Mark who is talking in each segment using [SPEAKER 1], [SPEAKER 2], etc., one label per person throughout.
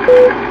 [SPEAKER 1] Fuil.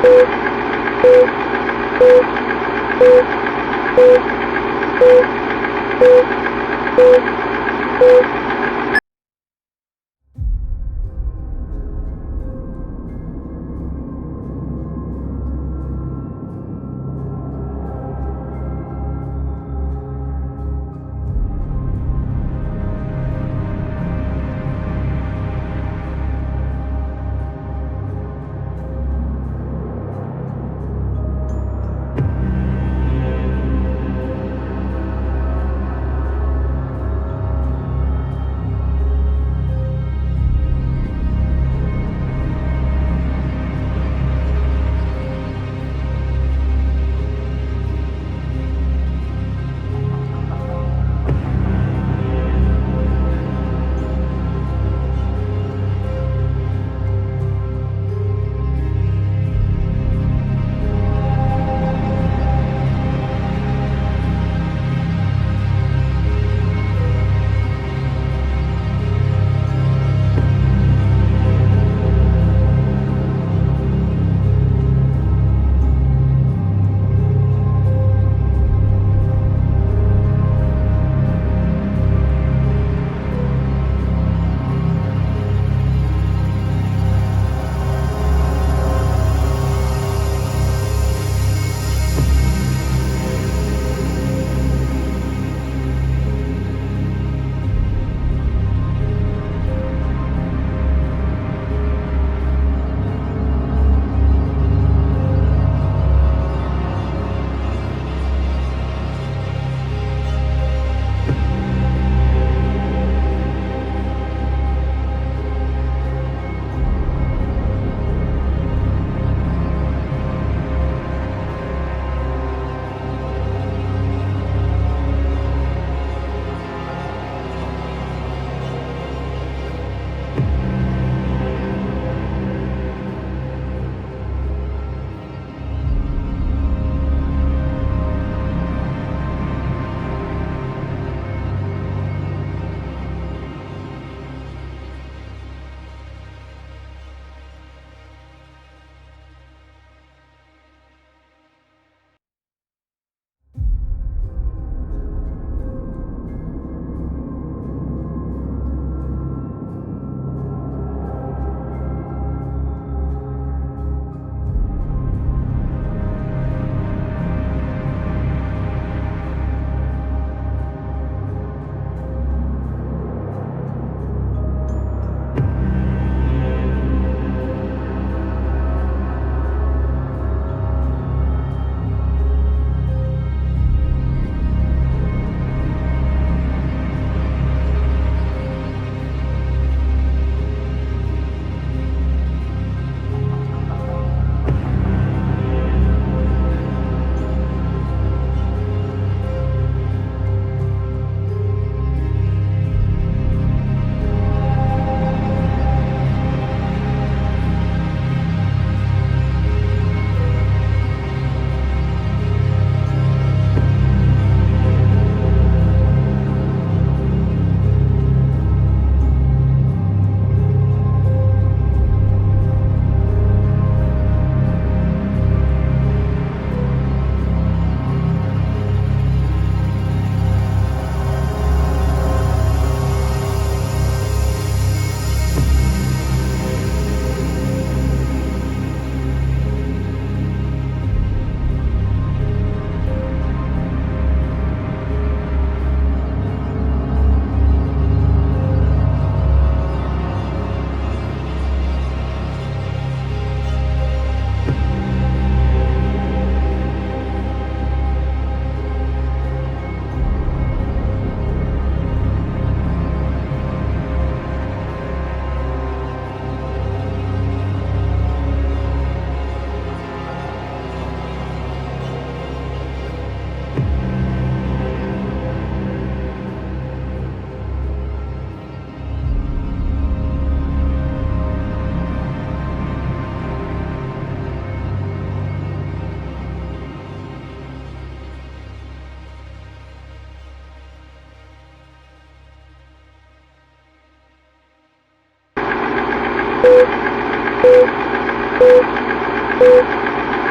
[SPEAKER 1] Fuil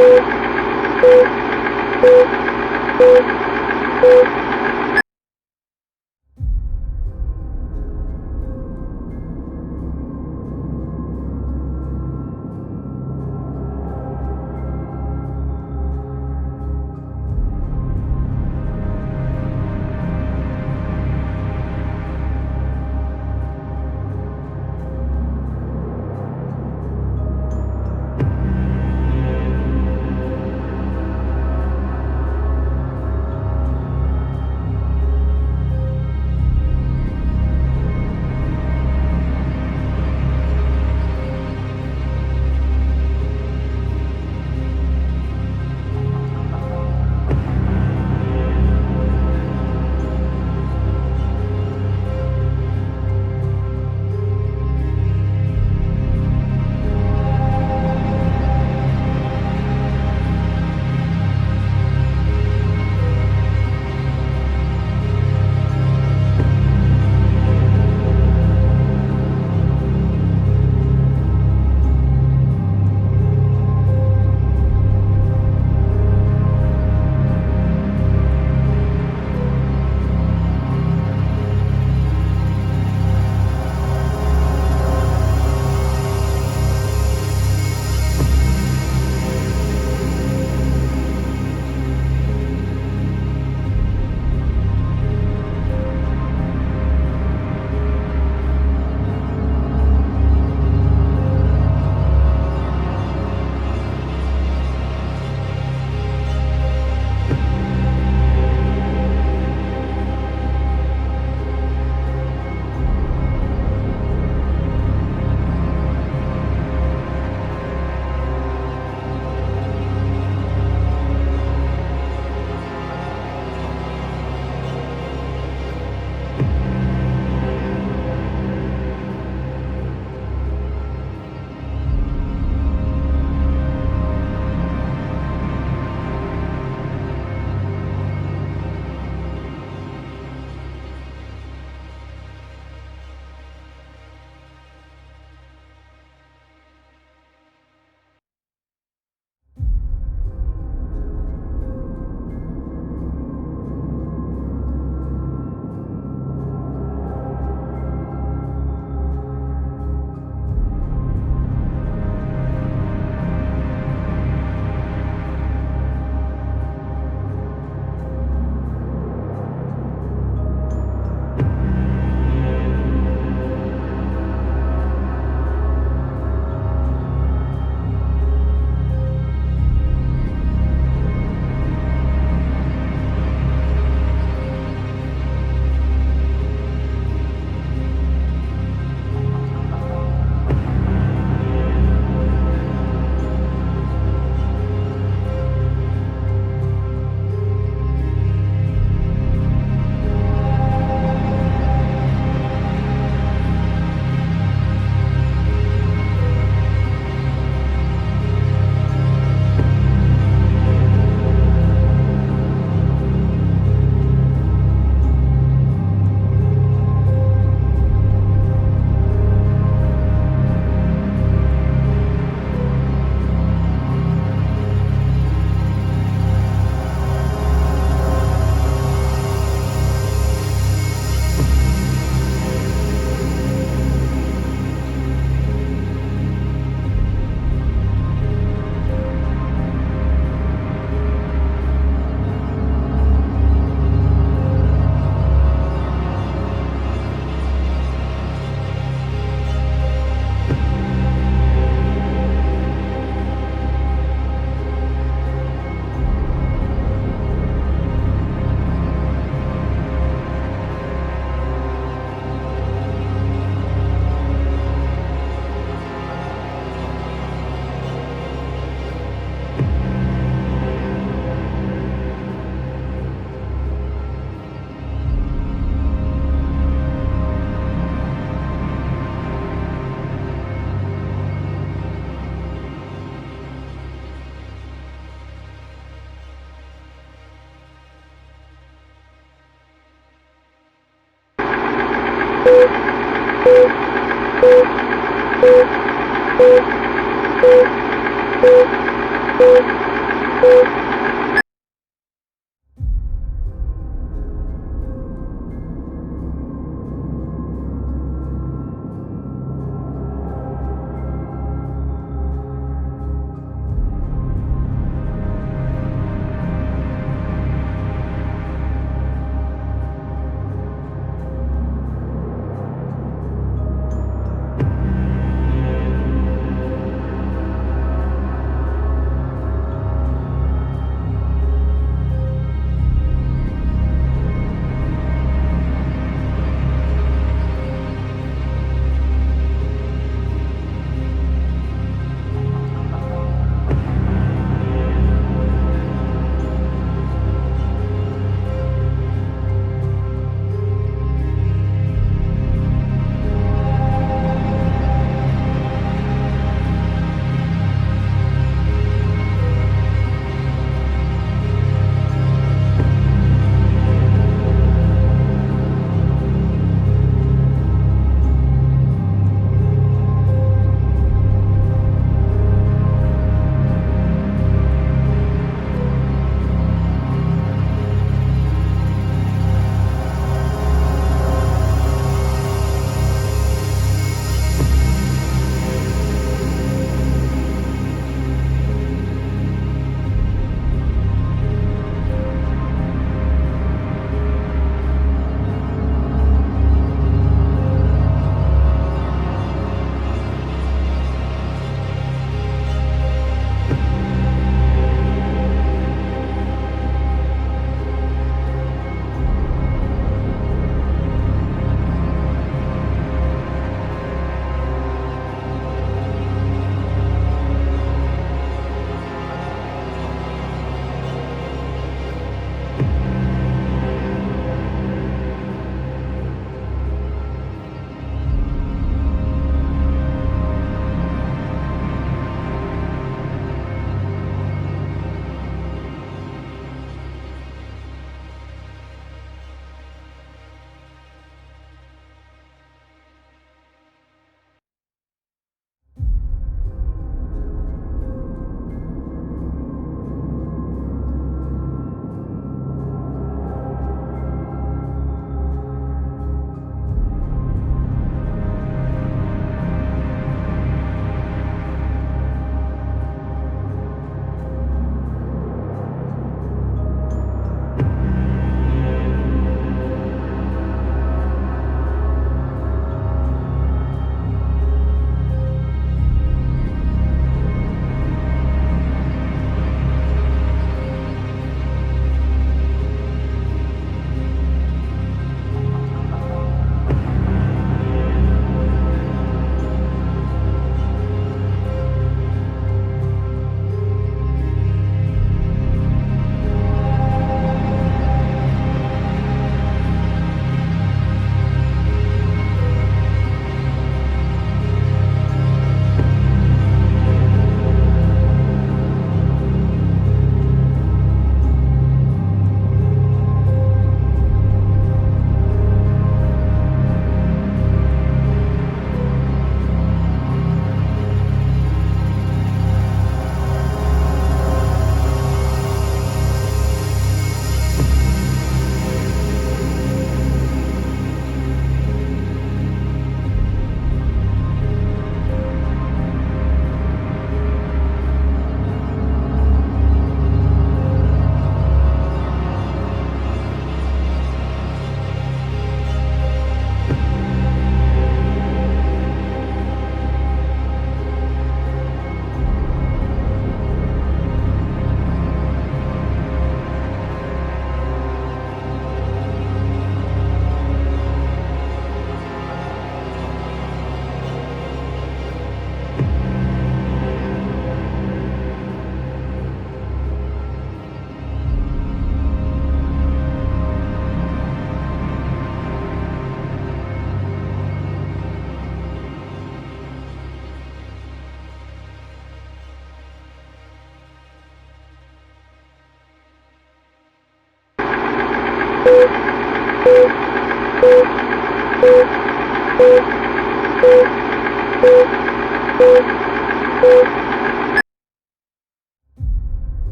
[SPEAKER 1] Fuil.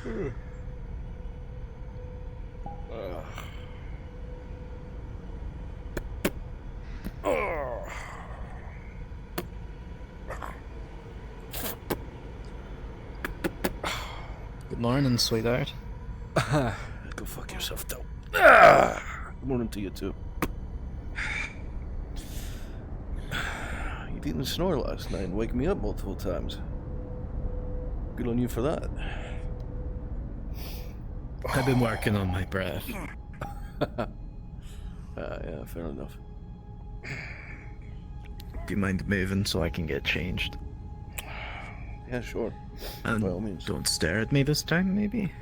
[SPEAKER 1] Good morning, sweetheart.
[SPEAKER 2] Go fuck yourself, though. Good morning to you, too. You didn't snore last night and wake me up multiple times. Good on you for that.
[SPEAKER 1] I've been working on my breath.
[SPEAKER 2] Yeah, fair enough.
[SPEAKER 1] Do you mind moving so I can get changed?
[SPEAKER 2] Yeah, sure.
[SPEAKER 1] And
[SPEAKER 2] by all means.
[SPEAKER 1] don't stare at me this time, maybe?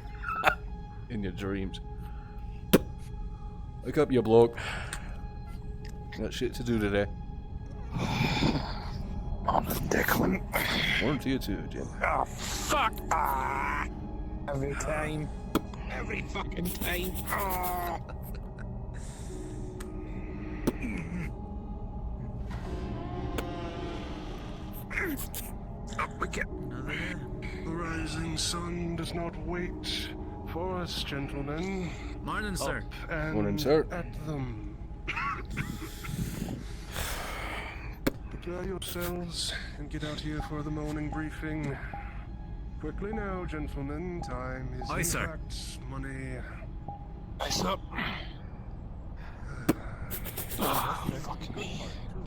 [SPEAKER 2] In your dreams. Wake up, you bloke. Got shit to do today.
[SPEAKER 1] Morning, Declan.
[SPEAKER 2] Morning to you too, Jim.
[SPEAKER 3] Oh, fuck! Every time. Every fucking time. Up we get.
[SPEAKER 4] Another day. The rising sun does not wait for us, gentlemen.
[SPEAKER 3] Morning, sir.
[SPEAKER 4] Up and
[SPEAKER 2] Morning, sir.
[SPEAKER 4] at them. Prepare yourselves and get out here for the morning briefing. Quickly now, gentlemen. Time is
[SPEAKER 3] Aye,
[SPEAKER 4] in
[SPEAKER 3] sir.
[SPEAKER 4] fact money.
[SPEAKER 3] Ice up.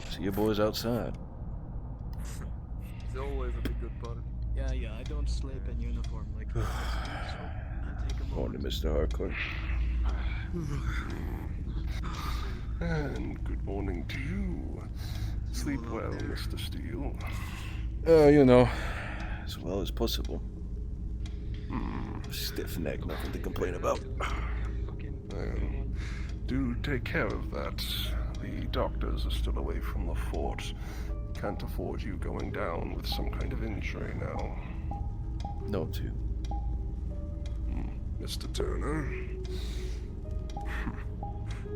[SPEAKER 2] See you boys outside.
[SPEAKER 5] It's always a good part.
[SPEAKER 3] Yeah, I don't sleep in uniform like that. So I take a
[SPEAKER 2] Morning,
[SPEAKER 3] moment.
[SPEAKER 2] Mr. Harcourt.
[SPEAKER 4] And good morning to you. Sleep well, Mr. Steele.
[SPEAKER 2] You know, as well as possible. Stiff neck, nothing to complain about.
[SPEAKER 4] Do take care of that. The doctors are still away from the fort. Can't afford you going down with some kind of injury now.
[SPEAKER 2] No, too.
[SPEAKER 4] Mr. Turner.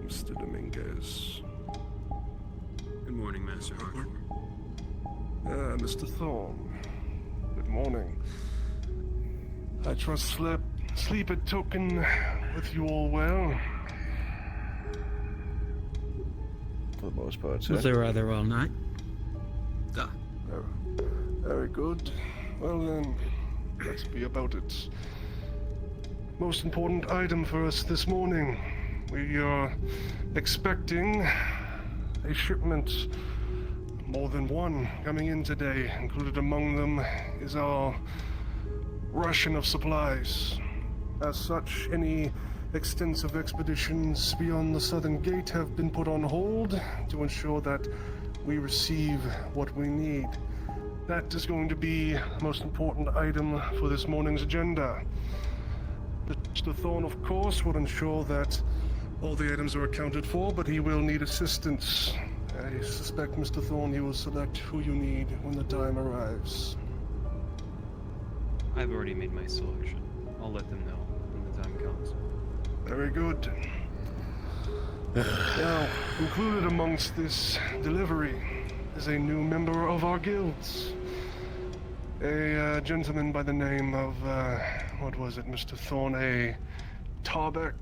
[SPEAKER 4] Mr. Dominguez.
[SPEAKER 5] Good morning, Master Harcourt.
[SPEAKER 4] Mr. Thorne. Good morning. I trust sleep had taken with you all well.
[SPEAKER 2] For the most part, sir.
[SPEAKER 3] Was there rather all night?
[SPEAKER 4] Very good. Well then, let's be about it. Most important item for us this morning. We are expecting a shipment, more than one, coming in today. Included among them is our ration of supplies. As such, any extensive expeditions beyond the southern gate have been put on hold to ensure that we receive what we need. That is going to be the most important item for this morning's agenda. Mr. Thorne, of course, will ensure that all the items are accounted for, but he will need assistance. I suspect, Mr. Thorne, he will select who you need when the time arrives.
[SPEAKER 5] I've already made my selection. I'll let them know when the time comes.
[SPEAKER 4] Very good. Now, included amongst this delivery is a new member of our guilds. A gentleman by the name of, what was it, Mr. Thorne? A Tarbeck?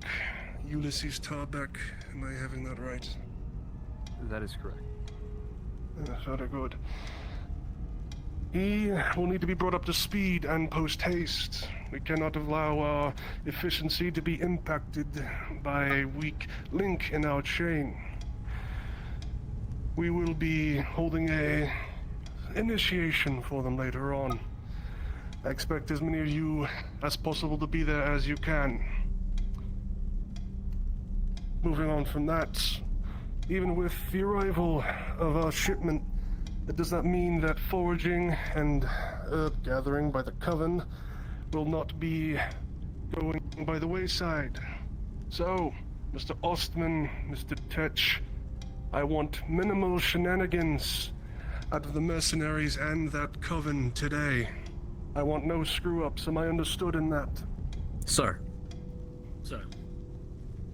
[SPEAKER 4] Ulysses Tarbeck? Am I having that right?
[SPEAKER 5] That is correct.
[SPEAKER 4] Very good. He will need to be brought up to speed and post-haste. We cannot allow our efficiency to be impacted by a weak link in our chain. We will be holding a initiation for them later on. I expect as many of you as possible to be there as you can. Moving on from that, even with the arrival of our shipment, it does not mean that foraging and herb gathering by the coven will not be going by the wayside. So, Mr. Ostman, Mr. Tetch, I want minimal shenanigans out of the mercenaries and that coven today. I want no screw-ups. Am I understood in that?
[SPEAKER 3] Sir.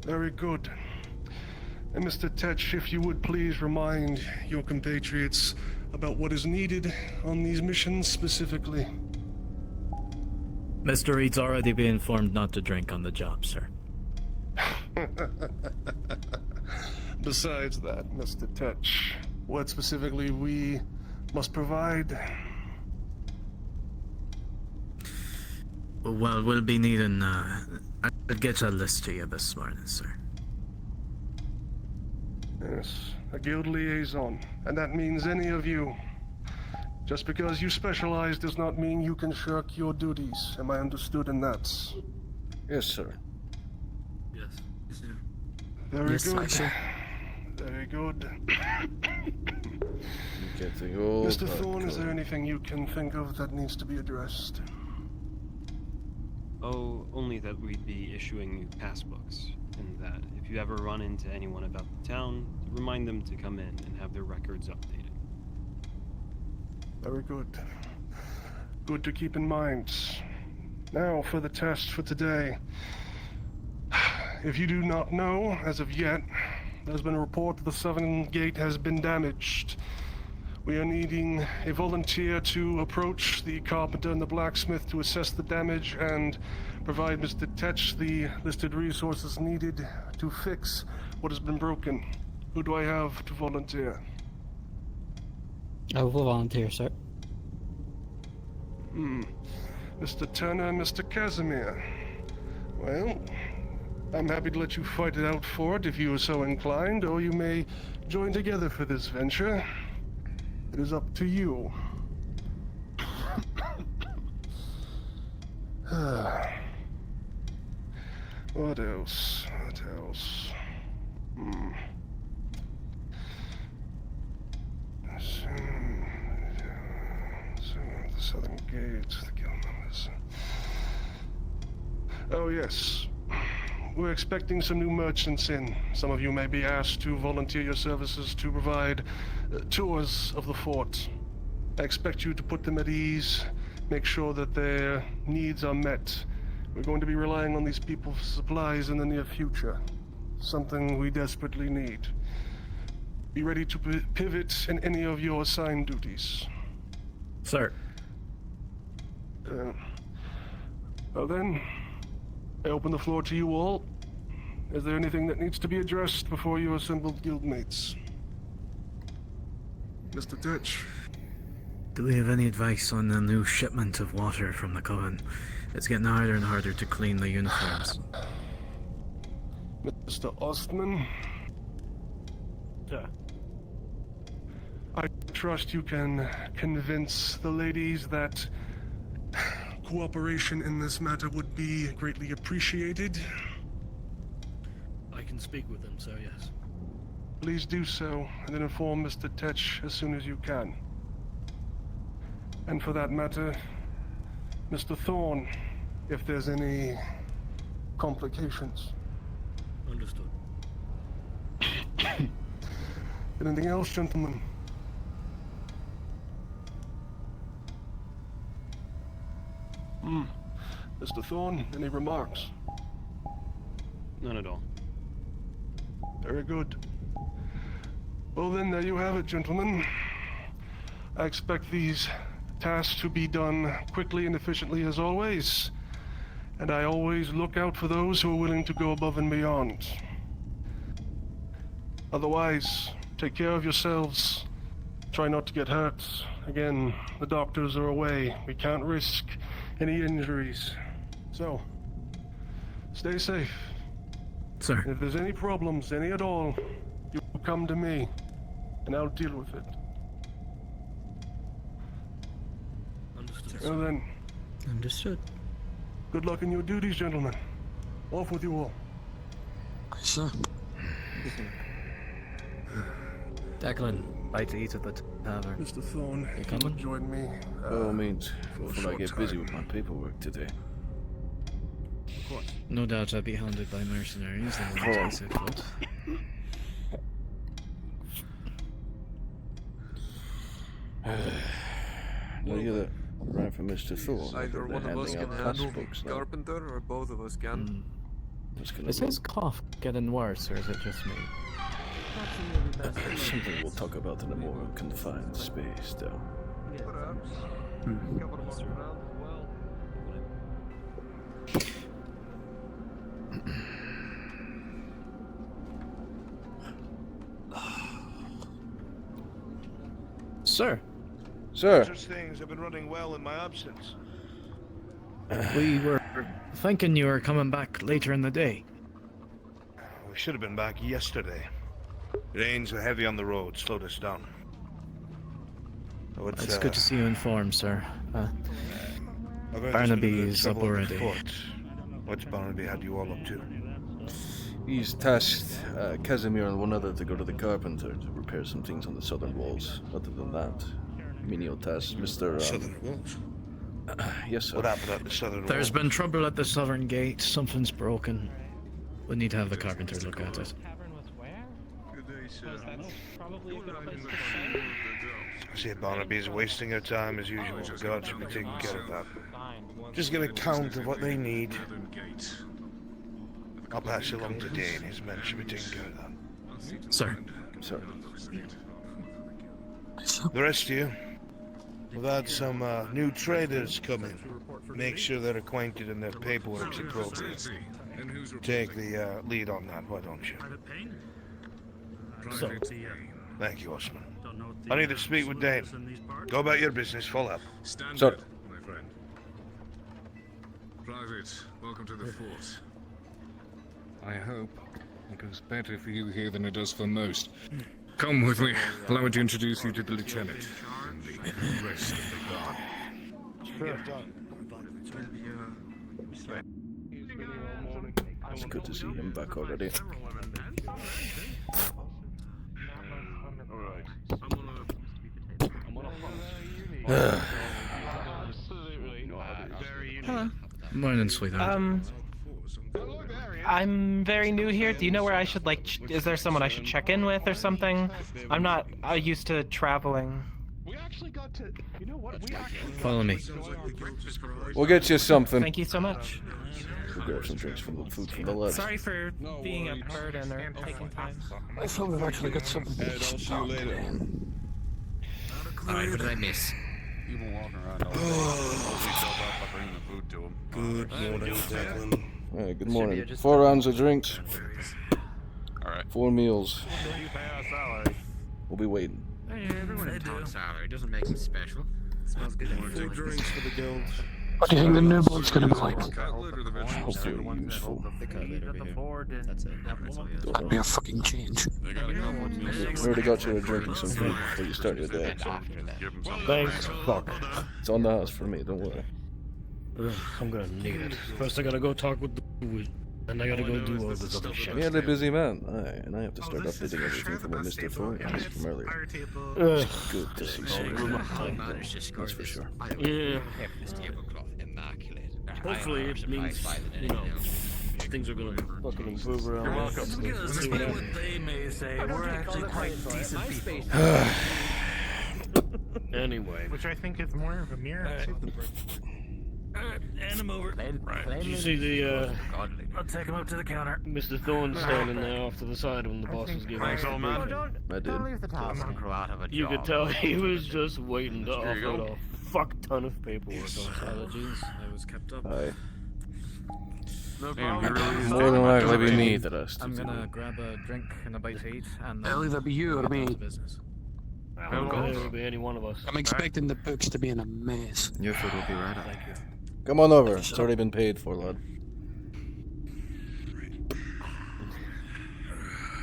[SPEAKER 4] Very good. And Mr. Tetch, if you would please remind your compatriots about what is needed on these missions specifically.
[SPEAKER 1] Mr. Reed's already been informed not to drink on the job, sir.
[SPEAKER 4] Besides that, Mr. Tetch, what specifically we must provide?
[SPEAKER 1] Well, we'll be needing, I'll get a list to you this morning, sir.
[SPEAKER 4] Yes, a guild liaison, and that means any of you. Just because you specialize does not mean you can shirk your duties. Am I understood in that?
[SPEAKER 2] Yes, sir.
[SPEAKER 1] Yes.
[SPEAKER 4] Very
[SPEAKER 1] Yes,
[SPEAKER 4] good.
[SPEAKER 1] sir.
[SPEAKER 4] Very good.
[SPEAKER 2] Getting old.
[SPEAKER 4] Mr. Thorne, is there anything you can think of that needs to be addressed?
[SPEAKER 5] Oh, only that we'd be issuing new passbooks, and that if you ever run into anyone about the town, to remind them to come in and have their records updated.
[SPEAKER 4] Very good. Good to keep in mind. Now for the test for today. If you do not know, as of yet, there's been a report that the southern gate has been damaged. We are needing a volunteer to approach the carpenter and the blacksmith to assess the damage and provide Mr. Tetch the listed resources needed to fix what has been broken. Who do I have to volunteer?
[SPEAKER 6] I will volunteer, sir.
[SPEAKER 4] Mr. Turner and Mr. Casimir. Well, I'm happy to let you fight it out for it if you are so inclined, or you may join together for this venture. It is up to you. What else? What else? The southern gate, the guild members. Oh, yes. We're expecting some new merchants in. Some of you may be asked to volunteer your services to provide tours of the fort. I expect you to put them at ease, make sure that their needs are met. We're going to be relying on these people for supplies in the near future. Something we desperately need. Be ready to pivot in any of your assigned duties.
[SPEAKER 1] Sir.
[SPEAKER 4] Well then, I open the floor to you all. Is there anything that needs to be addressed before you assemble guildmates? Mr. Tetch.
[SPEAKER 1] Do we have any advice on the new shipment of water from the Coven? It's getting harder and harder to clean the uniforms.
[SPEAKER 4] Mr. Ostman.
[SPEAKER 3] Sir.
[SPEAKER 4] I trust you can convince the ladies that cooperation in this matter would be greatly appreciated.
[SPEAKER 1] I can speak with them, sir, yes.
[SPEAKER 4] Please do so, and then inform Mr. Tetch as soon as you can. And for that matter, Mr. Thorne, if there's any complications.
[SPEAKER 1] Understood.
[SPEAKER 4] Anything else, gentlemen? Mr. Thorne, any remarks?
[SPEAKER 5] None at all.
[SPEAKER 4] Very good. Well then, there you have it, gentlemen. I expect these tasks to be done quickly and efficiently as always. And I always look out for those who are willing to go above and beyond. Otherwise, take care of yourselves. Try not to get hurt. Again, the doctors are away. We can't risk any injuries. So, stay safe.
[SPEAKER 1] Sir.
[SPEAKER 4] And if there's any problems, any at all, you come to me, and I'll deal with it.
[SPEAKER 1] Understood.
[SPEAKER 4] Well then,
[SPEAKER 1] Understood.
[SPEAKER 4] good luck in your duties, gentlemen. Off with you all.
[SPEAKER 1] Sir. Declan, bite to eat at the tavern.
[SPEAKER 4] Mr. Thorne,
[SPEAKER 1] You
[SPEAKER 4] if you
[SPEAKER 1] coming?
[SPEAKER 4] would join me.
[SPEAKER 2] By all means,
[SPEAKER 4] for a
[SPEAKER 2] before I
[SPEAKER 4] short
[SPEAKER 2] get busy
[SPEAKER 4] time.
[SPEAKER 2] with my paperwork today.
[SPEAKER 1] No doubt I'd be hounded by mercenaries and the
[SPEAKER 2] Oh.
[SPEAKER 1] ones I foot.
[SPEAKER 2] Now you're the right for Mr. Thorne.
[SPEAKER 7] Either one of us
[SPEAKER 2] handing
[SPEAKER 7] can
[SPEAKER 2] out
[SPEAKER 7] handle
[SPEAKER 2] passbooks now.
[SPEAKER 7] Carpenter, or both of us can.
[SPEAKER 2] That's gonna
[SPEAKER 1] Is
[SPEAKER 2] be
[SPEAKER 1] his cough getting worse, or is it just me?
[SPEAKER 2] something we'll talk about in a more confined space, though.
[SPEAKER 7] Perhaps. Cover horse around as well.
[SPEAKER 1] Sir,
[SPEAKER 2] Sir,
[SPEAKER 8] Such things have been running well in my absence.
[SPEAKER 1] we were thinking you were coming back later in the day.
[SPEAKER 8] We should have been back yesterday. Rains were heavy on the road, slowed us down. Oh,
[SPEAKER 1] It's good to see you informed, sir.
[SPEAKER 8] I've heard
[SPEAKER 1] Barnaby
[SPEAKER 8] there's been a bit of
[SPEAKER 1] is up
[SPEAKER 8] trouble
[SPEAKER 1] already.
[SPEAKER 8] afoot. What's Barnaby had you all up to?
[SPEAKER 2] he's tasked Casimir and one other to go to the carpenter to repair some things on the southern walls. Other than that, menial tasks, Mr.
[SPEAKER 8] Southern walls.
[SPEAKER 2] Yes, sir.
[SPEAKER 8] What happened at the southern
[SPEAKER 1] There's
[SPEAKER 8] wall?
[SPEAKER 1] been trouble at the southern gate. Something's broken. We need to have the carpenter look at it.
[SPEAKER 6] Tavern was where?
[SPEAKER 7] Good day, sir.
[SPEAKER 6] Because that's probably a good place to stay.
[SPEAKER 8] I see Barnaby's wasting her time as usual. God should be taking care of that.
[SPEAKER 6] Fine.
[SPEAKER 8] Just get a count of what they need. I'll pass it along to Dane. His men should be taking care of that.
[SPEAKER 1] Sir.
[SPEAKER 2] Sir.
[SPEAKER 8] The rest of you, we've had some new traders come in. Make sure they're acquainted and their paperwork's appropriate. Take the lead on that, why don't you?
[SPEAKER 1] So,
[SPEAKER 8] Thank you, Osman. I need to speak with Dane. Go about your business, follow up.
[SPEAKER 2] Sir.
[SPEAKER 9] My friend. Private, welcome to the fort. I hope it goes better for you here than it does for most. Come with me. Allow me to introduce you to the lieutenant and the rest of the guard.
[SPEAKER 2] It's good to see him back already.
[SPEAKER 6] Hello.
[SPEAKER 1] morning, sweetheart.
[SPEAKER 6] I'm very new here. Do you know where I should, is there someone I should check in with or something? I'm not used to traveling.
[SPEAKER 4] We actually got to. You know what? We actually.
[SPEAKER 1] Follow me.
[SPEAKER 2] We'll get you something.
[SPEAKER 6] Thank you so much.
[SPEAKER 2] We'll grab some drinks from the food from the left.
[SPEAKER 6] Sorry for being a burden or taking time.
[SPEAKER 10] I thought we've actually got something.
[SPEAKER 8] Ed, I'll see you later.
[SPEAKER 10] Alright, what did I miss?
[SPEAKER 7] You've been walking around all day. I'll bring the food to him.
[SPEAKER 8] Good morning, Declan.
[SPEAKER 2] Alright, good morning. 4 rounds of drinks,
[SPEAKER 7] Alright.
[SPEAKER 2] 4 meals.
[SPEAKER 7] You pay our salary.
[SPEAKER 2] We'll be waiting.
[SPEAKER 10] Everyone in town salary doesn't make him special. Smells good.
[SPEAKER 8] Two drinks for the guild.
[SPEAKER 10] What do you think the new blood's gonna be like?
[SPEAKER 2] Hopefully useful.
[SPEAKER 10] That'd be a fucking change.
[SPEAKER 7] They gotta go.
[SPEAKER 2] We already got you a drink and some food before you start your day. So
[SPEAKER 7] Give him something.
[SPEAKER 4] Thanks. Fuck.
[SPEAKER 2] it's on the house for me, don't worry.
[SPEAKER 4] Ugh, I'm gonna need it. First, I gotta go talk with the. And I gotta go do all this other shit.
[SPEAKER 2] We had a busy man, aye, and I have to start updating everything from what Mr. Fuil from earlier.
[SPEAKER 4] Ugh.
[SPEAKER 2] Good to see someone. That's for sure.
[SPEAKER 4] Yeah.
[SPEAKER 10] This tablecloth immaculate.
[SPEAKER 4] Hopefully it means, you know, things are gonna fucking improve around here.
[SPEAKER 3] They may say we're actually quite decent people.
[SPEAKER 4] Anyway.
[SPEAKER 3] Which I think is more of a mirror. Hand him over.
[SPEAKER 4] Did you see the,
[SPEAKER 3] I'll take him up to the counter.
[SPEAKER 4] Mr. Thorne standing there off to the side when the boss was giving us the briefing?
[SPEAKER 2] I did.
[SPEAKER 4] You could tell he was just waiting to offload a fuck ton of paperwork on Allergies.
[SPEAKER 1] I was kept up.
[SPEAKER 2] Aye.
[SPEAKER 7] Damn, he really is.
[SPEAKER 2] More than likely be me that has to
[SPEAKER 1] I'm
[SPEAKER 2] do
[SPEAKER 1] gonna
[SPEAKER 2] it.
[SPEAKER 1] grab a drink and a bite to eat, and
[SPEAKER 10] It'll either be you or
[SPEAKER 1] get down
[SPEAKER 10] me.
[SPEAKER 1] to business.
[SPEAKER 4] It'll be any one of us.
[SPEAKER 10] I'm expecting the books to be in a mess.
[SPEAKER 1] Your food will be right up.
[SPEAKER 2] Come on over. It's already been paid for, lad.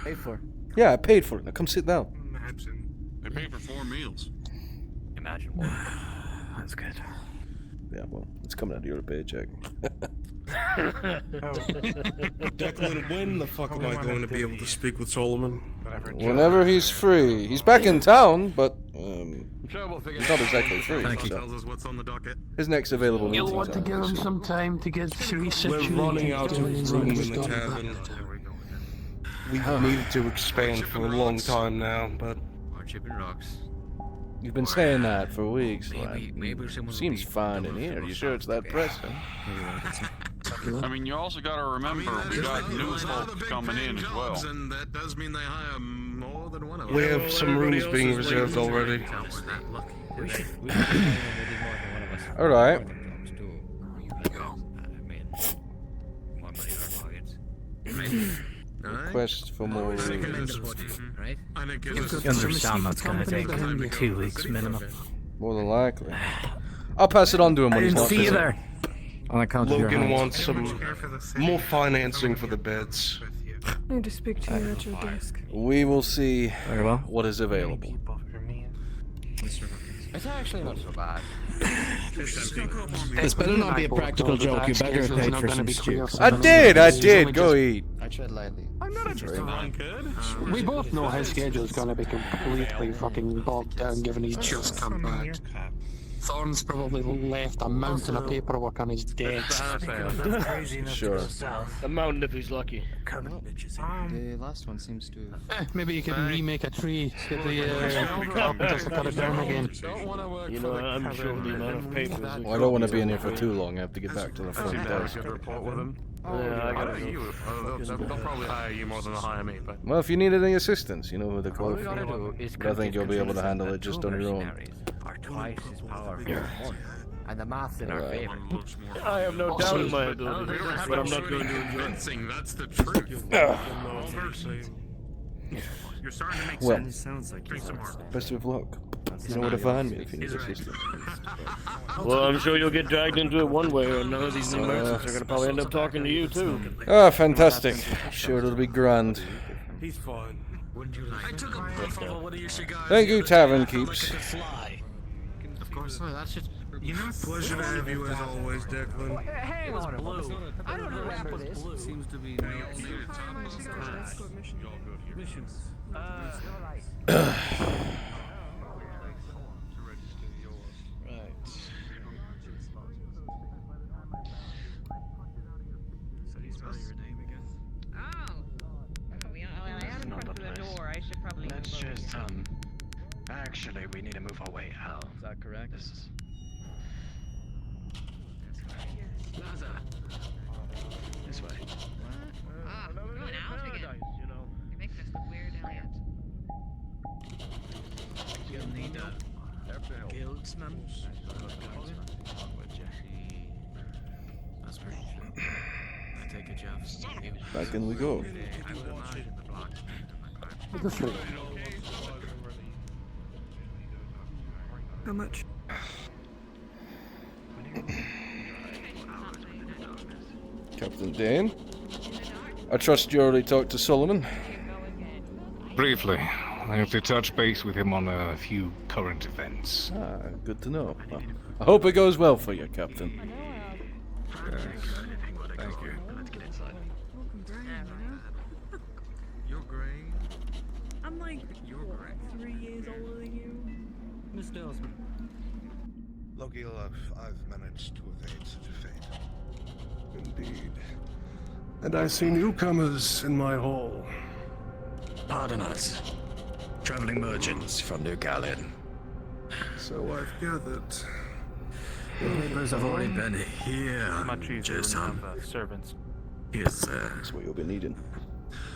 [SPEAKER 1] Paid for.
[SPEAKER 2] Yeah, I paid for it. Now come sit down.
[SPEAKER 7] They pay for 4 meals.
[SPEAKER 1] Imagine. That's good.
[SPEAKER 2] Yeah, well, it's coming out of your paycheck.
[SPEAKER 8] Declan, when the fuck am I going to be able to speak with Solomon?
[SPEAKER 2] Whenever he's free. He's back in town, but he's not exactly free.
[SPEAKER 1] Thank you.
[SPEAKER 2] so
[SPEAKER 7] Tells us what's on the docket.
[SPEAKER 2] his next available
[SPEAKER 10] You'll
[SPEAKER 2] meeting
[SPEAKER 10] want to give him some time to get
[SPEAKER 8] We're
[SPEAKER 10] situated.
[SPEAKER 8] running out of room in the tavern. We've needed to expand for a long time now, but
[SPEAKER 10] Or chipping rocks.
[SPEAKER 2] You've been saying that for weeks, lad.
[SPEAKER 10] Maybe someone will
[SPEAKER 2] Seems
[SPEAKER 10] be
[SPEAKER 2] fine in here. You sure it's that pressing?
[SPEAKER 7] I mean, you also gotta remember, we got new folks coming in as well.
[SPEAKER 9] And that does mean they hire more than one of
[SPEAKER 8] we have some rooms being reserved already.
[SPEAKER 2] All right. request for more room.
[SPEAKER 10] Right?
[SPEAKER 1] You understand that's gonna take 2 weeks minimum.
[SPEAKER 2] More than likely. I'll pass it on to him
[SPEAKER 1] I
[SPEAKER 2] when he's
[SPEAKER 1] didn't
[SPEAKER 2] not
[SPEAKER 1] see you
[SPEAKER 2] busy.
[SPEAKER 1] there. On account of your
[SPEAKER 4] Logan
[SPEAKER 1] height.
[SPEAKER 4] wants some more financing for the beds.
[SPEAKER 11] I need to speak to you at your desk.
[SPEAKER 2] We will see
[SPEAKER 1] Very well.
[SPEAKER 2] what is available.
[SPEAKER 10] It's actually not so bad.
[SPEAKER 3] This better not be a practical joke. You better have paid for some stews.
[SPEAKER 2] I did. Go eat.
[SPEAKER 10] I tread lightly.
[SPEAKER 3] We both know his schedule's gonna be completely fucking bogged down given he's just come back. Thorne's probably left a mountain of paperwork on his desk.
[SPEAKER 2] Sure.
[SPEAKER 3] A mountain if he's lucky.
[SPEAKER 10] The last one seems to.
[SPEAKER 3] Maybe you can remake a tree, get the carpenters to cut it down again. You know, I'm sure the amount of papers.
[SPEAKER 2] Well, I don't want to be in here for too long. I have to get back to the front desk.
[SPEAKER 3] Yeah, I gotta go. They'll probably hire you more than they'll hire me, but.
[SPEAKER 2] Well, if you need any assistance, you know who to call
[SPEAKER 10] All we gotta
[SPEAKER 2] for.
[SPEAKER 10] do is
[SPEAKER 2] But I think you'll be able to handle it just on your own.
[SPEAKER 10] are twice as powerful as one, and the math's in our favor.
[SPEAKER 3] I have no doubt in my ability, but I'm not going to enjoy it.
[SPEAKER 9] That's the truth. You're starting to make
[SPEAKER 2] Well,
[SPEAKER 9] sense.
[SPEAKER 2] best of luck. You know where to find me if you need assistance.
[SPEAKER 3] Well, I'm sure you'll get dragged into it one way or another. These new merchants are gonna probably end up talking to you too.
[SPEAKER 2] Ah, fantastic. Sure, it'll be grand.
[SPEAKER 3] He's fine.
[SPEAKER 2] Thank you, Tavern Keeps.
[SPEAKER 10] Of course. Oh, that's just.
[SPEAKER 8] Pleasure to have you as always, Declan.
[SPEAKER 10] Hey, I don't remember this.
[SPEAKER 9] Seems to be
[SPEAKER 1] So you spell your name again?
[SPEAKER 12] I haven't come to the door. I should probably.
[SPEAKER 3] Let's just actually, we need to move our way out.
[SPEAKER 10] Is that correct?
[SPEAKER 3] This way.
[SPEAKER 12] Ah, going out again. You're making us look weird, Elliot.
[SPEAKER 1] You'll need a guildsman. That's pretty true. I take it, Jeff.
[SPEAKER 2] Back in we go.
[SPEAKER 1] I would imagine the blacksmith.
[SPEAKER 3] This way.
[SPEAKER 11] How much?
[SPEAKER 2] Captain Dane. I trust you already talked to Solomon.
[SPEAKER 9] Briefly, I have to touch base with him on a few current events.
[SPEAKER 2] Ah, good to know. I hope it goes well for you, Captain.
[SPEAKER 9] Thank you.
[SPEAKER 11] You're great. I'm like, you're 3 years older than you. Mr. Osmond.
[SPEAKER 8] Loki, I've managed to evade such a fate.
[SPEAKER 4] Indeed. And I see newcomers in my hall.
[SPEAKER 1] Pardon us. Traveling merchants from New Gallon.
[SPEAKER 4] So I've gathered.
[SPEAKER 1] The neighbors have already been here.
[SPEAKER 3] Much easier when you have servants.
[SPEAKER 1] Here's
[SPEAKER 2] That's what you'll be needing.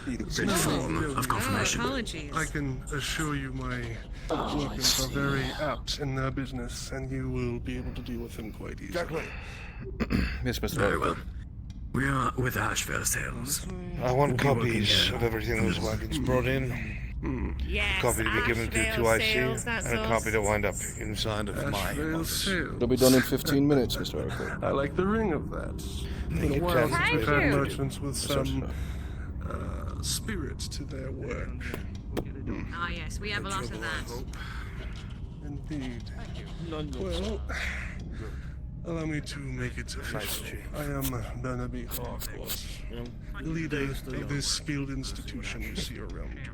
[SPEAKER 1] written form of confirmation.
[SPEAKER 12] Apologies.
[SPEAKER 4] I can assure you my workers are very apt in their business, and you will be able to deal with them quite easily.
[SPEAKER 2] Yes, Mr.
[SPEAKER 1] Very
[SPEAKER 2] Oracle.
[SPEAKER 1] well. We are with Ashvale Sales.
[SPEAKER 8] I want
[SPEAKER 1] We'll be working
[SPEAKER 8] copies
[SPEAKER 1] here.
[SPEAKER 8] of everything those wagons brought in.
[SPEAKER 12] Yes,
[SPEAKER 8] A copy to be given to
[SPEAKER 12] Ashvale
[SPEAKER 8] 2IC,
[SPEAKER 12] Sales, that's
[SPEAKER 8] and a
[SPEAKER 12] us.
[SPEAKER 8] copy to wind up inside of my
[SPEAKER 4] Ashvale
[SPEAKER 8] office.
[SPEAKER 4] Sales.
[SPEAKER 2] It'll be done in 15 minutes, Mr. Oracle.
[SPEAKER 4] I like the ring of that. It's been a
[SPEAKER 8] you,
[SPEAKER 4] while
[SPEAKER 8] Captain.
[SPEAKER 4] since we've had
[SPEAKER 12] Thank you.
[SPEAKER 4] merchants with
[SPEAKER 2] Yes, sir.
[SPEAKER 4] some spirit to their work.
[SPEAKER 12] Ah, yes, we have a lot of that.
[SPEAKER 4] Indeed. Well, allow me to make it official. I am Burnaby Harcourt, leader of this skilled institution you see around you.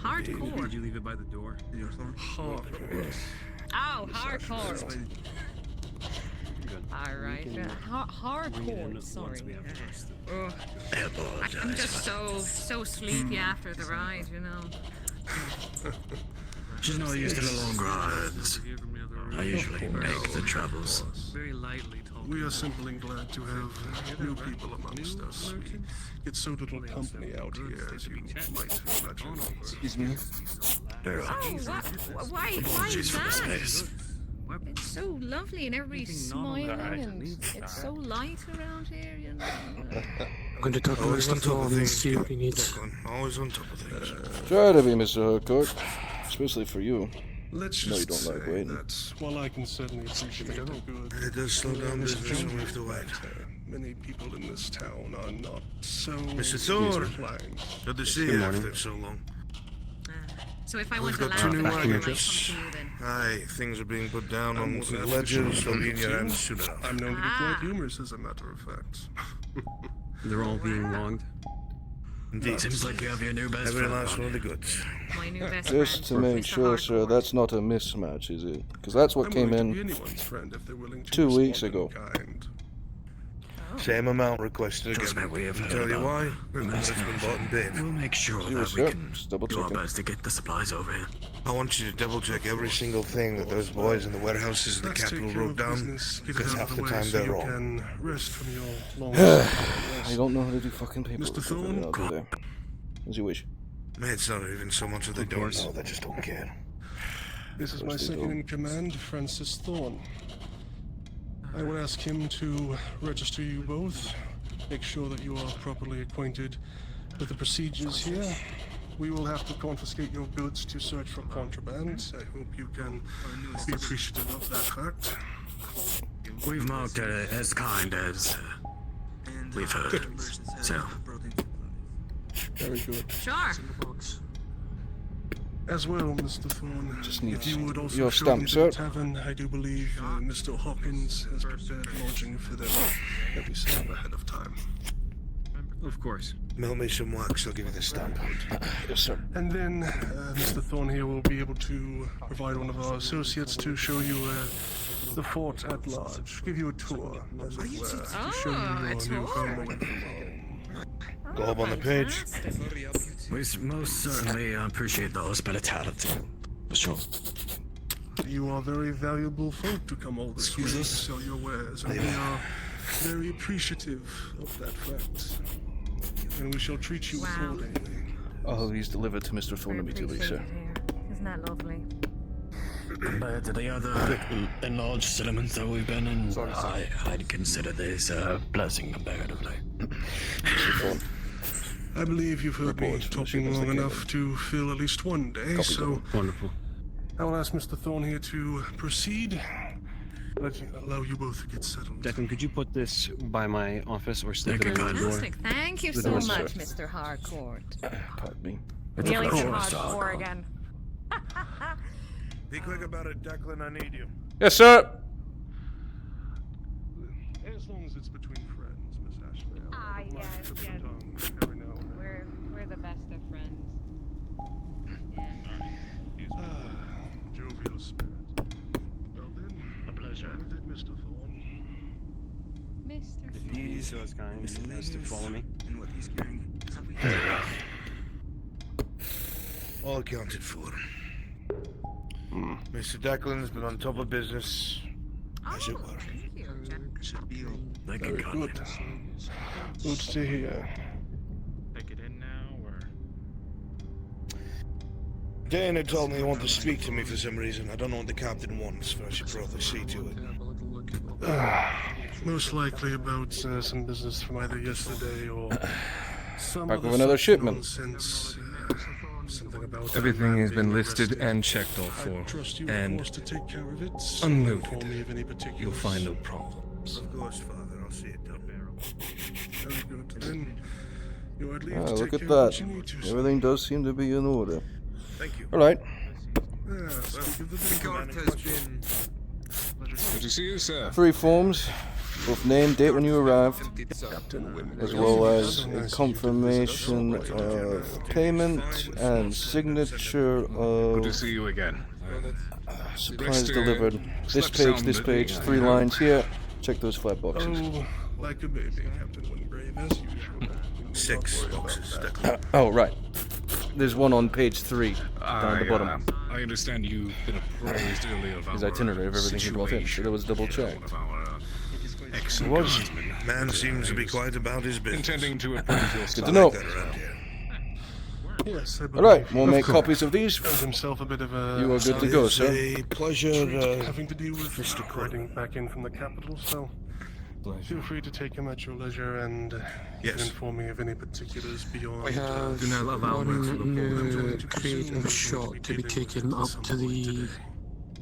[SPEAKER 12] Hardcore.
[SPEAKER 9] you leave it by the door?
[SPEAKER 4] Harcourt.
[SPEAKER 12] Oh, hardcore. Alright. Hardcore, sorry. Ugh. I'm just so sleepy after the ride, you know.
[SPEAKER 1] She's not used to the long rides. I usually make the travels.
[SPEAKER 9] Very lightly told.
[SPEAKER 4] We are simply glad to have new people amongst us. We get so little company out here, as you might imagine.
[SPEAKER 8] Excuse me.
[SPEAKER 1] Very well.
[SPEAKER 12] Oh, why
[SPEAKER 1] Apologies
[SPEAKER 12] is
[SPEAKER 1] for the
[SPEAKER 12] that?
[SPEAKER 1] space.
[SPEAKER 12] It's so lovely and everyth's smiling and it's so light around here, you know.
[SPEAKER 3] going to talk to
[SPEAKER 8] Always on
[SPEAKER 3] Mr.
[SPEAKER 8] top of
[SPEAKER 3] Thorne and
[SPEAKER 8] things.
[SPEAKER 3] see what he needs.
[SPEAKER 8] Always on top of things.
[SPEAKER 2] Try to be, Mr. Harcourt. Especially for you.
[SPEAKER 4] Let's
[SPEAKER 2] No, you
[SPEAKER 4] just
[SPEAKER 2] don't like
[SPEAKER 4] say
[SPEAKER 2] waiting.
[SPEAKER 4] that while I can certainly appreciate the good,
[SPEAKER 8] It does slow down business when we have to wait.
[SPEAKER 4] many people in this town are not so
[SPEAKER 8] Mr. Thorne,
[SPEAKER 4] inclined.
[SPEAKER 8] good to see you after so long.
[SPEAKER 12] So if I
[SPEAKER 8] We've
[SPEAKER 12] want to
[SPEAKER 8] got 2
[SPEAKER 12] land,
[SPEAKER 8] new
[SPEAKER 12] I might come
[SPEAKER 8] wagons.
[SPEAKER 12] to you then.
[SPEAKER 8] Aye, things are being put down on
[SPEAKER 4] more than
[SPEAKER 8] some
[SPEAKER 4] happy to
[SPEAKER 8] ledgers.
[SPEAKER 4] show
[SPEAKER 8] They'll be in
[SPEAKER 4] them
[SPEAKER 8] your
[SPEAKER 4] to
[SPEAKER 8] hands
[SPEAKER 4] you.
[SPEAKER 8] soon enough.
[SPEAKER 4] I'm known to be quite humorous, as a matter of fact.
[SPEAKER 5] They're all being logged.
[SPEAKER 8] Indeed.
[SPEAKER 1] Seems like you have your new best
[SPEAKER 8] Every
[SPEAKER 1] friend.
[SPEAKER 8] last one of the goods.
[SPEAKER 12] My new best
[SPEAKER 2] Just to
[SPEAKER 12] friend,
[SPEAKER 2] make
[SPEAKER 12] Mr.
[SPEAKER 2] sure, sir,
[SPEAKER 12] Harcourt.
[SPEAKER 2] that's not a mismatch, is it? Because that's what
[SPEAKER 4] I'm
[SPEAKER 2] came
[SPEAKER 4] willing to be
[SPEAKER 2] in
[SPEAKER 4] anyone's friend if they're willing to
[SPEAKER 2] 2 weeks
[SPEAKER 4] respond
[SPEAKER 2] ago.
[SPEAKER 4] in kind.
[SPEAKER 8] Same amount requested
[SPEAKER 1] Trust
[SPEAKER 8] again.
[SPEAKER 1] me, we have
[SPEAKER 8] Can
[SPEAKER 1] heard
[SPEAKER 8] tell you
[SPEAKER 1] about
[SPEAKER 8] why? Remember, it's been bought and paid.
[SPEAKER 1] We'll make sure
[SPEAKER 2] You,
[SPEAKER 1] that
[SPEAKER 2] sir.
[SPEAKER 1] we can
[SPEAKER 2] Just double
[SPEAKER 1] do our
[SPEAKER 2] checking.
[SPEAKER 1] best to get the supplies over here.
[SPEAKER 8] I want you to double check every single thing that those boys in the warehouses in the
[SPEAKER 4] Let's
[SPEAKER 8] capital
[SPEAKER 4] take care
[SPEAKER 8] wrote
[SPEAKER 4] of
[SPEAKER 8] down,
[SPEAKER 4] business, get it
[SPEAKER 8] because
[SPEAKER 4] out
[SPEAKER 8] half
[SPEAKER 4] of
[SPEAKER 8] the
[SPEAKER 4] way
[SPEAKER 8] time
[SPEAKER 4] so
[SPEAKER 8] they're
[SPEAKER 4] you
[SPEAKER 8] wrong.
[SPEAKER 4] can rest from your long
[SPEAKER 2] I don't know how to do fucking paperwork.
[SPEAKER 4] Mr. Thorne?
[SPEAKER 2] I'll do that. As you wish.
[SPEAKER 8] It's not even so much that they don't know, they just don't care.
[SPEAKER 4] This is
[SPEAKER 2] Of
[SPEAKER 4] my
[SPEAKER 2] course they
[SPEAKER 4] second
[SPEAKER 2] do.
[SPEAKER 4] in command, Francis Thorne. I will ask him to register you both, make sure that you are properly acquainted with the procedures here. We will have to confiscate your goods to search for contraband. I hope you can be appreciative of that fact.
[SPEAKER 1] We've marked it as kind as we've heard. So,
[SPEAKER 4] Very good.
[SPEAKER 12] Sure.
[SPEAKER 4] As well, Mr. Thorne,
[SPEAKER 2] Just need
[SPEAKER 4] if you would also
[SPEAKER 2] your
[SPEAKER 4] show
[SPEAKER 2] stamp,
[SPEAKER 4] them to
[SPEAKER 2] sir.
[SPEAKER 4] the tavern, I do believe Mr. Hawkins has prepared lodging for them. They'll be set up ahead of time.
[SPEAKER 5] Of course.
[SPEAKER 8] Melt me some wax, I'll give you the stamp.
[SPEAKER 2] Yes, sir.
[SPEAKER 4] And then Mr. Thorne here will be able to provide one of our associates to show you the fort at large, give you a tour, as it were, to show you
[SPEAKER 12] Oh, a
[SPEAKER 4] your new
[SPEAKER 12] tour.
[SPEAKER 4] home.
[SPEAKER 8] Go up on the page.
[SPEAKER 1] we most certainly appreciate the hospitality. For sure.
[SPEAKER 4] You are very valuable folk to come all this way to sell your wares, and we are very appreciative of that fact. And we shall treat you accordingly.
[SPEAKER 2] Oh, he's delivered to Mr. Thorne immediately, sir.
[SPEAKER 12] Isn't that lovely?
[SPEAKER 1] Compared to the other enlarged settlements that we've been in, I'd consider this a blessing comparatively.
[SPEAKER 2] Mr. Thorne.
[SPEAKER 4] I believe you've heard me
[SPEAKER 2] Report from the
[SPEAKER 4] talking
[SPEAKER 2] ship as
[SPEAKER 4] long
[SPEAKER 2] they came
[SPEAKER 4] enough to fill at least one day,
[SPEAKER 2] Copy
[SPEAKER 4] so
[SPEAKER 5] Wonderful.
[SPEAKER 4] I will ask Mr. Thorne here to proceed. Allow you both to get settled.
[SPEAKER 5] Declan, could you put this by my office or slip
[SPEAKER 1] Thank
[SPEAKER 5] it
[SPEAKER 1] you,
[SPEAKER 5] in the door?
[SPEAKER 12] Fantastic. Thank you
[SPEAKER 5] The
[SPEAKER 12] so
[SPEAKER 5] door,
[SPEAKER 12] much,
[SPEAKER 2] sir.
[SPEAKER 12] Mr. Harcourt.
[SPEAKER 2] Pardon me.
[SPEAKER 1] It's a
[SPEAKER 12] Nearly
[SPEAKER 1] pleasure,
[SPEAKER 12] so
[SPEAKER 1] Mr.
[SPEAKER 12] hardcore
[SPEAKER 1] Harcourt.
[SPEAKER 12] again.
[SPEAKER 8] Be quick about it, Declan, I need you.
[SPEAKER 2] Yes, sir.
[SPEAKER 4] As long as it's between friends, Miss Ashley.
[SPEAKER 12] Ah,
[SPEAKER 4] I don't mind
[SPEAKER 12] yes,
[SPEAKER 4] to put
[SPEAKER 12] yes.
[SPEAKER 4] down every now and then.
[SPEAKER 12] We're the best of friends.
[SPEAKER 4] Jovial spirit. Well then, a pleasure. With it, Mr. Thorne.
[SPEAKER 12] Mr.
[SPEAKER 5] If you so as kind as to follow me.
[SPEAKER 8] All accounted for. Mr. Declan's been on top of business, as it were.
[SPEAKER 12] Thank you, Jack.
[SPEAKER 1] Thank you,
[SPEAKER 4] Very
[SPEAKER 1] kindly.
[SPEAKER 4] good. Good to hear.
[SPEAKER 9] Take it in now, or
[SPEAKER 8] Dana told me he wanted to speak to me for some reason. I don't know what the captain wants, but I should probably see to it.
[SPEAKER 4] Most likely about some business from either yesterday or some
[SPEAKER 2] Back
[SPEAKER 4] other
[SPEAKER 2] with another
[SPEAKER 4] such
[SPEAKER 2] shipment.
[SPEAKER 4] nonsense. Something about
[SPEAKER 13] Everything has been
[SPEAKER 4] being
[SPEAKER 13] listed
[SPEAKER 4] arrested.
[SPEAKER 13] and checked off
[SPEAKER 4] I
[SPEAKER 13] for,
[SPEAKER 4] trust you,
[SPEAKER 13] and
[SPEAKER 4] of course, to take care of it.
[SPEAKER 13] unloaded.
[SPEAKER 4] Inform me of any particulars.
[SPEAKER 13] You'll find no problems.
[SPEAKER 8] Of course, Father, I'll see it done.
[SPEAKER 4] Very good. Then you are at leave
[SPEAKER 2] Ah,
[SPEAKER 4] to
[SPEAKER 2] look
[SPEAKER 4] take
[SPEAKER 2] at
[SPEAKER 4] care of what
[SPEAKER 2] that.
[SPEAKER 4] you need to.
[SPEAKER 2] Everything does seem to be in order.
[SPEAKER 8] Thank you.
[SPEAKER 2] All right.
[SPEAKER 4] Speak of the
[SPEAKER 9] good to see you, sir.
[SPEAKER 2] 3 forms, both name, date when you arrived, as well as a confirmation of payment and signature
[SPEAKER 9] Good to
[SPEAKER 2] of
[SPEAKER 9] see you again.
[SPEAKER 2] supplies
[SPEAKER 9] Rest,
[SPEAKER 2] delivered. This
[SPEAKER 9] slept
[SPEAKER 2] page,
[SPEAKER 9] soundly,
[SPEAKER 2] 3
[SPEAKER 9] I hope.
[SPEAKER 2] lines here. Check those flat boxes.
[SPEAKER 4] Oh, like a baby, Captain Wingrave, as usual.
[SPEAKER 8] 6 boxes, Declan.
[SPEAKER 2] Oh, right. There's one on page 3, down at the bottom.
[SPEAKER 9] I understand you've been apprised earlier of
[SPEAKER 2] His
[SPEAKER 9] our
[SPEAKER 2] itinerary of everything he brought in, so that was double checked.
[SPEAKER 9] Of our
[SPEAKER 8] It
[SPEAKER 9] excellent
[SPEAKER 8] was.
[SPEAKER 9] guardsmen.
[SPEAKER 8] Man seems to be quite about his business.
[SPEAKER 9] Intending to appraise your
[SPEAKER 2] Good
[SPEAKER 9] style.
[SPEAKER 2] to know.
[SPEAKER 8] That around here.
[SPEAKER 4] Yes, I
[SPEAKER 2] All right,
[SPEAKER 4] believe.
[SPEAKER 2] we'll make copies of these.
[SPEAKER 4] Found himself a bit of a
[SPEAKER 2] You are good to go,
[SPEAKER 8] It's
[SPEAKER 2] sir.
[SPEAKER 8] a pleasure,
[SPEAKER 4] having to deal with
[SPEAKER 8] Mr.
[SPEAKER 4] riding back in from the capital, so Feel free to take him at your leisure and inform me of any particulars beyond.
[SPEAKER 3] We have
[SPEAKER 1] Do not allow
[SPEAKER 3] one
[SPEAKER 1] me to
[SPEAKER 3] new crate of shot to be taken up to the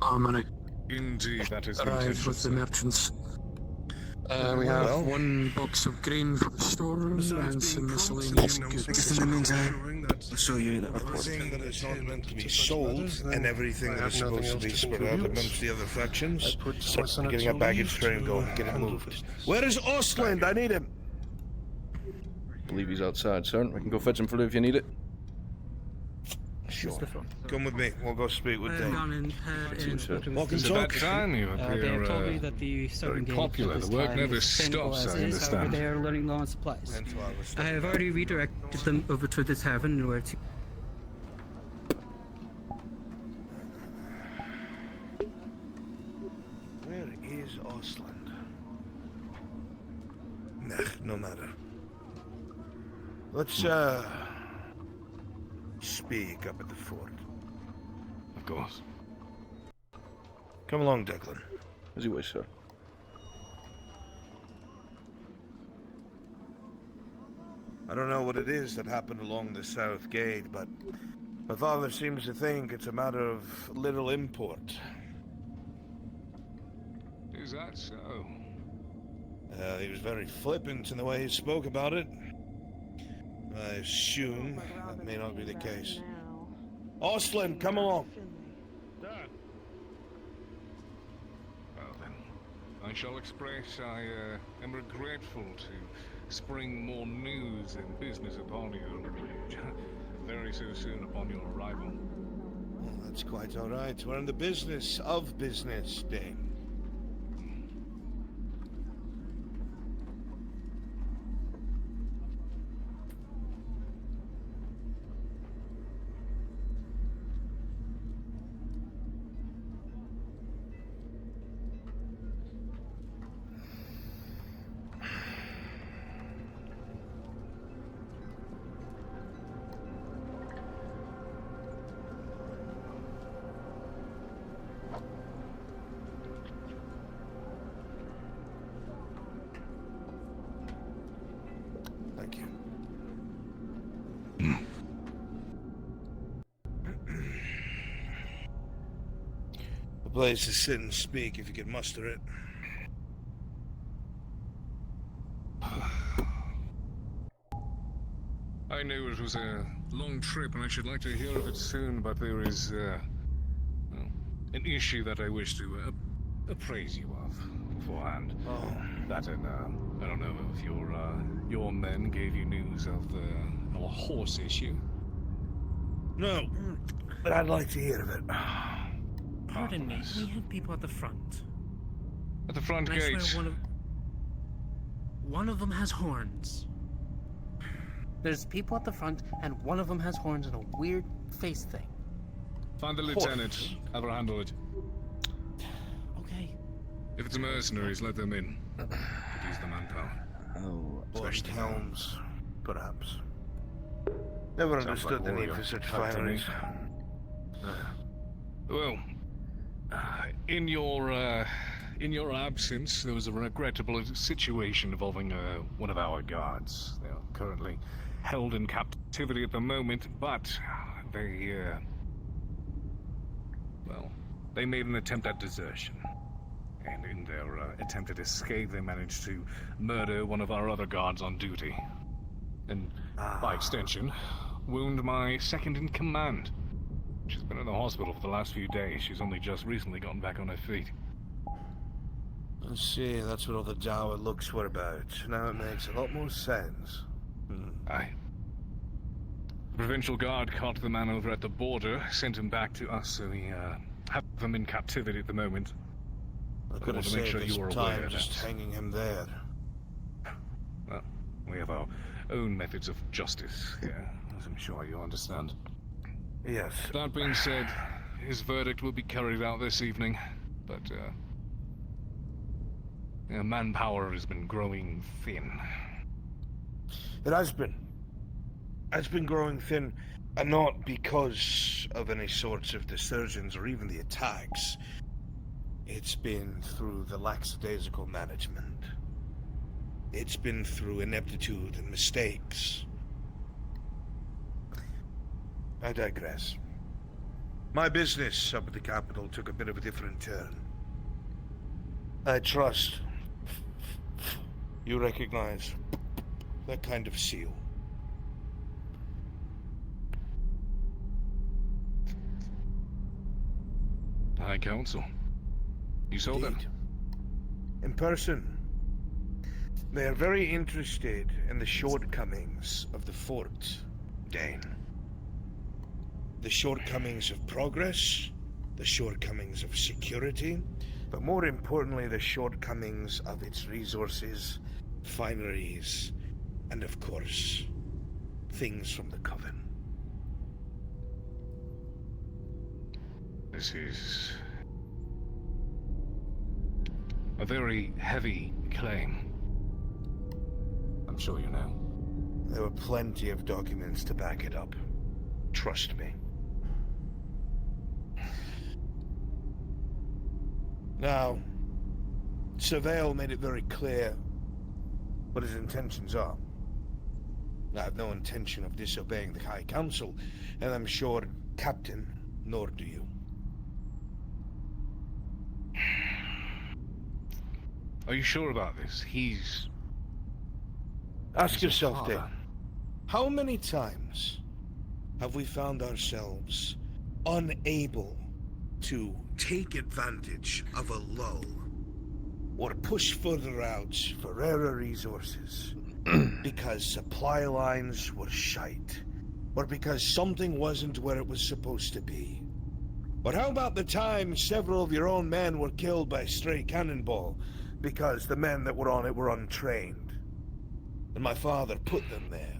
[SPEAKER 3] armory.
[SPEAKER 9] Indeed, that is
[SPEAKER 3] Arrived with the merchants. We have one box of grain for the stores and some miscellaneous goods.
[SPEAKER 8] In the meantime, I'll show you the report. Saying that it's not meant to be sold, and everything that is supposed to be spread out amongst the other factions. So, getting a baggage train going, get it moved. Where is Ostland? I need him.
[SPEAKER 2] I believe he's outside, sir. I can go fetch him for you if you need it.
[SPEAKER 8] Sure. Come with me. We'll go speak with them.
[SPEAKER 9] Walk and talk. Time you appear
[SPEAKER 14] told me that the
[SPEAKER 9] very popular. The work never stops, I understand.
[SPEAKER 14] They are learning low on supplies. I have already redirected them over to the tavern in order to...
[SPEAKER 8] Where is Ostland? Nah, no matter. Let's, speak up at the fort.
[SPEAKER 9] Of course.
[SPEAKER 8] Come along, Declan.
[SPEAKER 2] As you wish, sir.
[SPEAKER 8] I don't know what it is that happened along the south gate, but my father seems to think it's a matter of little import.
[SPEAKER 9] Is that so?
[SPEAKER 8] He was very flippant in the way he spoke about it. I assume that may not be the case. Ostland, come along.
[SPEAKER 9] Well then, I shall express I am regretful to spring more news and business upon you very so soon upon your arrival.
[SPEAKER 8] Well, that's quite all right. We're in the business of business, Dane. Thank you. The place to sit and speak if you can muster it.
[SPEAKER 9] I knew it was a long trip and I should like to hear of it soon, but there is well, an issue that I wish to appraise you of beforehand.
[SPEAKER 8] Oh.
[SPEAKER 9] That and I don't know if your men gave you news of the horse issue.
[SPEAKER 8] No, but I'd like to hear of it.
[SPEAKER 1] Pardon me, we have people at the front.
[SPEAKER 9] At the front
[SPEAKER 1] And I
[SPEAKER 9] gate.
[SPEAKER 1] swear one of them has horns.
[SPEAKER 14] There's people at the front, and one of them has horns and a weird face thing.
[SPEAKER 9] Find the lieutenant. Have her handle it.
[SPEAKER 1] Okay.
[SPEAKER 9] If it's mercenaries, let them in. Could use the manpower.
[SPEAKER 2] Oh,
[SPEAKER 8] Blood helms, perhaps. Never understood the need for such fineries.
[SPEAKER 9] Well, in your absence, there was a regrettable situation involving one of our guards. They are currently held in captivity at the moment, but they, well, they made an attempt at desertion. And in their attempted escape, they managed to murder one of our other guards on duty. And, by extension, wound my second-in-command. She's been in the hospital for the last few days. She's only just recently gotten back on her feet.
[SPEAKER 8] I see, that's what all the dour looks were about. Now it makes a lot more sense.
[SPEAKER 9] Aye. The provincial guard caught the man over at the border, sent him back to us, so we have him in captivity at the moment.
[SPEAKER 8] I
[SPEAKER 9] But
[SPEAKER 8] could have
[SPEAKER 9] want to make
[SPEAKER 8] saved
[SPEAKER 9] sure
[SPEAKER 8] this
[SPEAKER 9] you are
[SPEAKER 8] time
[SPEAKER 9] aware
[SPEAKER 8] just
[SPEAKER 9] that,
[SPEAKER 8] hanging him there.
[SPEAKER 9] well, we have our own methods of justice here, as I'm sure you understand.
[SPEAKER 8] Yes.
[SPEAKER 9] That being said, his verdict will be carried out this evening, but manpower has been growing thin.
[SPEAKER 8] It has been. It's been growing thin, and not because of any sorts of desertions or even the attacks. It's been through the lackadaisical management. It's been through ineptitude and mistakes. I digress. My business up at the capital took a bit of a different turn. I trust you recognize that kind of seal.
[SPEAKER 9] High Council. You saw them?
[SPEAKER 8] In person. They are very interested in the shortcomings of the fort, Dane. The shortcomings of progress, the shortcomings of security, but more importantly, the shortcomings of its resources, fineries, and of course, things from the Coven.
[SPEAKER 9] This is a very heavy claim. I'm sure you know.
[SPEAKER 8] There were plenty of documents to back it up. Trust me. Now, Surveil made it very clear what his intentions are. I have no intention of disobeying the High Council, and I'm sure, Captain, nor do you.
[SPEAKER 9] Are you sure about this?
[SPEAKER 8] Ask
[SPEAKER 9] your
[SPEAKER 8] yourself,
[SPEAKER 9] father.
[SPEAKER 8] Dane. How many times have we found ourselves unable to take advantage of a lull or push further out for rarer resources because supply lines were shite, or because something wasn't where it was supposed to be? Or how about the time several of your own men were killed by a stray cannonball because the men that were on it were untrained, and my father put them there?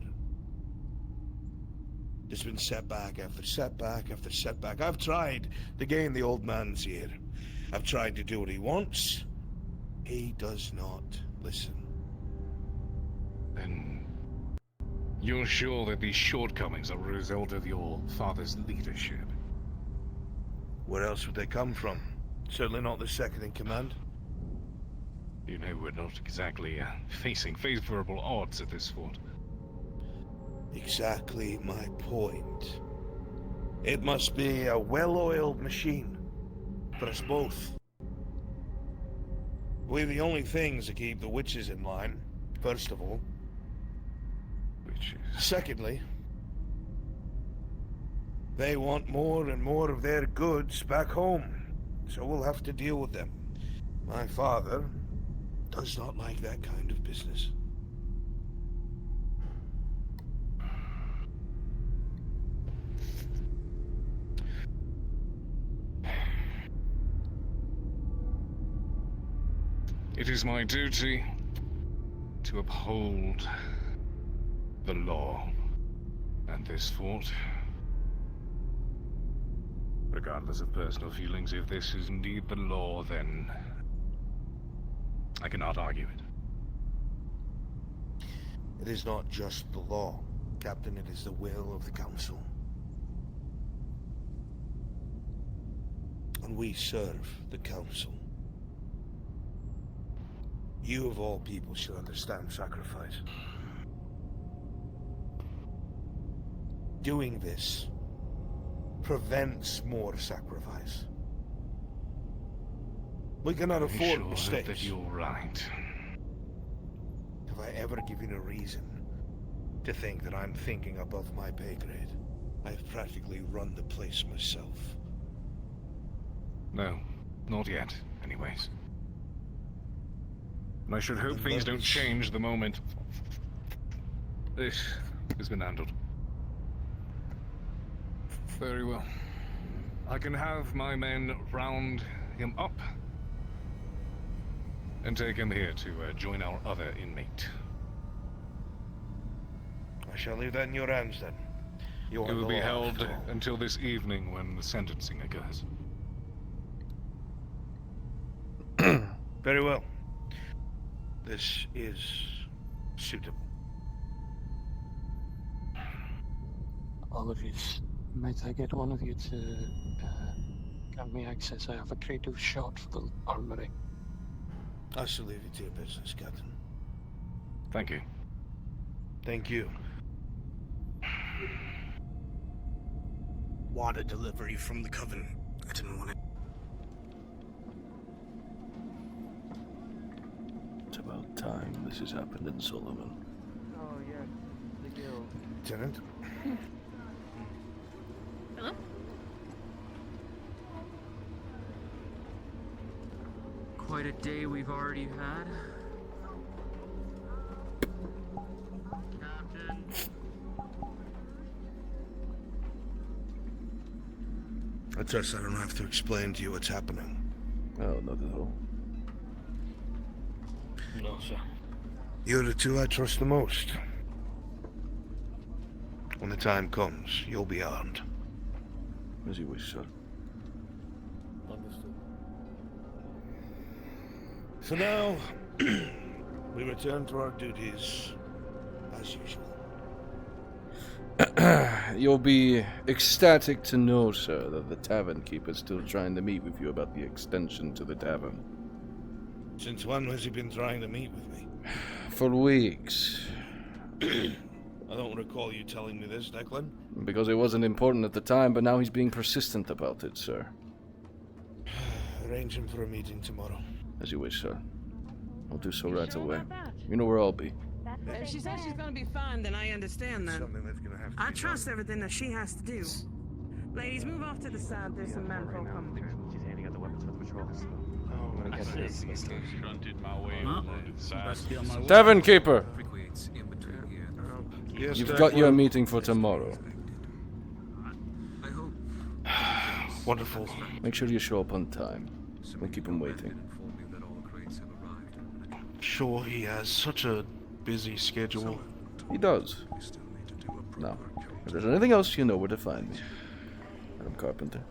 [SPEAKER 8] There's been setback after setback after setback. I've tried to gain the old man's ear. I've tried to do what he wants. He does not listen.
[SPEAKER 9] Then you're sure that these shortcomings are a result of your father's leadership?
[SPEAKER 8] Where else would they come from? Certainly not the second in command.
[SPEAKER 9] You know we're not exactly facing favorable odds at this fort.
[SPEAKER 8] Exactly my point. It must be a well-oiled machine for us both. We're the only things that keep the witches in line, first of all.
[SPEAKER 9] Witches?
[SPEAKER 8] Secondly, they want more and more of their goods back home, so we'll have to deal with them. My father does not like that kind of business.
[SPEAKER 9] It is my duty to uphold the law and this fort. Regardless of personal feelings, if this is indeed the law, then I cannot argue it.
[SPEAKER 8] It is not just the law, Captain, it is the will of the Council. And we serve the Council. You of all people should understand sacrifice. Doing this prevents more sacrifice. We cannot afford mistakes.
[SPEAKER 9] That you're right.
[SPEAKER 8] Have I ever given a reason to think that I'm thinking above my pay grade? I've practically run the place myself.
[SPEAKER 9] No, not yet, anyways. And I should hope things don't change the moment this has been handled. Very well. I can have my men round him up and take him here to join our other inmate.
[SPEAKER 8] I shall leave that in your hands then. You
[SPEAKER 9] It will be held until this evening when the sentencing occurs.
[SPEAKER 8] Very well. This is suitable.
[SPEAKER 3] Apologies. Might I get one of you to grant me access? I have a creative shot for the armory.
[SPEAKER 8] I shall leave you to your business, Captain.
[SPEAKER 2] Thank you.
[SPEAKER 8] Thank you.
[SPEAKER 15] Water delivery from the Coven. I didn't want it.
[SPEAKER 2] It's about time this has happened in Solomon.
[SPEAKER 14] Oh, yes. The guild.
[SPEAKER 8] Lieutenant?
[SPEAKER 12] Hello?
[SPEAKER 11] Quite a day we've already had. Captain.
[SPEAKER 8] I trust I don't have to explain to you what's happening.
[SPEAKER 2] Oh, not at all.
[SPEAKER 15] No, sir.
[SPEAKER 8] You're the two I trust the most. When the time comes, you'll be armed.
[SPEAKER 2] As you wish, sir.
[SPEAKER 15] Understood.
[SPEAKER 8] So now, we return to our duties, as usual.
[SPEAKER 2] You'll be ecstatic to know, sir, that the tavern keeper's still trying to meet with you about the extension to the tavern.
[SPEAKER 8] Since when has he been trying to meet with me?
[SPEAKER 2] For weeks.
[SPEAKER 8] I don't recall you telling me this, Declan.
[SPEAKER 2] Because it wasn't important at the time, but now he's being persistent about it, sir.
[SPEAKER 8] Arrange him for a meeting tomorrow.
[SPEAKER 2] As you wish, sir. I'll do so right away. You know where I'll be.
[SPEAKER 16] If she says she's gonna be fine, then I understand that.
[SPEAKER 8] Something that's gonna have to
[SPEAKER 16] I
[SPEAKER 8] be
[SPEAKER 16] trust
[SPEAKER 8] done.
[SPEAKER 16] everything that she has to do. Ladies, move off to the side. There's some men folk coming through.
[SPEAKER 17] She's handing out the weapons for the patrols.
[SPEAKER 7] Oh,
[SPEAKER 17] I'm gonna get this.
[SPEAKER 7] Shunted my way over to the side.
[SPEAKER 2] Tavern keeper!
[SPEAKER 8] Yes,
[SPEAKER 2] You've
[SPEAKER 8] Declan.
[SPEAKER 2] got your meeting for tomorrow.
[SPEAKER 8] Wonderful.
[SPEAKER 2] Make sure you show up on time. Don't keep him waiting.
[SPEAKER 4] Sure, he has such a busy schedule.
[SPEAKER 2] He does. Now, if there's anything else, you know where to find me. Adam Carpenter.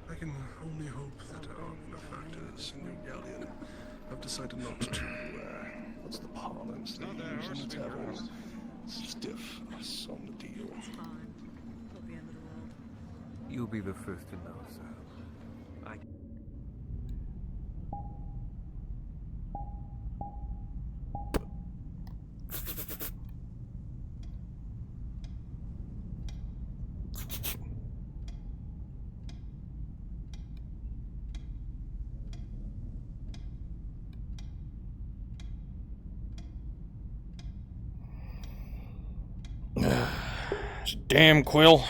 [SPEAKER 4] I can only hope that our benefactors in New Galleon have decided not to, what's the parlance they use in the taverns? Stiff us on the deal.
[SPEAKER 13] You'll be the first to know, sir.
[SPEAKER 2] Damn, Quill.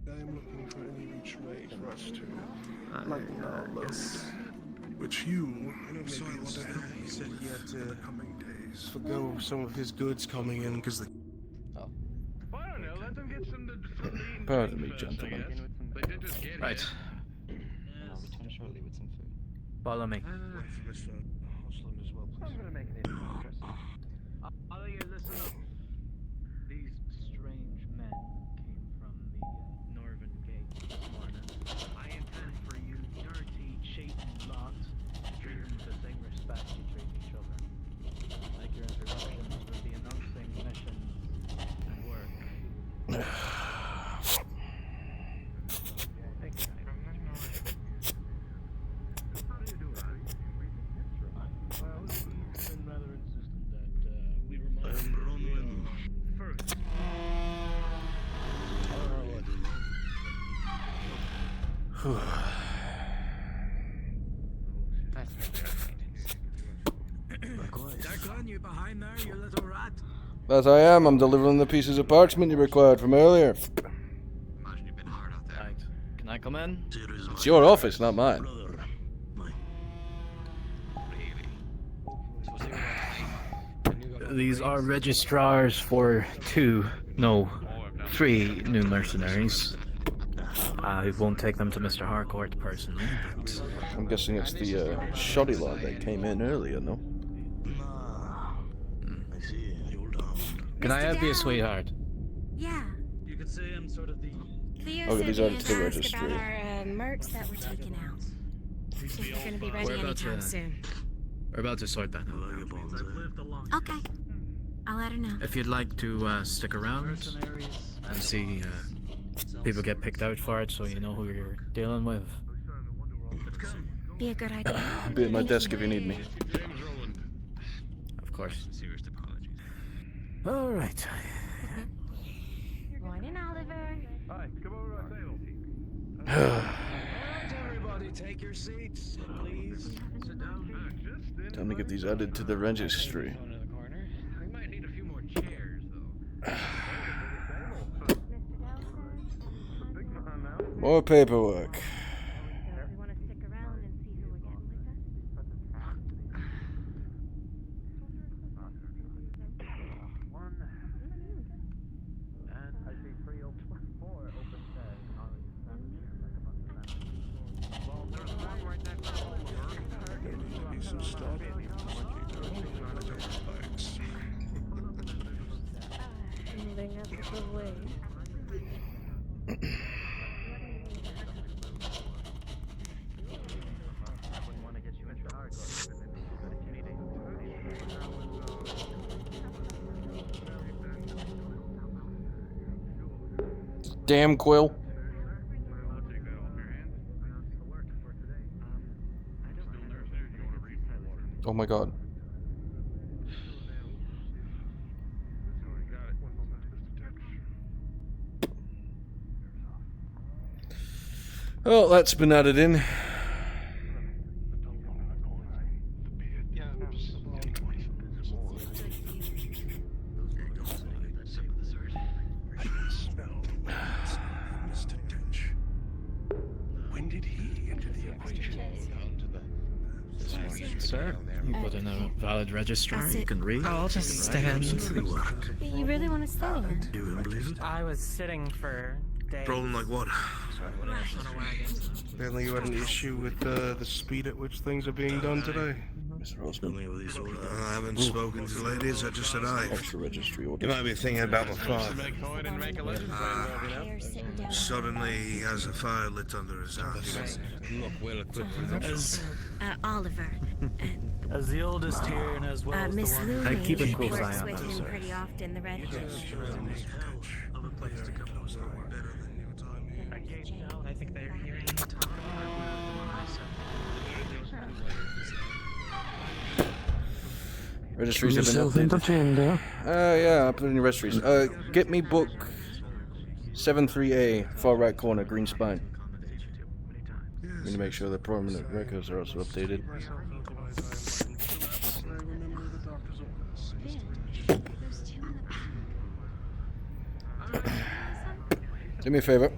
[SPEAKER 4] I am looking for any which way for us to lighten our load, which you maybe want to help. He said he had to coming days forgo some of his goods coming in because the.
[SPEAKER 11] I don't know, let them get some from the
[SPEAKER 2] Pardon me, gentlemen.
[SPEAKER 11] They did just get
[SPEAKER 1] Right.
[SPEAKER 11] here.
[SPEAKER 17] I'll return shortly with some food.
[SPEAKER 1] Follow me.
[SPEAKER 11] I'm gonna make it interesting.
[SPEAKER 18] I'll you listen up. These strange men came from the northern gate this morning. I intend for you dirty, cheating lot to treat them with the same respect you treat each other. Like your introductions with the announcing missions and work.
[SPEAKER 11] How do you do that? Well, he's been rather insistent that we remind him first.
[SPEAKER 16] Declan, you behind there, you little rat?
[SPEAKER 2] As I am, I'm delivering the pieces of parchment you required from earlier.
[SPEAKER 1] Right. Can I come in?
[SPEAKER 2] It's your office, not mine.
[SPEAKER 1] These are registrars for 3 new mercenaries. I won't take them to Mr. Harcourt personally, but...
[SPEAKER 2] I'm guessing it's the shoddy lot that came in earlier, no?
[SPEAKER 1] Can I help you, sweetheart?
[SPEAKER 19] Yeah.
[SPEAKER 18] You could say I'm sort of the...
[SPEAKER 19] Theo
[SPEAKER 2] Okay,
[SPEAKER 19] said
[SPEAKER 2] these
[SPEAKER 19] you
[SPEAKER 2] are
[SPEAKER 19] had
[SPEAKER 2] two
[SPEAKER 19] asked
[SPEAKER 2] registry.
[SPEAKER 19] about our mercs that were taken out. Think they're gonna be ready
[SPEAKER 1] We're about
[SPEAKER 19] anytime
[SPEAKER 1] to-
[SPEAKER 19] soon.
[SPEAKER 1] We're about to sort that out.
[SPEAKER 19] Okay. I'll let her know.
[SPEAKER 1] If you'd like to stick around and see people get picked out for it so you know who you're dealing with.
[SPEAKER 19] Be a good idea.
[SPEAKER 2] Be at my desk if you need me.
[SPEAKER 1] Of course.
[SPEAKER 10] Sincerest apologies.
[SPEAKER 1] All right.
[SPEAKER 12] Morning, Oliver.
[SPEAKER 4] Hi, come over to our table.
[SPEAKER 15] Everybody, take your seats, please. Sit down.
[SPEAKER 2] Time to get these added to the registry.
[SPEAKER 15] We might need a few more chairs, though.
[SPEAKER 2] More paperwork.
[SPEAKER 16] Moving out of the way.
[SPEAKER 2] Damn Quill. Oh my god. Oh, that's been added in.
[SPEAKER 4] When did he enter the equation?
[SPEAKER 1] Sir, you put in a valid registrar. You can read.
[SPEAKER 6] I'll just stand.
[SPEAKER 19] You really want to stay here?
[SPEAKER 8] Doing blizzard?
[SPEAKER 6] I was sitting for days.
[SPEAKER 8] Problem like what? Apparently you had an issue with the speed at which things are being done today.
[SPEAKER 2] Mr. Osborne.
[SPEAKER 8] I haven't spoken to the ladies, I just said aye.
[SPEAKER 2] Extra registry order.
[SPEAKER 8] You might be thinking about my father. Suddenly he has a fire lit under his ass.
[SPEAKER 15] Look well equipped for this.
[SPEAKER 19] Oliver.
[SPEAKER 1] As the oldest here and as well as
[SPEAKER 19] Miss
[SPEAKER 1] the one.
[SPEAKER 19] Looney
[SPEAKER 1] I keep a close eye
[SPEAKER 19] works
[SPEAKER 1] on
[SPEAKER 19] with
[SPEAKER 1] them,
[SPEAKER 19] him
[SPEAKER 1] sir.
[SPEAKER 19] pretty often, the red
[SPEAKER 6] I think they're hearing.
[SPEAKER 2] Registries have been
[SPEAKER 3] Yourself
[SPEAKER 2] updated.
[SPEAKER 3] entertained, yeah?
[SPEAKER 2] Yeah, I put in your registries. Get me book 73A, far right corner, green spine. I'm gonna make sure the permanent records are also updated. Do me a favor.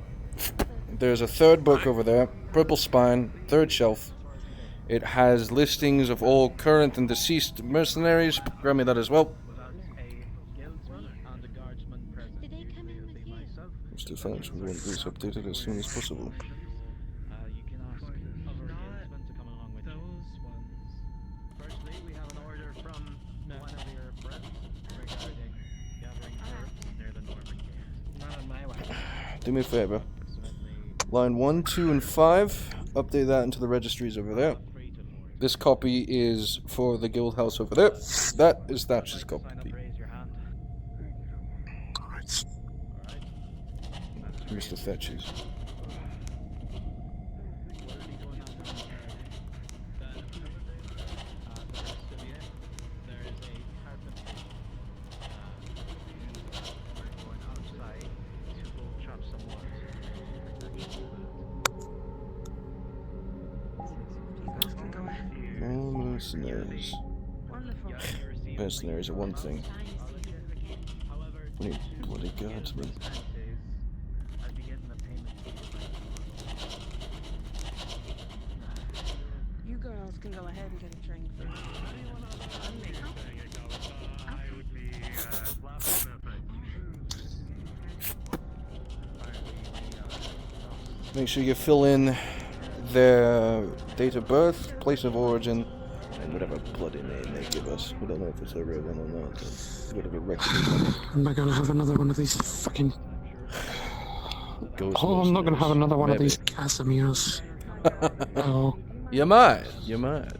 [SPEAKER 2] There's a third book over there, purple spine, third shelf. It has listings of all current and deceased mercenaries. Grab me that as well. Mr. Finch, we want this updated as soon as possible.
[SPEAKER 18] You can ask other guildsmen to come along with those ones. Firstly, we have an order from one of your friends regarding gathering herbs near the Norman Gate.
[SPEAKER 6] Not on my watch.
[SPEAKER 2] Do me a favor. Line 1, 2, and 5. Update that into the registries over there. This copy is for the guild house over there. That is Thatcher's copy. Mr. Thatcher's. Mercenaries. Mercenaries are one thing. We need bloody guardsmen.
[SPEAKER 16] You girls can go ahead and get a drink.
[SPEAKER 2] Make sure you fill in their date of birth, place of origin, and whatever bloody name they give us. We don't know if it's a real one or not. But whatever record.
[SPEAKER 3] Am I gonna have another one of these fucking...
[SPEAKER 2] Ghost
[SPEAKER 3] Oh, I'm not gonna have another one of
[SPEAKER 2] Maybe.
[SPEAKER 3] these Casimirs. Oh.
[SPEAKER 2] You might. You might.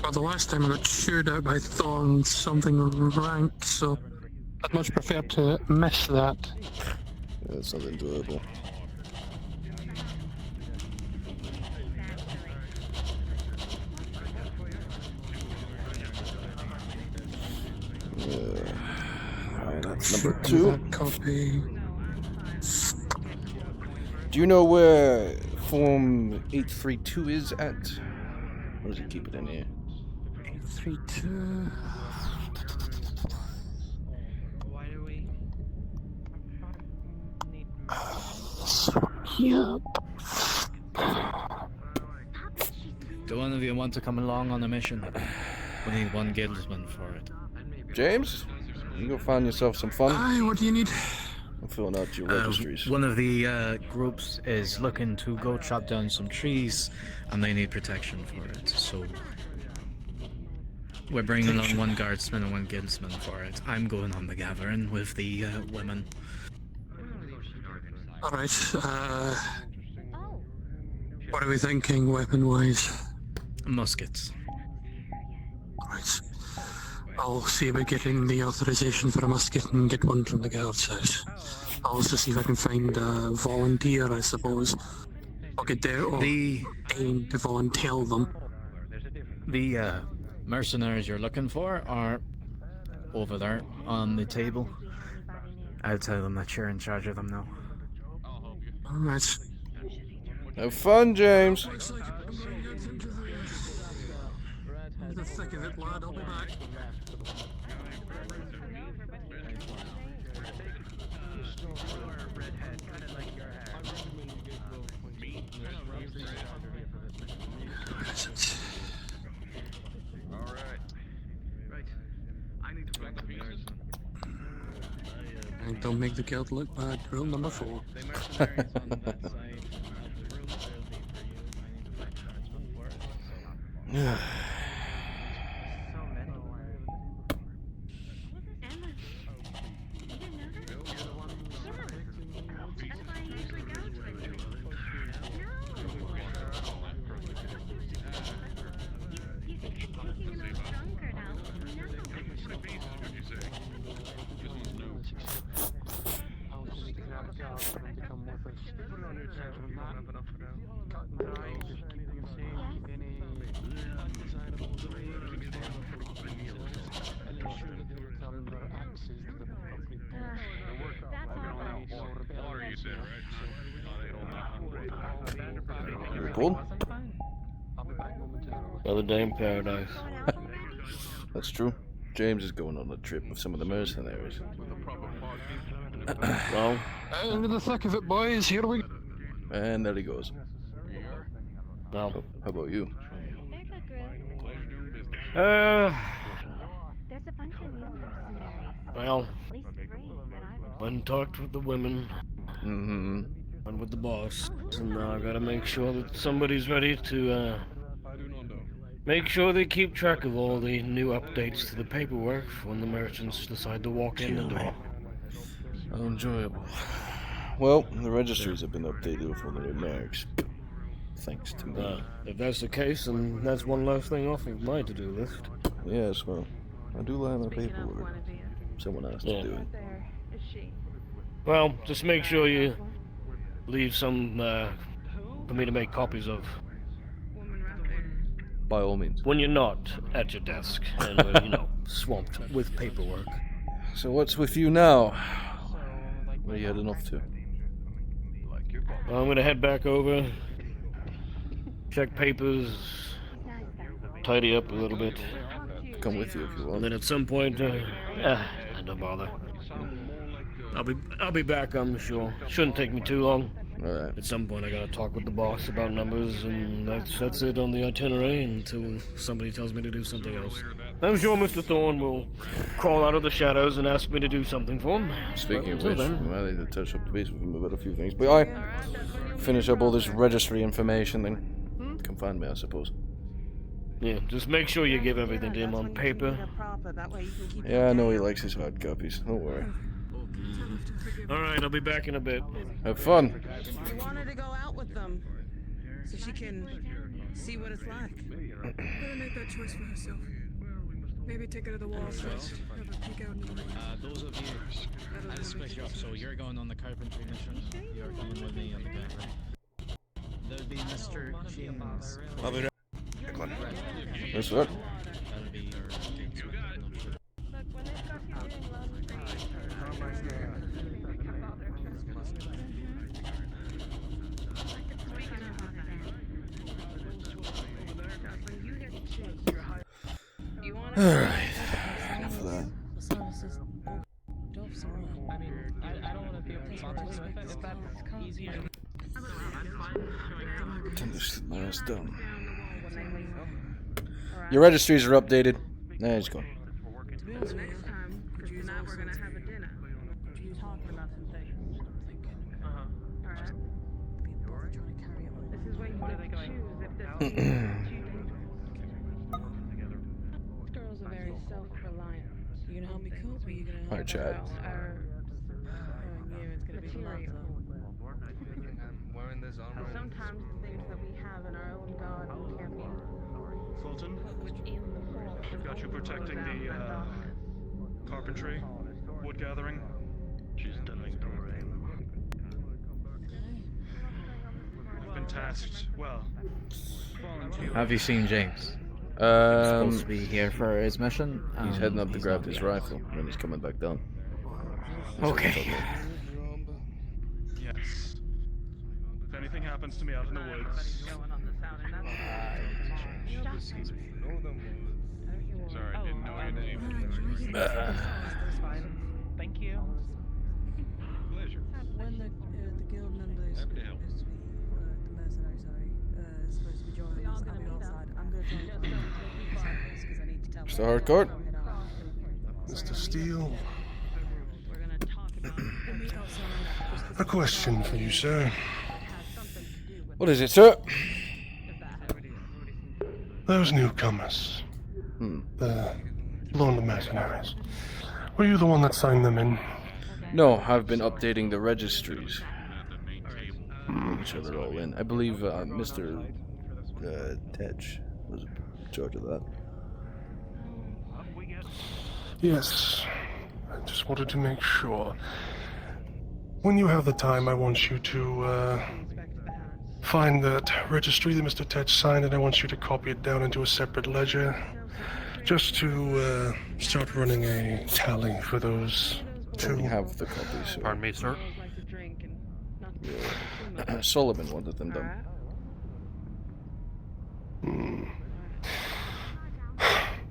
[SPEAKER 3] Well, the last time I got chewed out by thorns, something ranked, so I'd much prefer to miss that.
[SPEAKER 2] Yeah, it's not enjoyable. Alright, that's number 2.
[SPEAKER 3] Copy.
[SPEAKER 2] Do you know where Form 832 is at? Or does he keep it in here?
[SPEAKER 3] 832.
[SPEAKER 6] Why do we need
[SPEAKER 3] Yep.
[SPEAKER 1] Do one of you want to come along on a mission? We need one guildsman for it.
[SPEAKER 2] James? You go find yourself some fun.
[SPEAKER 3] Aye, what do you need?
[SPEAKER 2] I'm filling out your registries.
[SPEAKER 1] One of the groups is looking to go chop down some trees, and they need protection for it. So we're bringing along one guardsman and one guildsman for it. I'm going on the gathering with the women.
[SPEAKER 3] Alright, what are we thinking weapon-wise?
[SPEAKER 1] Muskets.
[SPEAKER 3] Right. I'll see about getting the authorization for a musket and get one from the guard's house. I'll also see if I can find a volunteer, I suppose. I'll get there or aim to volunteer them.
[SPEAKER 1] The mercenaries you're looking for are over there on the table. I'll tell them that you're in charge of them now.
[SPEAKER 3] Alright.
[SPEAKER 2] Have fun, James.
[SPEAKER 3] The thick of it, lad. I'll be back. And don't make the guild look bad. Rule number 4.
[SPEAKER 2] Yeah. Cool.
[SPEAKER 20] Another day in paradise.
[SPEAKER 2] That's true. James is going on a trip with some of the mercenaries.
[SPEAKER 20] Well,
[SPEAKER 3] into the thick of it, boys. Here we go.
[SPEAKER 2] And there he goes.
[SPEAKER 20] Well,
[SPEAKER 2] how about you?
[SPEAKER 20] Well, went and talked with the women.
[SPEAKER 2] Mm-hmm.
[SPEAKER 20] And with the boss. And now I gotta make sure that somebody's ready to, make sure they keep track of all the new updates to the paperwork when the merchants decide to walk in the door.
[SPEAKER 2] How enjoyable. Well, the registries have been updated with all the new marks. Thanks to me.
[SPEAKER 20] If that's the case, then that's one less thing off of my to-do list.
[SPEAKER 2] Yes, well, I do line the paperwork. Someone has to do it.
[SPEAKER 20] Well, just make sure you leave some for me to make copies of.
[SPEAKER 2] By all means.
[SPEAKER 20] When you're not at your desk and, you know, swamped with paperwork.
[SPEAKER 2] So what's with you now? Where are you heading off to?
[SPEAKER 20] Well, I'm gonna head back over, check papers, tidy up a little bit.
[SPEAKER 2] Come with you if you want.
[SPEAKER 20] And then at some point, don't bother. I'll be back, I'm sure. Shouldn't take me too long.
[SPEAKER 2] Alright.
[SPEAKER 20] At some point I gotta talk with the boss about numbers, and that's it on the itinerary until somebody tells me to do something else. I'm sure Mr. Thorne will crawl out of the shadows and ask me to do something for him.
[SPEAKER 2] Speaking of which, I need to touch up the base with him about a few things. But I finish up all this registry information, then come find me, I suppose.
[SPEAKER 20] Yeah, just make sure you give everything to him on paper.
[SPEAKER 2] Yeah, I know he likes his hard copies. Don't worry.
[SPEAKER 20] Alright, I'll be back in a bit.
[SPEAKER 2] Have fun.
[SPEAKER 16] You wanted to go out with them. so she can see what it's like.
[SPEAKER 21] Let her make that choice for herself. Maybe take her to the walls first. Have her peek out into the rain.
[SPEAKER 1] Those of you, I'll split you up. So you're going on the carpentry mission. You're going with me on the carpentry. There'll be Mr. James.
[SPEAKER 8] I'll be right. Declan.
[SPEAKER 2] That's what?
[SPEAKER 1] That'll be your.
[SPEAKER 2] Alright. Enough of that.
[SPEAKER 6] I mean, I don't want to be responsible with it. If that's easier.
[SPEAKER 2] Understood my ass done. Your registries are updated. Nah, he's gone.
[SPEAKER 16] To be honest with you, tonight we're gonna have a dinner. Talking about some things. Alright. This is when you get to choose if there's girls are very self-reliant. You gonna help me cope, or you gonna help
[SPEAKER 2] Alright, Chad.
[SPEAKER 16] it's gonna be the love sometimes the things that we have in our own garden can be
[SPEAKER 4] Fulton,
[SPEAKER 16] within the form.
[SPEAKER 4] we've got you protecting the carpentry, wood gathering. She's doing great. We've been tasked well.
[SPEAKER 1] Have you seen James? He's supposed to be here for his mission.
[SPEAKER 2] He's heading up to grab his rifle, and then he's coming back down.
[SPEAKER 1] Okay.
[SPEAKER 4] Yes. If anything happens to me out in the woods.
[SPEAKER 8] Excuse me. Sorry, didn't know your name.
[SPEAKER 6] Thank you.
[SPEAKER 8] Pleasure.
[SPEAKER 21] When the guild members
[SPEAKER 8] Happy to help.
[SPEAKER 21] the mercenaries, is supposed to be joining us on the outside, I'm gonna join because I need to tell
[SPEAKER 2] Mr. Hardcourt?
[SPEAKER 4] Mr. Steele. A question for you, sir.
[SPEAKER 2] What is it, sir?
[SPEAKER 4] Those newcomers. The Lone Mercenaries. Were you the one that signed them in?
[SPEAKER 2] No, I've been updating the registries. Making sure they're all in. I believe Mr. Tetch was in charge of that.
[SPEAKER 4] Yes. I just wanted to make sure. When you have the time, I want you to find that registry that Mr. Tetch signed, and I want you to copy it down into a separate ledger, just to start running a tally for those two.
[SPEAKER 2] We have the copies, sir.
[SPEAKER 5] Pardon me, sir.
[SPEAKER 2] Yeah. Sullivan wanted them done.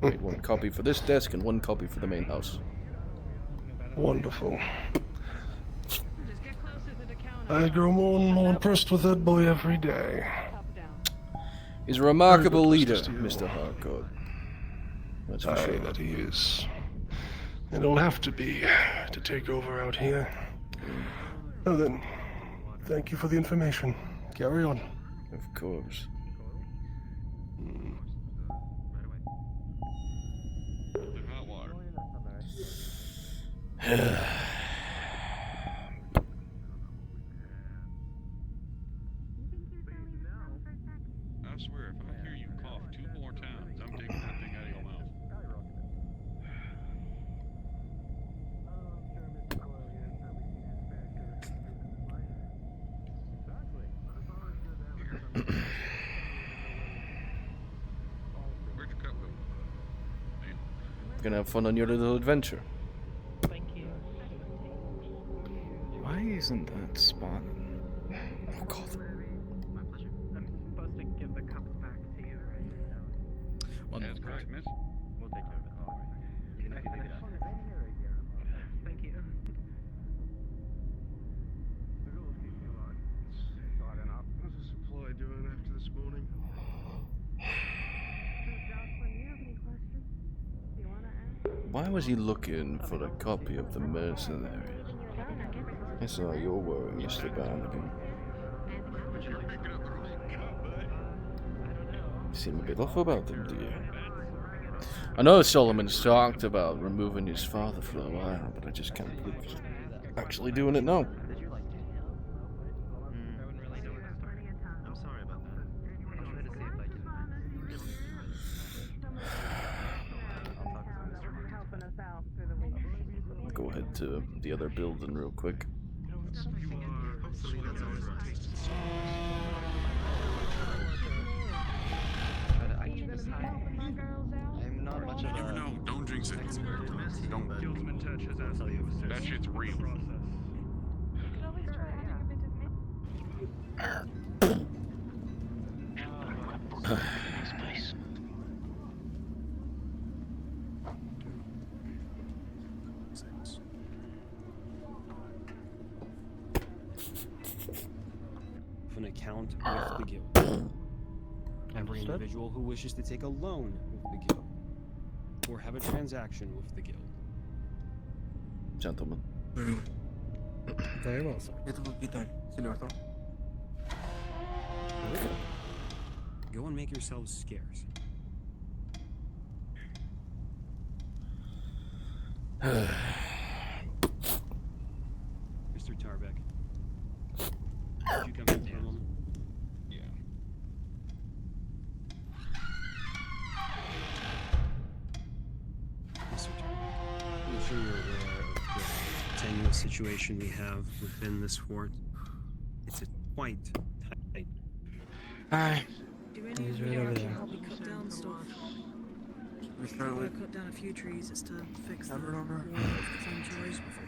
[SPEAKER 2] Made one copy for this desk and one copy for the main house.
[SPEAKER 4] Wonderful. I grow more and more impressed with that boy every day.
[SPEAKER 2] He's a remarkable leader, Mr. Harcourt. That's for
[SPEAKER 4] Aye,
[SPEAKER 2] sure.
[SPEAKER 4] that he is. And it'll have to be to take over out here. Now then, thank you for the information. Carry on.
[SPEAKER 2] Of course.
[SPEAKER 8] Hot water. I swear, if I hear you cough 2 more times, I'm taking that thing out of your mouth. Where'd your cup go?
[SPEAKER 2] Gonna have fun on your little adventure.
[SPEAKER 6] Thank you.
[SPEAKER 1] Why isn't that spot?
[SPEAKER 2] Oh god.
[SPEAKER 6] I'm supposed to give the cups back to you, right?
[SPEAKER 1] One
[SPEAKER 8] That's correct, miss.
[SPEAKER 17] We'll take care of it. Don't worry. You can leave it up.
[SPEAKER 6] Thank you.
[SPEAKER 4] How's the supply doing after this morning?
[SPEAKER 2] Why was he looking for a copy of the Mercenaries? I saw your work, Mr. Barnaby. You seem a bit off about them, do you? I know Solomon's talked about removing his father for a while, but I just can't believe he's actually doing it now.
[SPEAKER 17] I'm sorry about that.
[SPEAKER 2] to the other building real quick.
[SPEAKER 9] I'm not much of a...
[SPEAKER 7] You never know. Don't jinx it. Don't. That shit's real.
[SPEAKER 5] An account with the guild. Every individual who wishes to take a loan with the guild or have a transaction with the guild.
[SPEAKER 2] Gentlemen.
[SPEAKER 22] Very well, sir. It will be done, Señor.
[SPEAKER 5] Go and make yourselves scarce. Mr. Tarbeck. Could you come in for a moment?
[SPEAKER 7] Yeah.
[SPEAKER 5] Mr. Tarbeck, I'm sure you're aware of the tenuous situation we have within this fort. It's a quite tight.
[SPEAKER 22] Hi.
[SPEAKER 16] Do any
[SPEAKER 22] He's
[SPEAKER 16] of
[SPEAKER 22] right
[SPEAKER 16] you
[SPEAKER 22] over
[SPEAKER 16] actually
[SPEAKER 22] there.
[SPEAKER 16] help me cut down stuff?
[SPEAKER 22] We start
[SPEAKER 16] I
[SPEAKER 22] with
[SPEAKER 16] cut down a few trees just to fix the
[SPEAKER 22] Number over.
[SPEAKER 16] wall of the sanctuaries before.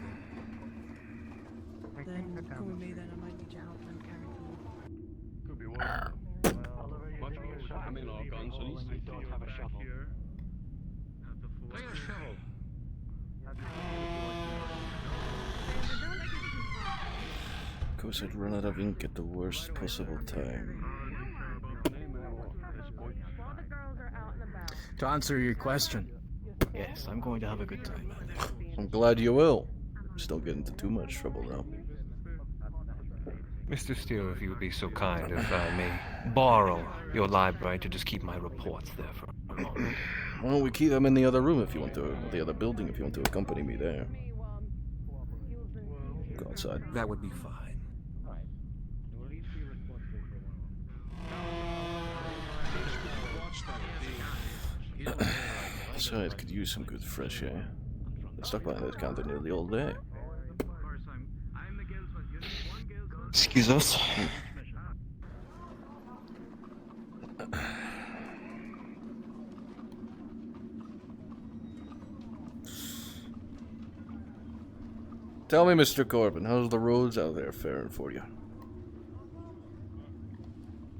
[SPEAKER 16] Then come with me. Then I might need your help and carry them.
[SPEAKER 4] Could be one. Much more. I mean, our guns at least.
[SPEAKER 18] I don't have a shovel.
[SPEAKER 8] I got a shovel.
[SPEAKER 2] Of course, I'd run out of ink at the worst possible time.
[SPEAKER 1] To answer your question, yes, I'm going to have a good time out there.
[SPEAKER 2] I'm glad you will. Still get into too much trouble though.
[SPEAKER 23] Mr. Steele, if you would be so kind, if I may borrow your library to just keep my reports there for a moment.
[SPEAKER 2] Well, we keep them in the other room if you want to, the other building if you want to accompany me there. Go outside.
[SPEAKER 23] That would be fine.
[SPEAKER 2] Besides, could use some good fresh air. Been stuck behind that counter nearly all day.
[SPEAKER 22] Excuse us.
[SPEAKER 2] Tell me, Mr. Corbin, how's the roads out there faring for you?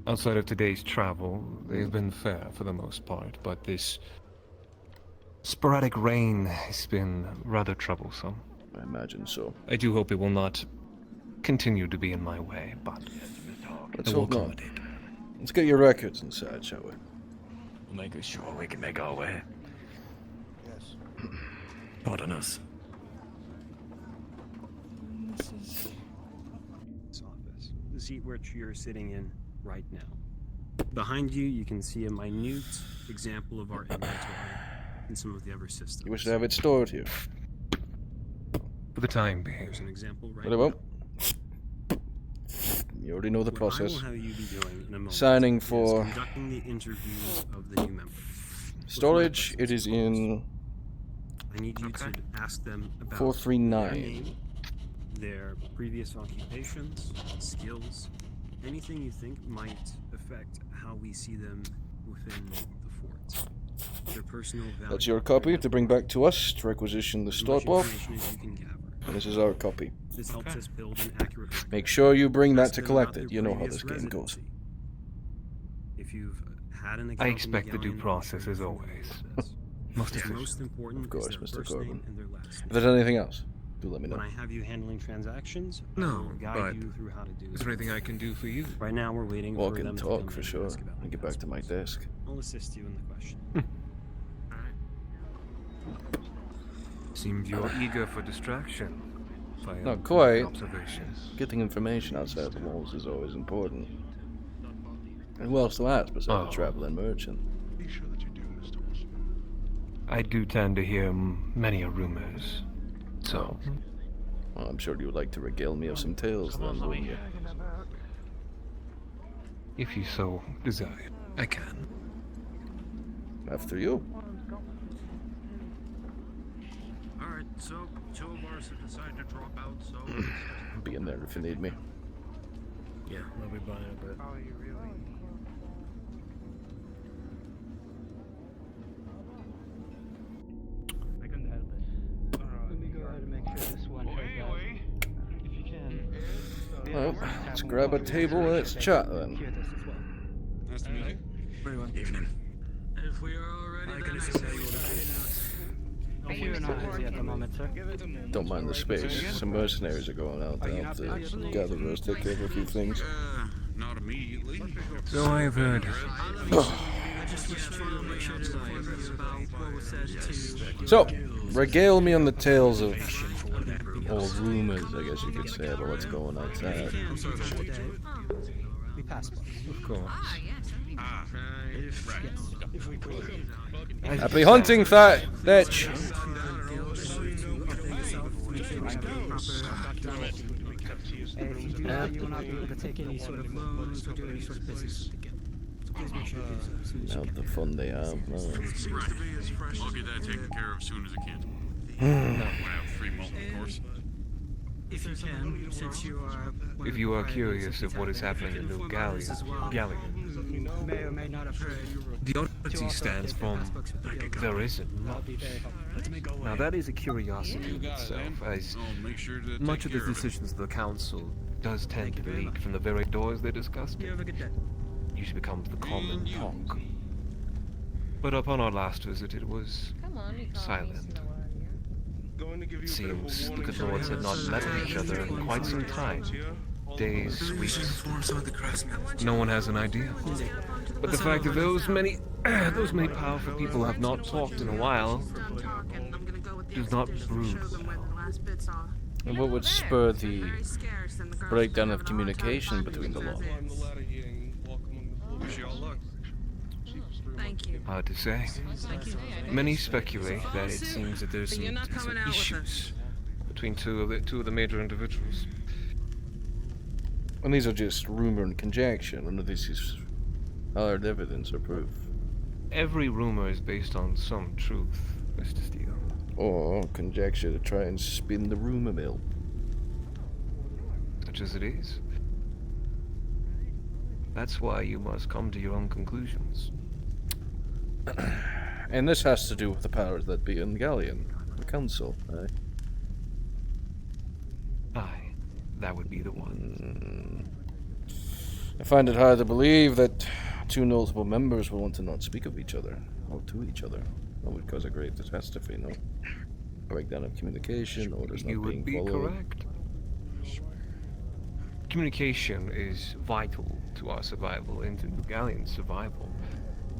[SPEAKER 23] Outside of today's travel, they've been fair for the most part, but this sporadic rain has been rather troublesome.
[SPEAKER 2] I imagine so.
[SPEAKER 23] I do hope it will not continue to be in my way, but
[SPEAKER 2] Let's
[SPEAKER 23] I will
[SPEAKER 2] hope not.
[SPEAKER 23] accommodate.
[SPEAKER 2] Let's get your records inside, shall we?
[SPEAKER 23] We'll make sure we can make our way.
[SPEAKER 8] Yes.
[SPEAKER 23] Pardon us.
[SPEAKER 5] This office, the seat which you're sitting in right now. Behind you, you can see a minute example of our inventory and some of the other systems.
[SPEAKER 2] You wish to have it stored here?
[SPEAKER 23] For the time being.
[SPEAKER 5] Here's an example right
[SPEAKER 2] But I won't. You already know the
[SPEAKER 5] What
[SPEAKER 2] process.
[SPEAKER 5] I will have you be doing in a moment
[SPEAKER 2] Signing
[SPEAKER 5] is
[SPEAKER 2] for
[SPEAKER 5] conducting the interviews of the new members.
[SPEAKER 2] storage. It is in
[SPEAKER 5] I need you to ask them about
[SPEAKER 2] 439.
[SPEAKER 5] their name, their previous occupations, skills, anything you think might affect how we see them within the fort. Their personal value.
[SPEAKER 2] That's your copy to bring back to us to requisition the
[SPEAKER 5] As much
[SPEAKER 2] stop off.
[SPEAKER 5] information as you can gather.
[SPEAKER 2] And this is our copy.
[SPEAKER 5] This helps us build an accurate record.
[SPEAKER 2] Make sure you bring that
[SPEAKER 5] Ask
[SPEAKER 2] to
[SPEAKER 5] them
[SPEAKER 2] collect
[SPEAKER 5] about
[SPEAKER 2] it.
[SPEAKER 5] their
[SPEAKER 2] You know how
[SPEAKER 5] previous
[SPEAKER 2] this game goes.
[SPEAKER 5] residency. If you've had an
[SPEAKER 23] I
[SPEAKER 5] account in
[SPEAKER 23] expect the due
[SPEAKER 5] galleon,
[SPEAKER 23] process as always. Most
[SPEAKER 5] What's
[SPEAKER 23] efficient.
[SPEAKER 5] most important
[SPEAKER 2] Of course,
[SPEAKER 5] is their
[SPEAKER 2] Mr.
[SPEAKER 5] first
[SPEAKER 2] Corbin.
[SPEAKER 5] name and their last
[SPEAKER 2] If
[SPEAKER 5] name.
[SPEAKER 2] there's anything else, do let me know.
[SPEAKER 5] When I have you handling transactions, I
[SPEAKER 23] No,
[SPEAKER 5] will guide
[SPEAKER 23] but
[SPEAKER 5] you through how to do
[SPEAKER 23] is there anything I can do for you?
[SPEAKER 5] Right now, we're waiting
[SPEAKER 2] Walk
[SPEAKER 5] for
[SPEAKER 2] and
[SPEAKER 5] them to
[SPEAKER 2] talk
[SPEAKER 5] come
[SPEAKER 2] for
[SPEAKER 5] in and
[SPEAKER 2] sure.
[SPEAKER 5] ask about
[SPEAKER 2] And get back to my desk.
[SPEAKER 5] I'll assist you in the question.
[SPEAKER 23] Seems you're eager for distraction. By
[SPEAKER 2] Not quite.
[SPEAKER 23] observations.
[SPEAKER 2] Getting information outside the walls is always important. And who else to ask besides a traveling merchant?
[SPEAKER 4] Be sure that you do, Mr. Watson.
[SPEAKER 23] I do tend to hear many rumors, so
[SPEAKER 2] Well, I'm sure you would like to regale me of some tales then, wouldn't you?
[SPEAKER 23] if you so desire, I can.
[SPEAKER 2] After you.
[SPEAKER 5] Alright, so two of ours have decided to drop out, so
[SPEAKER 2] I'll be in there if you need me.
[SPEAKER 20] Yeah, I'll be buying a bit.
[SPEAKER 17] Oh, you really? I couldn't help it. Let me go ahead and make sure this one. If you can.
[SPEAKER 2] Well, let's grab a table and let's chat then.
[SPEAKER 5] nice to meet you.
[SPEAKER 3] Very well.
[SPEAKER 5] Evening.
[SPEAKER 3] If we are already
[SPEAKER 5] I
[SPEAKER 3] done,
[SPEAKER 17] No, we're not busy at the moment, sir.
[SPEAKER 2] Don't mind the space. Some mercenaries are going out to help the gatherers take care of a few things.
[SPEAKER 7] Not immediately.
[SPEAKER 23] So I've heard.
[SPEAKER 3] I just wish to make sure to inform you about what was said to...
[SPEAKER 2] So, regale me on the tales of, or rumors, I guess you could say, about what's going on outside.
[SPEAKER 17] We passed.
[SPEAKER 23] Of course.
[SPEAKER 17] If we could.
[SPEAKER 2] Happy hunting, Thatch!
[SPEAKER 17] If you do that, you will not be able to take any sort of loans or do any sort of business again. So please make sure you do so as soon as you
[SPEAKER 2] Not
[SPEAKER 17] can.
[SPEAKER 2] the fun they have, no.
[SPEAKER 7] I'll get that taken care of as soon as I can.
[SPEAKER 2] Hmm.
[SPEAKER 7] When I have free malt, of course.
[SPEAKER 3] If you can, since you are...
[SPEAKER 23] If you are curious of what is happening in New Gallion,
[SPEAKER 17] May or may not have heard.
[SPEAKER 23] the oddity stands from there isn't much. Now that is a curiosity in itself, as much of the decisions of the council does tend to leak from the very doors they discussed.
[SPEAKER 3] You have a good day.
[SPEAKER 23] Usually becomes the common talk. But upon our last visit, it was silent. It seems the good lords had not met each other in quite some time. Days, weeks. No one has an idea. But the fact that those many powerful people have not talked in a while does not brood.
[SPEAKER 2] And what would spur the breakdown of communication between the law?
[SPEAKER 16] Thank you.
[SPEAKER 23] Hard to say. Many speculate that it seems that there's some issues between two of the major individuals.
[SPEAKER 2] And these are just rumor and conjecture. None of this is hard evidence or proof.
[SPEAKER 23] Every rumor is based on some truth, Mr. Steele.
[SPEAKER 2] Or conjecture to try and spin the rumor mill.
[SPEAKER 23] Such as it is. That's why you must come to your own conclusions.
[SPEAKER 2] And this has to do with the powers that be in Galleon, the council, eh?
[SPEAKER 23] Aye, that would be the one.
[SPEAKER 2] I find it hard to believe that two notable members will want to not speak of each other, or to each other. That would cause a great catastrophe, no? Breakdown of communication, orders not being followed.
[SPEAKER 23] You would be correct. Communication is vital to our survival and to New Galleon's survival.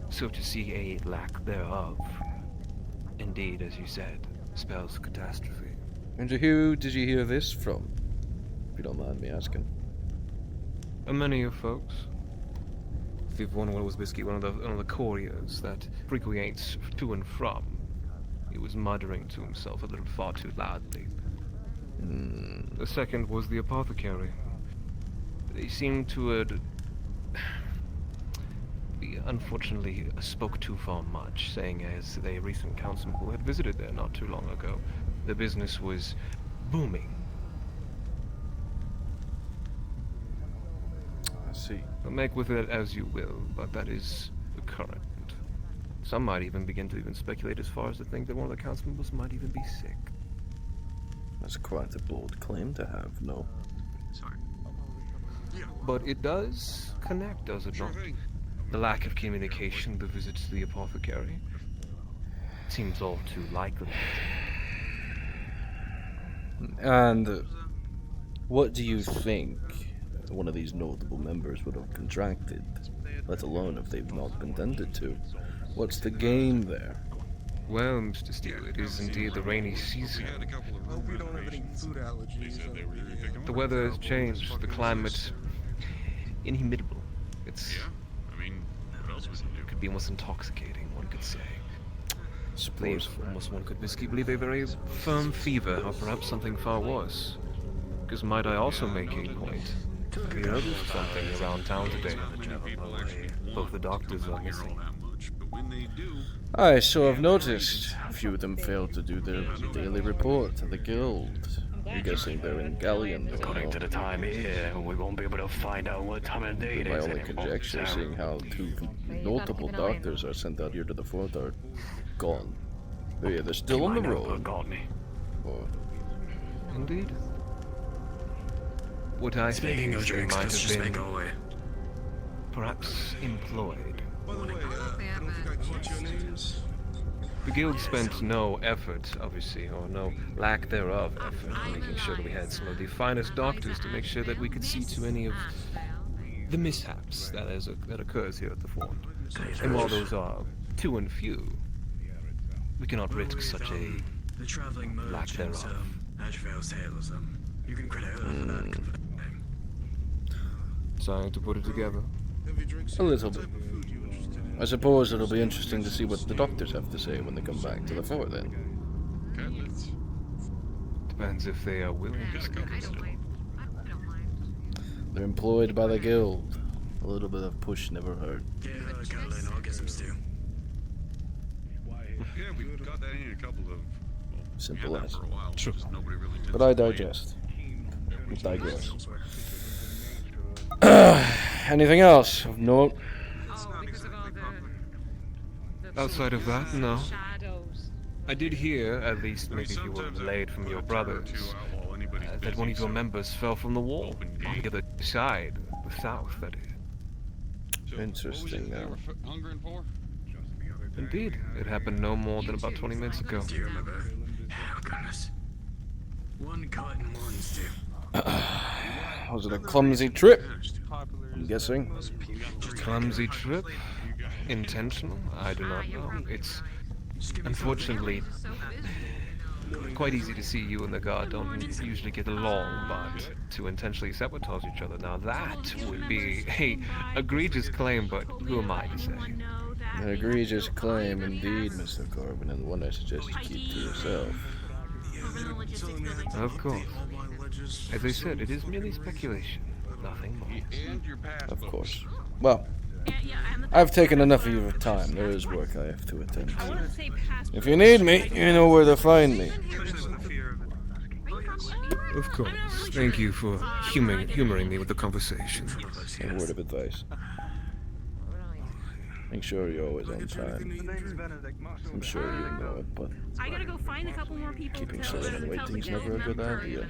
[SPEAKER 23] So to see a lack thereof, indeed, as you said, spells catastrophe.
[SPEAKER 2] And who did you hear this from? If you don't mind me asking.
[SPEAKER 23] Many of folks. If one was basically one of the couriers that frequents to and from. He was muttering to himself a little far too loudly. The second was the apothecary. They seemed to unfortunately spoke too far much, saying as a recent councilman who had visited there not too long ago, the business was booming.
[SPEAKER 2] I see.
[SPEAKER 23] Make with it as you will, but that is the current. Some might even begin to speculate as far as to think that one of the councilmen might even be sick.
[SPEAKER 2] That's quite a bold claim to have, no?
[SPEAKER 5] Sorry.
[SPEAKER 23] But it does connect, does it not? The lack of communication, the visit to the apothecary, seems all too likely.
[SPEAKER 2] And what do you think one of these notable members would have contracted, let alone if they've not been tended to? What's the game there?
[SPEAKER 23] Well, Mr. Steele, it is indeed the rainy season.
[SPEAKER 8] Hope you don't have any food allergies.
[SPEAKER 23] The weather has changed, the climate inimitable. It's could be almost intoxicating, one could say. Suppose almost one could believe a very firm fever, or perhaps something far worse. Because might I also make a point? Have you noticed something around town today? Both the doctors are missing.
[SPEAKER 7] when they do,
[SPEAKER 2] Aye, so I've noticed a few of them failed to do their daily report to the guild. I'm guessing they're in Galleon.
[SPEAKER 20] According to the time here, we won't be able to find out what time of day it
[SPEAKER 2] My
[SPEAKER 20] is
[SPEAKER 2] only
[SPEAKER 20] anymore.
[SPEAKER 2] conjecture, seeing how two notable doctors are sent out here to the fort, are gone. They're either still on the road, or...
[SPEAKER 23] Indeed. What I
[SPEAKER 3] Speaking
[SPEAKER 23] think
[SPEAKER 3] of
[SPEAKER 23] is they
[SPEAKER 3] drinks,
[SPEAKER 23] might
[SPEAKER 3] let's
[SPEAKER 23] have
[SPEAKER 3] just
[SPEAKER 23] been
[SPEAKER 3] make our way.
[SPEAKER 23] perhaps employed.
[SPEAKER 8] By the way, I don't think I caught your names.
[SPEAKER 23] The guild spent no effort, obviously, or no lack thereof effort, making sure that we had some of the finest doctors to make sure that we could see to any of the mishaps that occurs here at the fort. And while those are few and few, we cannot risk such a
[SPEAKER 3] The traveling
[SPEAKER 23] lack
[SPEAKER 3] merchants,
[SPEAKER 23] thereof.
[SPEAKER 3] Ashvale's tailors, you can credit her for that.
[SPEAKER 23] Trying to put it together.
[SPEAKER 2] A little bit. I suppose it'll be interesting to see what the doctors have to say when they come back to the fort, then.
[SPEAKER 23] Depends if they are willing to speak.
[SPEAKER 2] They're employed by the guild. A little bit of push never hurt.
[SPEAKER 3] Yeah, Caroline, I'll get some stew.
[SPEAKER 7] yeah, we've got that in a couple of.
[SPEAKER 2] Simple as.
[SPEAKER 7] For a while,
[SPEAKER 2] True.
[SPEAKER 7] Nobody really did
[SPEAKER 2] But I
[SPEAKER 7] complain.
[SPEAKER 2] digest. We digress. Anything else of note?
[SPEAKER 23] Outside of that, no. I did hear, at least maybe you were relayed from your brothers, that one of your members fell from the wall on the other side, the south, that is.
[SPEAKER 2] Interesting.
[SPEAKER 7] Hungering for?
[SPEAKER 23] Indeed, it happened no more than about 20 minutes ago.
[SPEAKER 3] Do you remember? Oh, goodness. One cut and one stew.
[SPEAKER 2] Was it a clumsy trip? I'm guessing.
[SPEAKER 23] Clumsy trip? Intentional? I do not know. It's unfortunately quite easy to see you and the guard don't usually get along, but to intentionally sabotage each other, now that would be a egregious claim, but who am I to say?
[SPEAKER 2] An egregious claim indeed, Mr. Corbin, and one I suggest you keep to yourself.
[SPEAKER 23] Of course. As I said, it is merely speculation, nothing more.
[SPEAKER 2] Of course. Well, I've taken enough of your time. There is work I have to attend to. If you need me, you know where to find me.
[SPEAKER 23] Of course. Thank you for humoring me with the conversation.
[SPEAKER 2] A word of advice. Make sure you're always on time. I'm sure you know it, but
[SPEAKER 16] I gotta go find a couple more people.
[SPEAKER 2] keeping someone waiting's never a good idea.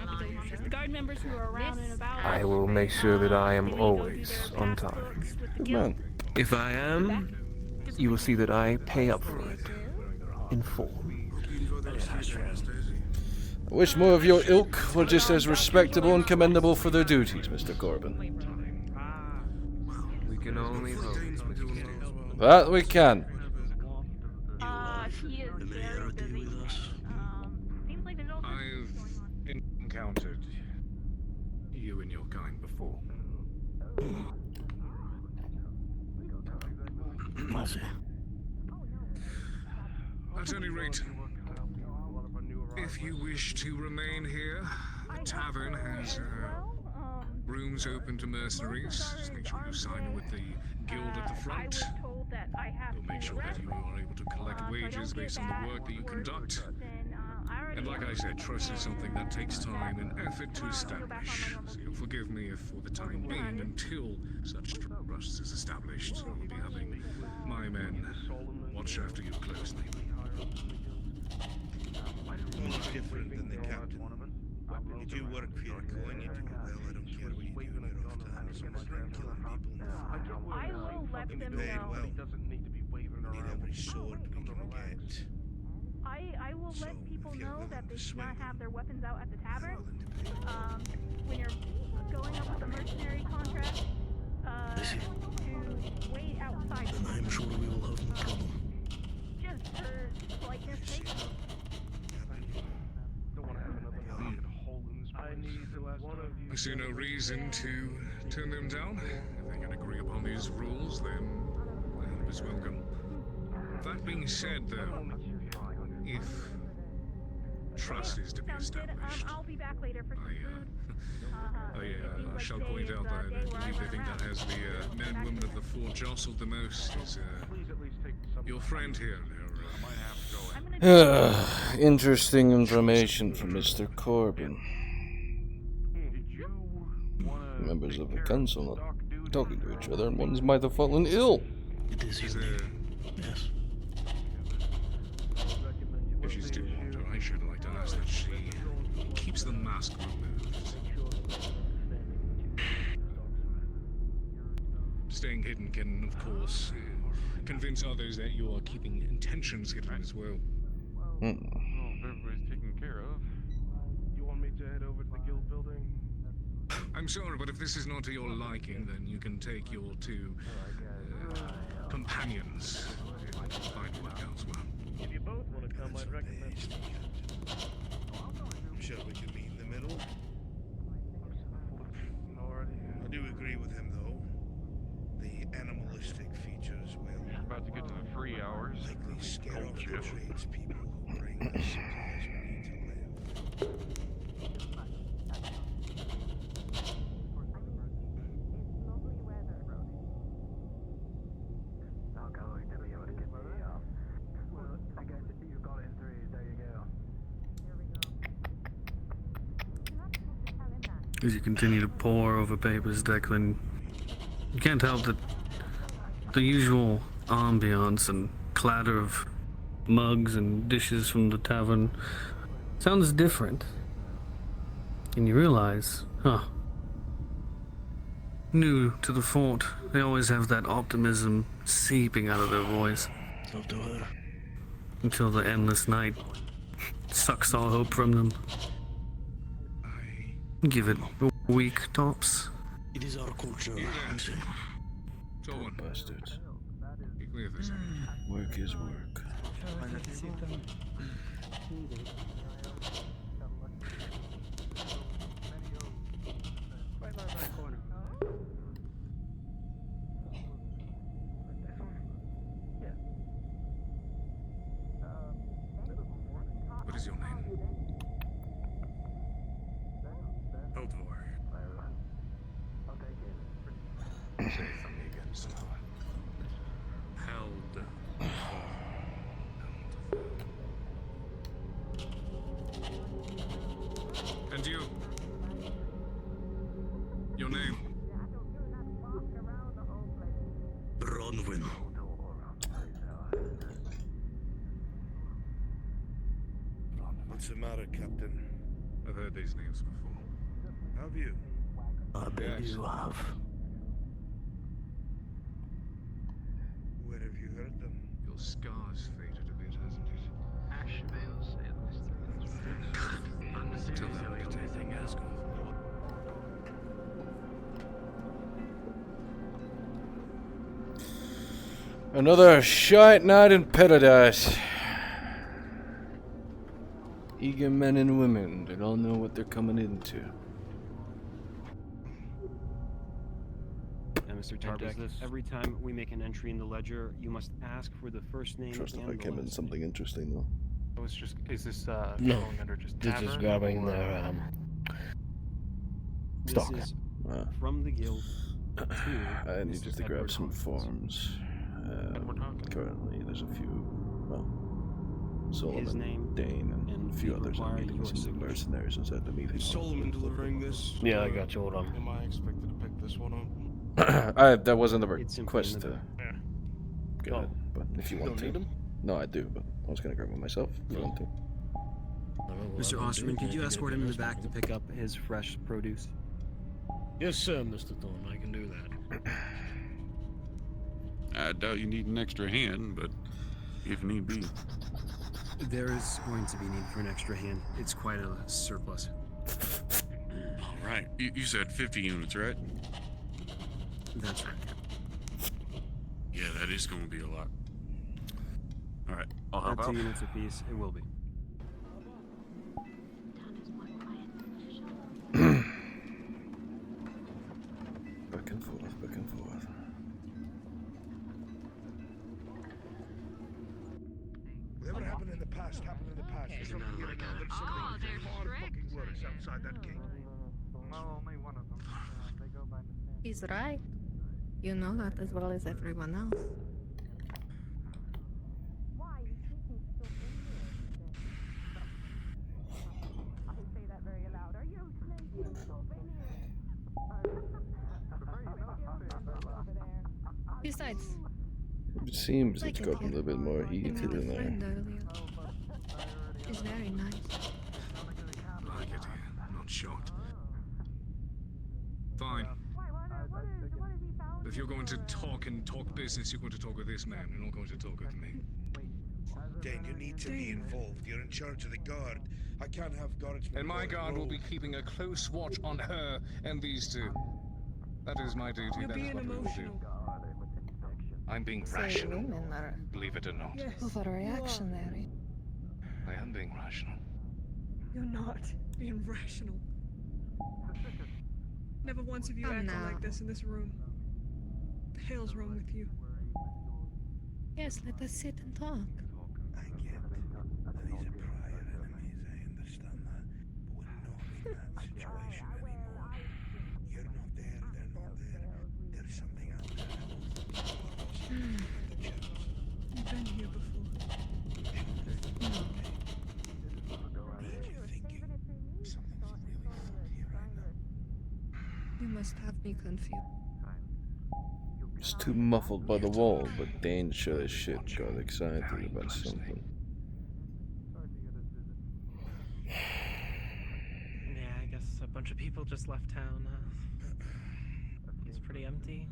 [SPEAKER 16] The guard members who are around and about.
[SPEAKER 23] I will make sure that I am always on time.
[SPEAKER 2] Good man.
[SPEAKER 23] If I am, you will see that I pay up for it. In full.
[SPEAKER 2] I wish more of your ilk were just as respectable and commendable for their duties, Mr. Corbin.
[SPEAKER 23] We can only hope.
[SPEAKER 2] That we can.
[SPEAKER 16] She is very busy. Seems like there's all
[SPEAKER 15] I've encountered you and your kind before. At any rate, if you wish to remain here, the tavern has rooms open to mercenaries. Just make sure you sign with the guild at the front. We'll make sure that you are able to collect wages based on the work that you conduct. And like I said, trust is something that takes time and effort to establish. So you'll forgive me if for the time being, until such trust is established, I'll be having my men watch after you closely.
[SPEAKER 8] Much different than the captain. You do work for your coin, you do it well, I don't care what you do in your off time. Killing people
[SPEAKER 16] I will let them know.
[SPEAKER 8] well. Need every sword we can get.
[SPEAKER 16] I will let people know that they should not have their weapons out at the tavern. When you're going up with a mercenary contract, to wait outside.
[SPEAKER 3] Then I'm sure we will have no problem.
[SPEAKER 16] Just for politeness sake.
[SPEAKER 15] I see no reason to turn them down. If they can agree upon these rules, then help is welcome. That being said, though, if trust is to be established,
[SPEAKER 16] I'll be back later for some food.
[SPEAKER 15] I shall point out that I believe they think that has the men and women of the fort jostled the most is Your friend here, Leroy.
[SPEAKER 2] Interesting information from Mr. Corbin. Members of the council not talking to each other, and ones might have fallen ill.
[SPEAKER 3] It is his name. Yes.
[SPEAKER 15] If she's still water, I should like to ask that she keeps the mask removed. Staying hidden can, of course, convince others that you are keeping intentions hidden as well.
[SPEAKER 7] Well, if everybody's taken care of.
[SPEAKER 4] You want me to head over to the guild building?
[SPEAKER 15] I'm sorry, but if this is not to your liking, then you can take your two companions and find work elsewhere.
[SPEAKER 4] If you both want to come, I'd recommend.
[SPEAKER 8] I'm sure we can meet in the middle. I do agree with him, though. The animalistic features will
[SPEAKER 7] About to get to the free hours.
[SPEAKER 8] likely scare off the
[SPEAKER 7] Culture.
[SPEAKER 8] tradespeople who bring us supplies we need to live.
[SPEAKER 3] As you continue to pore over papers, Declan, you can't help that the usual ambiance and clatter of mugs and dishes from the tavern sounds different. And you realize, new to the fort, they always have that optimism seeping out of their voice.
[SPEAKER 22] So do her.
[SPEAKER 3] Until the endless night sucks all hope from them. Give it a week, tops.
[SPEAKER 22] It is our culture.
[SPEAKER 2] Bastards.
[SPEAKER 15] Be clear this.
[SPEAKER 2] Work is work.
[SPEAKER 15] What is your name? Eldvor. Say it from me again, Sonala. Held. And you? Your name?
[SPEAKER 22] Bronwyn.
[SPEAKER 8] What's the matter, Captain?
[SPEAKER 15] I've heard these names before.
[SPEAKER 8] Have you?
[SPEAKER 22] I bet you have.
[SPEAKER 8] Where have you heard them?
[SPEAKER 15] Your scar's faded a bit, hasn't it? Till that bitter thing has gone.
[SPEAKER 2] Another shite night in paradise. Eager men and women that all know what they're coming into.
[SPEAKER 5] Now, Mr. Tarbeck, every time we make an entry in the ledger, you must ask for the first name
[SPEAKER 2] Trust if
[SPEAKER 5] and
[SPEAKER 2] I came
[SPEAKER 5] the
[SPEAKER 2] in
[SPEAKER 5] last
[SPEAKER 2] something interesting though.
[SPEAKER 23] I was just, is this
[SPEAKER 20] No,
[SPEAKER 23] falling under just
[SPEAKER 20] this is
[SPEAKER 23] tavern,
[SPEAKER 20] grabbing
[SPEAKER 23] or-
[SPEAKER 20] their
[SPEAKER 5] This
[SPEAKER 20] stock.
[SPEAKER 5] is
[SPEAKER 2] Ah.
[SPEAKER 5] from the guild to
[SPEAKER 2] I need
[SPEAKER 5] Mr.
[SPEAKER 2] just to grab
[SPEAKER 5] Edward
[SPEAKER 2] some
[SPEAKER 5] Hawkins.
[SPEAKER 2] forms. Currently, there's a few. Well, Solomon,
[SPEAKER 5] name
[SPEAKER 2] Dane, and a few
[SPEAKER 5] we
[SPEAKER 2] others. I'm
[SPEAKER 5] require
[SPEAKER 2] meeting
[SPEAKER 5] your
[SPEAKER 2] some
[SPEAKER 5] signature.
[SPEAKER 2] mercenaries inside the meeting.
[SPEAKER 4] Is Solomon delivering this?
[SPEAKER 20] Yeah, I got you. Hold on.
[SPEAKER 4] Am I expected to pick this one up?
[SPEAKER 2] That wasn't a
[SPEAKER 5] It's simply
[SPEAKER 2] request
[SPEAKER 5] in the
[SPEAKER 2] to get
[SPEAKER 20] Oh.
[SPEAKER 2] it, but if you want
[SPEAKER 20] don't
[SPEAKER 2] to.
[SPEAKER 20] need them?
[SPEAKER 2] No, I do, but I was gonna grab one myself if you want to.
[SPEAKER 5] Mr. Osterman, could you escort him in the back to pick up his fresh produce?
[SPEAKER 20] Yes, sir, Mr. Thorne. I can do that.
[SPEAKER 7] I doubt you need an extra hand, but if need be.
[SPEAKER 5] There is going to be need for an extra hand. It's quite a surplus.
[SPEAKER 7] All right. You said 50 units, right?
[SPEAKER 5] That's right.
[SPEAKER 7] Yeah, that is going to be a lot. All right. I'll help
[SPEAKER 5] At
[SPEAKER 7] out.
[SPEAKER 5] 2 units apiece, it will be.
[SPEAKER 2] Back and forth, back and forth.
[SPEAKER 8] Whatever happened in the past, happened in the past. There's something here now. There's something hard fucking worse outside that gate.
[SPEAKER 18] Only one of them. They go by the
[SPEAKER 12] He's right. You know that as well as everyone else. Besides,
[SPEAKER 2] It seems it's gotten a little bit more heated in there.
[SPEAKER 12] it's very nice.
[SPEAKER 15] I get it. I'm not shocked. Fine. If you're going to talk and talk business, you're going to talk with this man. You're not going to talk with me.
[SPEAKER 8] Dan, you need to be involved. You're in charge of the guard. I can't have guardsmen.
[SPEAKER 15] And my guard will be keeping a close watch on her and these two. That is my duty.
[SPEAKER 21] You're
[SPEAKER 15] That is
[SPEAKER 21] being
[SPEAKER 15] what we will do.
[SPEAKER 21] emotional.
[SPEAKER 15] I'm being
[SPEAKER 12] So
[SPEAKER 15] rational.
[SPEAKER 12] women are
[SPEAKER 15] Believe it or not.
[SPEAKER 21] Yes.
[SPEAKER 12] overreactionary.
[SPEAKER 15] I am being rational.
[SPEAKER 21] You're not being rational. Never once have you
[SPEAKER 12] Come
[SPEAKER 21] acted
[SPEAKER 12] now.
[SPEAKER 21] like this in this room. What the hell's wrong with you?
[SPEAKER 12] Yes, let us sit and talk.
[SPEAKER 8] I get that these are prior enemies, I understand that. But we're not in that situation anymore. You're not there, they're not there. There's something out there.
[SPEAKER 21] You've been here before.
[SPEAKER 8] Need you thinking something's really fucked here right now.
[SPEAKER 12] You must have me confused.
[SPEAKER 2] It's too muffled by the wall, but Dane sure as shit got excited about something.
[SPEAKER 6] Yeah, I guess a bunch of people just left town. It's pretty empty.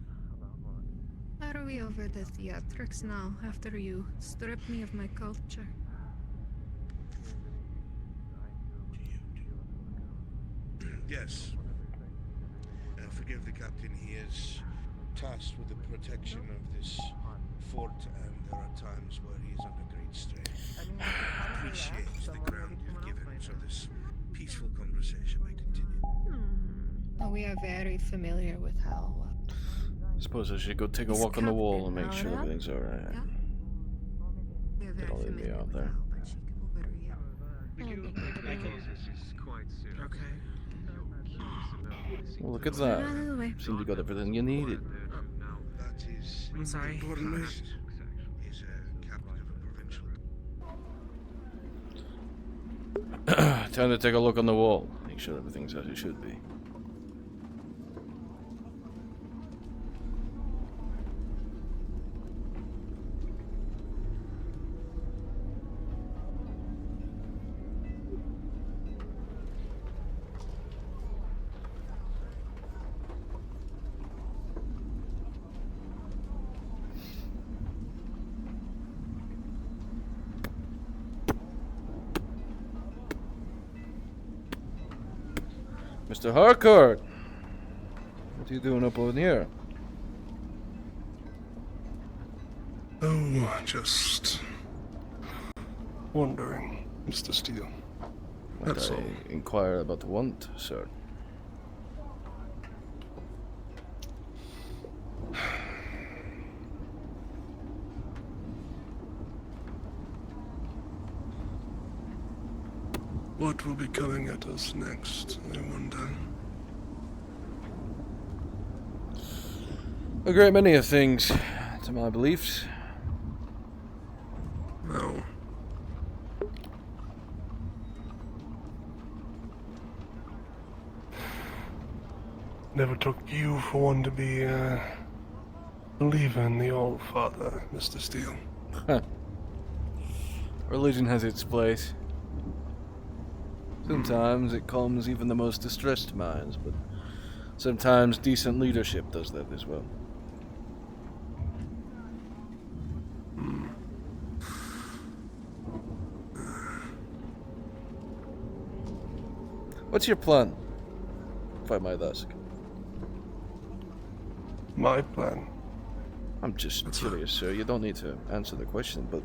[SPEAKER 12] Are we over the theatrics now, after you strip me of my culture?
[SPEAKER 8] Yes. Forgive the captain, he is tasked with the protection of this fort, and there are times where he is under great strain. I appreciate the ground you've given, so this peaceful conversation may continue.
[SPEAKER 12] Oh, we are very familiar with how.
[SPEAKER 2] I suppose I should go take a
[SPEAKER 12] Is
[SPEAKER 2] walk on the wall and
[SPEAKER 12] Captain
[SPEAKER 2] make sure
[SPEAKER 12] Laura?
[SPEAKER 2] everything's alright.
[SPEAKER 12] We are very
[SPEAKER 2] Don't leave me
[SPEAKER 12] familiar
[SPEAKER 2] out
[SPEAKER 12] with
[SPEAKER 2] there.
[SPEAKER 12] how, but she can overreact.
[SPEAKER 6] Okay.
[SPEAKER 2] Well, look at
[SPEAKER 12] Get out of
[SPEAKER 2] that.
[SPEAKER 12] the way.
[SPEAKER 2] Seems you got everything you needed.
[SPEAKER 8] That is
[SPEAKER 6] I'm sorry.
[SPEAKER 8] important. He's a captain of a provincial.
[SPEAKER 2] Time to take a look on the wall. Make sure everything's as it should be. Mr. Harcourt! What are you doing up on here?
[SPEAKER 4] Oh, just wondering, Mr. Steele. That's all.
[SPEAKER 2] Inquire about the want, sir.
[SPEAKER 4] What will be coming at us next, I wonder?
[SPEAKER 2] A great many of things, to my beliefs.
[SPEAKER 4] No. Never took you for one to be a believer in the All Father, Mr. Steele.
[SPEAKER 2] Religion has its place. Sometimes it calms even the most distressed minds, but sometimes decent leadership does that as well. What's your plan, if I might ask?
[SPEAKER 4] My plan?
[SPEAKER 2] I'm just curious, sir. You don't need to answer the question, but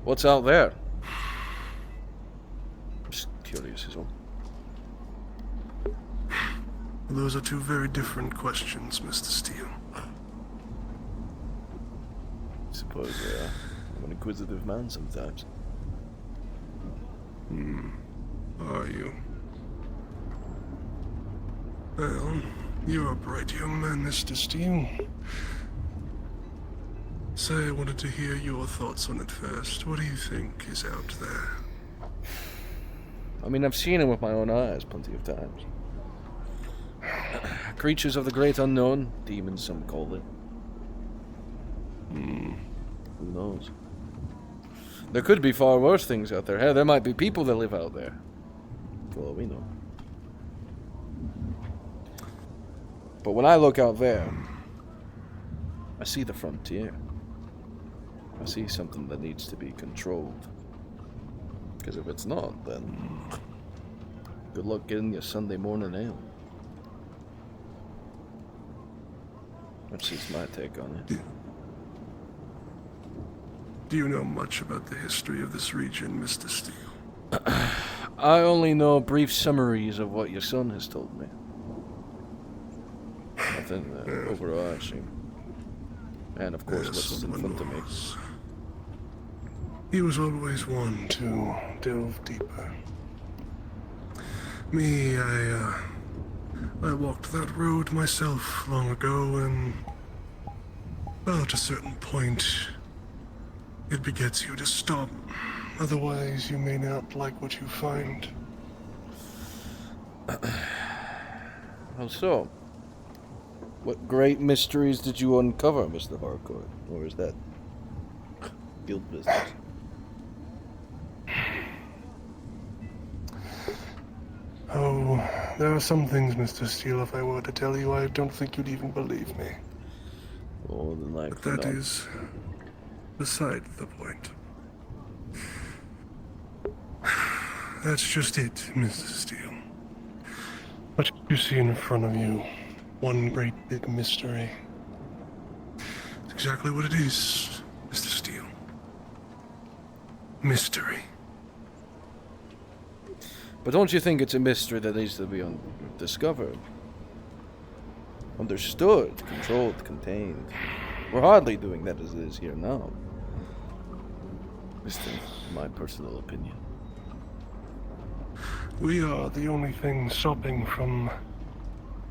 [SPEAKER 2] what's out there? Just curious as well.
[SPEAKER 4] Those are two very different questions, Mr. Steele.
[SPEAKER 2] I suppose I'm an inquisitive man sometimes.
[SPEAKER 4] Are you? Well, you're a bright young man, Mr. Steele. So I wanted to hear your thoughts on it first. What do you think is out there?
[SPEAKER 2] I mean, I've seen him with my own eyes plenty of times. Creatures of the great unknown, demons some call them. knows? There could be far worse things out there. Hey, there might be people that live out there. For all we know. But when I look out there, I see the frontier. I see something that needs to be controlled. Because if it's not, then good luck getting your Sunday morning ale. That's just my take on it.
[SPEAKER 4] Do you know much about the history of this region, Mr. Steele?
[SPEAKER 2] I only know brief summaries of what your son has told me. Nothing overarching. And of course, what's in front of me.
[SPEAKER 4] He was always one to delve deeper. Me, I walked that road myself long ago, and well, at a certain point, it begets you to stop. Otherwise, you may not like what you find.
[SPEAKER 2] How so? What great mysteries did you uncover, Mr. Harcourt? Or is that guild business?
[SPEAKER 4] Oh, there are some things, Mr. Steele, if I were to tell you, I don't think you'd even believe me.
[SPEAKER 2] Oh, then like
[SPEAKER 4] but that is beside the point. That's just it, Mr. Steele. What you see in front of you, one great big mystery. It's exactly what it is, Mr. Steele. Mystery.
[SPEAKER 2] But don't you think it's a mystery that needs to be discovered? Understood, controlled, contained. We're hardly doing that as it is here now. Just in my personal opinion.
[SPEAKER 4] We are the only thing stopping from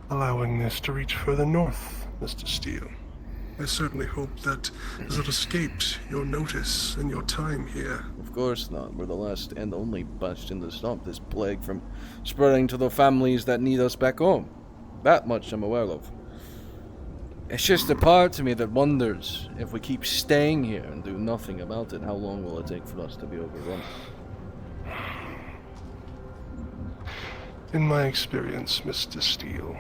[SPEAKER 4] allowing this to reach further north, Mr. Steele. I certainly hope that has not escaped your notice and your time here.
[SPEAKER 2] Of course not. We're the last and only bastion to stop this plague from spreading to the families that need us back home. That much I'm aware of. It's just a part of me that wonders, if we keep staying here and do nothing about it, how long will it take for us to be overrun?
[SPEAKER 4] In my experience, Mr. Steele,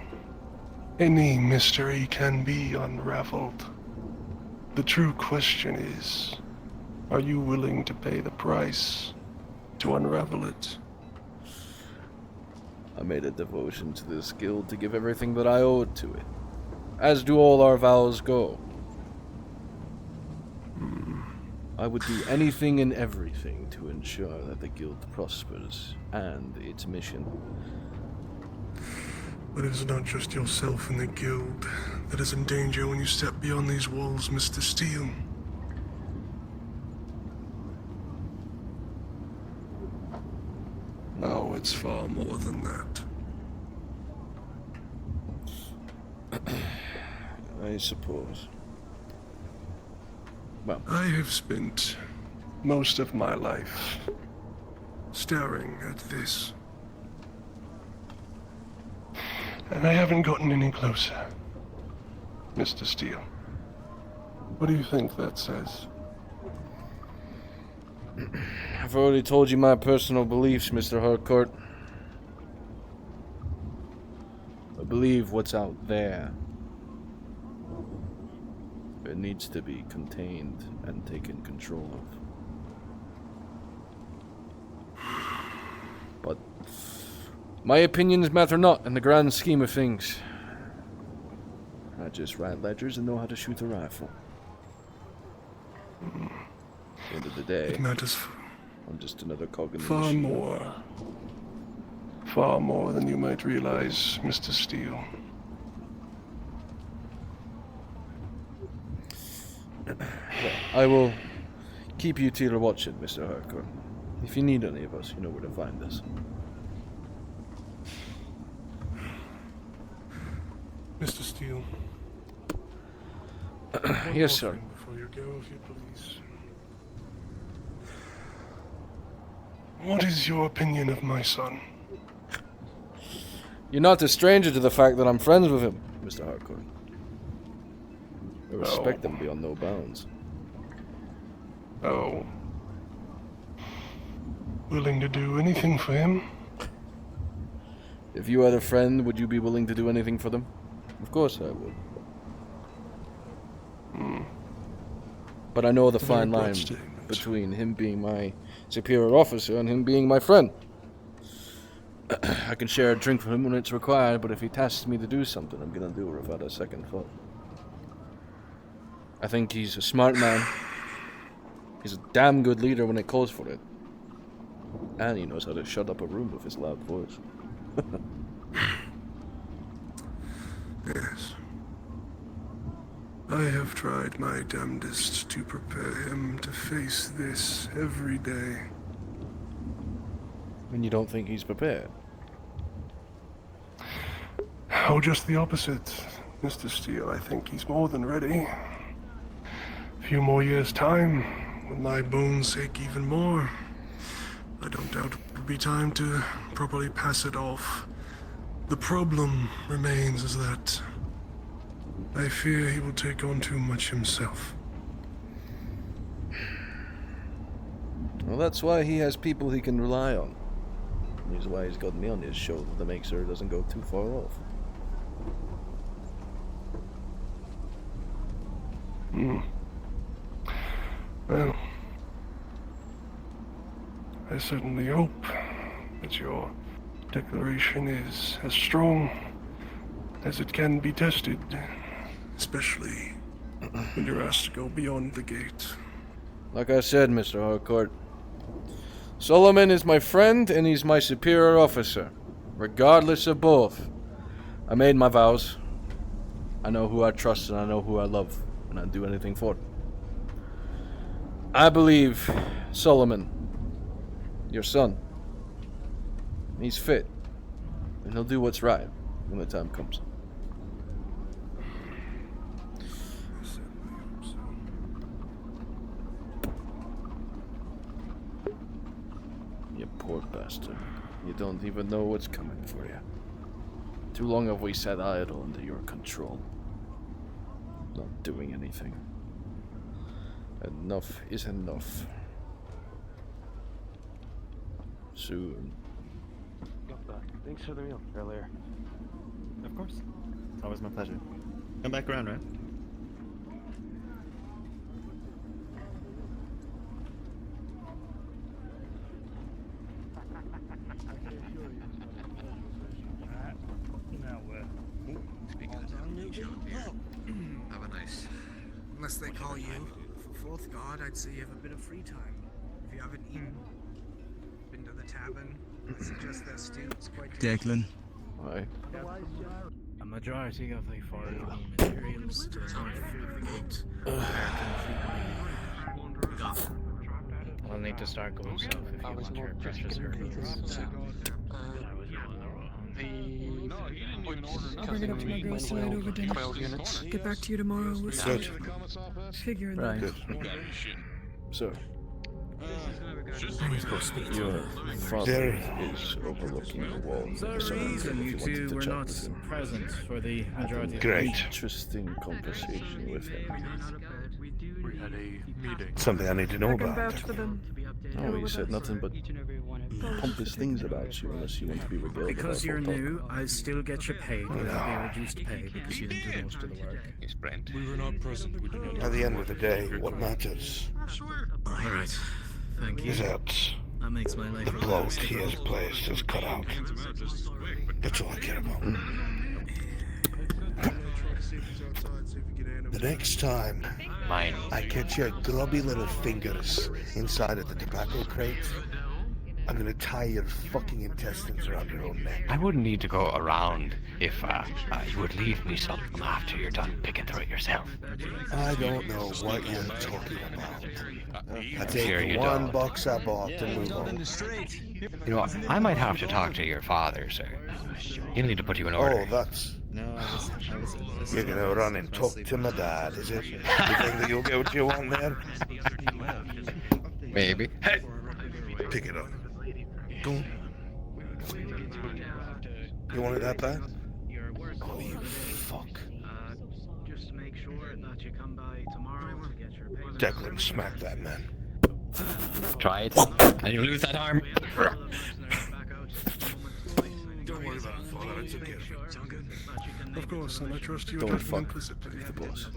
[SPEAKER 4] any mystery can be unraveled. The true question is, are you willing to pay the price to unravel it?
[SPEAKER 2] I made a devotion to this guild to give everything that I owed to it, as do all our vows go. I would do anything and everything to ensure that the guild prospers and its mission.
[SPEAKER 4] But it is not just yourself and the guild that is in danger when you step beyond these walls, Mr. Steele. Oh, it's far more than that.
[SPEAKER 2] I suppose. Well,
[SPEAKER 4] I have spent most of my life staring at this. And I haven't gotten any closer, Mr. Steele. What do you think that says?
[SPEAKER 2] I've already told you my personal beliefs, Mr. Harcourt. I believe what's out there. It needs to be contained and taken control of. But my opinions matter not in the grand scheme of things. I just write ledgers and know how to shoot a rifle. At the end of the day,
[SPEAKER 4] It matters
[SPEAKER 2] I'm just another cog in the
[SPEAKER 4] far
[SPEAKER 2] machine.
[SPEAKER 4] more. Far more than you might realize, Mr. Steele.
[SPEAKER 2] I will keep you to your watching, Mr. Harcourt. If you need any of us, you know where to find us.
[SPEAKER 4] Mr. Steele.
[SPEAKER 2] Yes, sir.
[SPEAKER 4] Before you go, if you please. What is your opinion of my son?
[SPEAKER 2] You're not a stranger to the fact that I'm friends with him, Mr. Harcourt. I respect him beyond no bounds.
[SPEAKER 4] Oh. Willing to do anything for him?
[SPEAKER 2] If you had a friend, would you be willing to do anything for them? Of course I would. But I know the fine line between him being my superior officer and him being my friend. I can share a drink with him when it's required, but if he tasks me to do something, I'm gonna do it without a second thought. I think he's a smart man. He's a damn good leader when it calls for it. And he knows how to shut up a room with his loud voice.
[SPEAKER 4] Yes. I have tried my damnedest to prepare him to face this every day.
[SPEAKER 2] And you don't think he's prepared?
[SPEAKER 4] Oh, just the opposite, Mr. Steele. I think he's more than ready. A few more years' time, when my bones ache even more, I don't doubt it will be time to properly pass it off. The problem remains is that I fear he will take on too much himself.
[SPEAKER 2] Well, that's why he has people he can rely on. That's why he's got me on his shoulder to make sure it doesn't go too far off.
[SPEAKER 4] Well, I certainly hope that your declaration is as strong as it can be tested, especially when you're asked to go beyond the gate.
[SPEAKER 2] Like I said, Mr. Harcourt, Solomon is my friend and he's my superior officer, regardless of both. I made my vows. I know who I trust and I know who I love, and I'd do anything for them. I believe Solomon, your son, he's fit, and he'll do what's right when the time comes. You poor bastard. You don't even know what's coming for you. Too long have we sat idle under your control. Not doing anything. Enough is enough. Soon.
[SPEAKER 11] Thanks for the meal earlier.
[SPEAKER 13] Of course. It's always my pleasure. Come back around, right?
[SPEAKER 10] Have a nice.
[SPEAKER 17] Unless they call you. For fourth guard, I'd say you have a bit of free time. If you haven't been to the tavern, I suggest their stews quite
[SPEAKER 13] Declan.
[SPEAKER 2] Why?
[SPEAKER 1] A majority of the foreign materials certificate I'll need to start going south if you want your precious herbs.
[SPEAKER 21] I'll bring it up to my girls tonight over dinner. Get back to you tomorrow with some figuring that out.
[SPEAKER 2] So,
[SPEAKER 1] Your
[SPEAKER 2] father is overlooking the wall.
[SPEAKER 1] There's a reason you two were not present for the majority of
[SPEAKER 8] Great.
[SPEAKER 2] Interesting conversation with him.
[SPEAKER 8] We had a meeting. Something I need to know about.
[SPEAKER 2] Oh, he said nothing but pompous things about you unless you want to be regaled.
[SPEAKER 1] Because you're new, I still get you paid with a reduced pay because you didn't do most of the work.
[SPEAKER 8] Yes, Brent. We were not present. We did not. At the end of the day, what matters
[SPEAKER 1] Alright, thank you.
[SPEAKER 8] is that
[SPEAKER 1] That makes my life
[SPEAKER 8] the bloke he has placed is cut out. That's all I care about. The next time I catch your grubby little fingers inside of the tobacco crate, I'm gonna tie your fucking intestines around your own neck.
[SPEAKER 14] I wouldn't need to go around if you would leave me some after you're done picking through it yourself.
[SPEAKER 8] I don't know what you're talking about. I
[SPEAKER 14] Sure
[SPEAKER 8] take
[SPEAKER 14] you
[SPEAKER 8] one
[SPEAKER 14] don't.
[SPEAKER 8] box I bought and move on.
[SPEAKER 14] You know, I might have to talk to your father, sir. He'll need to put you in order.
[SPEAKER 8] Oh, that's...
[SPEAKER 13] No, I was
[SPEAKER 8] You're gonna run and talk to my dad, is it? You think that you'll get what you want there?
[SPEAKER 14] Maybe. Hey!
[SPEAKER 8] Pick it up. Go on. You want it that bad? Oh, you fuck.
[SPEAKER 18] Just to make sure that you come by tomorrow to get your pay.
[SPEAKER 8] Declan, smack that man.
[SPEAKER 14] Try it, and you lose that arm.
[SPEAKER 8] Don't worry about it, Father. It's okay.
[SPEAKER 4] Of course, and I trust your
[SPEAKER 2] Don't
[SPEAKER 4] judgment
[SPEAKER 2] fuck
[SPEAKER 4] implicitly.
[SPEAKER 2] with the boss.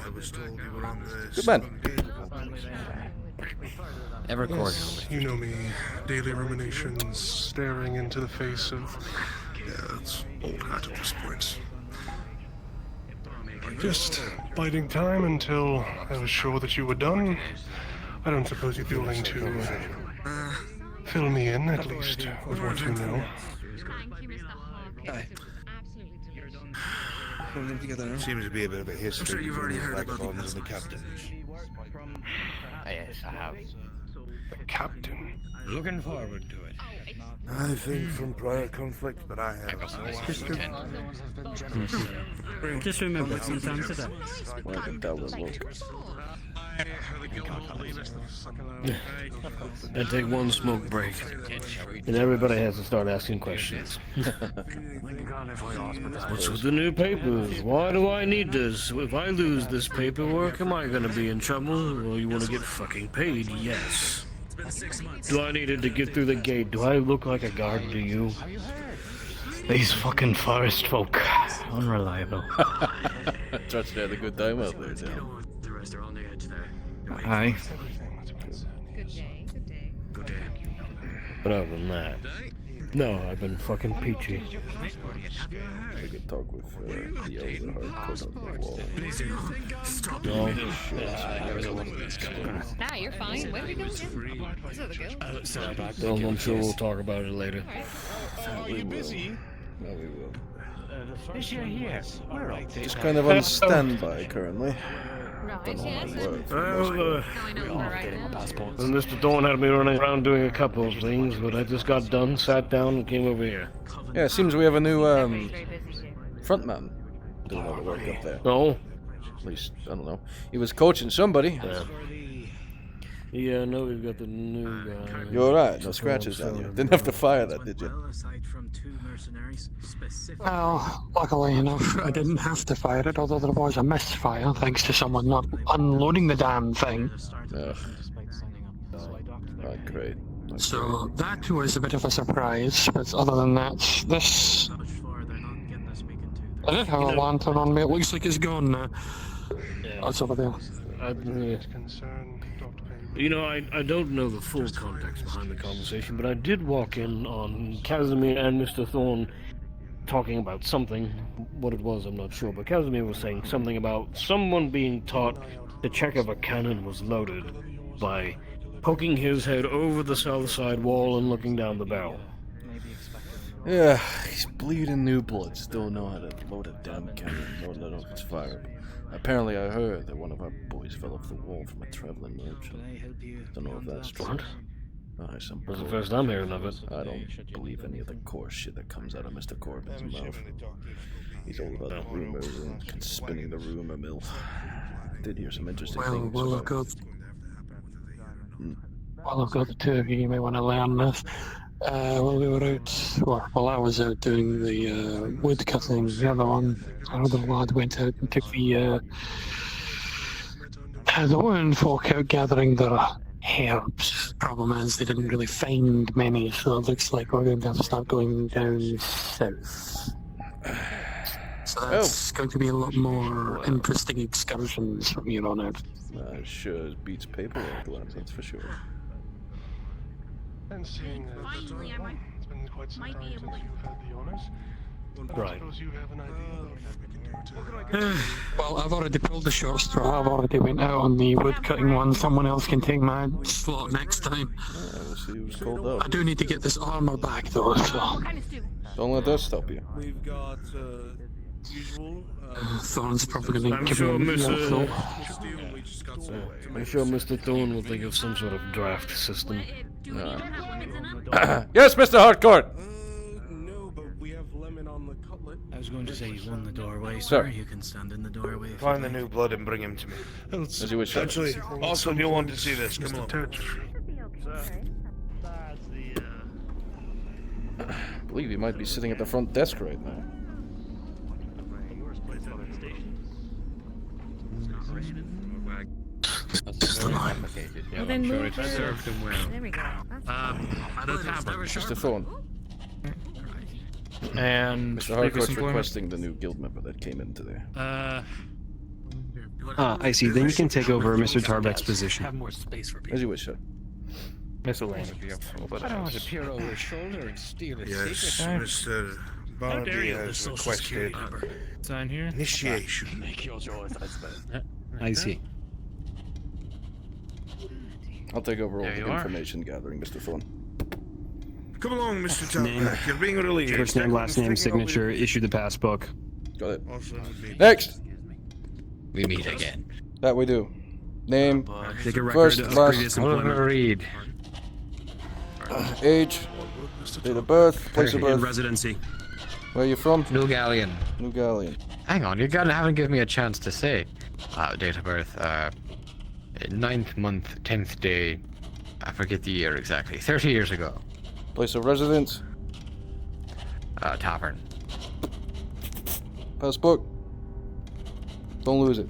[SPEAKER 8] I was told you were on the
[SPEAKER 2] Good man.
[SPEAKER 8] southern gate of all places.
[SPEAKER 14] Ever cordial.
[SPEAKER 4] Yes, you know me. Daily ruminations, staring into the face of... Yeah, it's old hat at this point. Just biding time until I was sure that you were done. I don't suppose you'd be willing to fill me in, at least, with what you know.
[SPEAKER 22] Aye. Put them together now.
[SPEAKER 8] Seems to be a bit of a history.
[SPEAKER 17] I'm sure you've already heard about the
[SPEAKER 8] vagabonds and the captains.
[SPEAKER 14] Yes, I have.
[SPEAKER 4] The captain?
[SPEAKER 14] Looking forward to it.
[SPEAKER 8] I think from prior conflict, but I have
[SPEAKER 22] Just remember, sometimes it
[SPEAKER 2] Welcome, that was woke.
[SPEAKER 20] I take one smoke break, and everybody has to start asking questions. What's with the new papers? Why do I need this? If I lose this paperwork, am I gonna be in trouble? Well, you wanna get fucking paid? Yes. Do I need it to get through the gate? Do I look like a guard to you?
[SPEAKER 1] These fucking forest folk. Unreliable.
[SPEAKER 2] Trust they had a good time out there, Tim.
[SPEAKER 1] Aye.
[SPEAKER 12] Good day, good day.
[SPEAKER 17] Good day.
[SPEAKER 20] But other than that, no, I've been fucking peachy.
[SPEAKER 2] I could talk with the elder hardcore on the wall.
[SPEAKER 20] No.
[SPEAKER 12] Ah, you're fine. Where are we going? Is that the girl?
[SPEAKER 20] Well, I'm sure we'll talk about it later.
[SPEAKER 2] We will. No, we will.
[SPEAKER 10] This year here. We're right there.
[SPEAKER 2] Just kind of on standby currently.
[SPEAKER 12] Right, yes.
[SPEAKER 20] Well, Mr. Thorne had me running around doing a couple of things, but I just got done, sat down, and came over here.
[SPEAKER 2] Yeah, it seems we have a new frontman doing all the work up there.
[SPEAKER 20] No?
[SPEAKER 2] At least, I don't know. He was coaching somebody.
[SPEAKER 20] Yeah, no, we've got the new guy.
[SPEAKER 2] You're alright, no scratches on you. Didn't have to fire that, did you?
[SPEAKER 3] Well, luckily enough, I didn't have to fire it, although there was a misfire thanks to someone not unloading the damn thing.
[SPEAKER 2] Ugh. Not great.
[SPEAKER 3] So that was a bit of a surprise, but other than that, this... I did have a lantern on me, it looks like it's gone now. That's over there.
[SPEAKER 20] You know, I don't know the full context behind the conversation, but I did walk in on Casimir and Mr. Thorne talking about something. What it was, I'm not sure, but Casimir was saying something about someone being taught to check if a cannon was loaded by poking his head over the south side wall and looking down the barrel.
[SPEAKER 2] Yeah, he's bleeding new blood. Still know how to load a damn cannon, or let off its fire. Apparently I heard that one of our boys fell off the wall from a traveling merchant. Don't know if that's true.
[SPEAKER 20] That's the first I'm hearing of it.
[SPEAKER 2] I don't believe any of the coarse shit that comes out of Mr. Corbin's mouth. He's all about rumors and spinning the rumor mill. Did hear some interesting things
[SPEAKER 3] Well,
[SPEAKER 2] about...
[SPEAKER 3] I've got the two of you may want to learn this. While we were out, while I was out doing the wood cutting, the other lad went out and took the women folk out gathering their herbs. Problem is, they didn't really find many, so it looks like we're going to have to start going down south. So that's going to be a lot more interesting excursions from here on out.
[SPEAKER 2] Sure beats paperwork, lads, that's for sure.
[SPEAKER 4] And seeing that it's been quite some time since you've had the honors,
[SPEAKER 20] Right.
[SPEAKER 4] I suppose you have an idea.
[SPEAKER 3] Well, I've already pulled the short straw. I've already went out on the wood cutting one. Someone else can take my slot next time.
[SPEAKER 2] We'll see who's called up.
[SPEAKER 3] I do need to get this armor back though, so...
[SPEAKER 2] Don't let that stop you.
[SPEAKER 8] We've got usual.
[SPEAKER 3] Thorne's probably going to
[SPEAKER 20] I'm
[SPEAKER 3] give
[SPEAKER 20] sure
[SPEAKER 3] me
[SPEAKER 20] I'm sure Mr. Thorne will think of some sort of draft system.
[SPEAKER 2] Yes, Mr. Hardcourt!
[SPEAKER 11] No, but we have lemon on the cutlet.
[SPEAKER 1] I was going to say you won the doorway,
[SPEAKER 2] Sir.
[SPEAKER 1] sir. You can stand in the doorway. if
[SPEAKER 8] Find
[SPEAKER 1] you'd
[SPEAKER 8] the
[SPEAKER 1] like.
[SPEAKER 8] new blood and bring him to me.
[SPEAKER 2] As you wish, sir.
[SPEAKER 8] Actually, also you'll want to see this. Come on.
[SPEAKER 2] I believe he might be sitting at the front desk right now.
[SPEAKER 14] That's the line.
[SPEAKER 21] Well, then move it.
[SPEAKER 5] Served him well.
[SPEAKER 21] There we go.
[SPEAKER 5] The tavern.
[SPEAKER 2] Mr. Thorne.
[SPEAKER 20] And
[SPEAKER 2] Mr. Harcourt's requesting the new guild member that came in today.
[SPEAKER 5] I see. Then you can take over Mr. Tarbeck's position.
[SPEAKER 14] Have more space for people.
[SPEAKER 2] As you wish, sir.
[SPEAKER 20] miscellaneous.
[SPEAKER 14] I don't want to peer over his shoulder and steal his
[SPEAKER 8] Yes,
[SPEAKER 14] secrets.
[SPEAKER 8] Mr. Barnaby has requested
[SPEAKER 20] Sign here.
[SPEAKER 8] initiation.
[SPEAKER 14] Make your choice, I suppose.
[SPEAKER 5] I see.
[SPEAKER 2] I'll take over all
[SPEAKER 14] There
[SPEAKER 2] the
[SPEAKER 14] you are.
[SPEAKER 2] information gathering, Mr. Thorne.
[SPEAKER 8] Come along, Mr.
[SPEAKER 5] Name.
[SPEAKER 8] Talbot. You're being released.
[SPEAKER 5] First name, last name, signature. Issue the passbook.
[SPEAKER 2] Got it.
[SPEAKER 8] Also,
[SPEAKER 2] Next!
[SPEAKER 14] We meet again.
[SPEAKER 2] That we do. Name,
[SPEAKER 5] Take a record
[SPEAKER 2] first,
[SPEAKER 5] of
[SPEAKER 2] last,
[SPEAKER 5] previous employment.
[SPEAKER 14] Read.
[SPEAKER 2] age, date of birth, place of
[SPEAKER 5] And
[SPEAKER 2] birth.
[SPEAKER 5] residency.
[SPEAKER 2] Where are you from?
[SPEAKER 14] New Galleon.
[SPEAKER 2] New Galleon.
[SPEAKER 14] Hang on, haven't given me a chance to say. Date of birth, 9th month, 10th day. I forget the year exactly. 30 years ago.
[SPEAKER 2] Place of residence.
[SPEAKER 14] Tavern.
[SPEAKER 2] Passport. Don't lose it.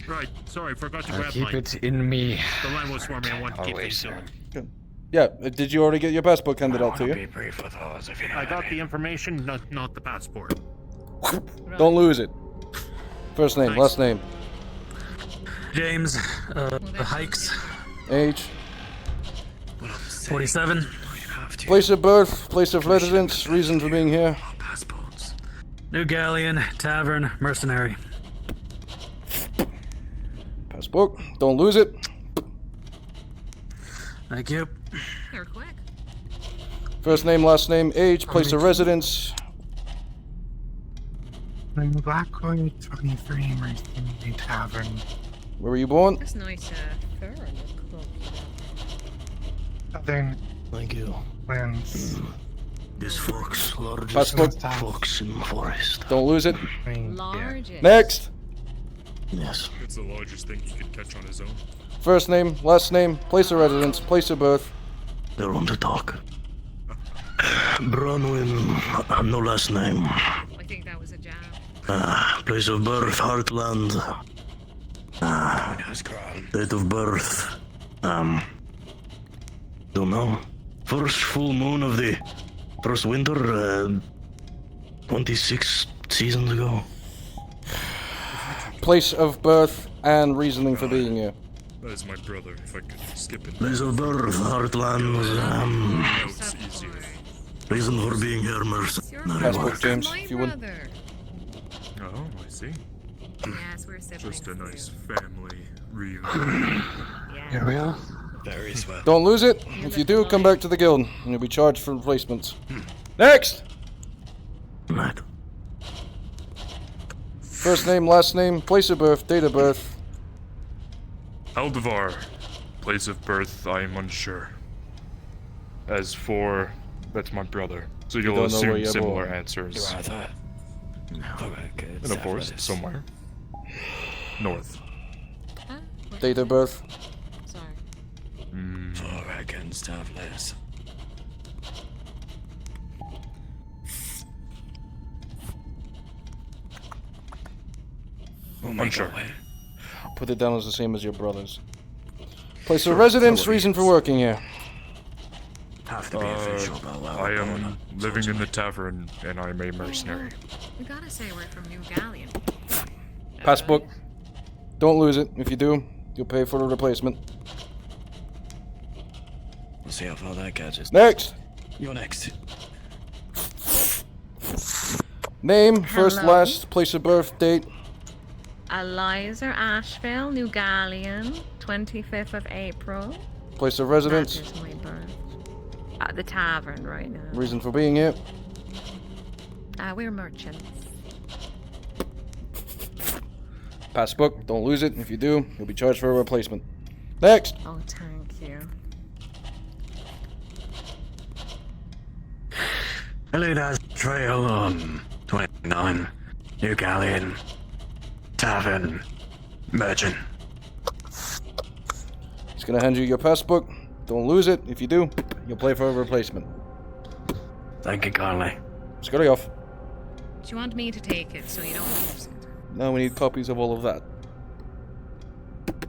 [SPEAKER 9] Right, sorry, forgot to
[SPEAKER 14] I
[SPEAKER 9] grab
[SPEAKER 14] keep
[SPEAKER 9] mine.
[SPEAKER 14] it in me.
[SPEAKER 9] The line was for me, I want to keep
[SPEAKER 14] Always,
[SPEAKER 9] things going.
[SPEAKER 2] Yeah, did you already get your passport handed out to you?
[SPEAKER 14] Brief with those, if you know
[SPEAKER 9] I
[SPEAKER 14] what
[SPEAKER 9] got
[SPEAKER 14] mean.
[SPEAKER 9] the information, not the passport.
[SPEAKER 2] Don't lose it. First name,
[SPEAKER 9] Thanks.
[SPEAKER 2] last name,
[SPEAKER 3] James, Hikes,
[SPEAKER 2] age,
[SPEAKER 3] 47.
[SPEAKER 2] place of birth, place of residence, reason for being here.
[SPEAKER 3] New Galleon, Tavern, Mercenary.
[SPEAKER 2] Passport. Don't lose it.
[SPEAKER 3] Thank you.
[SPEAKER 12] You're quick.
[SPEAKER 2] First name, last name, age, place of residence.
[SPEAKER 9] I'm Blackwell 23, Mercenary Tavern.
[SPEAKER 2] Where were you born?
[SPEAKER 12] That's nice fur on your clothes.
[SPEAKER 9] Southern
[SPEAKER 20] Thank you.
[SPEAKER 9] lands.
[SPEAKER 20] This fox, largest
[SPEAKER 2] Passport.
[SPEAKER 20] fox in the forest.
[SPEAKER 2] Don't lose it.
[SPEAKER 12] Largest.
[SPEAKER 2] Next.
[SPEAKER 20] Yes.
[SPEAKER 9] It's the largest thing he could catch on his own.
[SPEAKER 2] First name, last name, place of residence, place of birth.
[SPEAKER 20] They want to talk. Bronwyn, no last name.
[SPEAKER 12] I think that was a jab.
[SPEAKER 20] Place of birth, Heartland. Date of birth, don't know. First full moon of the first winter, 26 seasons ago.
[SPEAKER 2] Place of birth and reasoning for being here.
[SPEAKER 9] That is my brother, if I could skip it.
[SPEAKER 20] Place of birth, Heartland.
[SPEAKER 9] It's easier.
[SPEAKER 20] Reason for being here, mercenary.
[SPEAKER 2] Passport, James,
[SPEAKER 12] My
[SPEAKER 2] if you would.
[SPEAKER 12] brother.
[SPEAKER 9] Oh, I see.
[SPEAKER 12] Yes, we're siblings.
[SPEAKER 9] Just a nice family reunion.
[SPEAKER 12] Yeah.
[SPEAKER 20] Here we are. Very swell.
[SPEAKER 2] Don't lose it. If you do, come back to the guild, and you'll be charged for replacements. Next.
[SPEAKER 20] Right.
[SPEAKER 2] First name, last name, place of birth, date of birth.
[SPEAKER 9] Aldevar. Place of birth, I am unsure. As for... that's my brother. So you'll
[SPEAKER 2] don't know where
[SPEAKER 9] assume
[SPEAKER 2] you're
[SPEAKER 9] similar
[SPEAKER 2] born.
[SPEAKER 9] answers.
[SPEAKER 14] You are that. No,
[SPEAKER 9] And of course, somewhere. North.
[SPEAKER 2] Date of birth.
[SPEAKER 12] Sorry.
[SPEAKER 14] I can stop this.
[SPEAKER 9] Unsure.
[SPEAKER 2] Put it down as the same as your brother's. Place of residence, reason for working here.
[SPEAKER 20] Have to be official, though.
[SPEAKER 9] I am living in the tavern, and I'm a mercenary.
[SPEAKER 12] We gotta say we're from New Galleon.
[SPEAKER 2] Passport. Don't lose it. If you do, you'll pay for a replacement.
[SPEAKER 20] We'll see how far that catches.
[SPEAKER 2] Next.
[SPEAKER 20] You're next.
[SPEAKER 2] Name, first,
[SPEAKER 12] Hello?
[SPEAKER 2] last, place of birth, date.
[SPEAKER 12] Eliza Asheville, New Galleon, 25th of April.
[SPEAKER 2] Place of residence,
[SPEAKER 12] That is my birth. At the tavern right now.
[SPEAKER 2] reason for being here.
[SPEAKER 12] We're merchants.
[SPEAKER 2] Passport. Don't lose it. If you do, you'll be charged for a replacement. Next.
[SPEAKER 12] Oh, thank you.
[SPEAKER 3] Elena's Trail on 29. New Galleon. Tavern. Merchant.
[SPEAKER 2] He's gonna hand you your passport. Don't lose it. If you do, you'll pay for a replacement.
[SPEAKER 3] Thank you kindly.
[SPEAKER 2] Scotty off.
[SPEAKER 12] Do you want me to take it so you don't lose it?
[SPEAKER 2] Now we need copies of all of that.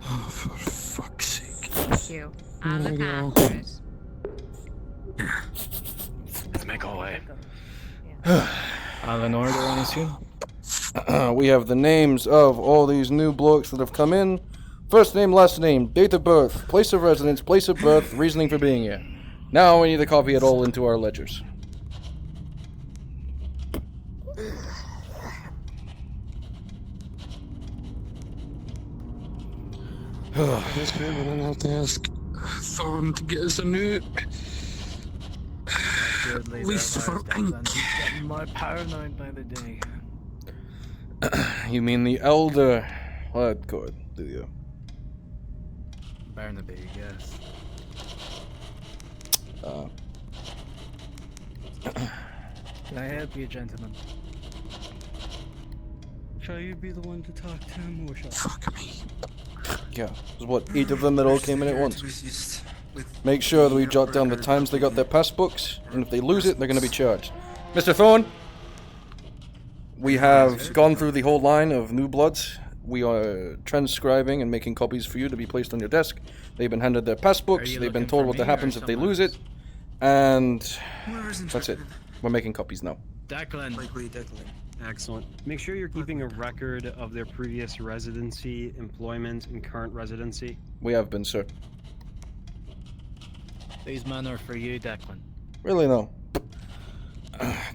[SPEAKER 3] Oh, for fuck's sake.
[SPEAKER 12] Thank you. I'll
[SPEAKER 3] There
[SPEAKER 12] look
[SPEAKER 3] we go.
[SPEAKER 12] after it.
[SPEAKER 14] Let's make our way.
[SPEAKER 1] All in order, I assume?
[SPEAKER 2] We have the names of all these new blokes that have come in. First name, last name, date of birth, place of residence, place of birth, reasoning for being here. Now we need to copy it all into our ledgers.
[SPEAKER 3] That's good, we're gonna have to ask Thorn to get us a new lease for ink.
[SPEAKER 1] Getting more paranoid by the day.
[SPEAKER 2] You mean the elder Hardcore, do you?
[SPEAKER 1] Barnaby, yes. Can I help you, gentlemen?
[SPEAKER 22] Shall you be the one to talk to him, or shall
[SPEAKER 3] Fuck me.
[SPEAKER 2] Yeah, there's what, 8 of them that all came in at once. Make sure that we jot down the times they got their passbooks, and if they lose it, they're going to be charged. Mr. Thorne, we have gone through the whole line of new bloods. We are transcribing and making copies for you to be placed on your desk. They've been handed their passbooks, they've been told what happens if they lose it, and that's it. We're making copies now.
[SPEAKER 1] Declan.
[SPEAKER 5] Excellent. Make sure you're keeping a record of their previous residency, employment, and current residency.
[SPEAKER 2] We have been, sir.
[SPEAKER 1] These men are for you, Declan.
[SPEAKER 2] Really, no.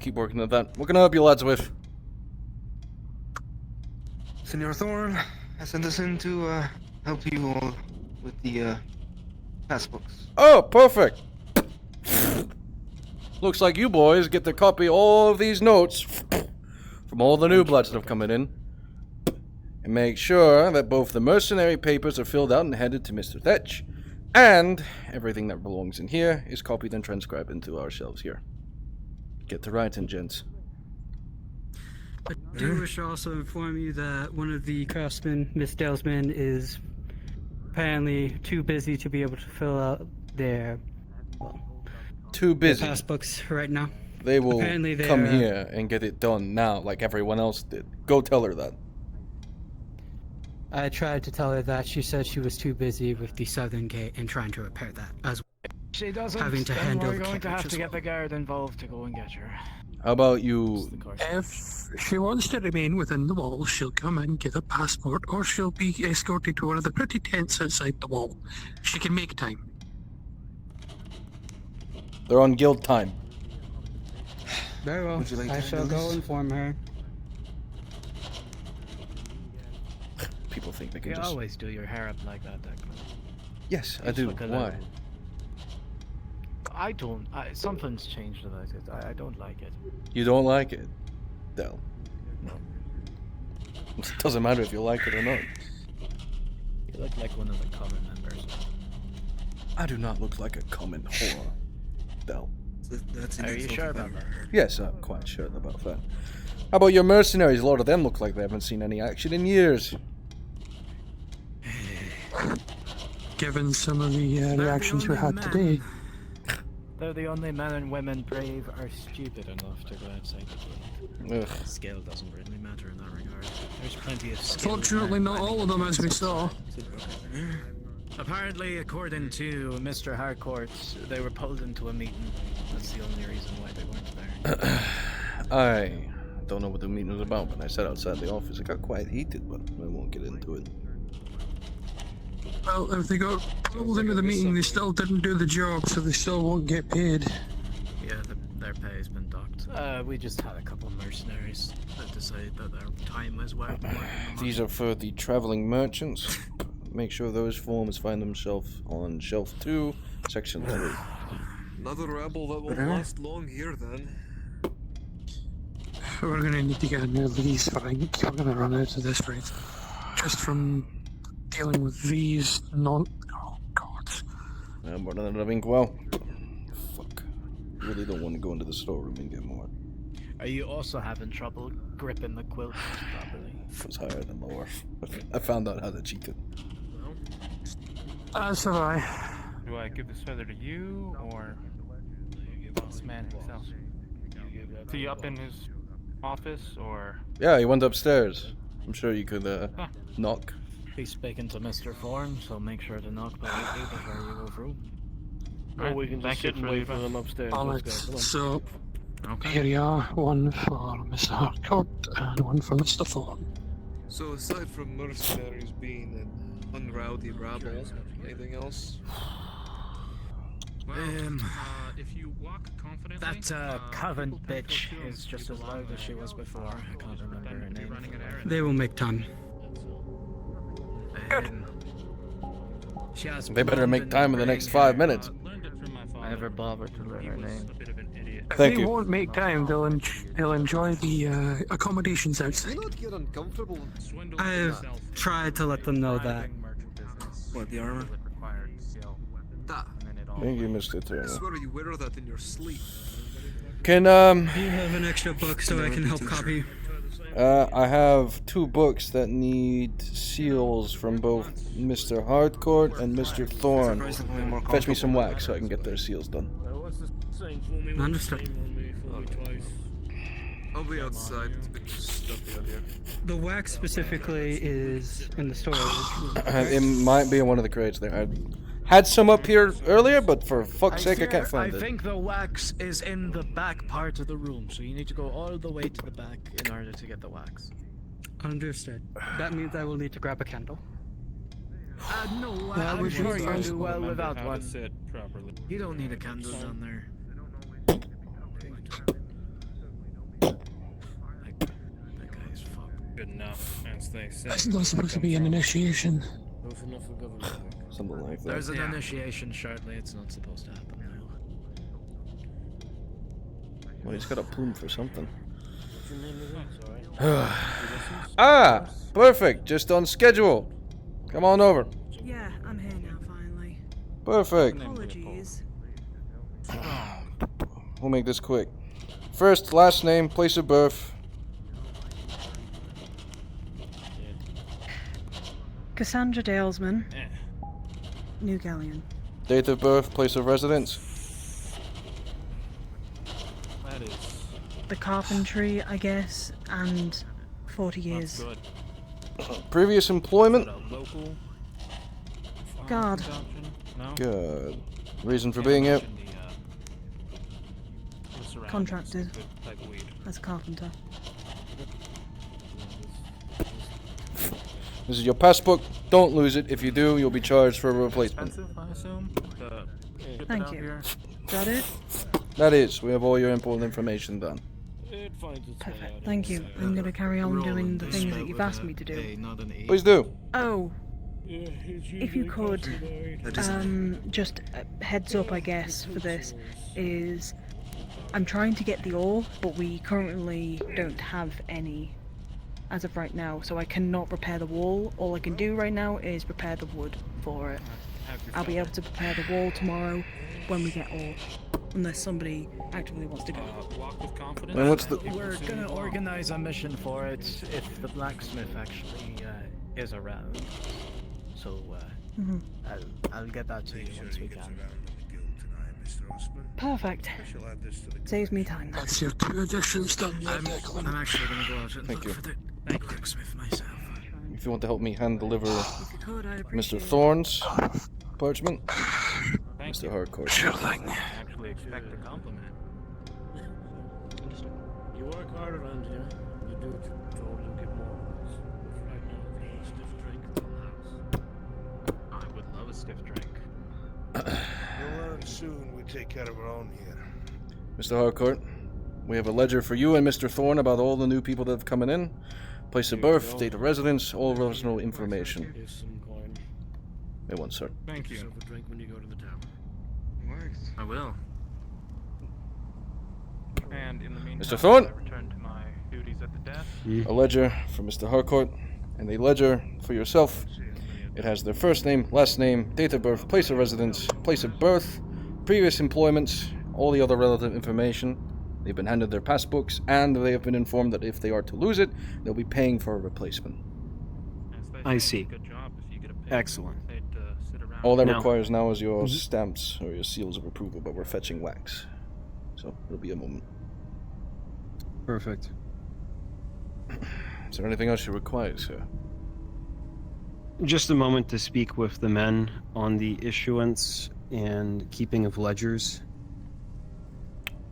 [SPEAKER 2] Keep working at that. What can I help you lads with?
[SPEAKER 17] Senor Thorne, I sent us in to help you all with the passbooks.
[SPEAKER 2] Oh, perfect. Looks like you boys get to copy all of these notes from all the new bloods that have come in, and make sure that both the mercenary papers are filled out and handed to Mr. Thetch, and everything that belongs in here is copied and transcribed into our shelves here. Get to writing, gents.
[SPEAKER 22] I do wish to also inform you that one of the craftsmen, Miss Dalesman, is apparently too busy to be able to fill out their
[SPEAKER 2] Too busy.
[SPEAKER 22] their passbooks right now.
[SPEAKER 2] They will
[SPEAKER 22] Apparently they
[SPEAKER 2] come
[SPEAKER 22] are,
[SPEAKER 2] here and get it done now, like everyone else did. Go tell her that.
[SPEAKER 22] I tried to tell her that. She said she was too busy with the southern gate and trying to repair that as well.
[SPEAKER 1] She doesn't.
[SPEAKER 22] Having to
[SPEAKER 1] then
[SPEAKER 22] handle
[SPEAKER 1] we're
[SPEAKER 22] the
[SPEAKER 1] going to
[SPEAKER 22] carriage
[SPEAKER 1] have to
[SPEAKER 22] as
[SPEAKER 1] get the guard involved to go and get her.
[SPEAKER 2] How about you?
[SPEAKER 3] If she wants to remain within the wall, she'll come in, get a passport, or she'll be escorted to one of the pretty tents outside the wall. She can make time.
[SPEAKER 2] They're on guild time.
[SPEAKER 22] Very well.
[SPEAKER 17] Would you like
[SPEAKER 22] I
[SPEAKER 17] to
[SPEAKER 22] shall
[SPEAKER 17] handle
[SPEAKER 22] go
[SPEAKER 17] this?
[SPEAKER 22] inform her.
[SPEAKER 2] People think they can
[SPEAKER 1] You
[SPEAKER 2] just...
[SPEAKER 1] always do your hair up like that, Declan.
[SPEAKER 2] Yes, I
[SPEAKER 1] Just
[SPEAKER 2] do.
[SPEAKER 1] look a
[SPEAKER 2] Why?
[SPEAKER 1] little- I don't. Something's changed about it. I don't like it.
[SPEAKER 2] You don't like it? Del.
[SPEAKER 1] No.
[SPEAKER 2] It doesn't matter if you like it or not.
[SPEAKER 1] You look like one of the common members.
[SPEAKER 2] I do not look like a common whore, Del.
[SPEAKER 17] That's an
[SPEAKER 1] Are you
[SPEAKER 17] insult
[SPEAKER 1] sure
[SPEAKER 17] if
[SPEAKER 1] about
[SPEAKER 17] I've
[SPEAKER 1] that?
[SPEAKER 17] ever heard.
[SPEAKER 2] Yes, I'm quite sure about that. How about your mercenaries? A lot of them look like they haven't seen any action in years.
[SPEAKER 3] Given some of the reactions we had today.
[SPEAKER 1] They're the only men and women brave or stupid enough to go outside the gate.
[SPEAKER 2] Ugh.
[SPEAKER 1] Skill doesn't really matter in that regard. There's plenty of skill.
[SPEAKER 3] Fortunately, not all of them, as we saw.
[SPEAKER 1] Apparently, according to Mr. Harcourt, they were pulled into a meeting. That's the only reason why they weren't there.
[SPEAKER 2] I don't know what the meeting was about, but I sat outside the office. It got quite heated, but I won't get into it.
[SPEAKER 3] Well, if they got pulled into the meeting, they still didn't do the job, so they still won't get paid.
[SPEAKER 1] Yeah, their pay has been docked. We just had a couple of mercenaries that decided that their time was well worth.
[SPEAKER 2] These are for the traveling merchants. Make sure those forms find themselves on shelf 2, section 3.
[SPEAKER 11] Another rebel that won't last long here then.
[SPEAKER 3] We're gonna need to get a new lease for ink. We're gonna run out of this rate. Just from dealing with these oh god.
[SPEAKER 2] I'm running out of ink. Well, fuck. Really don't want to go into the storeroom and get more.
[SPEAKER 1] Are you also having trouble gripping the quilt properly?
[SPEAKER 2] It's higher than lower. I found out how to cheat it.
[SPEAKER 3] As have I.
[SPEAKER 16] Do I give this feather to you, or this man himself? Is he up in his office, or?
[SPEAKER 2] Yeah, he went upstairs. I'm sure you could knock.
[SPEAKER 1] be speaking to Mr. Thorne, so make sure to knock politely before you go through.
[SPEAKER 20] Or we can just sit and wait for them upstairs.
[SPEAKER 3] Alright,
[SPEAKER 20] Let's go. Come on.
[SPEAKER 3] so
[SPEAKER 1] Okay.
[SPEAKER 3] here you are, one for Mr. Harcourt and one for Mr. Thorne.
[SPEAKER 11] So aside from mercenaries being an unrowdy rabble, anything else?
[SPEAKER 16] If you walk confidently,
[SPEAKER 1] That Coven bitch is just as loud as she was before. I can't remember her name.
[SPEAKER 22] They will make time.
[SPEAKER 1] She has
[SPEAKER 2] They better make time in the next 5 minutes.
[SPEAKER 1] I never bothered to learn her name.
[SPEAKER 2] Thank
[SPEAKER 3] They
[SPEAKER 2] you.
[SPEAKER 3] won't make time. They'll enjoy the accommodations outside.
[SPEAKER 11] Do not get uncomfortable.
[SPEAKER 22] I've tried to let them know that.
[SPEAKER 11] What, the armor? That.
[SPEAKER 2] Thank you, Mr.
[SPEAKER 11] I
[SPEAKER 2] Turner.
[SPEAKER 11] swear you wear that in your sleep.
[SPEAKER 2] Can
[SPEAKER 22] Do you have an extra book so I can help copy?
[SPEAKER 2] I have 2 books that need seals from both Mr. Harcourt and Mr. Thorne. Fetch me some wax so I can get their seals done.
[SPEAKER 22] Understood.
[SPEAKER 11] I'll be outside. It's a bit stuffy out here.
[SPEAKER 22] The wax specifically is in the storage.
[SPEAKER 2] It might be in one of the crates there. I had some up here earlier, but for fuck's sake, I can't find
[SPEAKER 1] I
[SPEAKER 2] it.
[SPEAKER 1] think the wax is in the back part of the room, so you need to go all the way to the back in order to get the wax.
[SPEAKER 22] Understood. That means I will need to grab a candle.
[SPEAKER 1] No,
[SPEAKER 22] That
[SPEAKER 1] I'm
[SPEAKER 22] would
[SPEAKER 1] sure
[SPEAKER 22] be
[SPEAKER 1] you'll
[SPEAKER 22] fine.
[SPEAKER 1] do well without
[SPEAKER 16] how
[SPEAKER 1] one.
[SPEAKER 16] to sit properly.
[SPEAKER 1] You don't need a candle down there. That guy's fucked.
[SPEAKER 16] Good enough, as they say.
[SPEAKER 3] That's not supposed to be an initiation.
[SPEAKER 20] Close enough for government work.
[SPEAKER 2] Something like that.
[SPEAKER 1] There's an initiation shortly, it's not supposed to happen now.
[SPEAKER 2] Well, he's got a plume for something.
[SPEAKER 20] What's your name again? Sorry.
[SPEAKER 2] Ah! Perfect! Just on schedule. Come on over.
[SPEAKER 12] Yeah, I'm here now, finally.
[SPEAKER 2] Perfect.
[SPEAKER 12] Apologies.
[SPEAKER 2] We'll make this quick. First, last name, place of birth.
[SPEAKER 21] Cassandra Dalesman. New Galleon.
[SPEAKER 2] Date of birth, place of residence.
[SPEAKER 16] That is.
[SPEAKER 21] The carpentry, I guess, and 40 years.
[SPEAKER 16] Good.
[SPEAKER 2] Previous employment.
[SPEAKER 16] Local.
[SPEAKER 21] God.
[SPEAKER 16] No.
[SPEAKER 2] Good. Reason for being here.
[SPEAKER 21] Contracted as a carpenter.
[SPEAKER 2] This is your passbook. Don't lose it. If you do, you'll be charged for a replacement.
[SPEAKER 16] Expensive, I assume.
[SPEAKER 21] Thank you. Is that it?
[SPEAKER 2] That is. We have all your important information done.
[SPEAKER 21] Perfect. Thank you. I'm going to carry on doing the things that you've asked me to do.
[SPEAKER 2] Please do.
[SPEAKER 21] Oh. If you could, just a heads up, I guess, for this, is I'm trying to get the ore, but we currently don't have any as of right now, so I cannot repair the wall. All I can do right now is prepare the wood for it. I'll be able to prepare the wall tomorrow when we get ore, unless somebody actively wants to go.
[SPEAKER 16] Walk with confidence.
[SPEAKER 2] And what's the...
[SPEAKER 1] We're gonna organize a mission for it if the blacksmith actually is around. So I'll get that to you once we can.
[SPEAKER 21] Perfect. Saves me time.
[SPEAKER 3] That's your 2 additions done, Declan.
[SPEAKER 1] I'm actually gonna go out and
[SPEAKER 2] Thank
[SPEAKER 1] look
[SPEAKER 2] you.
[SPEAKER 1] for the blacksmith myself.
[SPEAKER 2] If you want to help me hand deliver
[SPEAKER 21] If you could, I'd appreciate
[SPEAKER 2] Mr.
[SPEAKER 21] it.
[SPEAKER 2] Thorne's parchment. Mr. Harcourt.
[SPEAKER 3] Sure thing.
[SPEAKER 16] Actually expect a compliment.
[SPEAKER 20] You work hard around here. You do what you're told, you'll get more. Right now, if you want a stiff drink, it's in the house.
[SPEAKER 16] I would love a stiff drink.
[SPEAKER 8] You'll learn soon we take care of our own here.
[SPEAKER 2] Mr. Harcourt, we have a ledger for you and Mr. Thorne about all the new people that have come in. Place of birth, date of residence, all personal information.
[SPEAKER 20] Here's some coin.
[SPEAKER 2] At once, sir.
[SPEAKER 16] Thank you.
[SPEAKER 20] Yourself a drink when you go to the tavern.
[SPEAKER 16] I will. And in the meantime,
[SPEAKER 2] Mr. Thorne?
[SPEAKER 16] I return to my duties at the desk.
[SPEAKER 2] A ledger for Mr. Harcourt, and a ledger for yourself. It has their first name, last name, date of birth, place of residence, place of birth, previous employments, all the other relative information. They've been handed their passbooks, and they have been informed that if they are to lose it, they'll be paying for a replacement.
[SPEAKER 5] I see. Excellent.
[SPEAKER 2] All that
[SPEAKER 5] Now-
[SPEAKER 2] requires now is your stamps or your seals of approval, but we're fetching wax. So it'll be a moment.
[SPEAKER 13] Perfect.
[SPEAKER 2] Is there anything else you require, sir?
[SPEAKER 5] Just a moment to speak with the men on the issuance and keeping of ledgers.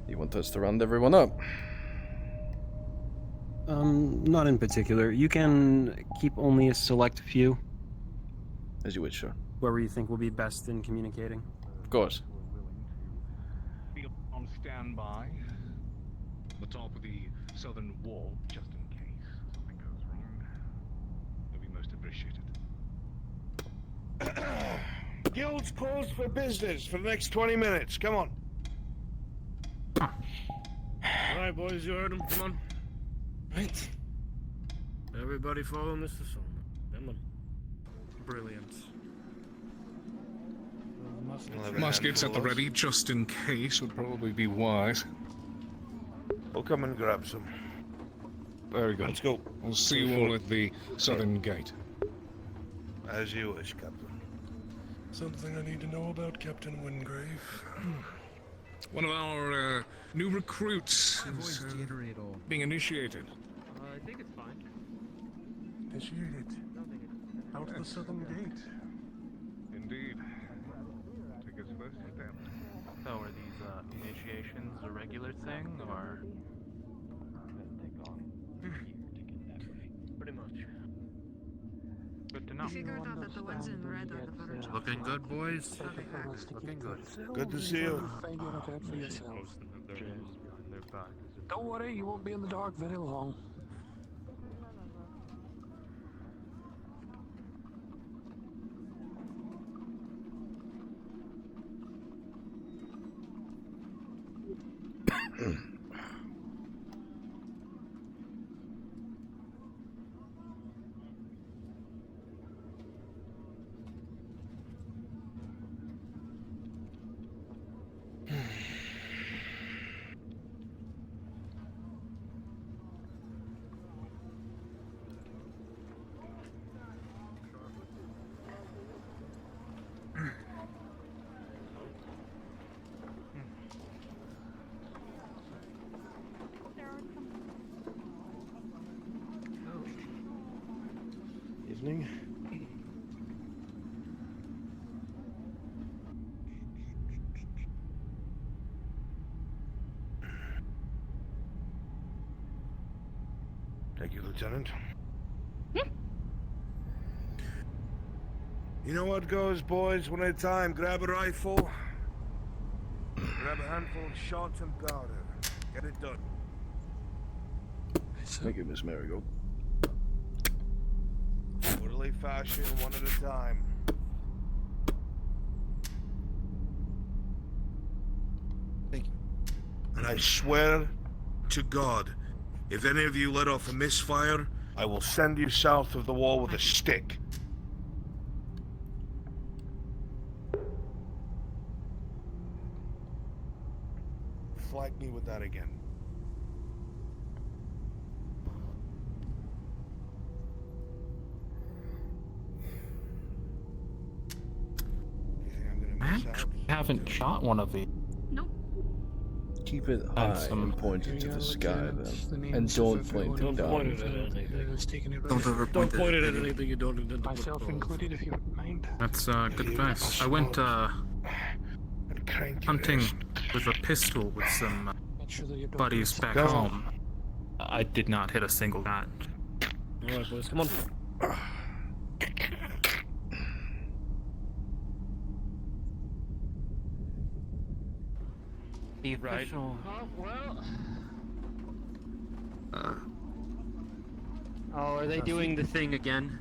[SPEAKER 2] You want us to round everyone up?
[SPEAKER 5] Not in particular. You can keep only a select few.
[SPEAKER 2] As you wish, sir.
[SPEAKER 5] Whoever you think will be best in communicating.
[SPEAKER 2] Of course.
[SPEAKER 7] Be on standby. The top of the southern wall, just in case something goes wrong. It'll be most appreciated.
[SPEAKER 8] Guild's closed for business for the next 20 minutes. Come on.
[SPEAKER 20] Alright, boys, you heard him. Come on. Right. Everybody follow Mr. Solomon. Come on.
[SPEAKER 15] Brilliant. Muskets at the ready, just in case, would probably be wise.
[SPEAKER 8] We'll come and grab some.
[SPEAKER 15] Very good.
[SPEAKER 8] Let's go.
[SPEAKER 15] We'll see you all at the southern gate.
[SPEAKER 8] As you wish, Captain.
[SPEAKER 4] Something I need to know about Captain Wingrave.
[SPEAKER 15] One of our new recruits is being initiated.
[SPEAKER 18] I think it's fine.
[SPEAKER 4] Initiated. Out of the southern gate.
[SPEAKER 7] Indeed. Take his first step.
[SPEAKER 16] So are these initiations a regular thing, or?
[SPEAKER 20] Pretty much.
[SPEAKER 16] Good to know.
[SPEAKER 12] We figured out that the ones in red are the virgins.
[SPEAKER 10] Looking good, boys. Looking good.
[SPEAKER 8] Good to see you.
[SPEAKER 3] Don't worry, you won't be in the dark very long.
[SPEAKER 2] Evening.
[SPEAKER 8] Thank you, Lieutenant. You know what goes, boys? One at a time. Grab a rifle. Grab a handful of shots and powder. Get it done.
[SPEAKER 2] Thank you, Miss Marigold.
[SPEAKER 8] Orderly fashion, one at a time.
[SPEAKER 2] Thank you.
[SPEAKER 8] And I swear to God, if any of you let off a misfire, I will send you south of the wall with a stick. Flag me with that again.
[SPEAKER 16] I haven't shot one of these.
[SPEAKER 2] Keep it high and point it to the sky, then. And don't point it down.
[SPEAKER 20] Don't point it at anything you don't intend to put
[SPEAKER 3] Myself included, if you wouldn't mind.
[SPEAKER 16] That's good advice. I went hunting with a pistol with some buddies back home. I did not hit a single shot.
[SPEAKER 20] Alright, boys, come on.
[SPEAKER 16] The official.
[SPEAKER 10] Oh, are they doing the thing again?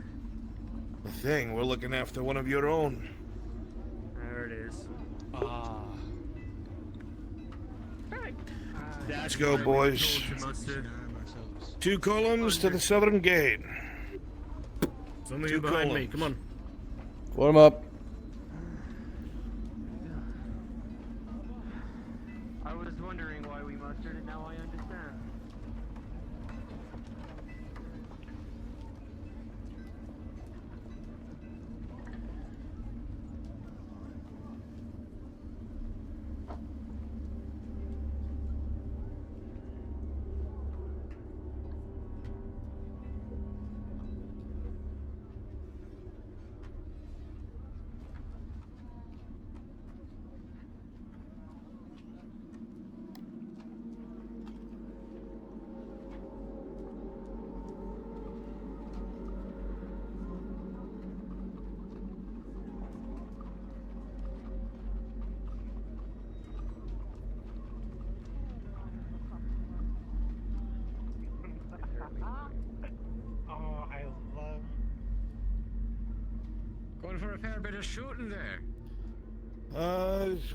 [SPEAKER 8] The thing, we're looking after one of your own.
[SPEAKER 10] There it is.
[SPEAKER 8] Let's go, boys. 2 columns to the southern gate.
[SPEAKER 20] Some of you behind me, come on.
[SPEAKER 2] Form up.
[SPEAKER 10] I was wondering why we mustered, and now I understand. for a fair bit of shooting there.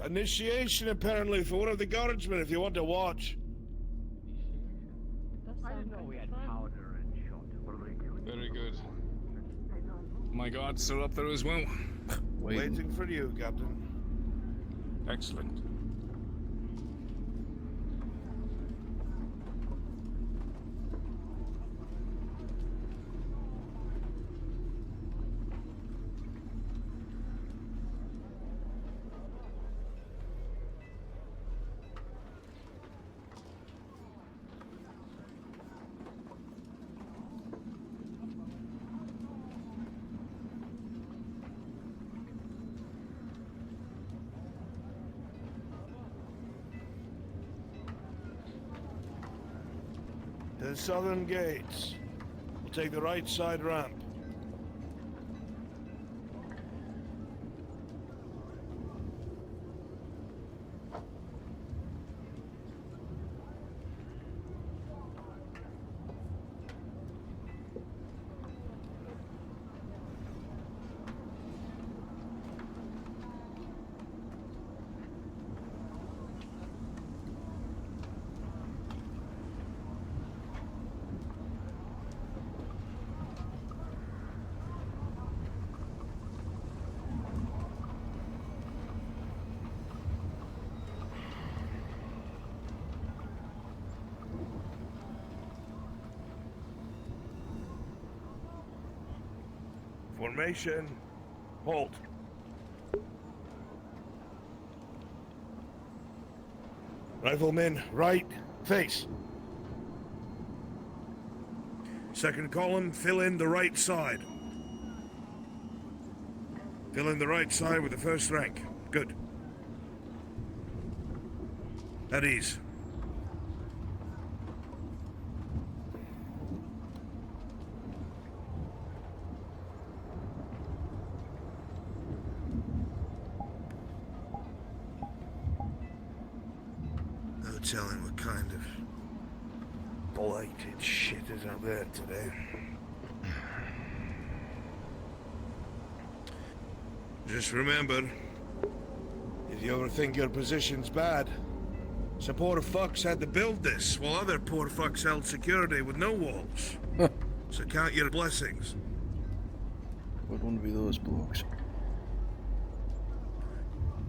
[SPEAKER 8] Initiation apparently for one of the guardsmen if you want to watch.
[SPEAKER 18] I didn't know we had powder and shot. What are they doing?
[SPEAKER 15] Very good. My guards are up there as well.
[SPEAKER 8] Waiting for you, Captain.
[SPEAKER 15] Excellent.
[SPEAKER 8] To the southern gates. We'll take the right side ramp. Formation. Halt. Riflemen, right, face. Second column, fill in the right side. Fill in the right side with the first rank. Good. At ease. No telling what kind of blighted shit is out there today. Just remember, if you ever think your position's bad, some poor fucks had to build this, while other poor fucks held security with no walls. So count your blessings.
[SPEAKER 2] Would want to be those blokes.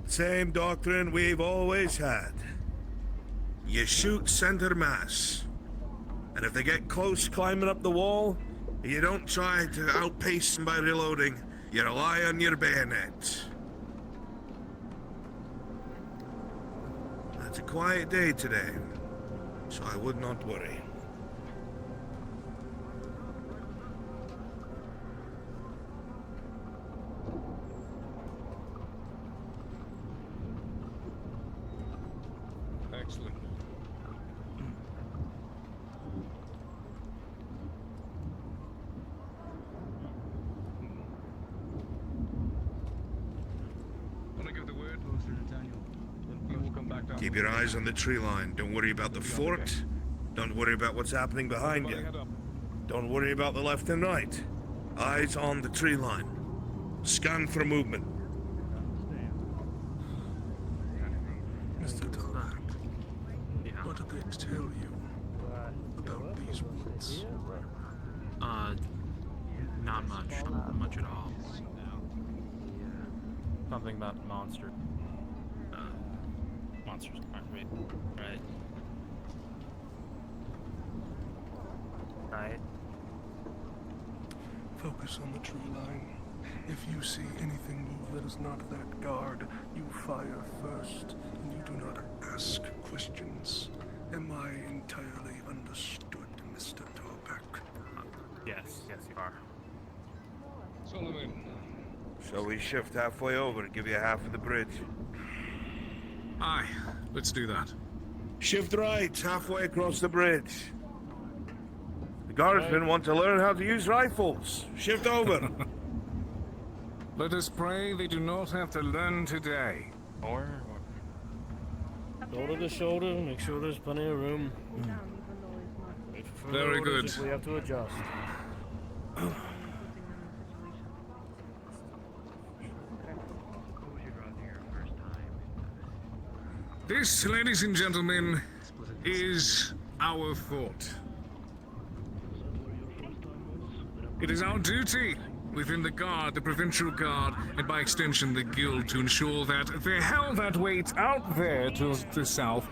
[SPEAKER 8] Same doctrine we've always had. You shoot center mass. And if they get close climbing up the wall, you don't try to outpace them by reloading. You rely on your bayonet. It's a quiet day today, so I would not worry.
[SPEAKER 15] Excellent. When I give the word, closer to Daniel, you will come back down.
[SPEAKER 8] Keep your eyes on the tree line. Don't worry about the fort. Don't worry about what's happening behind you. Don't worry about the left and right. Eyes on the tree line. Scan for movement.
[SPEAKER 15] Mr. Clark, what did they tell you about these woods?
[SPEAKER 16] Not much. Not much at all. Something about monster. Monsters aren't real, right? Right.
[SPEAKER 4] Focus on the tree line. If you see anything move that is not that guard, you fire first, and you do not ask questions. Am I entirely understood, Mr. Torbeck?
[SPEAKER 16] Yes, you are.
[SPEAKER 15] Solomon.
[SPEAKER 8] Shall we shift halfway over and give you half of the bridge?
[SPEAKER 15] Aye, let's do that.
[SPEAKER 8] Shift right, halfway across the bridge. The guardsmen want to learn how to use rifles. Shift over.
[SPEAKER 15] Let us pray they do not have to learn today.
[SPEAKER 16] Or
[SPEAKER 20] Shoulder to shoulder, make sure there's plenty of room. Wait for further
[SPEAKER 15] Very
[SPEAKER 20] orders
[SPEAKER 15] good.
[SPEAKER 20] if we have to adjust.
[SPEAKER 15] This, ladies and gentlemen, is our fort. It is our duty within the Guard, the Provincial Guard, and by extension the Guild, to ensure that the hell that waits out there to the south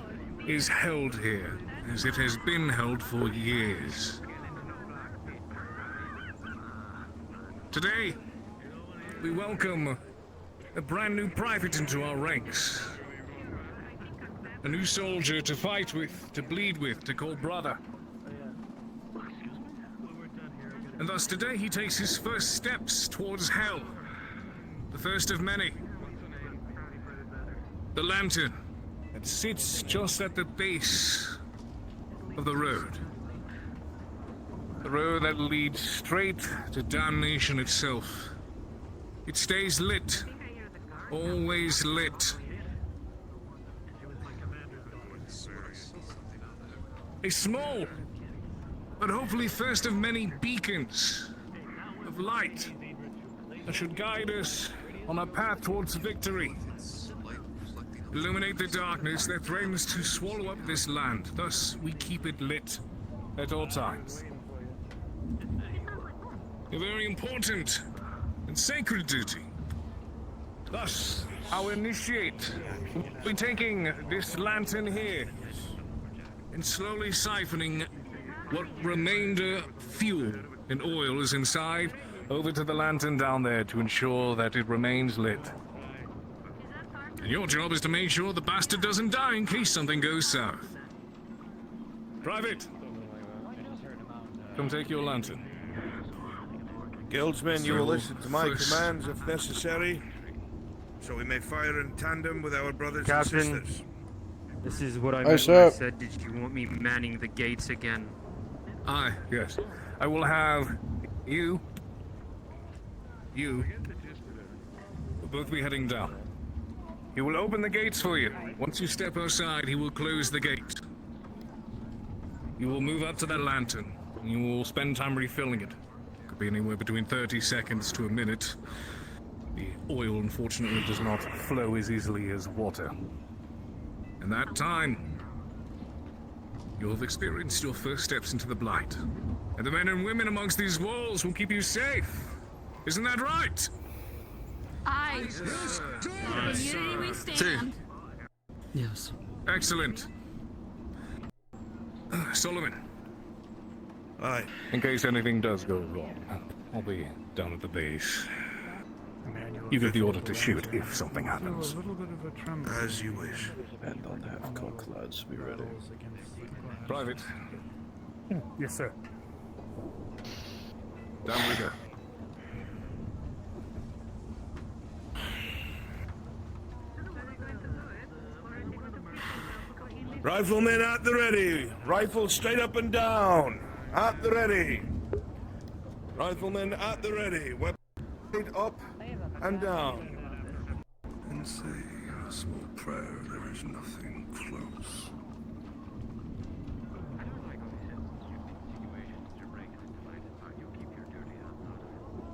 [SPEAKER 15] is held here, as it has been held for years. Today, we welcome a brand new private into our ranks. A new soldier to fight with, to bleed with, to call brother. And thus today he takes his first steps towards hell. The first of many. The lantern that sits just at the base of the road. The road that leads straight to damnation itself. It stays lit. Always lit. A small, but hopefully first of many beacons of light that should guide us on a path towards victory. Illuminate the darkness that threatens to swallow up this land. Thus, we keep it lit at all times. A very important and sacred duty. Thus, our initiate will be taking this lantern here and slowly siphoning what remainder fuel and oil is inside over to the lantern down there to ensure that it remains lit. And your job is to make sure the bastard doesn't die in case something goes south. Private, come take your lantern.
[SPEAKER 8] Guildsmen, you will listen to my commands if necessary, so we may fire in tandem with our brothers and sisters.
[SPEAKER 6] This is what I meant when I said, did you want me manning the gates again?
[SPEAKER 15] Aye, yes. I will have you will both be heading down. He will open the gates for you. Once you step outside, he will close the gate. You will move up to that lantern, and you will spend time refilling it. Could be anywhere between 30 seconds to a minute. The oil, unfortunately, does not flow as easily as water. In that time, you'll have experienced your first steps into the blight. And the men and women amongst these walls will keep you safe. Isn't that right?
[SPEAKER 12] Aye. In unity we stand.
[SPEAKER 3] Yes.
[SPEAKER 15] Excellent. Solomon.
[SPEAKER 8] Aye.
[SPEAKER 15] In case anything does go wrong, I'll be down at the base. You give the order to shoot if something happens.
[SPEAKER 8] As you wish.
[SPEAKER 2] And on have cock, lads. Be ready.
[SPEAKER 15] Private.
[SPEAKER 16] Yes, sir.
[SPEAKER 15] Down we go.
[SPEAKER 8] Riflemen at the ready. Rifles straight up and down. At the ready. Riflemen at the ready. Weapons straight up and down.
[SPEAKER 4] And say a small prayer, there is nothing close.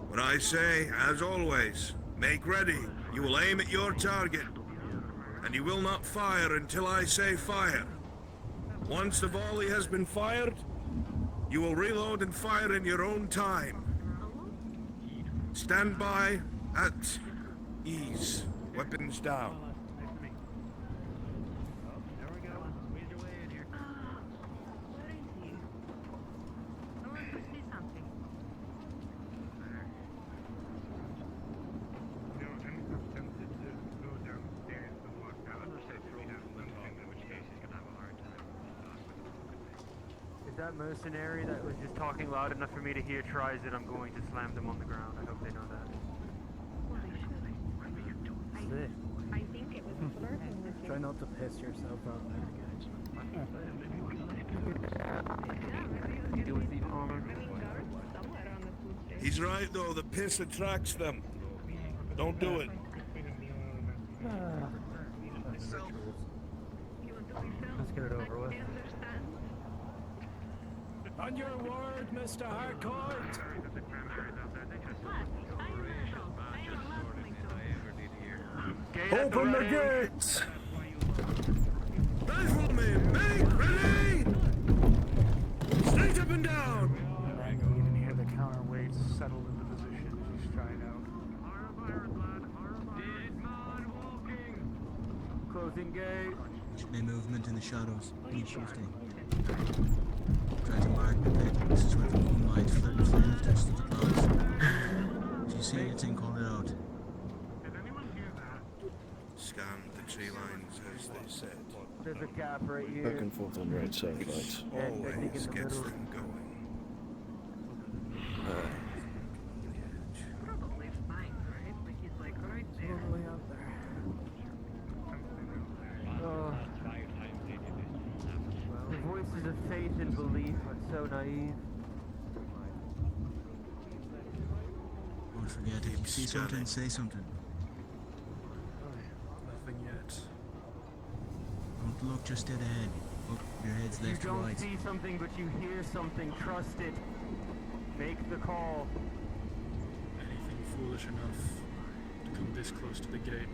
[SPEAKER 8] What I say, as always, make ready. You will aim at your target. And you will not fire until I say fire. Once the volley has been fired, you will reload and fire in your own time. Stand by at ease. Weapons down.
[SPEAKER 6] If that mercenary that was just talking loud enough for me to hear tries it, I'm going to slam them on the ground. I hope they know that.
[SPEAKER 12] I think it was
[SPEAKER 13] Try not to piss yourself out there, guys.
[SPEAKER 8] He's right though, the piss attracts them. Don't do it.
[SPEAKER 13] Let's get it over with.
[SPEAKER 16] On your word, Mr. Harcourt.
[SPEAKER 15] Open the gates!
[SPEAKER 8] Riflemen, make ready! Straight up and down!
[SPEAKER 6] Alright, you can hear the counterweights settled into position as you stride out. Closing gate.
[SPEAKER 9] Any movement in the shadows. Any shifting. Try to mark the pit. This is where the moonlight flirt flames touch the clouds. If you see anything, call it out.
[SPEAKER 8] Scan the tree lines as they said.
[SPEAKER 6] There's a gap right here.
[SPEAKER 2] Back and forth on right side, right.
[SPEAKER 8] Always gets them going.
[SPEAKER 6] Totally out there. The voices of faith and belief are so naive.
[SPEAKER 9] Don't forget, if you see something, say something.
[SPEAKER 11] Nothing yet.
[SPEAKER 9] Don't look just dead ahead. Look, your head's
[SPEAKER 6] If you
[SPEAKER 9] left or
[SPEAKER 6] don't
[SPEAKER 9] right.
[SPEAKER 6] see something but you hear something, trust it. Make the call.
[SPEAKER 11] Anything foolish enough to come this close to the gate.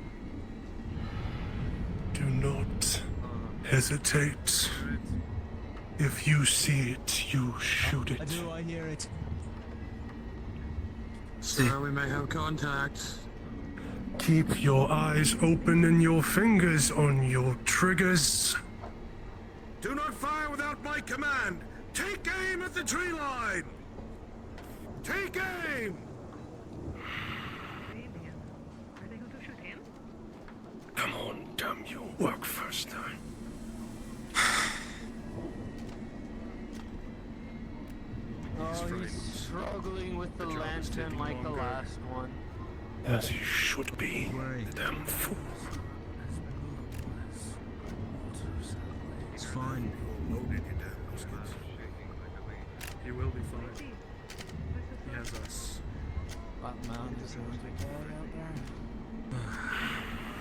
[SPEAKER 4] Do not hesitate. If you see it, you shoot it.
[SPEAKER 9] I do, I hear it.
[SPEAKER 3] Sir, we may have contact.
[SPEAKER 4] Keep your eyes open and your fingers on your triggers.
[SPEAKER 8] Do not fire without my command! Take aim at the tree line! Take aim!
[SPEAKER 4] Come on, damn you. Work first time.
[SPEAKER 6] Oh, he's struggling with the lantern like the last one.
[SPEAKER 4] As he should be. Damn fool.
[SPEAKER 9] It's fine.
[SPEAKER 11] He will be fine. He has us.
[SPEAKER 1] That man is going to die out there.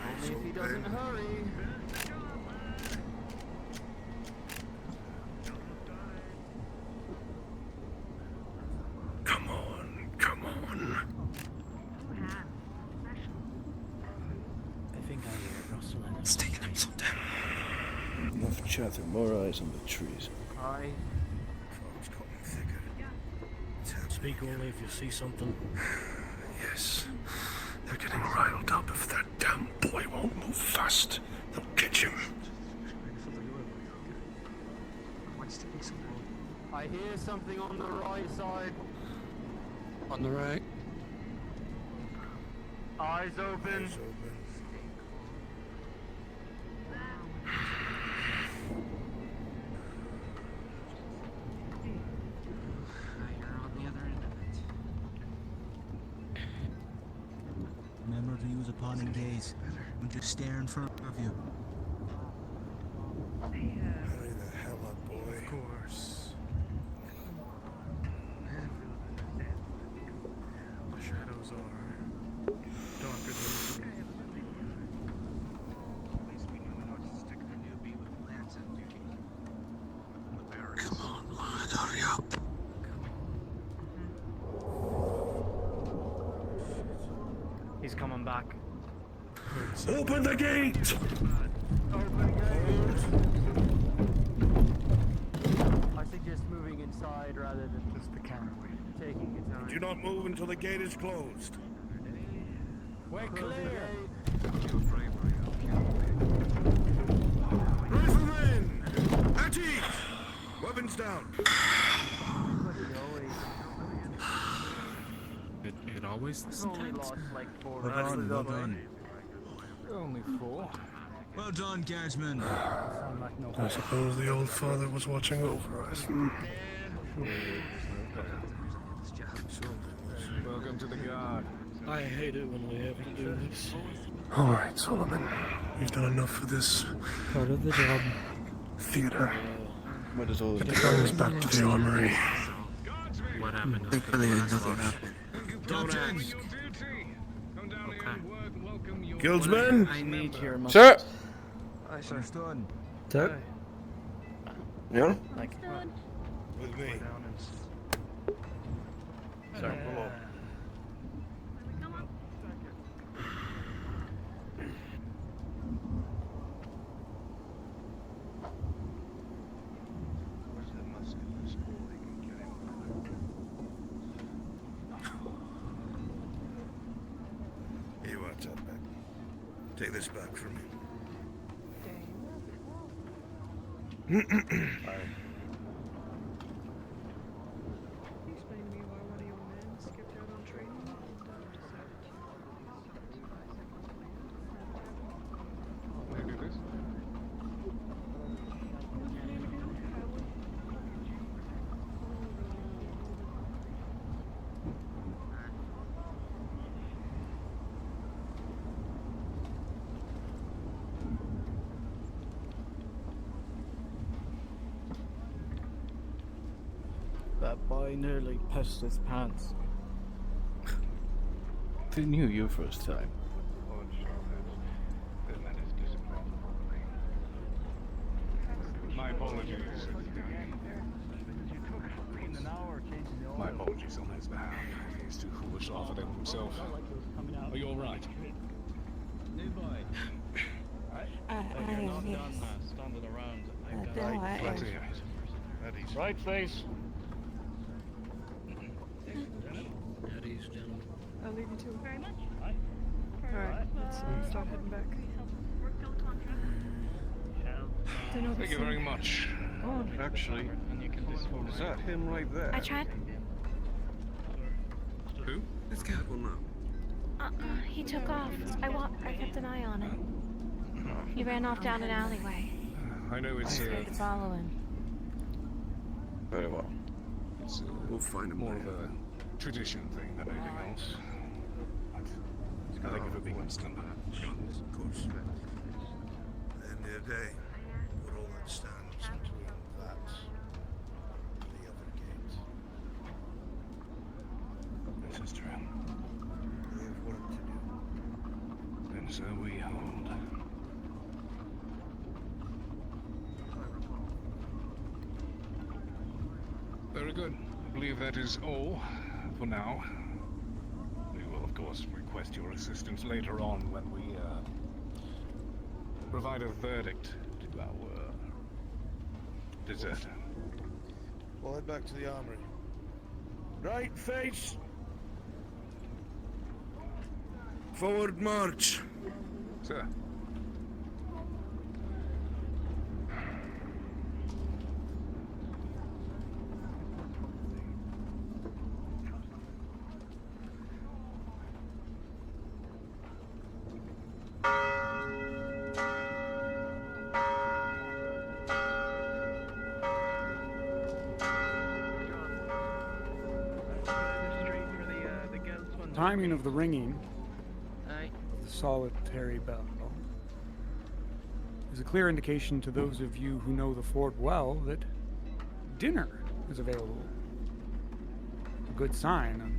[SPEAKER 6] Only if he doesn't hurry.
[SPEAKER 4] Come on, come on.
[SPEAKER 1] I think I hear it rustling.
[SPEAKER 2] It's taking him some time. Enough chatter, more eyes on the trees.
[SPEAKER 6] Aye.
[SPEAKER 20] Speak only if you see something.
[SPEAKER 4] Yes. They're getting riled up. If that damn boy won't move fast, they'll catch him.
[SPEAKER 6] I hear something on the right side.
[SPEAKER 3] On the right.
[SPEAKER 6] Eyes open.
[SPEAKER 9] Remember to use a pawning gaze. Don't just stare in front of you.
[SPEAKER 8] Hurry the hell up, boy.
[SPEAKER 11] Of course. The shadows are darker than
[SPEAKER 3] Come on, lad, hurry up.
[SPEAKER 6] He's coming back.
[SPEAKER 4] Open the gate!
[SPEAKER 6] I suggest moving inside rather than just the counterweight. Taking your time.
[SPEAKER 8] Do not move until the gate is closed.
[SPEAKER 6] We're clear.
[SPEAKER 8] Riflemen! At ease! Weapons down!
[SPEAKER 5] It always
[SPEAKER 6] Only lost like 4
[SPEAKER 9] Well
[SPEAKER 6] rounds.
[SPEAKER 9] done, well done.
[SPEAKER 1] Only 4.
[SPEAKER 9] Well done, guardsman.
[SPEAKER 4] I suppose the old father was watching over us.
[SPEAKER 5] Welcome to the guard.
[SPEAKER 20] I hate it when we have to do this.
[SPEAKER 4] All right, Solomon. You've done enough for this
[SPEAKER 22] Part of the job.
[SPEAKER 4] theater.
[SPEAKER 2] Might as well
[SPEAKER 4] Get the guns back to the armory.
[SPEAKER 3] What happened? Nothing happened.
[SPEAKER 8] Don't ask.
[SPEAKER 3] Okay.
[SPEAKER 8] Guildsman?
[SPEAKER 1] I need your
[SPEAKER 2] Sir!
[SPEAKER 9] Aye, sir. Done.
[SPEAKER 22] Sir?
[SPEAKER 2] Yeah?
[SPEAKER 1] Like,
[SPEAKER 8] With me.
[SPEAKER 1] sorry.
[SPEAKER 8] That's that back. Take this back from me.
[SPEAKER 13] That boy nearly pissed his pants.
[SPEAKER 2] They knew you first time.
[SPEAKER 7] My apologies. My apologies on his behalf. He's too foolish to offer them himself. Are you alright?
[SPEAKER 18] New boy.
[SPEAKER 7] You're not done standing around. Glad to hear it.
[SPEAKER 20] Right face.
[SPEAKER 21] I'll leave you to it. Very much. Alright, let's start heading back.
[SPEAKER 7] Thank you very much.
[SPEAKER 4] Actually, is that him right there?
[SPEAKER 14] I tried.
[SPEAKER 7] Who?
[SPEAKER 17] Let's go now.
[SPEAKER 14] He took off. I kept an eye on him. He ran off down an alleyway.
[SPEAKER 7] I know it's
[SPEAKER 14] I tried to follow him.
[SPEAKER 7] very well. It's we'll find more of a tradition thing than anything else. Thank you for being honest.
[SPEAKER 8] Of course. At the end of the day, we're all that stands between that and the other gate.
[SPEAKER 7] This is true.
[SPEAKER 8] We have work to do.
[SPEAKER 7] And so we hold. Very good. I believe that is all for now. We will, of course, request your assistance later on when we provide a verdict to our deserter.
[SPEAKER 8] We'll head back to the armory. Right face! Forward march!
[SPEAKER 7] Sir.
[SPEAKER 19] Timing of the ringing of the solitary bell is a clear indication to those of you who know the fort well that dinner is available. A good sign,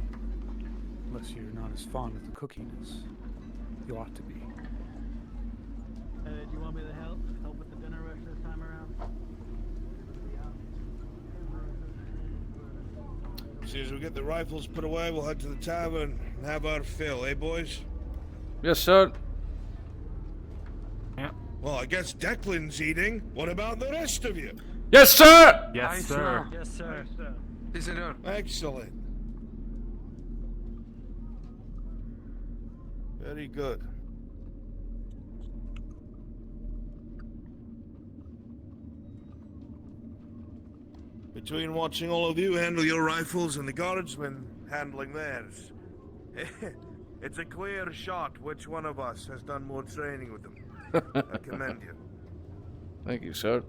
[SPEAKER 19] unless you're not as fond of the cooking as you ought to be.
[SPEAKER 18] Do you want me to help with the dinner rush this time around?
[SPEAKER 8] As soon as we get the rifles put away, we'll head to the tavern and have our fill, eh, boys?
[SPEAKER 2] Yes, sir.
[SPEAKER 8] Yeah. Well, I guess Declan's eating. What about the rest of you?
[SPEAKER 2] Yes, sir!
[SPEAKER 16] Yes, sir.
[SPEAKER 18] Yes, sir.
[SPEAKER 17] Is it
[SPEAKER 8] Excellent. Very good. Between watching all of you handle your rifles and the guardsmen handling theirs, it's a clear shot which one of us has done more training with them. I commend you.
[SPEAKER 2] Thank you, sir.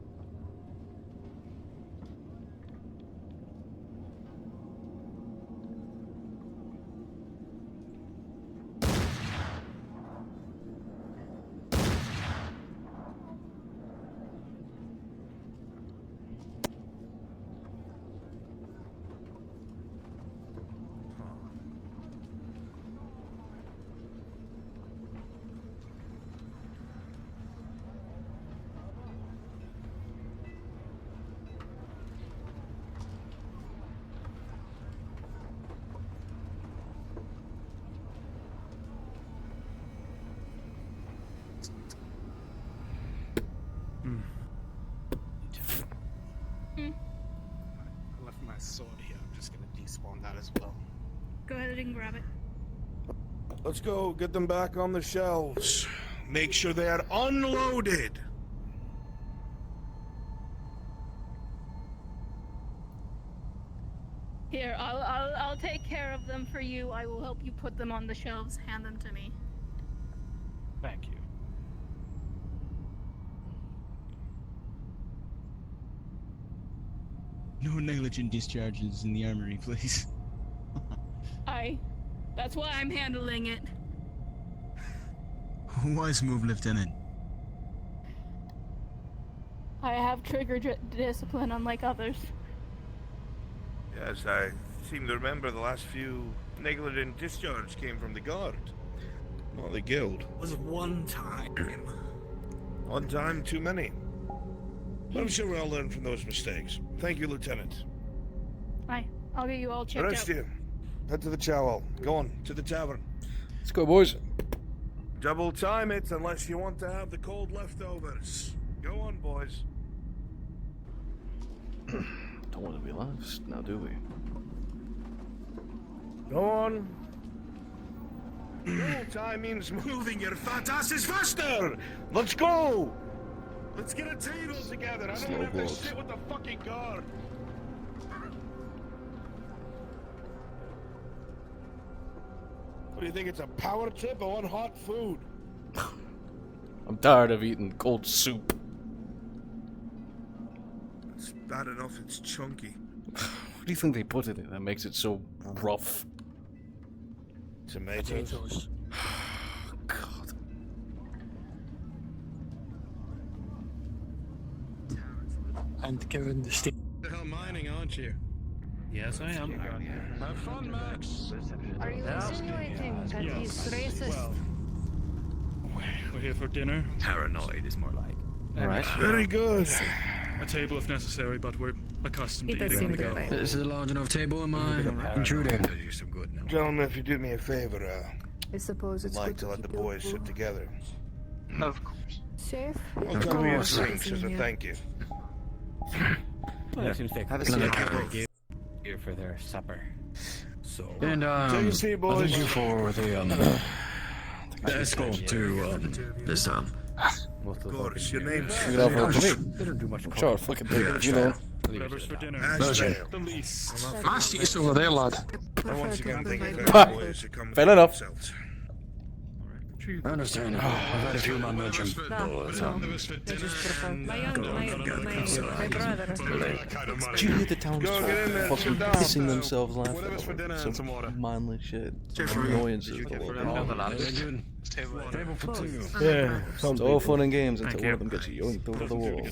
[SPEAKER 17] I left my sword here. I'm just gonna despawn that as well.
[SPEAKER 14] Go ahead and grab it.
[SPEAKER 8] Let's go get them back on the shelves. Make sure they are unloaded.
[SPEAKER 10] Here, I'll take care of them for you. I will help you put them on the shelves. Hand them to me.
[SPEAKER 16] Thank you.
[SPEAKER 9] No negligent discharges in the armory, please.
[SPEAKER 10] That's why I'm handling it.
[SPEAKER 9] Wise move, Lieutenant.
[SPEAKER 10] I have trigger discipline unlike others.
[SPEAKER 8] Yes, I seem to remember the last few negligent discharge came from the guard. Not the guild.
[SPEAKER 17] It was one time.
[SPEAKER 8] One time too many. But I'm sure we all learn from those mistakes. Thank you, Lieutenant.
[SPEAKER 10] I'll get you all
[SPEAKER 8] The
[SPEAKER 10] checked
[SPEAKER 8] rest
[SPEAKER 10] out.
[SPEAKER 8] of you, head to the chow. Go on, to the tavern.
[SPEAKER 2] Let's go, boys.
[SPEAKER 8] Double time it unless you want to have the cold leftovers. Go on, boys.
[SPEAKER 2] Don't want to be last, now do we?
[SPEAKER 8] Go on. No time means moving your fat asses faster! Let's go! Let's get a table together. I don't want to have to sit with the fucking guard. What do you think? It's a power trip? I want hot food.
[SPEAKER 2] I'm tired of eating cold soup.
[SPEAKER 8] It's bad enough it's chunky.
[SPEAKER 2] What do you think they put in it that makes it so rough?
[SPEAKER 8] Tomatoes.
[SPEAKER 2] God.
[SPEAKER 3] And given the state.
[SPEAKER 11] The hell mining, aren't you?
[SPEAKER 3] Yes, I am.
[SPEAKER 11] Have fun, Max.
[SPEAKER 14] Are you insinuating that he's racist?
[SPEAKER 16] Well, we're here for dinner.
[SPEAKER 12] Paranoid is more like.
[SPEAKER 2] Alright.
[SPEAKER 8] Very good.
[SPEAKER 16] A table if necessary, but we're accustomed
[SPEAKER 14] It
[SPEAKER 16] to
[SPEAKER 14] does
[SPEAKER 16] eating
[SPEAKER 14] seem
[SPEAKER 16] on the
[SPEAKER 14] good,
[SPEAKER 16] go.
[SPEAKER 14] right?
[SPEAKER 3] Is it a large enough table? Am I intruding?
[SPEAKER 8] Gentlemen, if you do me a favor,
[SPEAKER 14] I suppose
[SPEAKER 8] I'd
[SPEAKER 14] it's
[SPEAKER 8] like
[SPEAKER 14] good
[SPEAKER 8] to let the
[SPEAKER 14] keep you
[SPEAKER 8] boys sit together.
[SPEAKER 16] Of course.
[SPEAKER 14] safe.
[SPEAKER 8] I'll come me a drink as a thank you.
[SPEAKER 12] Have a seat. Here for their supper. So.
[SPEAKER 3] And
[SPEAKER 8] Take a seat, boys.
[SPEAKER 3] thank you for the escort to this time.
[SPEAKER 8] Of course, your name's
[SPEAKER 2] Get off our
[SPEAKER 12] They don't do much.
[SPEAKER 2] Sure, fucking take it, you know.
[SPEAKER 16] Whatever's for dinner.
[SPEAKER 8] Ashdale.
[SPEAKER 16] The least.
[SPEAKER 3] Nice to see you over there, lad.
[SPEAKER 8] And once again, thank you for the boys who come
[SPEAKER 2] Fair enough.
[SPEAKER 8] themselves.
[SPEAKER 3] I understand. I've had a few non-mentioned.
[SPEAKER 14] My brother.
[SPEAKER 2] Did you hear the townsfolk
[SPEAKER 8] Go get in there,
[SPEAKER 2] fucking
[SPEAKER 8] sit down.
[SPEAKER 2] pissing themselves laughing
[SPEAKER 8] Whatever's for dinner
[SPEAKER 2] over
[SPEAKER 8] and some water.
[SPEAKER 2] mindless shit? Annoyances.
[SPEAKER 3] Table for two.
[SPEAKER 2] Yeah, it's all fun and games until one of them gets yoinked over the wall.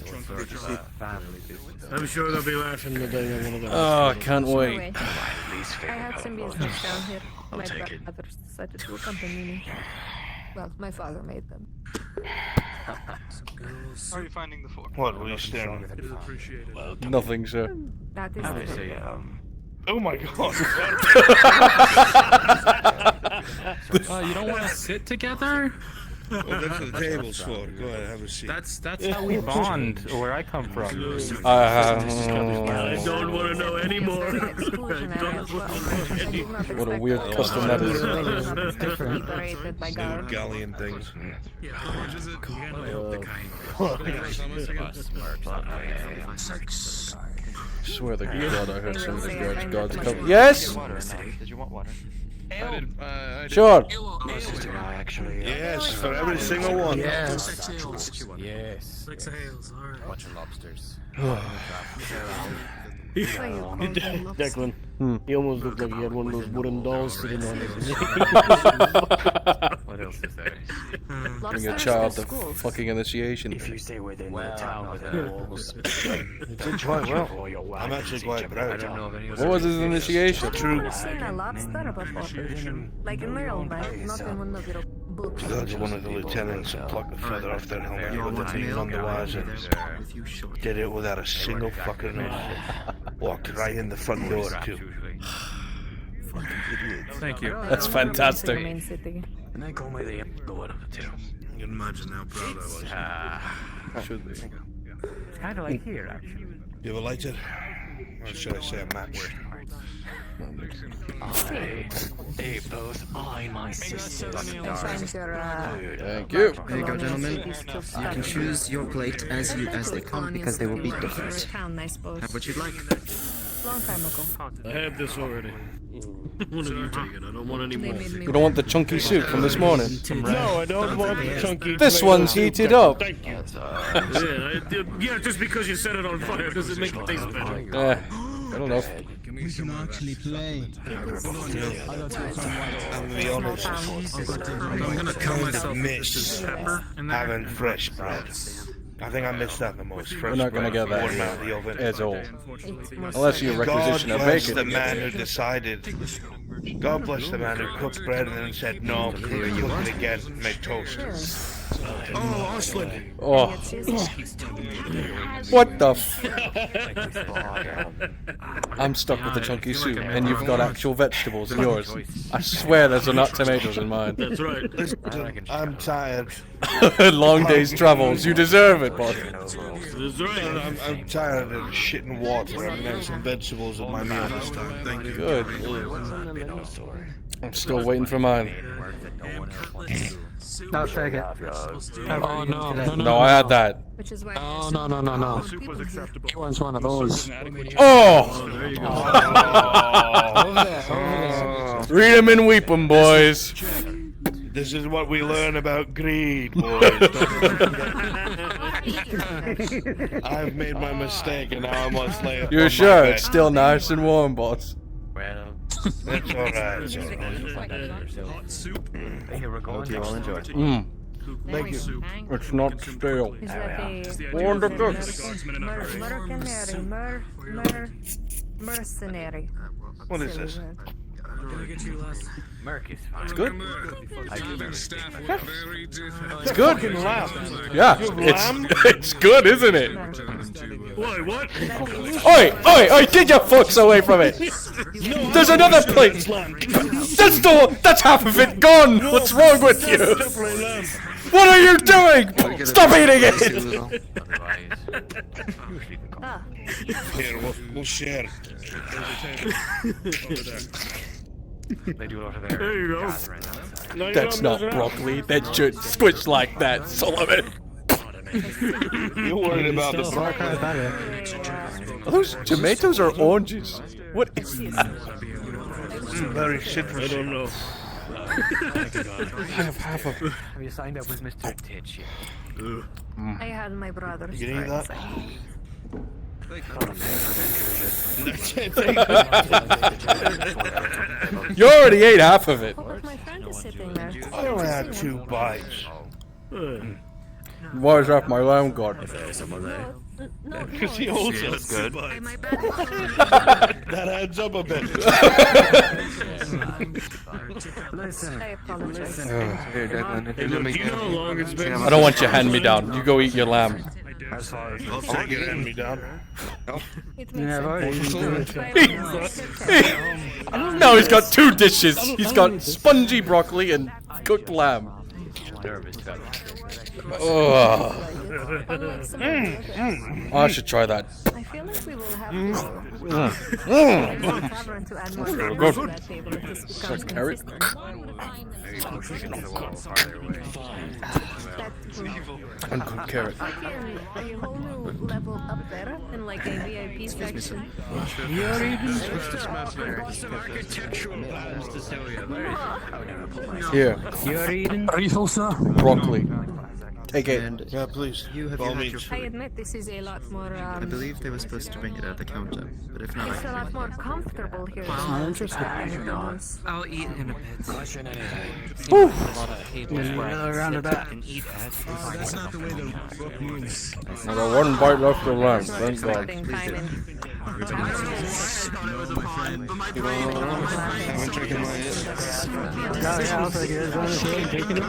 [SPEAKER 20] I'm sure they'll be laughing the day they're gonna go.
[SPEAKER 2] Oh, I can't wait.
[SPEAKER 14] I had some business down here. My brother decided to accompany me. Well, my father made them.
[SPEAKER 16] How are you finding the fork?
[SPEAKER 8] What were you staring at?
[SPEAKER 16] It is appreciated.
[SPEAKER 2] Nothing, sir.
[SPEAKER 14] That is
[SPEAKER 12] How do they say,
[SPEAKER 8] Oh my god.
[SPEAKER 16] You don't want to sit together?
[SPEAKER 8] Well, that's what the table's for. Go ahead, have a seat.
[SPEAKER 13] That's how we bond where I come from.
[SPEAKER 20] I don't want to know anymore.
[SPEAKER 2] What a weird custom that is.
[SPEAKER 14] Decorated by guards.
[SPEAKER 8] Galleon things.
[SPEAKER 2] I swear to God, I heard some of the guards come. Yes?
[SPEAKER 12] Did you want water?
[SPEAKER 2] Sure.
[SPEAKER 8] Yes, for every single one.
[SPEAKER 3] Yes.
[SPEAKER 12] Yes.
[SPEAKER 3] 6 ales, alright.
[SPEAKER 12] Bunch of lobsters.
[SPEAKER 20] Declan, he almost looked like he had one of those wooden dolls sitting on his knee.
[SPEAKER 12] What else is there?
[SPEAKER 2] Bring a child to fucking initiation.
[SPEAKER 12] If you stay within the town within the walls,
[SPEAKER 2] It did quite well.
[SPEAKER 8] I'm actually quite proud.
[SPEAKER 12] I don't know of any
[SPEAKER 2] What was his initiation?
[SPEAKER 14] I've seen a lobster before. Like in real life, not in one of your books.
[SPEAKER 8] That's one of the lieutenants who plucked the feather off their helmet with the being underwise and did it without a single fucking notice. Walked right in the front door too.
[SPEAKER 2] Fucking idiot.
[SPEAKER 16] Thank you.
[SPEAKER 2] That's fantastic.
[SPEAKER 14] Main city.
[SPEAKER 12] And they call me the Lord of the Two.
[SPEAKER 8] You can imagine how proud I was.
[SPEAKER 2] Should be.
[SPEAKER 12] It's kind of like here, actually.
[SPEAKER 8] You have a lighter? Or should I say a match?
[SPEAKER 12] They both eye my sister.
[SPEAKER 14] Find your,
[SPEAKER 2] Thank you.
[SPEAKER 6] There you go, gentlemen. You can choose your plate as they come because they will be different.
[SPEAKER 14] town, I suppose.
[SPEAKER 6] Have what you'd like.
[SPEAKER 14] Long time ago.
[SPEAKER 20] I have this already. What are you taking? I don't want any more.
[SPEAKER 2] You don't want the chunky soup from this morning?
[SPEAKER 20] No, I don't want the chunky.
[SPEAKER 2] This one's heated up.
[SPEAKER 20] Thank you. Yeah, just because you set it on fire doesn't make it taste better.
[SPEAKER 2] Yeah, I don't know.
[SPEAKER 9] We can actually play.
[SPEAKER 8] I'll be honest.
[SPEAKER 11] I'm gonna cut myself
[SPEAKER 8] miss having fresh bread. I think I missed that the most. Fresh
[SPEAKER 2] We're not gonna
[SPEAKER 8] bread
[SPEAKER 2] get
[SPEAKER 8] born
[SPEAKER 2] that
[SPEAKER 8] out of the oven.
[SPEAKER 2] at all. Unless you requisition a
[SPEAKER 8] God bless the
[SPEAKER 2] bacon.
[SPEAKER 8] man who decided. God bless the man who cooked bread and then said, no, cook it again, make toast.
[SPEAKER 20] Oh, Austin.
[SPEAKER 2] Oh. What the f... I'm stuck with the chunky soup, and you've got actual vegetables in yours. I swear there's not tomatoes in mine.
[SPEAKER 20] That's right.
[SPEAKER 8] Listen, I'm tired.
[SPEAKER 2] Long day's travels. You deserve it, boss.
[SPEAKER 20] That's right.
[SPEAKER 8] I'm tired of shitting water. I'm gonna have some vegetables with my meal this time. Thank you.
[SPEAKER 2] Good. I'm still waiting for mine.
[SPEAKER 22] No, take it. Oh no,
[SPEAKER 2] No, I had that.
[SPEAKER 14] Which is why.
[SPEAKER 22] Oh no. He wants one of those.
[SPEAKER 2] Oh! Read 'em and weep 'em, boys.
[SPEAKER 8] This is what we learn about greed, boys. I've made my mistake and now I must lay it.
[SPEAKER 2] You're sure it's still nice and warm, boss?
[SPEAKER 8] That's alright. It's alright.
[SPEAKER 13] Here we're going. You all enjoy.
[SPEAKER 8] Thank you.
[SPEAKER 2] It's not stale.
[SPEAKER 14] Is that
[SPEAKER 2] Wonderful.
[SPEAKER 14] mercenary?
[SPEAKER 8] What is this?
[SPEAKER 13] Merc is fine.
[SPEAKER 2] It's good.
[SPEAKER 8] It's good.
[SPEAKER 2] Yeah, it's good, isn't it?
[SPEAKER 20] Why, what?
[SPEAKER 2] Oi! Get your fucks away from it! There's another plate! That's half of it gone! What's wrong with you? What are you doing? Stop eating it!
[SPEAKER 8] Here, we'll share.
[SPEAKER 13] They do a lot of their
[SPEAKER 20] There you go.
[SPEAKER 2] That's not broccoli. That should squish like that, Solomon.
[SPEAKER 8] You're worried about the broccoli.
[SPEAKER 2] Are those tomatoes or oranges? What is that?
[SPEAKER 8] Very citrusy.
[SPEAKER 20] I don't know.
[SPEAKER 2] I have half of it.
[SPEAKER 13] Have you signed up with Mr. Titch yet?
[SPEAKER 14] I had my brother's
[SPEAKER 8] You need that?
[SPEAKER 2] You already ate half of it.
[SPEAKER 14] Oh, but my friend is sitting there.
[SPEAKER 8] I only had 2 bites.
[SPEAKER 2] Why is that my lamb gone?
[SPEAKER 8] Because he also has good. That adds up a bit.
[SPEAKER 14] I apologize.
[SPEAKER 11] Here, Declan, if you let me
[SPEAKER 20] Do you know how long it's been?
[SPEAKER 2] I don't want your hand me down. You go eat your lamb.
[SPEAKER 8] I'll take it hand me down.
[SPEAKER 14] It
[SPEAKER 22] Yeah,
[SPEAKER 14] makes
[SPEAKER 22] right.
[SPEAKER 2] No, he's got 2 dishes. He's got spongy broccoli and cooked lamb. Oh. I should try that.
[SPEAKER 14] I feel like we will have tavern to add more
[SPEAKER 2] Good.
[SPEAKER 14] to that table if this becomes
[SPEAKER 2] Carrot. Uncooked carrot.
[SPEAKER 14] Like in a whole new level up there in like a VIP section.
[SPEAKER 2] Here.
[SPEAKER 22] You're eating? Are you full, sir?
[SPEAKER 2] Broccoli. Take it.
[SPEAKER 8] Yeah, please.
[SPEAKER 6] You have had your
[SPEAKER 14] I
[SPEAKER 6] food.
[SPEAKER 14] admit this is a lot more
[SPEAKER 6] I believe they were supposed to bring it at the counter, but if not,
[SPEAKER 14] it's a lot more comfortable here.
[SPEAKER 17] I'll eat in a bit.
[SPEAKER 2] Whew.
[SPEAKER 22] Another round of that.
[SPEAKER 9] That's not the way the book moves.
[SPEAKER 2] I got 1 bite left of lamb. Thank God.
[SPEAKER 9] You know, my friend.
[SPEAKER 11] I'm checking my
[SPEAKER 22] Yeah, I'll take it. Taking it.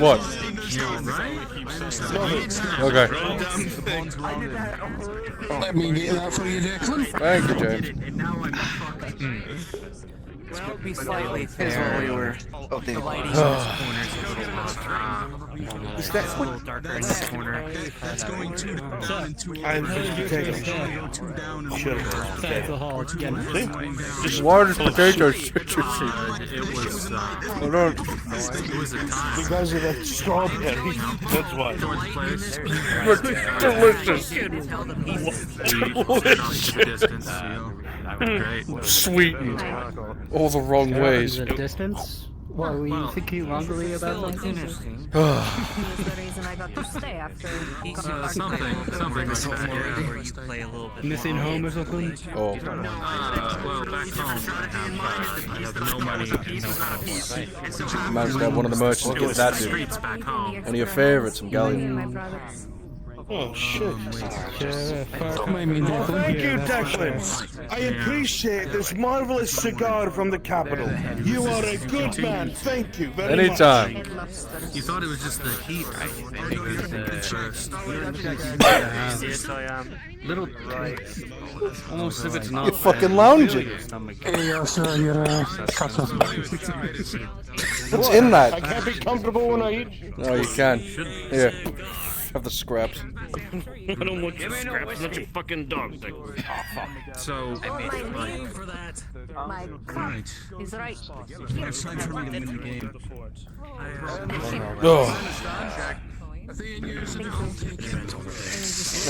[SPEAKER 2] What? Okay.
[SPEAKER 22] Let me get that for you, Declan.
[SPEAKER 2] Thank you, James.
[SPEAKER 6] Well, be slightly fair. The lighting in this corner is a little off.
[SPEAKER 8] Is that
[SPEAKER 6] a little darker in this corner.
[SPEAKER 9] That's going too down and too
[SPEAKER 8] I'm taking
[SPEAKER 9] go too down and
[SPEAKER 8] Sure.
[SPEAKER 22] That's the hall again.
[SPEAKER 2] Just water's potatoes.
[SPEAKER 12] It was.
[SPEAKER 2] Hold on.
[SPEAKER 12] It was a time.
[SPEAKER 8] Because of that strawberry. That's why.
[SPEAKER 2] Delicious.
[SPEAKER 22] Delicious.
[SPEAKER 2] Sweetened. All the wrong ways.
[SPEAKER 22] The distance? What were you thinking wrongly about that?
[SPEAKER 14] Interesting. the reason I got to stay after.
[SPEAKER 12] Something like that. Yeah.
[SPEAKER 6] Where you play a little bit
[SPEAKER 22] Missing
[SPEAKER 6] more
[SPEAKER 22] home or something?
[SPEAKER 2] Oh.
[SPEAKER 12] Well, back home, I have no money and no house.
[SPEAKER 2] Man's got one of the merchants get that dude.
[SPEAKER 12] Streets back home.
[SPEAKER 2] One of your favourites, some galleon.
[SPEAKER 8] Oh shit.
[SPEAKER 22] Thank
[SPEAKER 8] you, Declan. I appreciate this marvelous cigar from the capital. You are a good man. Thank you very much.
[SPEAKER 2] Anytime.
[SPEAKER 12] You thought it was just the heat, right?
[SPEAKER 16] Yes, I am. Little almost as if it's not.
[SPEAKER 2] You're fucking lounging.
[SPEAKER 3] Hey, sir, your
[SPEAKER 2] What's in that?
[SPEAKER 8] I can't be comfortable when I eat.
[SPEAKER 2] No, you can. Here. Have the scraps.
[SPEAKER 20] I don't want your scraps, not your fucking dog thing.
[SPEAKER 12] So,
[SPEAKER 14] My name for that. My cup is right.
[SPEAKER 9] It's time for me to win the game.
[SPEAKER 2] Oh. That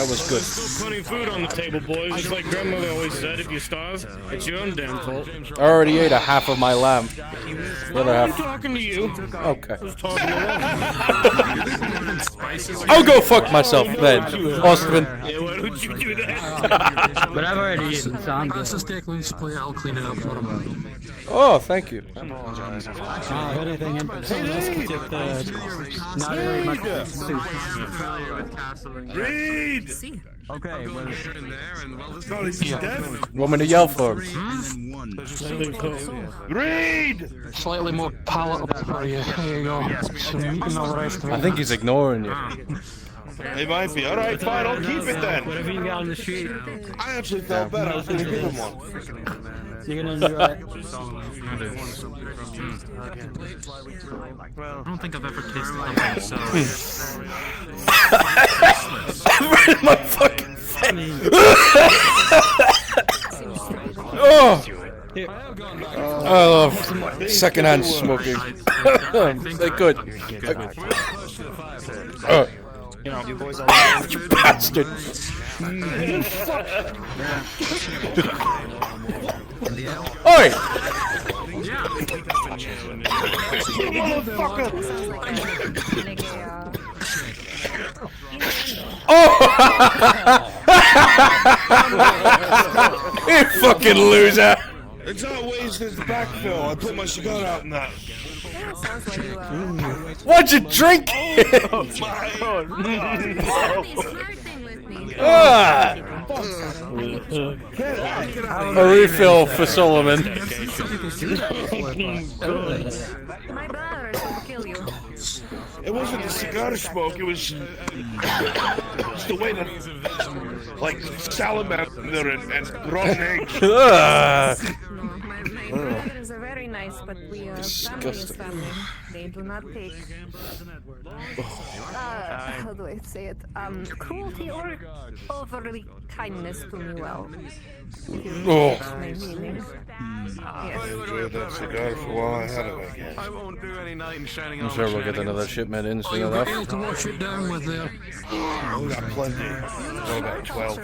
[SPEAKER 2] was good.
[SPEAKER 20] Still plenty of food on the table, boys. Just like grandmother always said, if you starve, it's your own damn fault.
[SPEAKER 2] I already ate a half of my lamb. The other
[SPEAKER 20] I'm
[SPEAKER 2] half.
[SPEAKER 20] talking to you.
[SPEAKER 2] Okay.
[SPEAKER 20] Just talking
[SPEAKER 2] I'll go fuck myself then, Austin.
[SPEAKER 20] Yeah, why don't you do that?
[SPEAKER 22] But I've already eaten, so I'm good.
[SPEAKER 3] Declan's plate, I'll clean it up for him.
[SPEAKER 2] Oh, thank you.
[SPEAKER 22] Anything in just not very much soup.
[SPEAKER 8] Read!
[SPEAKER 9] Okay, well,
[SPEAKER 2] Want me to yell for him?
[SPEAKER 8] Read!
[SPEAKER 3] Slightly more palatable for you. There you go. Some meat and all the rest of it.
[SPEAKER 2] I think he's ignoring you.
[SPEAKER 8] It might be. Alright, fine, I'll keep it then.
[SPEAKER 22] Whatever you got on the street,
[SPEAKER 8] I actually felt better. I was going to give him one.
[SPEAKER 22] you're gonna enjoy it.
[SPEAKER 12] I don't think I've ever tasted something so.
[SPEAKER 2] Right in my fucking face. Oh! I love secondhand smoking. They're good.
[SPEAKER 13] You boys all
[SPEAKER 2] You bastard! Oi! Oh! You fucking loser!
[SPEAKER 8] It's not wasted backfill. I put my cigar out in that.
[SPEAKER 2] Why'd you drink it?
[SPEAKER 8] Oh my
[SPEAKER 2] A refill for Solomon.
[SPEAKER 14] My brothers will kill you.
[SPEAKER 8] It wasn't the cigar smoke, it was it's the way that, like, salamander and rotten eggs.
[SPEAKER 14] My brothers are very nice, but we are family's family. They do not take how do I say it? Cruelty or overly kindness to me well.
[SPEAKER 2] Oh.
[SPEAKER 14] My meaning.
[SPEAKER 8] I enjoyed that cigar for a while I had it, I guess.
[SPEAKER 3] I won't do any knight in shining
[SPEAKER 2] I'm sure we'll get another shipment in soon enough.
[SPEAKER 3] to wash it down with there.
[SPEAKER 8] We got plenty. Got about 12.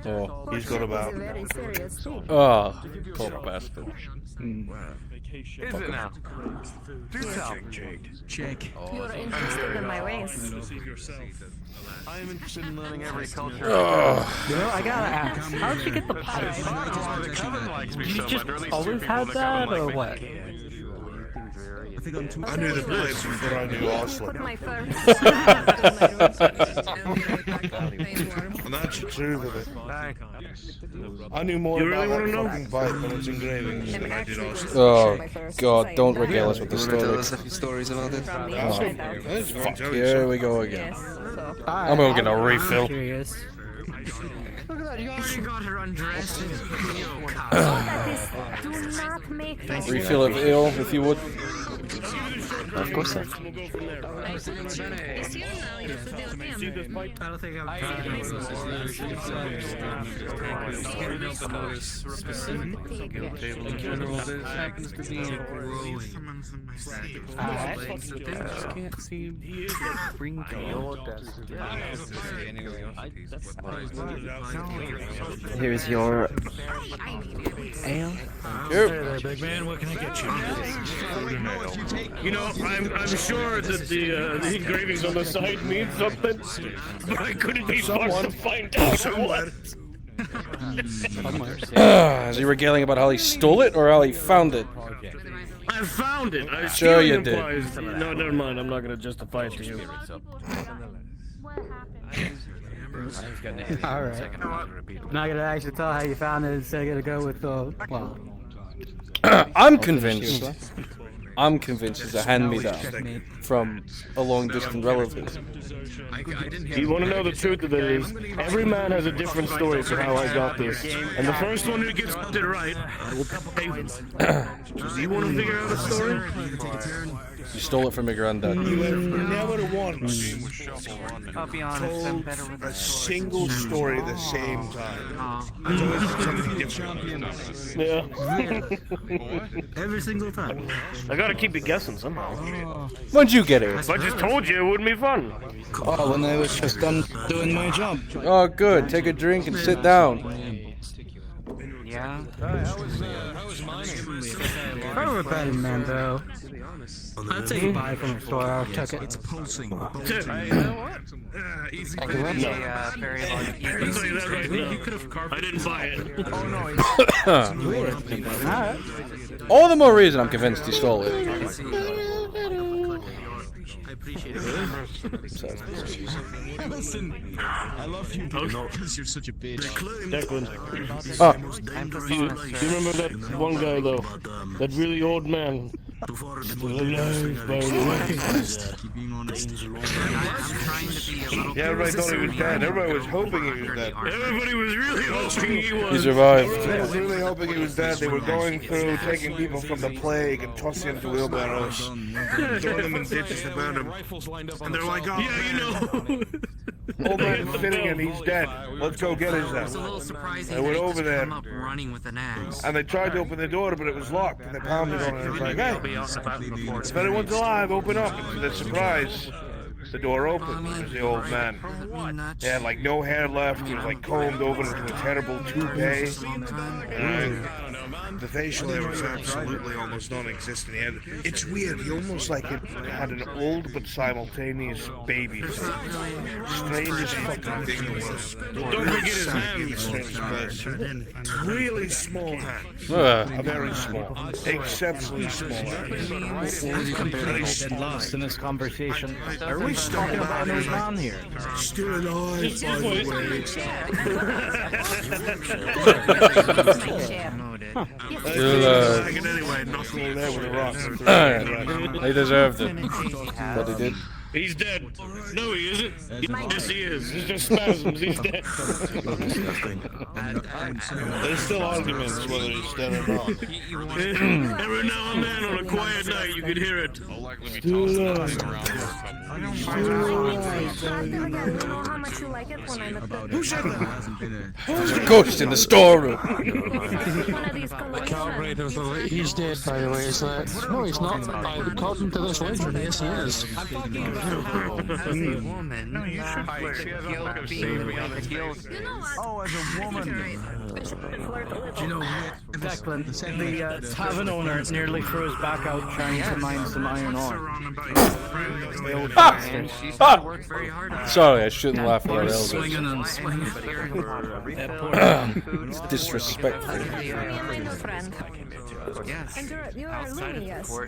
[SPEAKER 2] Oh.
[SPEAKER 8] He's got about.
[SPEAKER 2] Oh, poor bastard.
[SPEAKER 3] Is it now? Do tell.
[SPEAKER 9] Check.
[SPEAKER 14] You're interested in my ways.
[SPEAKER 3] I am interested in learning every culture.
[SPEAKER 22] You know, I gotta ask, how'd you get the pipe? Did you just always have that, or what?
[SPEAKER 8] I knew the place before I knew Oslo. And that's the truth of it. I knew more about that fucking bite and its engravings than I did Oslo.
[SPEAKER 2] Oh, God, don't regale us with the story.
[SPEAKER 6] Tell us a few stories about it.
[SPEAKER 2] Oh, fuck, here we go again. I'm gonna get a refill.
[SPEAKER 22] Look at
[SPEAKER 3] that, you already got her undressed.
[SPEAKER 14] Do not
[SPEAKER 2] Refill of ale, if you would.
[SPEAKER 6] Of course, sir.
[SPEAKER 22] I don't think
[SPEAKER 16] happens to be can't seem to bring to your
[SPEAKER 6] Here's your ale.
[SPEAKER 8] Here, big man. What can I get you?
[SPEAKER 20] You know, I'm sure that the engravings on the side mean something, but I couldn't be forced to find out what.
[SPEAKER 2] Is he regaling about how he stole it or how he found it?
[SPEAKER 20] I found it.
[SPEAKER 2] Sure you did.
[SPEAKER 20] No, never mind. I'm not going to justify it to you.
[SPEAKER 22] Alright. I'm not gonna actually tell how you found it, instead gonna go with well.
[SPEAKER 2] I'm convinced. I'm convinced it's a hand-me-down from a long-distant relative.
[SPEAKER 20] You want to know the truth of it is, every man has a different story for how I got this. And the first one who gets it right, I will pay him. Do you want to figure out a story?
[SPEAKER 2] You stole it from your granddad.
[SPEAKER 8] You have never once
[SPEAKER 16] I'll be honest, I'm better with
[SPEAKER 8] a single story at the same time. It's always something different.
[SPEAKER 20] Yeah.
[SPEAKER 22] Every single time.
[SPEAKER 20] I gotta keep you guessing somehow.
[SPEAKER 2] When'd you get here?
[SPEAKER 20] If I just told you, it wouldn't be fun.
[SPEAKER 2] Oh, when I was just done doing my job. Oh, good. Take a drink and sit down.
[SPEAKER 16] Yeah.
[SPEAKER 22] If I were a betting man, though, I'd take a buy from the store. I'll check it. It's pulsing.
[SPEAKER 20] I can tell you that right now. I didn't buy it. Oh no.
[SPEAKER 2] All the more reason I'm convinced he stole it.
[SPEAKER 17] I appreciate it.
[SPEAKER 5] Listen, I love you because you're such a bitch.
[SPEAKER 20] Declan.
[SPEAKER 2] Oh.
[SPEAKER 20] You remember that one guy though? That really old man? Still alive, by the way.
[SPEAKER 8] Yeah, everybody thought he was dead. Everybody was hoping he was dead.
[SPEAKER 20] Everybody was really hoping he was.
[SPEAKER 2] He survived.
[SPEAKER 8] They were really hoping he was dead. They were going through, taking people from the plague and tossing them into wheelbarrows, throwing them in ditches to burn them. And they're like, oh,
[SPEAKER 20] yeah, you know.
[SPEAKER 8] Old man's sitting and he's dead. Let's go get his ass. They went over there,
[SPEAKER 17] running with an axe.
[SPEAKER 8] and they tried to open the door, but it was locked. And they pounded on it and it was like, hey, if anyone's alive, open up. And to their surprise, the door opened. It was the old man. He had like no hair left. He was like combed over into a terrible toupee. The facial hair was absolutely almost non-existent. It's weird. He almost like had an old but simultaneous baby face. Strange as fucking thing it was.
[SPEAKER 20] Don't forget his hands.
[SPEAKER 8] Strange person. Really small hands. Very small. Exceptionally small hands.
[SPEAKER 1] Get lost in this conversation. Are we talking about an old man here?
[SPEAKER 8] Still alive, by the way.
[SPEAKER 2] He deserved it. But he did.
[SPEAKER 20] He's dead. No, he isn't. Yes, he is. It's just spasms. He's dead.
[SPEAKER 8] There's still arguments whether he's dead or not.
[SPEAKER 20] Every now and then on a quiet night, you could hear it.
[SPEAKER 14] Still alive.
[SPEAKER 2] Who said that? There's a ghost in the storeroom.
[SPEAKER 3] He's dead, by the way. Is that? No, he's not. According to this legend, yes, he is.
[SPEAKER 1] Oh, as a woman.
[SPEAKER 22] Do you know what? Declan,
[SPEAKER 1] The tavern owner nearly threw his back out trying to mine some iron ore.
[SPEAKER 2] Sorry, I shouldn't laugh at our elders.
[SPEAKER 22] Swinging and swinging.
[SPEAKER 2] It's disrespectful.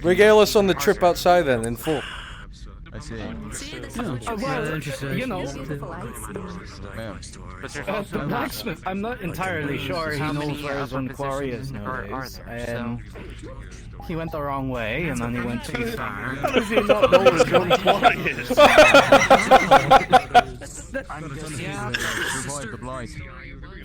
[SPEAKER 2] Regale us on the trip outside then, in full.
[SPEAKER 13] I see.
[SPEAKER 1] Well, you know, the blacksmith, I'm not entirely sure he knows where his own quarry is nowadays. He went the wrong way, and then he went too far.
[SPEAKER 8] How does he not know where his own quarry is?
[SPEAKER 13] I'm guessing to avoid the blight.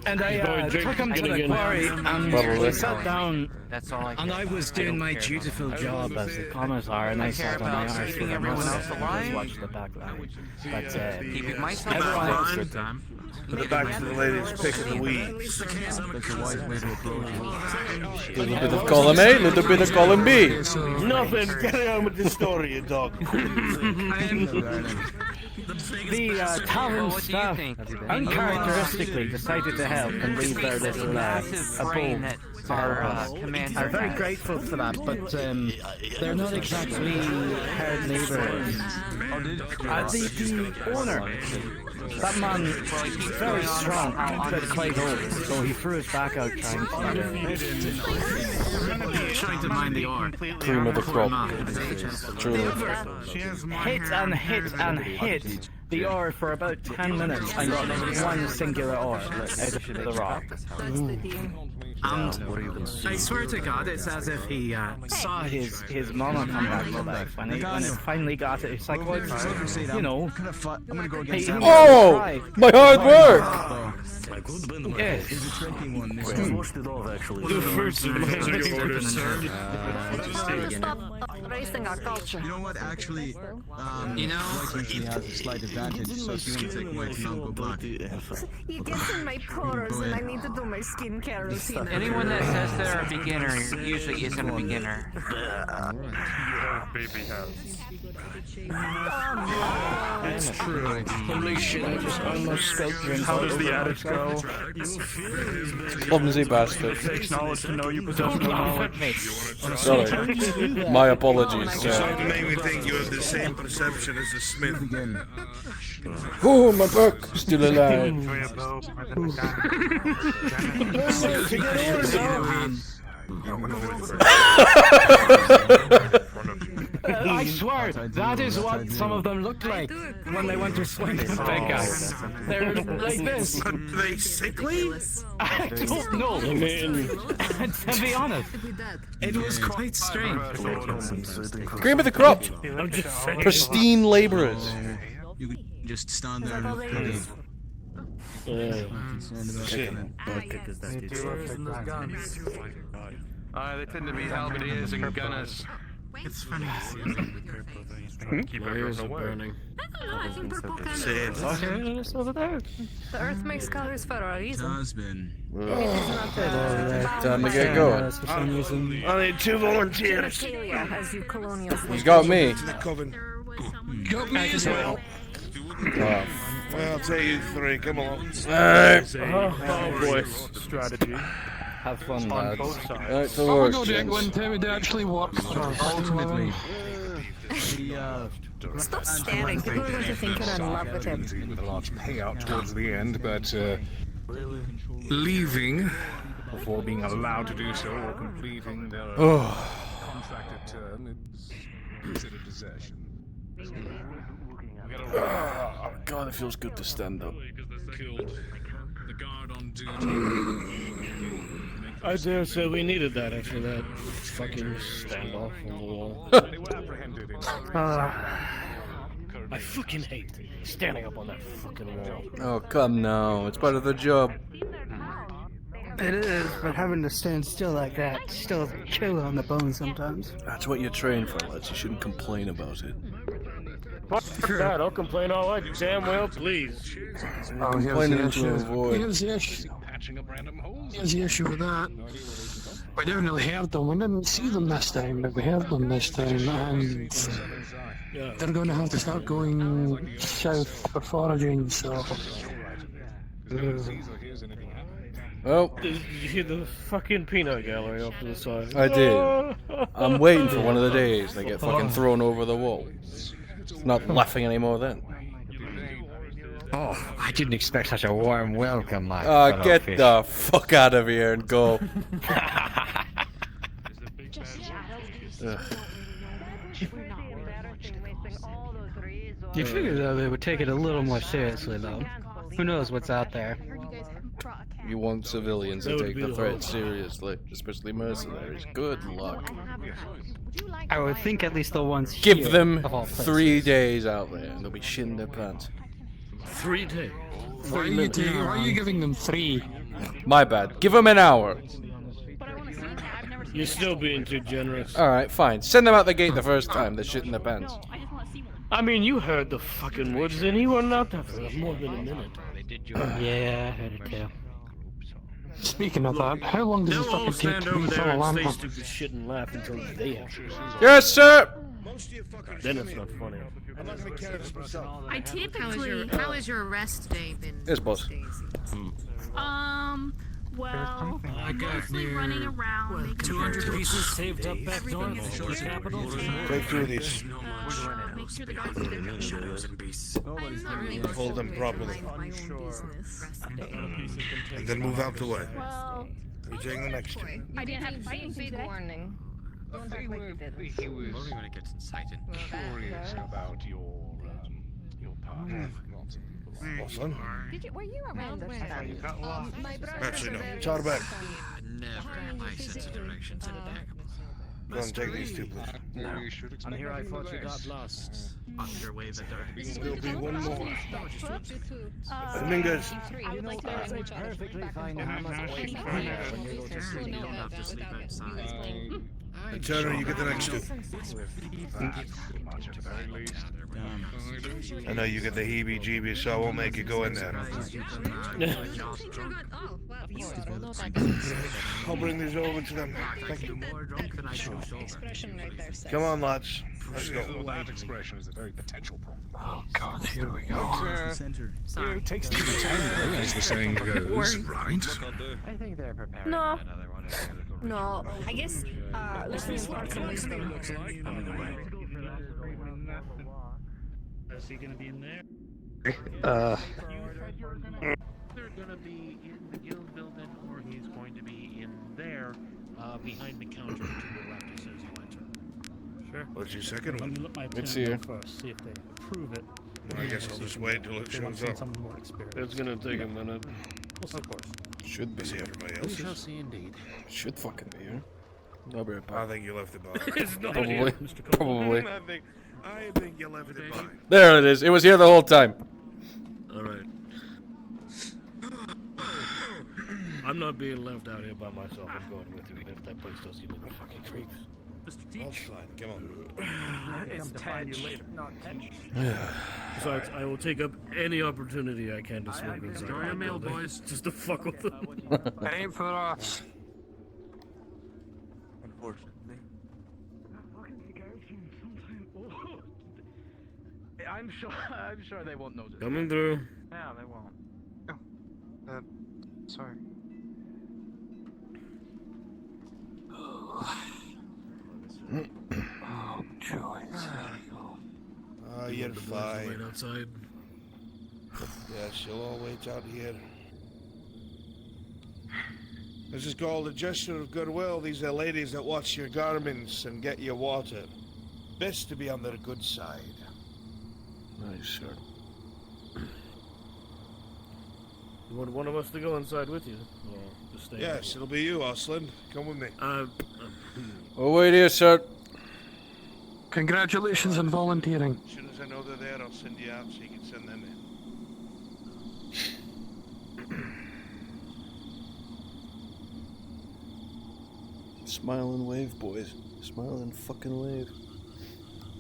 [SPEAKER 1] And I took him to the quarry and we sat down. And I was doing my dutiful job as the commissar, and I sat on my arse with everyone else alive. Watched the back line. But everyone else good time.
[SPEAKER 8] Put it back to the lady who's picking the weeds.
[SPEAKER 2] Little bit of column A, little bit of column B.
[SPEAKER 8] Nothing. Carry on with the story, you dog.
[SPEAKER 1] The tavern staff uncharacteristically decided to help and leave their little abode for us. I'm very grateful for that, but they're not exactly hard labourers. The owner, that man, very strong, but quite old, so he threw his back out trying to mine the ore.
[SPEAKER 2] Cream of the crop. Truly.
[SPEAKER 1] Hit and hit and hit the ore for about 10 minutes and got one singular ore out of the rock. And I swear to God, it's as if he saw his mama come back to life when it finally got it. It's like, well, you know.
[SPEAKER 2] Oh, my hard work!
[SPEAKER 1] Yes.
[SPEAKER 5] The first advisor you ordered, sir.
[SPEAKER 14] Stop racing our culture.
[SPEAKER 9] You know what, actually,
[SPEAKER 14] you
[SPEAKER 9] know, actually has a slight advantage, so if you want to take my time, go back.
[SPEAKER 14] He gets in my pores and I need to do my skincare routine.
[SPEAKER 15] Anyone that says they're a beginner usually isn't a beginner.
[SPEAKER 4] Baby house.
[SPEAKER 1] It's true. Holy shit, I just almost spilled drink.
[SPEAKER 4] How does the adage go?
[SPEAKER 2] Clumsy bastard.
[SPEAKER 4] It takes knowledge to know you possess no knowledge.
[SPEAKER 2] Sorry. My apologies.
[SPEAKER 8] You sort of make me think you have the same perception as a smith.
[SPEAKER 2] Oh, my book! Still alive.
[SPEAKER 1] I swear, that is what some of them looked like when they went to swing the big guys. They're like this.
[SPEAKER 8] Are they sickly?
[SPEAKER 1] I don't know. To be honest, it was quite strange.
[SPEAKER 2] Cream of the crop! Pristine labourers.
[SPEAKER 9] You can just stand there and look
[SPEAKER 7] They tend to be halberdiers and gunners.
[SPEAKER 16] It's funny.
[SPEAKER 7] Keep everyone away.
[SPEAKER 14] It's over there. The earth makes colors for a reason.
[SPEAKER 9] It has been.
[SPEAKER 2] Time to get going.
[SPEAKER 8] I need 2 volunteers.
[SPEAKER 2] He's got me.
[SPEAKER 8] Got me as well. I'll take you 3, come on.
[SPEAKER 2] Alright.
[SPEAKER 4] Oh boy. Strategy.
[SPEAKER 1] Have fun, lads.
[SPEAKER 2] Right to work, gents.
[SPEAKER 3] It actually works.
[SPEAKER 9] Ultimately,
[SPEAKER 14] Stop staring. People are going to think you're in love with him.
[SPEAKER 4] With a large payout towards the end, but leaving before being allowed to do so or completing their contracted term is considered desertion.
[SPEAKER 2] Oh, God, it feels good to stand up.
[SPEAKER 5] Killed the guard on duty.
[SPEAKER 20] I dare say we needed that after that fucking standoff on the wall.
[SPEAKER 4] They were apprehended in
[SPEAKER 20] I fucking hate standing up on that fucking wall.
[SPEAKER 2] Oh, come now. It's part of the job.
[SPEAKER 22] It is, but having to stand still like that still chill on the bone sometimes.
[SPEAKER 2] That's what you're trained for, lads. You shouldn't complain about it.
[SPEAKER 20] Fuck that, I'll complain all I damn well please.
[SPEAKER 2] Complaining into a void.
[SPEAKER 3] Here's the issue with that. We definitely heard them. We didn't see them this time, but we heard them this time, and they're going to have to start going south for foraging, so...
[SPEAKER 2] Well,
[SPEAKER 20] did you hear the fucking peanut gallery off to the side?
[SPEAKER 2] I did. I'm waiting for one of the days they get fucking thrown over the wall. Not laughing anymore then.
[SPEAKER 21] Oh, I didn't expect such a warm welcome, my
[SPEAKER 2] Get the fuck out of here and go.
[SPEAKER 22] You figured though they would take it a little more seriously though. Who knows what's out there?
[SPEAKER 2] You want civilians to take the threat seriously, especially mercenaries. Good luck.
[SPEAKER 22] I would think at least the ones
[SPEAKER 2] Give
[SPEAKER 22] here,
[SPEAKER 2] them
[SPEAKER 22] of all
[SPEAKER 2] 3 days out there and they'll be shitting their pants.
[SPEAKER 20] 3 days?
[SPEAKER 3] Why are you giving them 3?
[SPEAKER 2] My bad. Give them an hour.
[SPEAKER 20] You're still being too generous.
[SPEAKER 2] Alright, fine. Send them out the gate the first time. They're shit in their pants.
[SPEAKER 20] I mean, you heard the fucking woods, and he wasn't out there for more than a minute.
[SPEAKER 3] Yeah, I heard it too. Speaking of that, how long does it
[SPEAKER 20] They'll all
[SPEAKER 3] fucking take
[SPEAKER 20] stand
[SPEAKER 3] to
[SPEAKER 20] over
[SPEAKER 3] refill
[SPEAKER 20] there
[SPEAKER 3] a
[SPEAKER 20] and
[SPEAKER 3] lamp?
[SPEAKER 20] say stupid shit and laugh until they have to.
[SPEAKER 2] Yes, sir!
[SPEAKER 20] Then it's not funny.
[SPEAKER 8] I'm not gonna carry this myself.
[SPEAKER 10] I typically.
[SPEAKER 18] How has your rest day been?
[SPEAKER 2] Yes, boss.
[SPEAKER 10] Well,
[SPEAKER 3] I got
[SPEAKER 10] mostly
[SPEAKER 3] near,
[SPEAKER 10] running around. making
[SPEAKER 3] 200
[SPEAKER 10] sure
[SPEAKER 3] pieces saved up back
[SPEAKER 10] everything
[SPEAKER 3] north
[SPEAKER 10] is
[SPEAKER 3] for the
[SPEAKER 10] secure.
[SPEAKER 3] capital.
[SPEAKER 8] Take two of these.
[SPEAKER 10] Make sure the guards get their
[SPEAKER 8] Hold them properly. And then move out the way.
[SPEAKER 10] Well,
[SPEAKER 8] You're taking the next two.
[SPEAKER 10] I didn't have to say anything today.
[SPEAKER 14] warning. Don't act like you did.
[SPEAKER 7] He was
[SPEAKER 18] when it gets incited.
[SPEAKER 7] curious about your path.
[SPEAKER 8] Awesome.
[SPEAKER 14] Were you around this time? My brother.
[SPEAKER 8] Actually, no. Charter back.
[SPEAKER 18] Never my sense of direction's impeccable.
[SPEAKER 8] Go and take these two, please.
[SPEAKER 5] And here I thought you got lost.
[SPEAKER 18] Underway the dark.
[SPEAKER 8] There'll be one more.
[SPEAKER 14] Dominguez.
[SPEAKER 5] You know, I'm perfectly fine in Hammer's waiting for you when you go to sleep.
[SPEAKER 18] You don't have to sleep outside.
[SPEAKER 8] And Turner, you get the next two. I know you get the heebie-jeebies, so I won't make you go in there. I'll bring these over to them. Thank you. Come on, lads. Let's go.
[SPEAKER 7] That expression is a very potential problem.
[SPEAKER 3] Oh god, here we go.
[SPEAKER 7] It takes two to tango, as the saying goes, right?
[SPEAKER 5] I think they're preparing
[SPEAKER 14] No.
[SPEAKER 5] another one.
[SPEAKER 14] No, I guess, let's just start some listening.
[SPEAKER 20] Is he gonna be in there?
[SPEAKER 12] They're gonna be in the guild building, or he's going to be in there, behind the counter to the left as soon as you enter.
[SPEAKER 20] Sure.
[SPEAKER 8] What's your second
[SPEAKER 20] Let me
[SPEAKER 8] one?
[SPEAKER 20] look my
[SPEAKER 2] It's
[SPEAKER 20] plan
[SPEAKER 2] here.
[SPEAKER 20] up first, see if they approve it.
[SPEAKER 8] I guess I'll just wait till it
[SPEAKER 20] They want
[SPEAKER 8] shows up.
[SPEAKER 20] someone more experienced.
[SPEAKER 21] It's gonna take a minute.
[SPEAKER 20] Of course.
[SPEAKER 2] Should be.
[SPEAKER 8] See everybody
[SPEAKER 12] We shall
[SPEAKER 8] else.
[SPEAKER 12] see indeed.
[SPEAKER 2] Should fucking be here. I'll be right
[SPEAKER 8] I
[SPEAKER 2] back.
[SPEAKER 8] think you left it behind.
[SPEAKER 20] It's not
[SPEAKER 2] Probably.
[SPEAKER 20] here, Mr. Cole.
[SPEAKER 2] Probably.
[SPEAKER 8] I think you left it behind.
[SPEAKER 2] There it is. It was here the whole time.
[SPEAKER 20] Alright. I'm not being left out here by myself. I'm going with you, even if that place does you like a fucking creeps.
[SPEAKER 8] That's fine. Come on.
[SPEAKER 16] It's tense, not tense.
[SPEAKER 20] Besides, I will take up any opportunity I can to smoke inside.
[SPEAKER 3] Enjoy your meal, boys.
[SPEAKER 20] Just to fuck with them.
[SPEAKER 3] It ain't for us.
[SPEAKER 6] Unfortunately.
[SPEAKER 16] I'm sure they won't notice.
[SPEAKER 20] Coming through.
[SPEAKER 16] Yeah, they won't.
[SPEAKER 3] Sorry. Oh, joy.
[SPEAKER 8] Oh, you're
[SPEAKER 20] Wait
[SPEAKER 8] fine.
[SPEAKER 20] outside.
[SPEAKER 8] Yes, you'll all wait out here. This is called a gesture of goodwill. These are ladies that watch your garments and get you water. Best to be on their good side.
[SPEAKER 2] Nice, sir.
[SPEAKER 20] You want one of us to go inside with you? Or just stay
[SPEAKER 8] Yes,
[SPEAKER 20] here?
[SPEAKER 8] it'll be you, Oslin. Come with me.
[SPEAKER 2] Oh, wait here, sir.
[SPEAKER 3] Congratulations on volunteering.
[SPEAKER 8] As soon as I know they're there, I'll send you out so you can send them in.
[SPEAKER 2] Smile and wave, boys. Smile and fucking wave.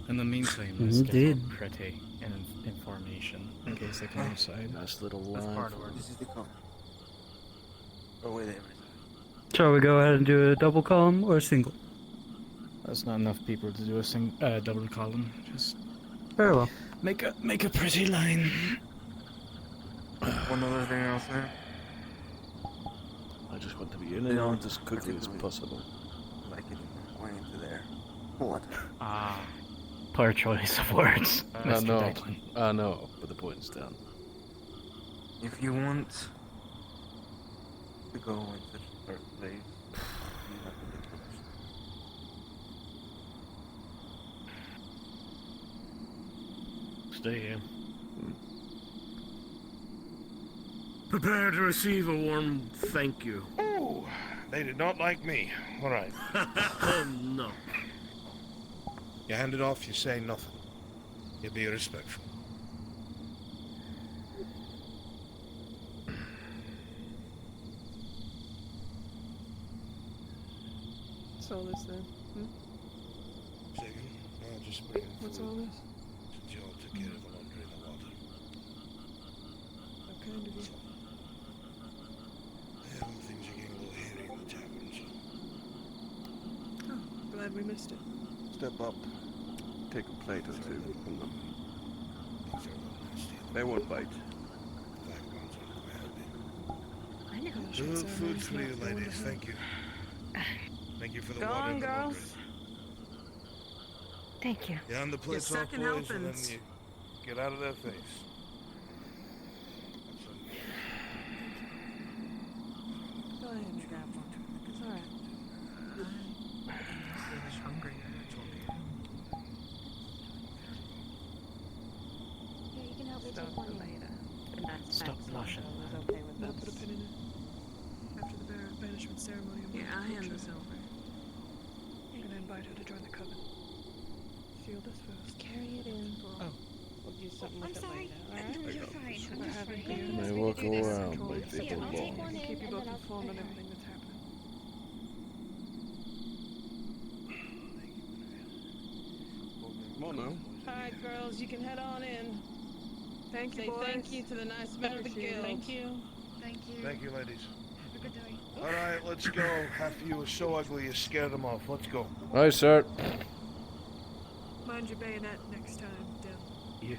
[SPEAKER 1] In the meantime, let's get
[SPEAKER 22] Indeed.
[SPEAKER 1] some pretty information in case they come outside.
[SPEAKER 2] Nice little
[SPEAKER 1] That's
[SPEAKER 2] line.
[SPEAKER 1] part of
[SPEAKER 6] This is the call. Oh, wait a minute.
[SPEAKER 22] Shall we go ahead and do a double column or a single?
[SPEAKER 1] That's not enough people to do a double column. Just
[SPEAKER 22] Very well.
[SPEAKER 1] make a pretty line.
[SPEAKER 6] One other thing else there.
[SPEAKER 2] I just want to be in and out as quickly as possible.
[SPEAKER 6] Like it going into there. What?
[SPEAKER 1] Ah, poor choice of words,
[SPEAKER 2] I
[SPEAKER 1] Mr.
[SPEAKER 2] know.
[SPEAKER 1] Declan.
[SPEAKER 2] I know, but the point's down.
[SPEAKER 6] If you want to go in such a dark place, you have to get close.
[SPEAKER 20] Stay here. Prepare to receive a warm thank you.
[SPEAKER 8] Oh, they did not like me. All right.
[SPEAKER 20] No.
[SPEAKER 8] You hand it off, you say nothing. You be respectful.
[SPEAKER 11] all this then? Hmm?
[SPEAKER 8] Second, I'll just bring in
[SPEAKER 11] What's
[SPEAKER 8] food.
[SPEAKER 11] all this?
[SPEAKER 8] Since you all took care of the laundry and the water.
[SPEAKER 11] How kind of you.
[SPEAKER 8] Yeah, well, things are getting a little hairy in the tavern, so...
[SPEAKER 11] Oh, glad we missed it.
[SPEAKER 4] Step up. Take a plate or two from them. They won't bite.
[SPEAKER 11] I know.
[SPEAKER 8] Food for you, ladies. Thank you. Thank you for the
[SPEAKER 11] Go
[SPEAKER 8] water
[SPEAKER 11] on,
[SPEAKER 8] and the
[SPEAKER 11] girls.
[SPEAKER 8] laundry.
[SPEAKER 11] Thank you.
[SPEAKER 8] Yeah, on the plates
[SPEAKER 11] Your
[SPEAKER 8] off,
[SPEAKER 11] second
[SPEAKER 8] boys, and then
[SPEAKER 11] helpings.
[SPEAKER 8] you get out of their face.
[SPEAKER 11] Go ahead and grab one. It's alright.
[SPEAKER 17] I'm hungry.
[SPEAKER 10] Yeah, you can help me
[SPEAKER 11] Stop
[SPEAKER 10] take one
[SPEAKER 11] for
[SPEAKER 10] in.
[SPEAKER 11] later.
[SPEAKER 15] Stop blushing.
[SPEAKER 11] Was okay with that. Put a pin in it. After the banishment ceremony,
[SPEAKER 17] Yeah, I hand this over.
[SPEAKER 11] I'm gonna invite her to join the coven. Seal this first.
[SPEAKER 10] Carry it in.
[SPEAKER 11] Oh. We'll do something with
[SPEAKER 10] I'm
[SPEAKER 11] it
[SPEAKER 10] sorry.
[SPEAKER 11] later, alright?
[SPEAKER 10] No, you're fine. I'm just
[SPEAKER 11] having
[SPEAKER 10] fine.
[SPEAKER 11] beer.
[SPEAKER 2] May walk around like they
[SPEAKER 10] Yeah, I'll take
[SPEAKER 2] belong.
[SPEAKER 10] one in
[SPEAKER 11] Keep you
[SPEAKER 10] and
[SPEAKER 11] both
[SPEAKER 10] then I'll
[SPEAKER 11] informed on everything that's happening.
[SPEAKER 4] Come on now.
[SPEAKER 11] Alright, girls, you can head on in. Thank you,
[SPEAKER 10] Say
[SPEAKER 11] boys.
[SPEAKER 10] thank
[SPEAKER 11] you to the nice men of the guild.
[SPEAKER 10] Thank you. Thank you.
[SPEAKER 8] Thank you, ladies.
[SPEAKER 10] Have a good day.
[SPEAKER 8] All right, let's go. Half of you are so ugly you scared them off. Let's go.
[SPEAKER 2] Aye, sir.
[SPEAKER 11] Mind your bayonet next time, Dill.
[SPEAKER 20] You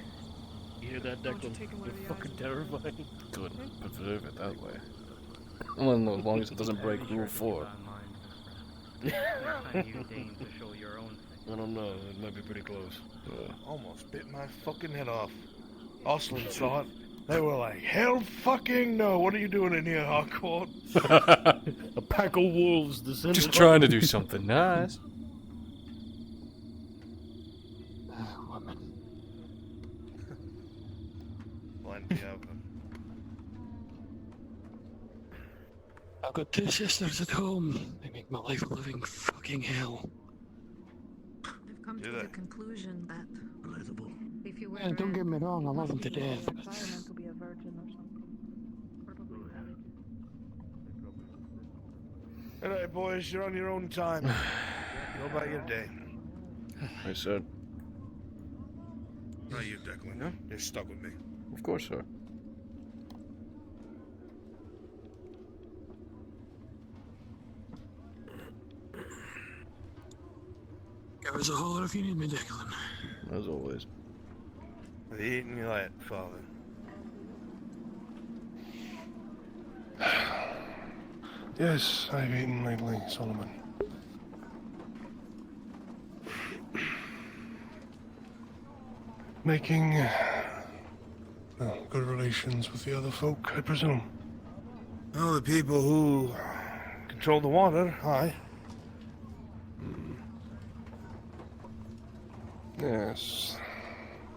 [SPEAKER 20] hear that,
[SPEAKER 11] Why don't you
[SPEAKER 20] Declan?
[SPEAKER 11] take him one
[SPEAKER 20] You're
[SPEAKER 11] of the
[SPEAKER 20] fucking
[SPEAKER 11] eyes?
[SPEAKER 20] terrifying.
[SPEAKER 2] Couldn't preserve it that way. Well, as long as it doesn't break Rule 4.
[SPEAKER 20] I don't know, it might be pretty close.
[SPEAKER 8] Almost bit my fucking head off. Austin saw it. They were like, hell fucking no. What are you doing in here, Harcourt?
[SPEAKER 20] A pack of wolves descended.
[SPEAKER 2] Just trying to do something nice.
[SPEAKER 20] Woman.
[SPEAKER 8] Blind Diablo.
[SPEAKER 3] I've got two sisters at home. They make my life a living fucking hell.
[SPEAKER 18] I've come
[SPEAKER 8] Do
[SPEAKER 18] to
[SPEAKER 8] they?
[SPEAKER 18] the conclusion that if you were
[SPEAKER 3] Yeah, don't get me wrong, I love them to death.
[SPEAKER 10] Environment to be a virgin or something. Probably
[SPEAKER 8] All right, boys, you're on your own time. Go about your day.
[SPEAKER 2] I said.
[SPEAKER 8] Not you, Declan.
[SPEAKER 2] Yeah?
[SPEAKER 8] You're stuck with me.
[SPEAKER 2] Of course, sir.
[SPEAKER 3] Give us a holler if you need me, Declan.
[SPEAKER 2] As always.
[SPEAKER 8] The eating you let, Father.
[SPEAKER 4] Yes, I've eaten lately, Solomon. Making good relations with the other folk, I presume.
[SPEAKER 8] Oh, the people who control the water, aye.
[SPEAKER 4] Yes,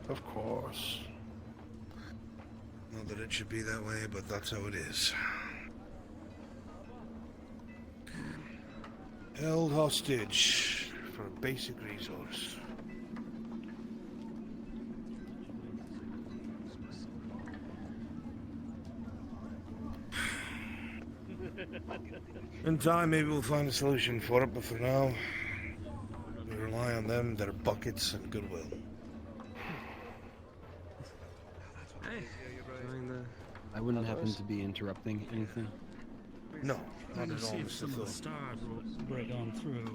[SPEAKER 4] of course.
[SPEAKER 8] Not that it should be that way, but that's how it is. Held hostage for a basic resource. In time, maybe we'll find a solution for it, but for now, we rely on them, their buckets, and goodwill.
[SPEAKER 13] Hey, I wouldn't happen to be interrupting anything.
[SPEAKER 8] No, not at
[SPEAKER 3] See
[SPEAKER 8] all,
[SPEAKER 3] if
[SPEAKER 8] Mr.
[SPEAKER 3] some of the
[SPEAKER 8] Fuil.
[SPEAKER 3] stars will break on through.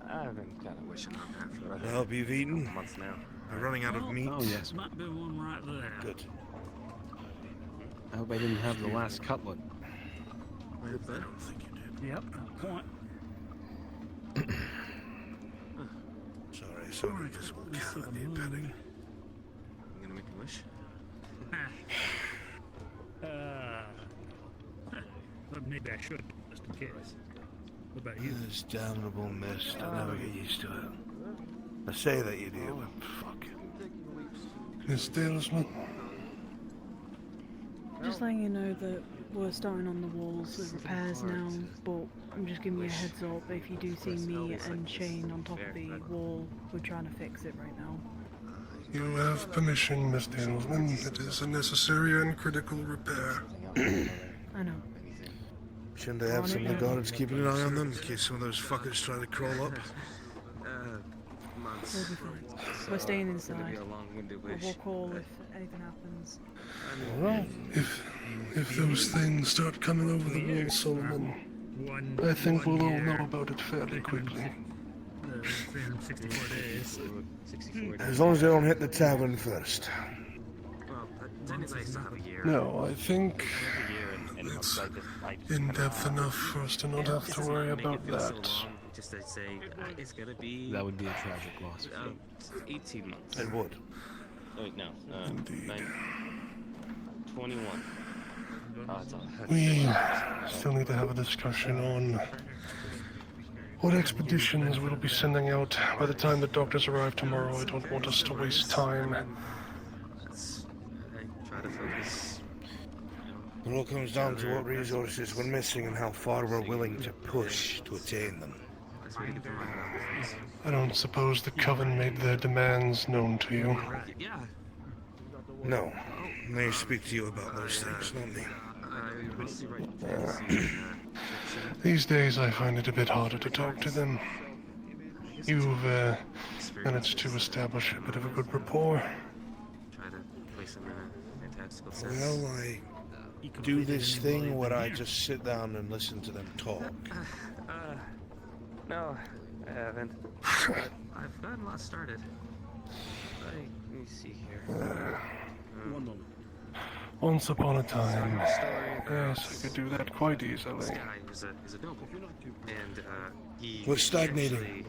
[SPEAKER 6] I've been kind of wishing on that for
[SPEAKER 8] The help you've eaten?
[SPEAKER 6] months now.
[SPEAKER 8] We're running out of meat.
[SPEAKER 13] Oh, yes.
[SPEAKER 3] Might be one right there.
[SPEAKER 8] Good.
[SPEAKER 13] I hope I didn't have the last cutlet.
[SPEAKER 8] I don't think you did.
[SPEAKER 3] Yep, point.
[SPEAKER 8] Sorry, this will count me petting.
[SPEAKER 6] I'm gonna make a wish.
[SPEAKER 3] But maybe I should, just in case. What about you?
[SPEAKER 8] This damnable mist, I never get used to it. I say that you do, but fuck.
[SPEAKER 4] Miss Dalesman?
[SPEAKER 11] Just letting you know that we're starting on the walls with repairs now, but I'm just giving you a heads up, if you do see me and Shane on top of the wall, we're trying to fix it right now.
[SPEAKER 4] You have permission, Miss Dalesman. It is a necessary and critical repair.
[SPEAKER 11] I know.
[SPEAKER 8] Shouldn't I have some of the guards keeping an eye on them in case some of those fuckers try to crawl up?
[SPEAKER 11] We'll be fine. We're staying inside. We'll call if anything happens.
[SPEAKER 8] Alright.
[SPEAKER 4] If those things start coming over the wall, Solomon, I think we'll all know about it fairly quickly.
[SPEAKER 3] 364 days.
[SPEAKER 8] As long as they don't hit the tavern first.
[SPEAKER 4] No, I think it's in depth enough for us to not have to worry about that.
[SPEAKER 13] That would be a tragic loss.
[SPEAKER 9] 18 months.
[SPEAKER 8] It would.
[SPEAKER 9] Oh, wait, no.
[SPEAKER 4] Indeed.
[SPEAKER 9] 21.
[SPEAKER 4] We still need to have a discussion on what expeditions we'll be sending out by the time the doctors arrive tomorrow. I don't want us to waste time.
[SPEAKER 9] Try to focus.
[SPEAKER 8] It all comes down to what resources we're missing and how far we're willing to push to attain them.
[SPEAKER 4] I don't suppose the Coven made their demands known to you.
[SPEAKER 8] No. They speak to you about those things, not me.
[SPEAKER 4] These days I find it a bit harder to talk to them. You've managed to establish a bit of a good rapport.
[SPEAKER 8] Well, I do this thing where I just sit down and listen to them talk.
[SPEAKER 9] No, I haven't. I've gotten a lot started. Let me see here.
[SPEAKER 13] One moment.
[SPEAKER 4] Once upon a time, yes, I could do that quite easily.
[SPEAKER 9] This guy is a noble, and he
[SPEAKER 8] We're stagnating.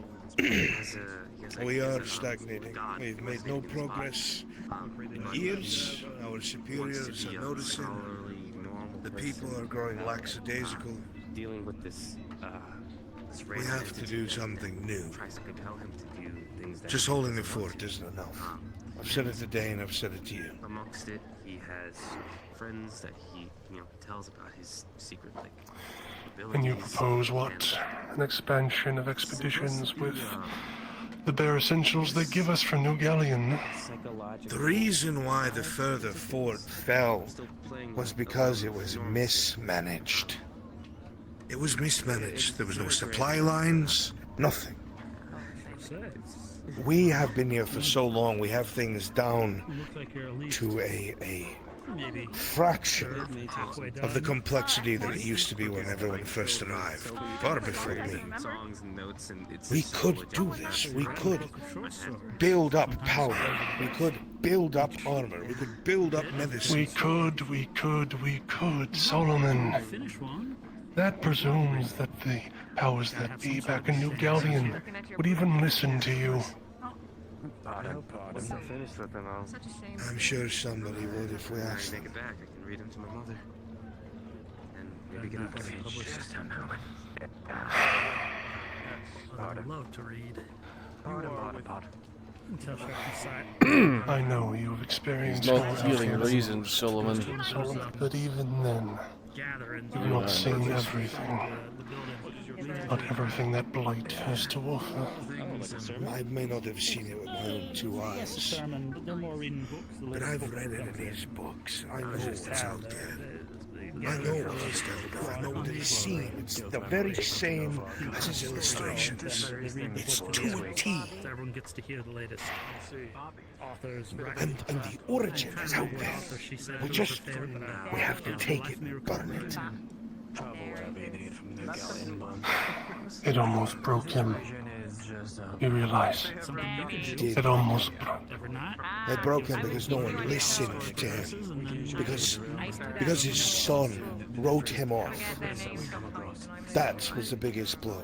[SPEAKER 8] We are
[SPEAKER 9] ideas
[SPEAKER 8] stagnating.
[SPEAKER 9] God.
[SPEAKER 8] We've made no progress in years. Our superiors are noticing. The people are growing lackadaisical.
[SPEAKER 9] Dealing with this,
[SPEAKER 8] We have to do something new.
[SPEAKER 9] Tries to compel him to do things that
[SPEAKER 8] Just holding the fort isn't enough. I've said it to Dane, I've said it to you.
[SPEAKER 9] amongst it, he has friends that he, tells about his secret, abilities.
[SPEAKER 4] And you propose what? An expansion of expeditions with the bare essentials they give us from New Galleon.
[SPEAKER 8] The reason why the further fort fell was because it was mismanaged. It was mismanaged. There was no supply lines, nothing. We have been here for so long, we have things down to a fraction of the complexity that it used to be when everyone first arrived, far before me. We could do this. We could build up power. We could build up armor. We could build up medicine.
[SPEAKER 4] We could, Solomon. That presumes that the powers that be back in New Galleon would even listen to you.
[SPEAKER 9] Once I'm finished with them, I'll
[SPEAKER 8] I'm sure somebody would if we asked
[SPEAKER 9] take
[SPEAKER 8] them.
[SPEAKER 9] it back. I can read them to my mother. And maybe get them published.
[SPEAKER 3] I'd love to read.
[SPEAKER 4] I know you've experienced
[SPEAKER 2] He's not
[SPEAKER 4] more
[SPEAKER 2] feeling
[SPEAKER 4] outcomes,
[SPEAKER 2] reasons, Solomon.
[SPEAKER 4] but even then, you've not seen everything. Not everything that blight has to offer.
[SPEAKER 8] I may not have seen it with my own two eyes, but I've read it in his books. I know what's out there. I know what he's done. I know what he's seen. It's the very same as his illustrations. It's to a T.
[SPEAKER 3] Everyone gets to hear the latest authors.
[SPEAKER 8] And the origin is out there. We have to take it and burn it.
[SPEAKER 4] It almost broke him. You realize? It almost broke.
[SPEAKER 8] It broke him because no one listened to him. Because his son wrote him off. That was the biggest blow.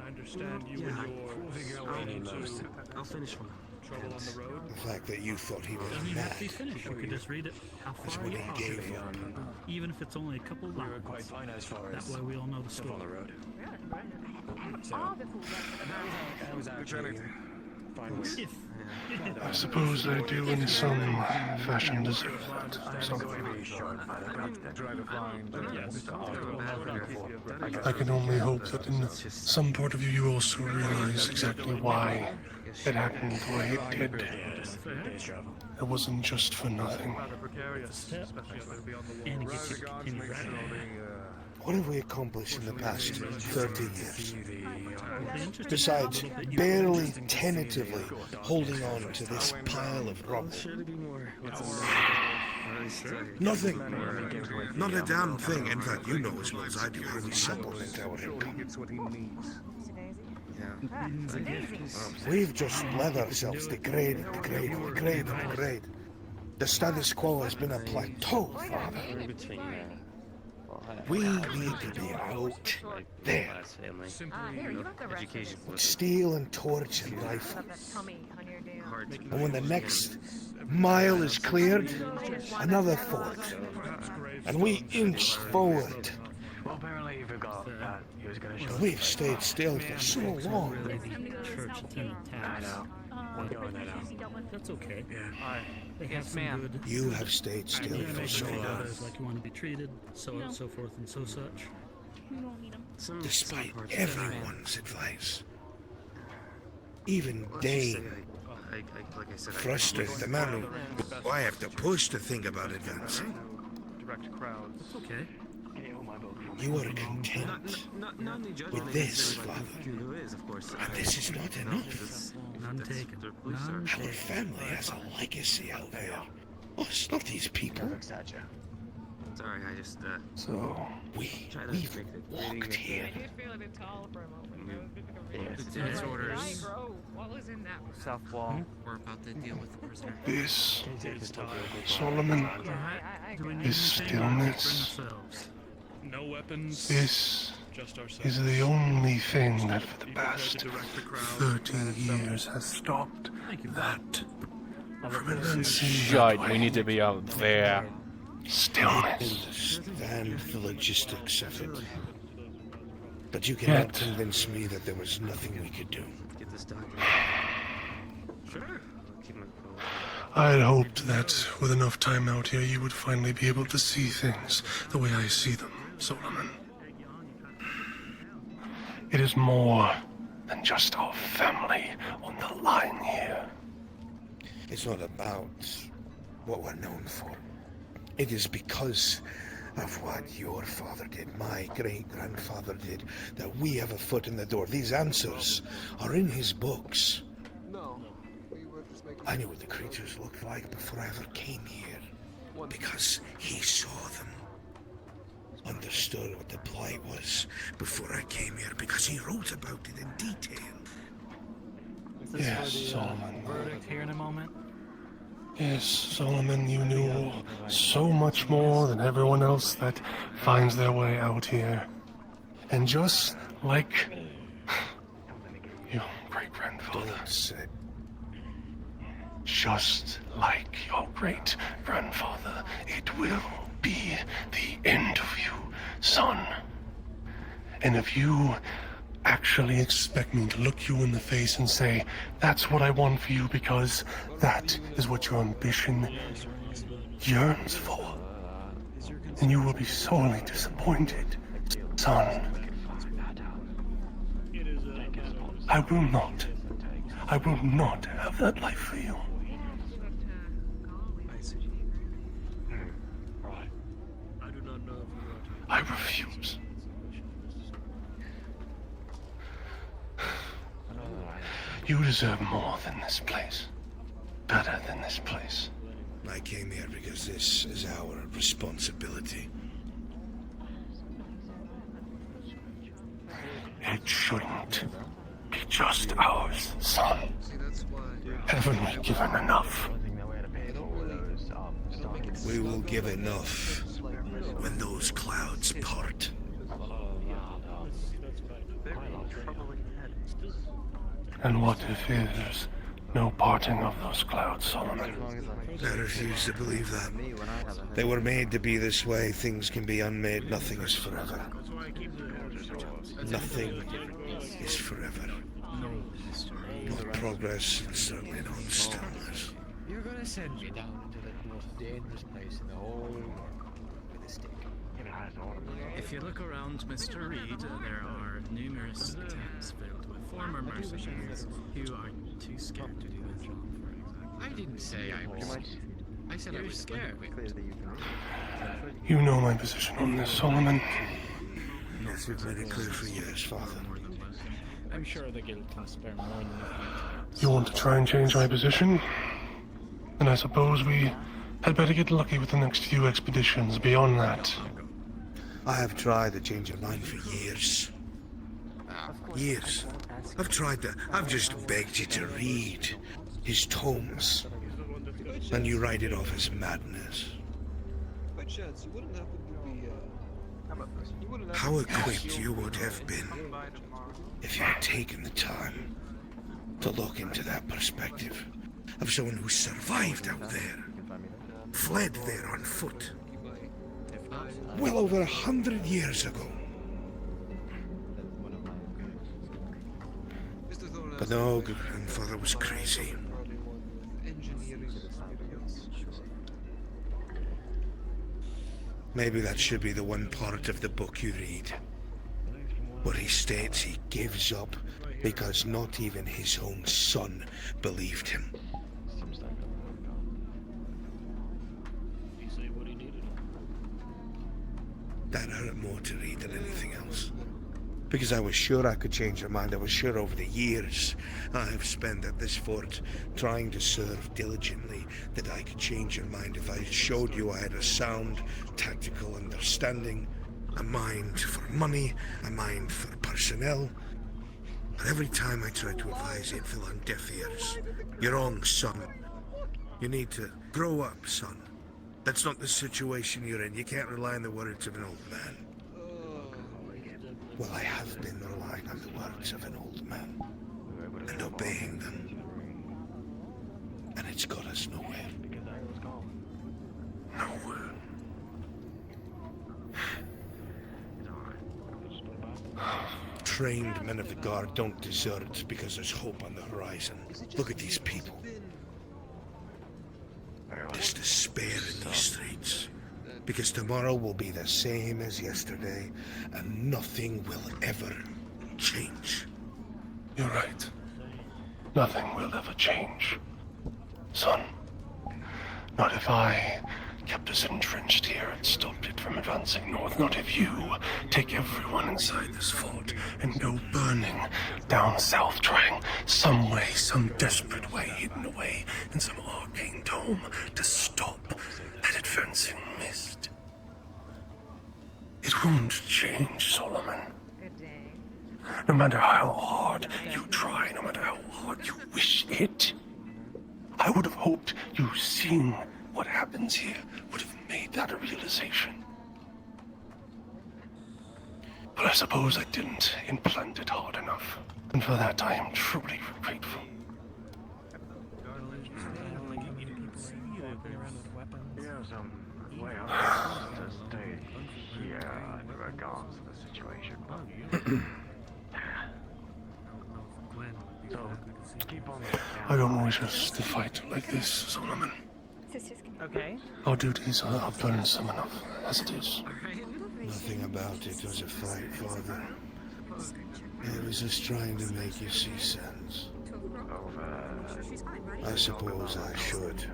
[SPEAKER 12] I understand you and your
[SPEAKER 9] I'll finish one.
[SPEAKER 8] The fact that you thought he was mad.
[SPEAKER 3] You could just read it. How
[SPEAKER 8] That's
[SPEAKER 3] far
[SPEAKER 8] when
[SPEAKER 3] you
[SPEAKER 8] he
[SPEAKER 3] are.
[SPEAKER 8] gave up.
[SPEAKER 3] Even if it's only a couple of lines. That way we all know the story.
[SPEAKER 4] I suppose I do in some fashion deserve that. I can only hope that in some part of you also realize exactly why it happened the way it did. It wasn't just for nothing.
[SPEAKER 8] What have we accomplished in the past 30 years? Besides barely tentatively holding on to this pile of rubble. Nothing. Not a damn thing. In fact, you know as well as I do how we supplement our income. We've just let ourselves degrade. The status quo has been a plateau, Father. We need to be out there. With steel and torch and rifle. And when the next mile is cleared, another fort. And we inch forward. But we've stayed still for so long.
[SPEAKER 3] That's okay.
[SPEAKER 15] Yes, ma'am.
[SPEAKER 8] You have stayed still for so long.
[SPEAKER 3] Like you want to be treated, so on and so forth and so such.
[SPEAKER 8] Despite everyone's advice. Even Dane. Frustrated, the man who I have to push to think about advancing.
[SPEAKER 12] That's okay.
[SPEAKER 8] You are content with this, Father. And this is not enough.
[SPEAKER 3] None taken.
[SPEAKER 8] Our family has a legacy out there. Us, not these people.
[SPEAKER 9] Sorry, I just,
[SPEAKER 8] So, we've walked here.
[SPEAKER 15] It's orders.
[SPEAKER 18] What was in that?
[SPEAKER 15] South wall.
[SPEAKER 9] We're about to deal with the prisoner.
[SPEAKER 4] This, Solomon, is stillness.
[SPEAKER 5] No weapons.
[SPEAKER 4] This
[SPEAKER 5] Just ourselves.
[SPEAKER 4] is the only thing that for the past 30 years has stopped that from advancing.
[SPEAKER 1] Shite, we need to be out there.
[SPEAKER 4] Stillness.
[SPEAKER 8] Understand the logistics of it. But you cannot convince me that there was nothing we could do.
[SPEAKER 9] Get this done. Sure.
[SPEAKER 4] I had hoped that with enough time out here, you would finally be able to see things the way I see them, Solomon. It is more than just our family on the line here.
[SPEAKER 8] It's not about what we're known for. It is because of what your father did, my great-grandfather did, that we have a foot in the door. These answers are in his books. I knew what the creatures looked like before I ever came here, because he saw them. Understood what the blight was before I came here, because he wrote about it in detail.
[SPEAKER 4] Yes, Solomon.
[SPEAKER 16] Verdict here in a moment.
[SPEAKER 4] Yes, Solomon, you knew so much more than everyone else that finds their way out here. And just like your great-grandfather
[SPEAKER 8] said,
[SPEAKER 4] just like your great-grandfather, it will be the end of you, son. And if you actually expect me to look you in the face and say, that's what I want for you because that is what your ambition yearns for, then you will be sorely disappointed, son. I will not have that life for you. I refuse. You deserve more than this place. Better than this place.
[SPEAKER 8] I came here because this is our responsibility.
[SPEAKER 4] It shouldn't be just ours, son. Haven't we given enough?
[SPEAKER 8] We will give enough when those clouds part.
[SPEAKER 4] And what if there's no parting of those clouds, Solomon?
[SPEAKER 8] I refuse to believe that. They were made to be this way. Things can be unmade. Nothing is forever. Nothing is forever. Not progress, and certainly not stillness.
[SPEAKER 21] You're gonna send me down into the most dangerous place in the whole world with a stick.
[SPEAKER 7] If you look around, Mr. Reed, there are numerous tents filled with former mercenaries who are too scared to do the job, for example.
[SPEAKER 21] I didn't say I was. I said I was scared.
[SPEAKER 4] You know my position on this, Solomon.
[SPEAKER 8] As we've made it clear for years, Father.
[SPEAKER 16] I'm sure the guild can spare more than enough.
[SPEAKER 4] You want to try and change my position? Then I suppose we had better get lucky with the next few expeditions beyond that.
[SPEAKER 8] I have tried to change your mind for years. Years. I've tried to... I've just begged you to read his tomes. And you write it off as madness. How equipped you would have been if you had taken the time to look into that perspective of someone who survived out there, fled there on foot, well over 100 years ago. But no, grandfather was crazy. Maybe that should be the one part of the book you read, where he states he gives up because not even his own son believed him. That hurt more to read than anything else. Because I was sure I could change your mind. I was sure over the years I have spent at this fort trying to serve diligently that I could change your mind if I showed you I had a sound tactical understanding, a mind for money, a mind for personnel. But every time I tried to advise you, it fell on deaf ears. You're wrong, son. You need to grow up, son. That's not the situation you're in. You can't rely on the words of an old man. Well, I have been relying on the words of an old man and obeying them. And it's got us nowhere. Nowhere. Trained men of the guard don't desert because there's hope on the horizon. Look at these people. There's despair in these streets. Because tomorrow will be the same as yesterday, and nothing will ever change.
[SPEAKER 4] You're right. Nothing will ever change. Son, not if I kept us entrenched here and stopped it from advancing north. Not if you take everyone inside this fort and go burning down south, trying some way, some desperate way, hidden away in some arcane dome to stop that advancing mist. It won't change, Solomon. No matter how hard you try, no matter how hard you wish it, I would have hoped you seen what happens here, would have made that a realization. But I suppose I didn't implant it hard enough, and for that I am truly grateful.
[SPEAKER 14] Way up to stay here in regards to the situation, but so keep on.
[SPEAKER 4] I don't wish us to fight like this, Solomon.
[SPEAKER 16] Okay.
[SPEAKER 4] Our duties are burdensome enough as it is.
[SPEAKER 8] Nothing about it was a fight, Father. It was just trying to make you see sense. I suppose I should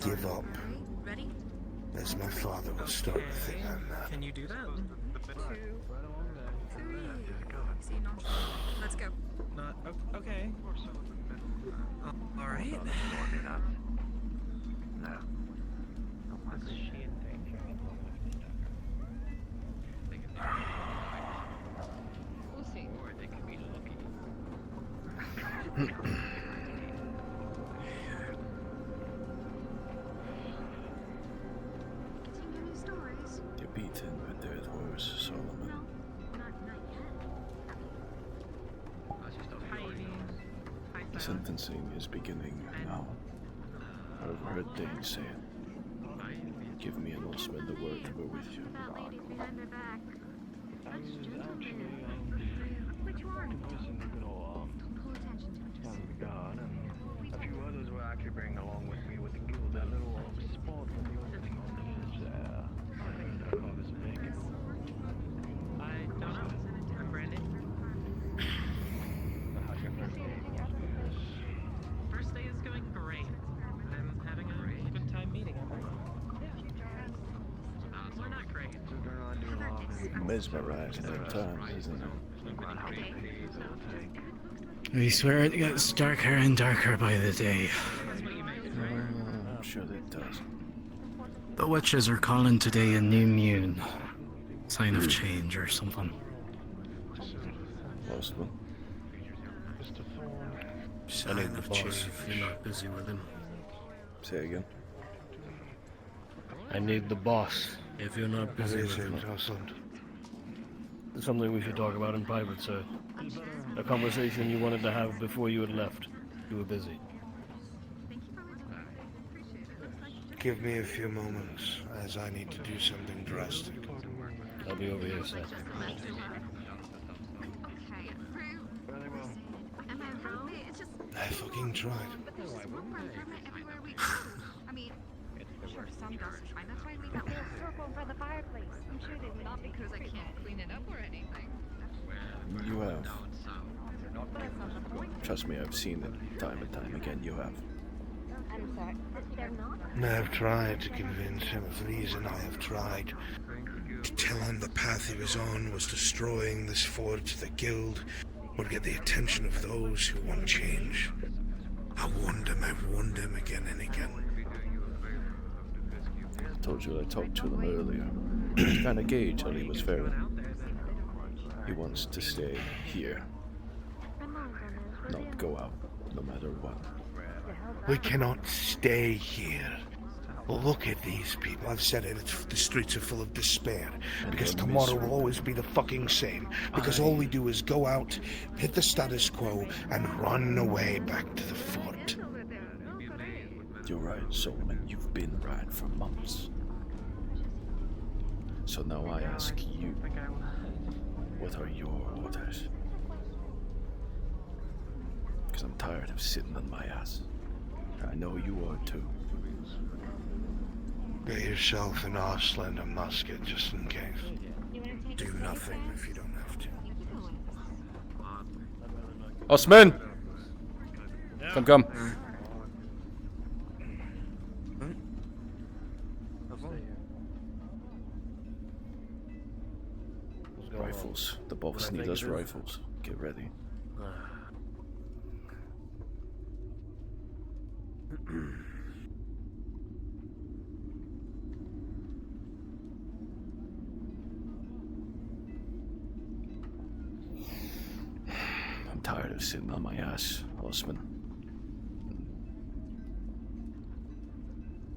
[SPEAKER 8] give up, as my father will start to think I'm not.
[SPEAKER 7] Can you do that?
[SPEAKER 18] Let's go.
[SPEAKER 7] Not okay. All right.
[SPEAKER 14] No. Was she in danger?
[SPEAKER 18] We'll see.
[SPEAKER 14] Or they could be lucky.
[SPEAKER 2] You're beaten with dead horse, Solomon. The sentencing is beginning now. I've heard Dane say it. Give me an Osman the word to go with you.
[SPEAKER 14] Which one? The guard and a few others were actually bringing along with me with the guild that little spot from the opening on the bridge there. I think that covers big.
[SPEAKER 7] I don't know. I'm Brandon.
[SPEAKER 14] How's your first day?
[SPEAKER 7] First day is going great. I'm having a good time meeting everyone. We're not great.
[SPEAKER 14] So they're not doing a lot
[SPEAKER 2] mesmerizing at times, isn't it?
[SPEAKER 1] We swear it gets darker and darker by the day.
[SPEAKER 2] I'm sure it does.
[SPEAKER 1] The witches are calling today a new moon. Sign of change or something.
[SPEAKER 2] Lost one.
[SPEAKER 20] I need the boss if you're not busy with him.
[SPEAKER 2] Say again.
[SPEAKER 20] I need the boss if you're not busy with him. There's something we should talk about in private, sir. A conversation you wanted to have before you had left. You were busy.
[SPEAKER 8] Give me a few moments, as I need to do something drastic.
[SPEAKER 20] I'll be over here, sir.
[SPEAKER 8] I fucking tried.
[SPEAKER 19] I mean, sure, some dust is fine. That's why we got little circle in front of the fireplace. I'm sure they would not because I can't clean it up or anything.
[SPEAKER 2] You have. Trust me, I've seen it time and time again. You have.
[SPEAKER 19] I'm sorry, they're not.
[SPEAKER 8] I have tried to convince him of the reason I have tried. To tell him the path he was on was destroying this fort, the guild, would get the attention of those who want change. I've warned him again and again.
[SPEAKER 2] I told you I talked to him earlier. Kind of gauge how he was faring. He wants to stay here. Not go out, no matter what.
[SPEAKER 8] We cannot stay here. Look at these people. I've said it, the streets are full of despair. Because tomorrow will always be the fucking same. Because all we do is go out, hit the status quo, and run away back to the fort.
[SPEAKER 2] You're right, Solomon. You've been right for months. So now I ask you, what are your orders? Because I'm tired of sitting on my ass. I know you are too.
[SPEAKER 8] Get yourself an arsenal and a musket just in case. Do nothing if you don't have to.
[SPEAKER 2] Osman! Come. Rifles. The boss need us rifles. Get ready. I'm tired of sitting on my ass, Osman.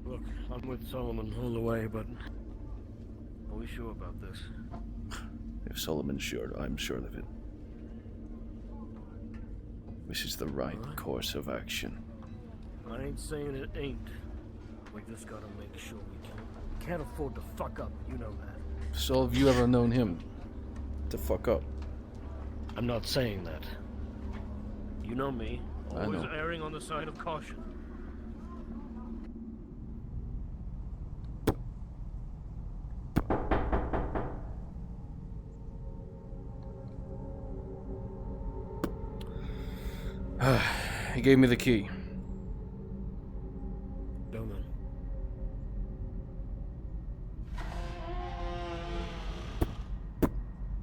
[SPEAKER 20] Look, I'm with Solomon all the way, but are we sure about this?
[SPEAKER 2] If Solomon's sure, I'm sure of it. This is the right course of action.
[SPEAKER 20] I ain't saying it ain't. We just gotta make sure we can't afford to fuck up, you know that.
[SPEAKER 2] So have you ever known him to fuck up?
[SPEAKER 20] I'm not saying that. You know me,
[SPEAKER 2] I
[SPEAKER 20] always
[SPEAKER 2] know.
[SPEAKER 20] erring on the side of caution.
[SPEAKER 2] He gave me the key.
[SPEAKER 20] Bowman.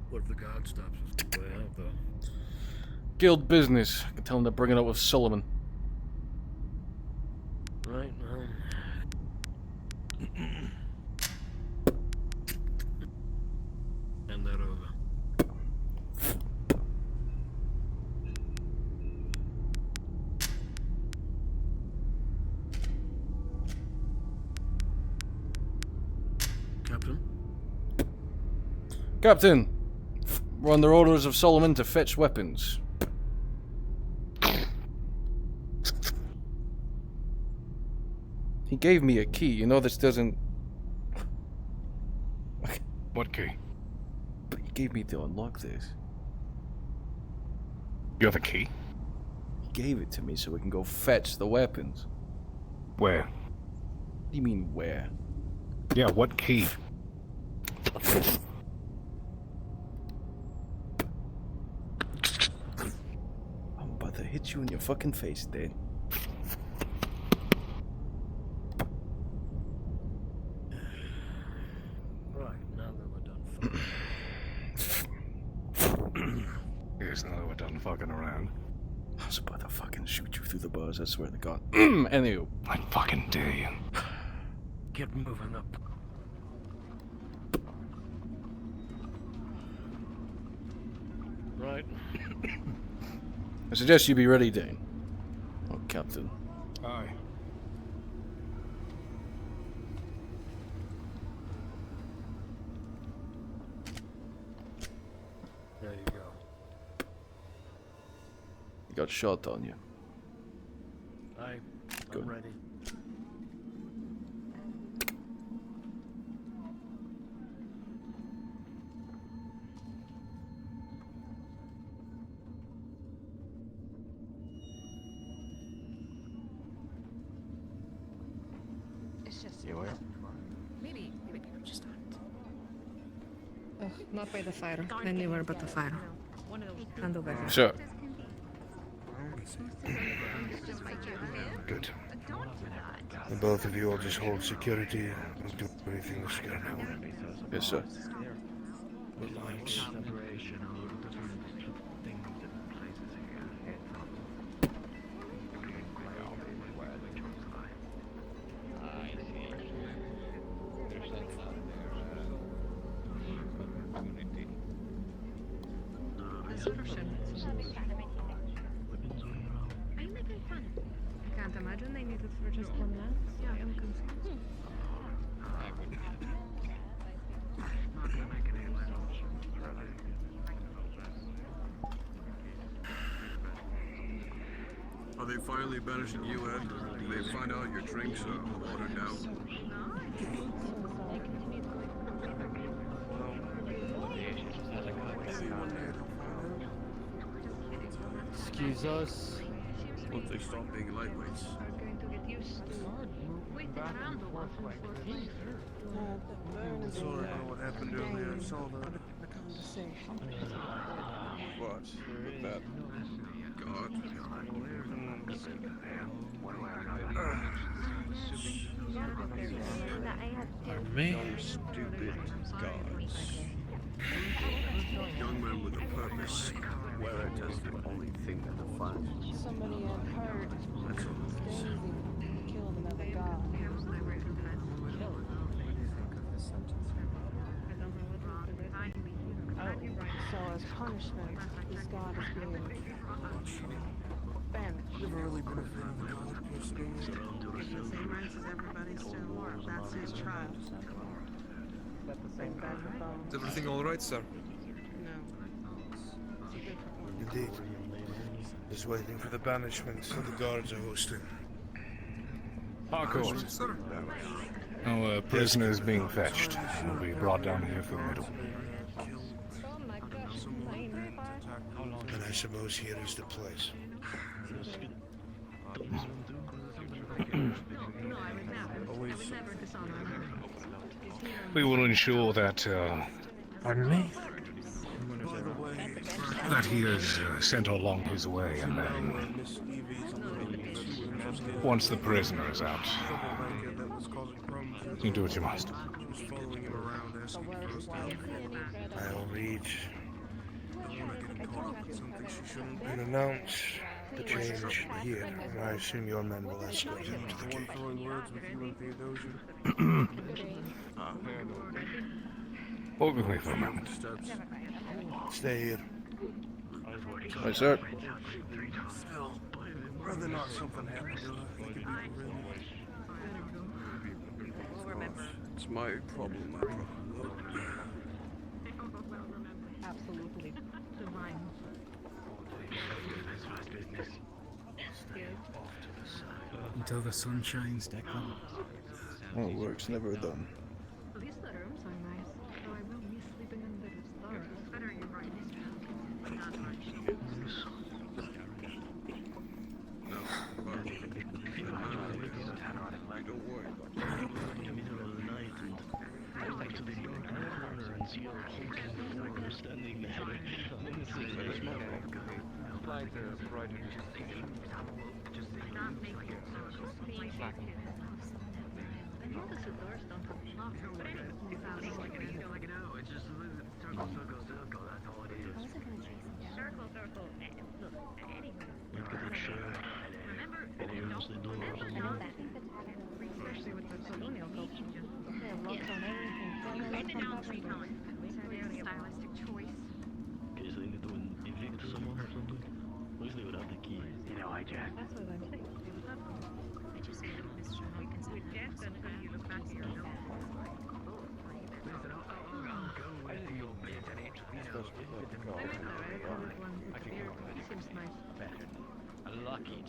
[SPEAKER 20] What if the guard stops us on the way out, though?
[SPEAKER 2] Guild business. I can tell him to bring it up with Solomon.
[SPEAKER 20] Right, well... Hand that over.
[SPEAKER 2] Captain! We're under orders of Solomon to fetch weapons. He gave me a key. You know this doesn't...
[SPEAKER 22] What key?
[SPEAKER 2] But he gave me to unlock this.
[SPEAKER 22] You have a key?
[SPEAKER 2] He gave it to me so we can go fetch the weapons.
[SPEAKER 22] Where?
[SPEAKER 2] What do you mean, where?
[SPEAKER 22] Yeah, what key?
[SPEAKER 2] I'm about to hit you in your fucking face, dude.
[SPEAKER 20] Right, now that we're done fucking.
[SPEAKER 22] serious now that we're done fucking around.
[SPEAKER 2] I was about to fucking shoot you through the bars, I swear to God. Anywho.
[SPEAKER 22] I fucking dare you.
[SPEAKER 20] Get moving up. Right.
[SPEAKER 2] I suggest you be ready, Dane. Oh, Captain.
[SPEAKER 22] Aye.
[SPEAKER 20] There you go.
[SPEAKER 2] You got shot on you.
[SPEAKER 20] I'm
[SPEAKER 2] Good.
[SPEAKER 20] ready.
[SPEAKER 19] It's just.
[SPEAKER 22] You were?
[SPEAKER 18] Maybe people just aren't. Oh, not by the fire. Anywhere but the fire. Hand over here.
[SPEAKER 2] Sure.
[SPEAKER 8] Good. The both of you will just hold security. Don't do anything to scare anyone.
[SPEAKER 2] Yes, sir.
[SPEAKER 8] Relax.
[SPEAKER 18] I can't imagine they need it for just one lens. Yeah, I'm confused.
[SPEAKER 10] Are they finally banishing you, Ed? Did they find out your drinks are watered down?
[SPEAKER 13] Excuse us.
[SPEAKER 10] Once they stop being lightweights. Sorry about what happened earlier. I saw that. What? That God?
[SPEAKER 20] Pardon me?
[SPEAKER 10] Stupid gods. Young men with a purpose. Where it is the only thing that defines.
[SPEAKER 11] Somebody had heard
[SPEAKER 10] That's all it is.
[SPEAKER 11] killed another god. So as punishment, this god is being banished.
[SPEAKER 10] Never really been a fan of the God personally.
[SPEAKER 17] Same rights as everybody still. That's his trial.
[SPEAKER 10] Is everything all right, sir?
[SPEAKER 8] Indeed. Just waiting for the banishment that the guards are hosting.
[SPEAKER 22] Harcourt. Our prisoner is being fetched. He'll be brought down here for the middle.
[SPEAKER 8] And I suppose here is the place.
[SPEAKER 22] We will ensure that,
[SPEAKER 20] Pardon me?
[SPEAKER 22] that he is sent along his way, and then, once the prisoner is out, you do what you must.
[SPEAKER 8] I'll read and announce the change here, and I assume your men will escort him to the gate.
[SPEAKER 22] Hold with me for a moment.
[SPEAKER 8] Stay here.
[SPEAKER 2] Right, sir.
[SPEAKER 10] Still, rather not something happened to her. It could be It's my problem, my problem.
[SPEAKER 18] Absolutely. Divine.
[SPEAKER 7] Until the sun shines, Declan.
[SPEAKER 2] Oh, work's never done.
[SPEAKER 18] At least the rooms are nice, though I will miss sleeping under the stars. Better you're right. Not much.
[SPEAKER 10] No, but don't worry about it.
[SPEAKER 20] In the middle of the night, and I went to the door corner and see our whole form standing there. Honestly, it's my
[SPEAKER 18] I noticed the doors don't lock or whatever. It's just circle, that's all it is.
[SPEAKER 19] Circle. Look, anywho. Remember,
[SPEAKER 14] And it was the door.
[SPEAKER 19] I know that. Especially with the colonial culture.
[SPEAKER 11] Locks on everything.
[SPEAKER 19] In and out 3 times. Stylistic choice.
[SPEAKER 14] Okay, so you need to evict someone or something? Obviously without the key. You know, I jack.
[SPEAKER 11] That's what I'm saying.
[SPEAKER 19] I just made a Mr. Hawkins with death until you look back at your nose.
[SPEAKER 14] Lucky.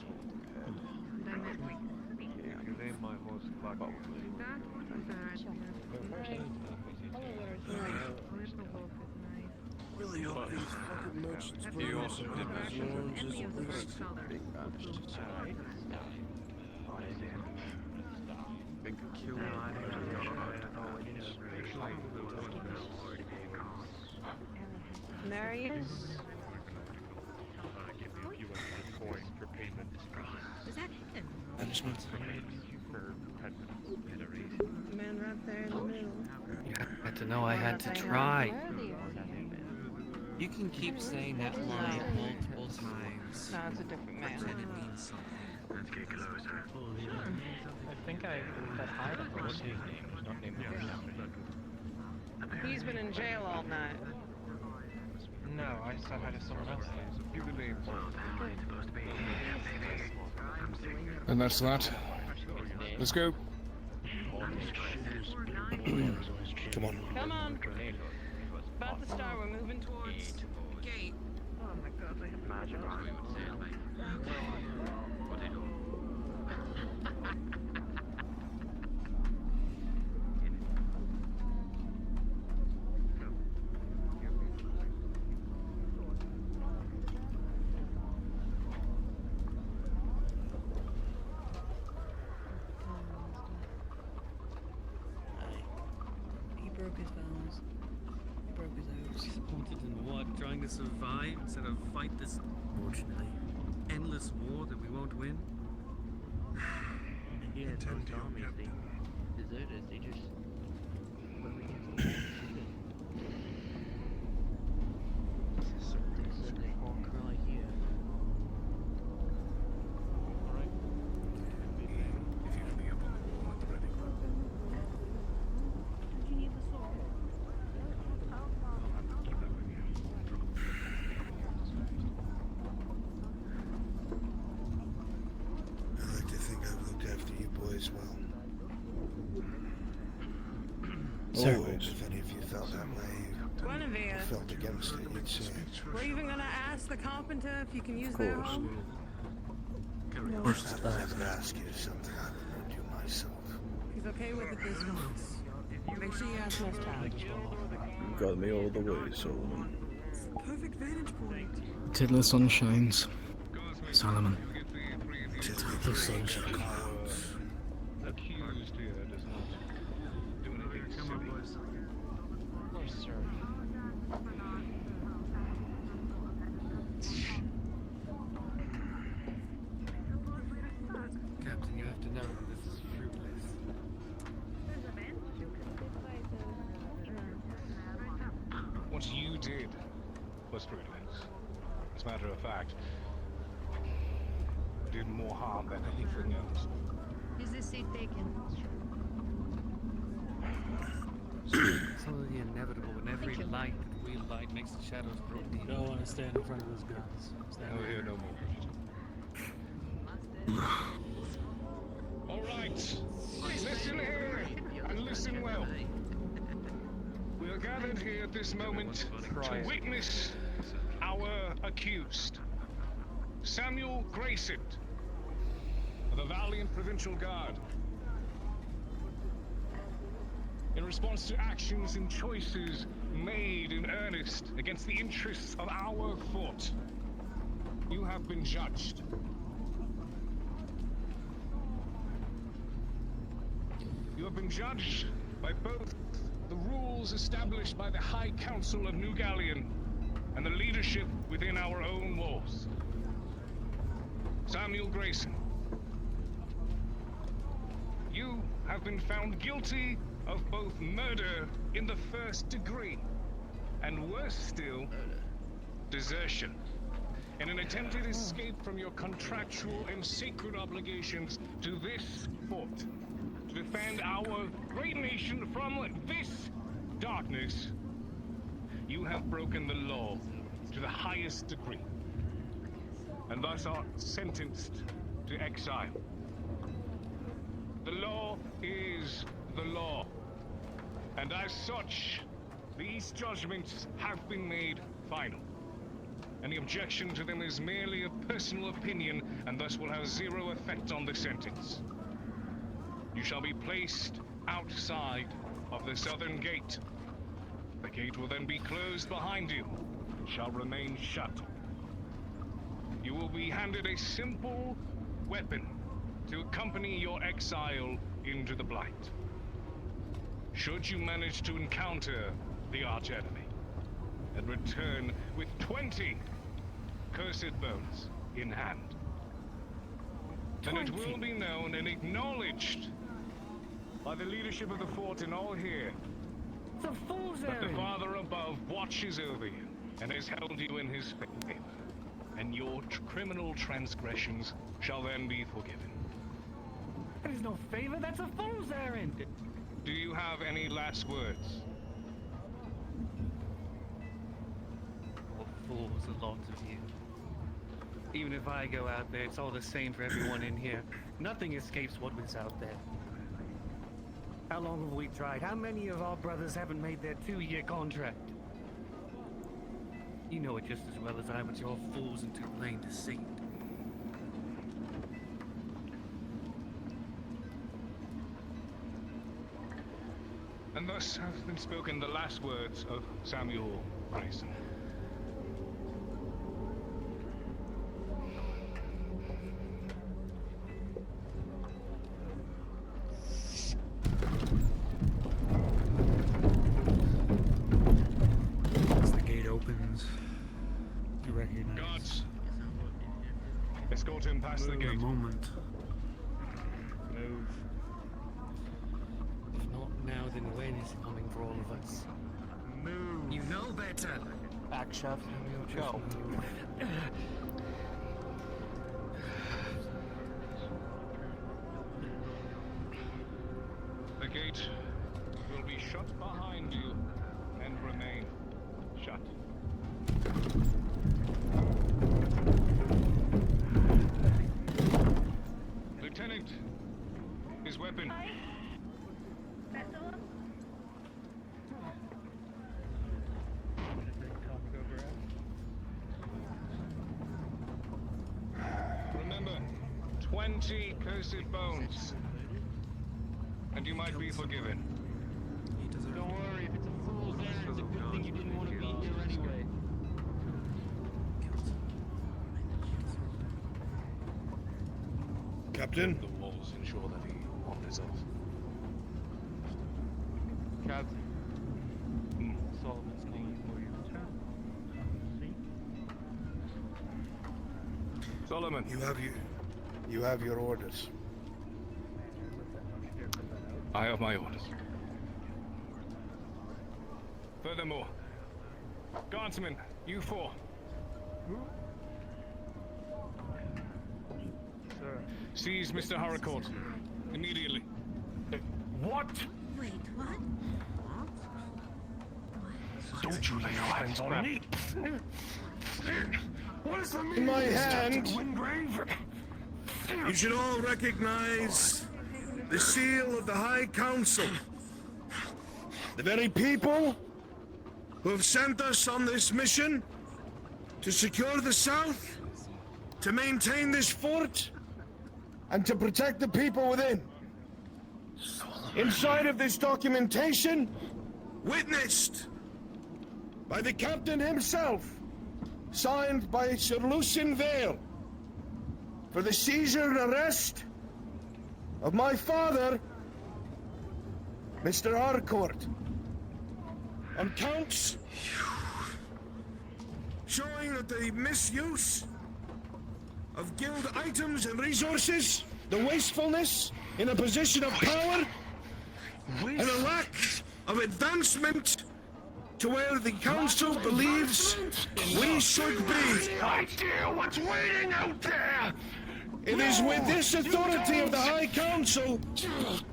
[SPEAKER 10] You name my horse Blackwell.
[SPEAKER 2] Really hope these fucking merchants bring us some oranges and least big bastards.
[SPEAKER 9] Big kill.
[SPEAKER 18] There he is.
[SPEAKER 19] Was that him?
[SPEAKER 9] I just want to
[SPEAKER 18] The man right there in the middle.
[SPEAKER 15] You had to know I had to try. You can keep saying that line multiple times.
[SPEAKER 18] No, it's a different man.
[SPEAKER 15] Pretend it means something.
[SPEAKER 14] Let's get closer.
[SPEAKER 16] I think I got hired at the city. Not named
[SPEAKER 18] He's been in jail all night.
[SPEAKER 16] No, I said hi to someone else.
[SPEAKER 22] And that's that. Let's go.
[SPEAKER 8] Come on.
[SPEAKER 18] Come on. About to start. We're moving towards the gate.
[SPEAKER 19] Oh my god, I have magic.
[SPEAKER 11] He broke his vows. He broke his oaths.
[SPEAKER 9] Disappointed in what? Trying to survive instead of fight this, unfortunately, endless war that we won't win?
[SPEAKER 14] Yeah, most armies, they deserters, they just... When we get this is a war cry here.
[SPEAKER 22] Alright. If you can be up on the wall at the ready.
[SPEAKER 19] Did you need the sword?
[SPEAKER 8] I like to think I've looked after you boys well.
[SPEAKER 2] Sir.
[SPEAKER 8] Always, if any of you felt that way, or
[SPEAKER 18] Guinevere,
[SPEAKER 8] felt against it, you'd say,
[SPEAKER 18] we're even gonna ask the carpenter if you can use their home.
[SPEAKER 8] I was gonna ask you something I would do myself.
[SPEAKER 18] He's okay with it this once. Make sure you ask next time.
[SPEAKER 2] You got me all the way, Solomon.
[SPEAKER 18] Perfect vantage point.
[SPEAKER 1] Till the sun shines. Solomon.
[SPEAKER 8] The sun's a clouds.
[SPEAKER 10] Accused here does not do anything silly.
[SPEAKER 16] Yes, sir.
[SPEAKER 15] Captain, you have to know that this is fruitless.
[SPEAKER 22] What you did was fruitless. As a matter of fact, did more harm than anything else.
[SPEAKER 19] Is this seat taken?
[SPEAKER 15] Some of the inevitable, and every light that we light makes the shadows grow deep.
[SPEAKER 13] Don't want to stand in front of those guns. Stand
[SPEAKER 22] Oh, here no more. All right, listen here and listen well. We are gathered here at this moment to witness our accused, Samuel Grayson, of the Valiant Provincial Guard. In response to actions and choices made in earnest against the interests of our fort, you have been judged. You have been judged by both the rules established by the High Council of New Galleon and the leadership within our own walls. Samuel Grayson, you have been found guilty of both murder in the first degree and, worse still, desertion. in an attempted escape from your contractual and sacred obligations to this fort, to defend our great nation from this darkness, you have broken the law to the highest degree, and thus are sentenced to exile. The law is the law, and as such, these judgments have been made final. Any objection to them is merely a personal opinion, and thus will have zero effect on the sentence. You shall be placed outside of the southern gate. The gate will then be closed behind you, and shall remain shut. You will be handed a simple weapon to accompany your exile into the blight. Should you manage to encounter the arch-enemy, and return with 20 cursed bones in hand, then it will be known and acknowledged by the leadership of the fort and all here that the Father above watches over you and has held you in his favor, and your criminal transgressions shall then be forgiven.
[SPEAKER 1] That is no favor, that's a fool's errand!
[SPEAKER 22] Do you have any last words?
[SPEAKER 15] Fools, a lot of you. Even if I go out there, it's all the same for everyone in here. Nothing escapes what was out there. How long have we tried? How many of our brothers haven't made their 2-year contract? You know it just as well as I, but you're fools and too plain to see.
[SPEAKER 22] And thus have been spoken the last words of Samuel Grayson.
[SPEAKER 6] As the gate opens, you recognize.
[SPEAKER 22] Guards, escort him past the gate.
[SPEAKER 6] A moment.
[SPEAKER 22] Move.
[SPEAKER 15] If not now, then when is it coming for all of us?
[SPEAKER 22] Move.
[SPEAKER 15] You know better.
[SPEAKER 1] Back shaft, go.
[SPEAKER 22] The gate will be shut behind you and remain shut. Lieutenant, his weapon. Remember, 20 cursed bones, and you might be forgiven.
[SPEAKER 15] Don't worry, if it's a fool's errand, it's a good thing you didn't want to be here anyway.
[SPEAKER 8] Captain?
[SPEAKER 22] The walls ensure that he wanders off.
[SPEAKER 16] Captain. Solomon's calling for you.
[SPEAKER 22] Solomon.
[SPEAKER 8] You have your orders.
[SPEAKER 22] I have my orders. Furthermore, guardsmen, you four.
[SPEAKER 16] Sir.
[SPEAKER 22] Seize Mr. Harcourt immediately.
[SPEAKER 1] What?
[SPEAKER 17] Wait, what?
[SPEAKER 22] Don't you lay your hands on me!
[SPEAKER 1] What is the
[SPEAKER 8] In my hand, you should all recognize the seal of the High Council. The very people who have sent us on this mission to secure the South, to maintain this fort, and to protect the people within. Inside of this documentation, witnessed by the captain himself, signed by Sir Lucian Vale, for the seizure and arrest of my father, Mr. Harcourt, on counts showing that the misuse of guild items and resources, the wastefulness in a position of power, and a lack of advancement to where the council believes we should be.
[SPEAKER 4] Idea what's waiting out there!
[SPEAKER 8] It is with this authority of the High Council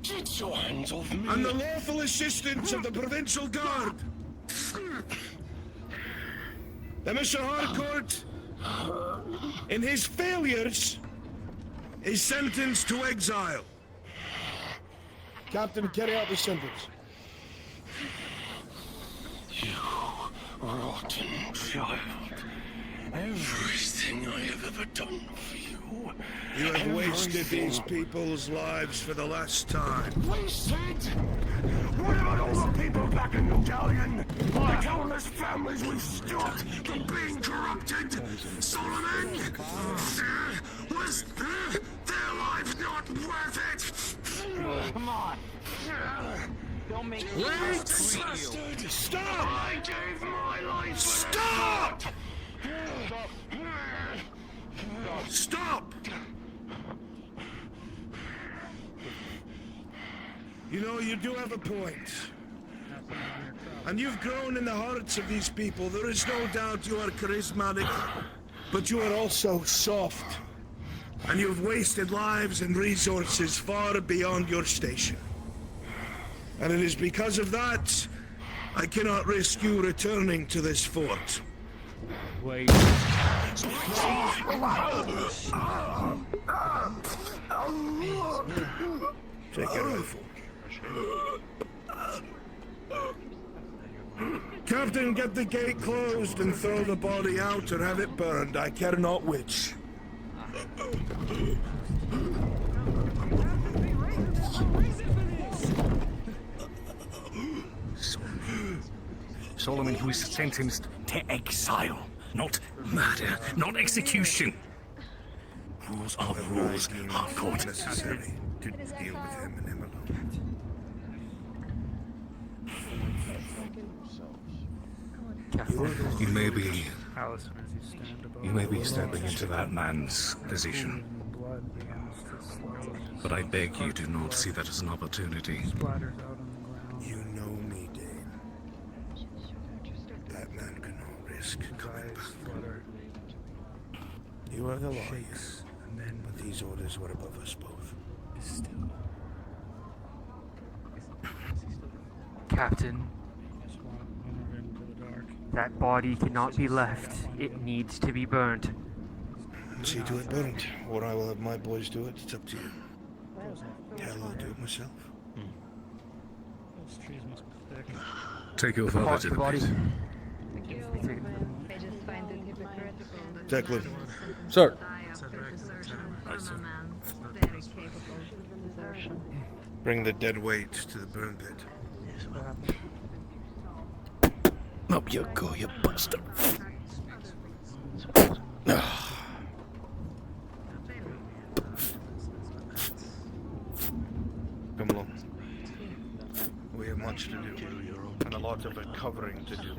[SPEAKER 4] Get your hands off me!
[SPEAKER 8] and the lawful assistance of the Provincial Guard that Mr. Harcourt, in his failures, is sentenced to exile.
[SPEAKER 2] Captain, carry out the sentence.
[SPEAKER 4] You rotten child. Everything I have ever done for you.
[SPEAKER 8] You have wasted these people's lives for the last time.
[SPEAKER 4] Wasted? What about all the people back in New Galleon? My countless families we've stopped from being corrupted? Solomon? Was their lives not worth it?
[SPEAKER 1] Come on. Don't make me
[SPEAKER 8] Wait! Stop!
[SPEAKER 4] I gave my life.
[SPEAKER 8] Stop! Stop! You know, you do have a point. And you've grown in the hearts of these people. There is no doubt you are charismatic, but you are also soft. And you've wasted lives and resources far beyond your station. And it is because of that, I cannot risk you returning to this fort.
[SPEAKER 20] Wait.
[SPEAKER 8] Take your rifle. Captain, get the gate closed and throw the body out or have it burned. I care not which.
[SPEAKER 3] Solomon, who is sentenced to exile, not murder, not execution. Rules are the rules, Harcourt.
[SPEAKER 8] Necessary to deal with him and him alone.
[SPEAKER 3] You may be stepping into that man's position. But I beg you do not see that as an opportunity.
[SPEAKER 8] You know me, Dane. That man cannot risk coming back. You are the lawyer, but these orders were above us both.
[SPEAKER 12] Captain, that body cannot be left. It needs to be burnt.
[SPEAKER 8] See to it burnt, or I will have my boys do it. It's up to you. Hell, I'll do it myself.
[SPEAKER 3] Take your father to the pit.
[SPEAKER 8] Declan.
[SPEAKER 2] Sir.
[SPEAKER 8] Bring the dead weight to the burn pit.
[SPEAKER 3] Up you go, you bastard.
[SPEAKER 8] Come along. We have much to do, and a lot of recovering to do.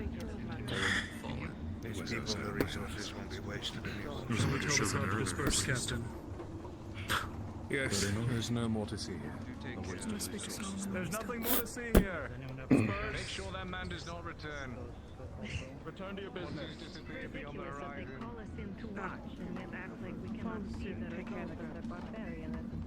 [SPEAKER 8] These people and the resources won't be wasted anymore.
[SPEAKER 10] Disperse, Captain. Yes.
[SPEAKER 3] There's no more to see here.
[SPEAKER 10] There's nothing more to see here. Make sure that man does not return. Return to your business. Beyond the horizon.
[SPEAKER 19] They call us in to watch and then act like we cannot see that they care about the barbarianism.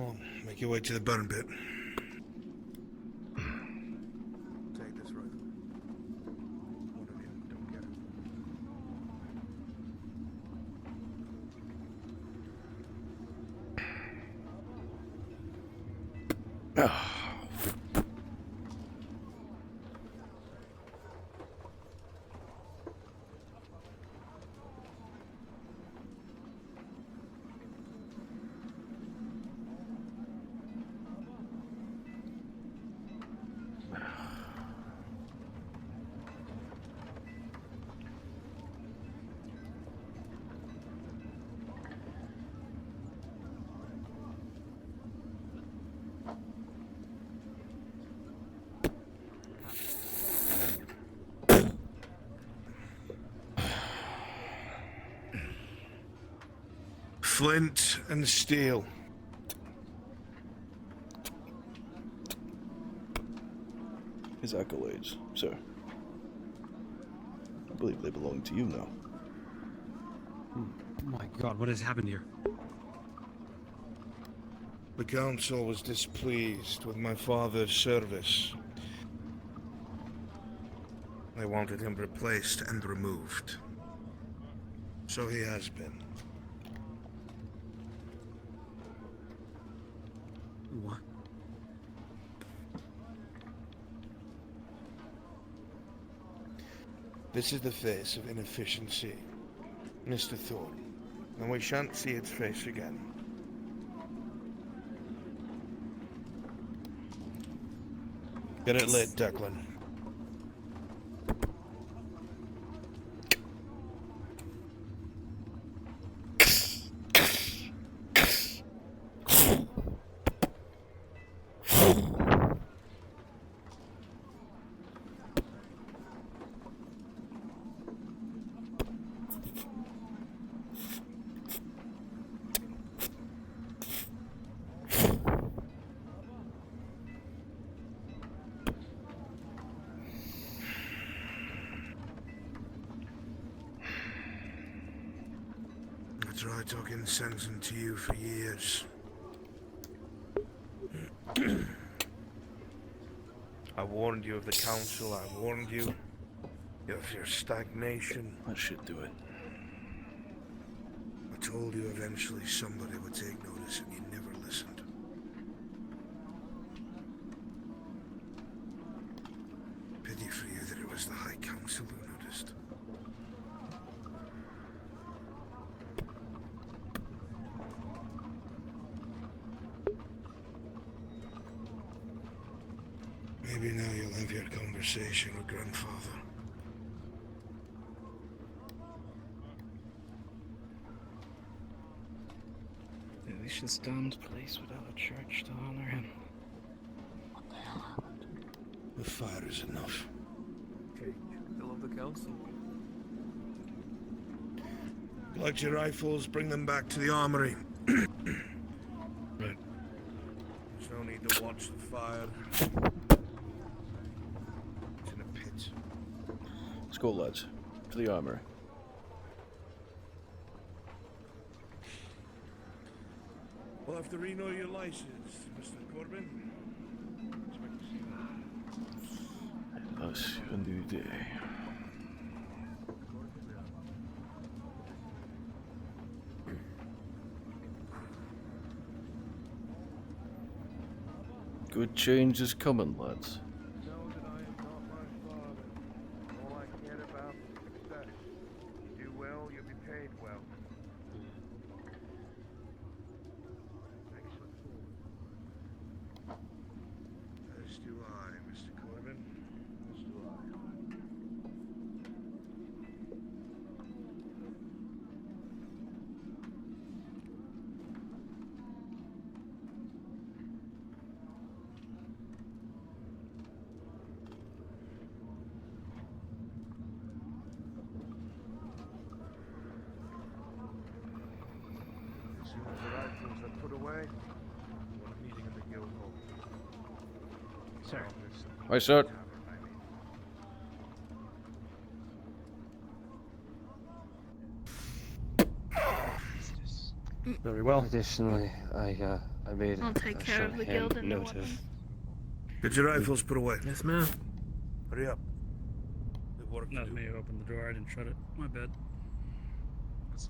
[SPEAKER 8] on, make your way to the burn pit.
[SPEAKER 10] Take this rifle. One of you, don't get it.
[SPEAKER 8] Flint and steel.
[SPEAKER 2] His accolades, sir. I believe they belong to you now.
[SPEAKER 13] Oh my god, what has happened here?
[SPEAKER 8] The council was displeased with my father's service. They wanted him replaced and removed. So he has been.
[SPEAKER 13] What?
[SPEAKER 8] This is the face of inefficiency, Mr. Thorne, and we shan't see its face again. Get it lit, Declan. I tried talking sense into you for years. I warned you of the council, I warned you of your stagnation.
[SPEAKER 2] That should do it.
[SPEAKER 8] I told you eventually somebody would take notice and you never listened. Pity for you that it was the High Council who noticed. Maybe now you'll have your conversation with Grandfather.
[SPEAKER 1] Delicious damned place without a church to honor him. What the hell happened?
[SPEAKER 8] The fire is enough.
[SPEAKER 10] Okay, I love the council.
[SPEAKER 8] Collect your rifles, bring them back to the armory. Right. There's no need to watch the fire. It's in a pit.
[SPEAKER 2] Let's go, lads. To the armory.
[SPEAKER 8] We'll have to renew your license, Mr. Corbin.
[SPEAKER 2] That's a new day. Good change is coming, lads.
[SPEAKER 10] Know that I am not my father. All I care about is success. You do well, you'll be paid well. Excellent.
[SPEAKER 8] As do I, Mr. Corbin. As do I.
[SPEAKER 10] As soon as the rifles are put away, we're meeting in the guild hall.
[SPEAKER 16] Sir.
[SPEAKER 2] Hi, sir.
[SPEAKER 13] Very well.
[SPEAKER 5] Additionally, I
[SPEAKER 13] I made
[SPEAKER 18] I'll take care of the guild and the weapons.
[SPEAKER 8] Get your rifles put away.
[SPEAKER 16] Yes, ma'am.
[SPEAKER 8] Hurry up. We've work to
[SPEAKER 16] Not
[SPEAKER 8] do.
[SPEAKER 16] me who opened the door. I didn't shut it. My bad.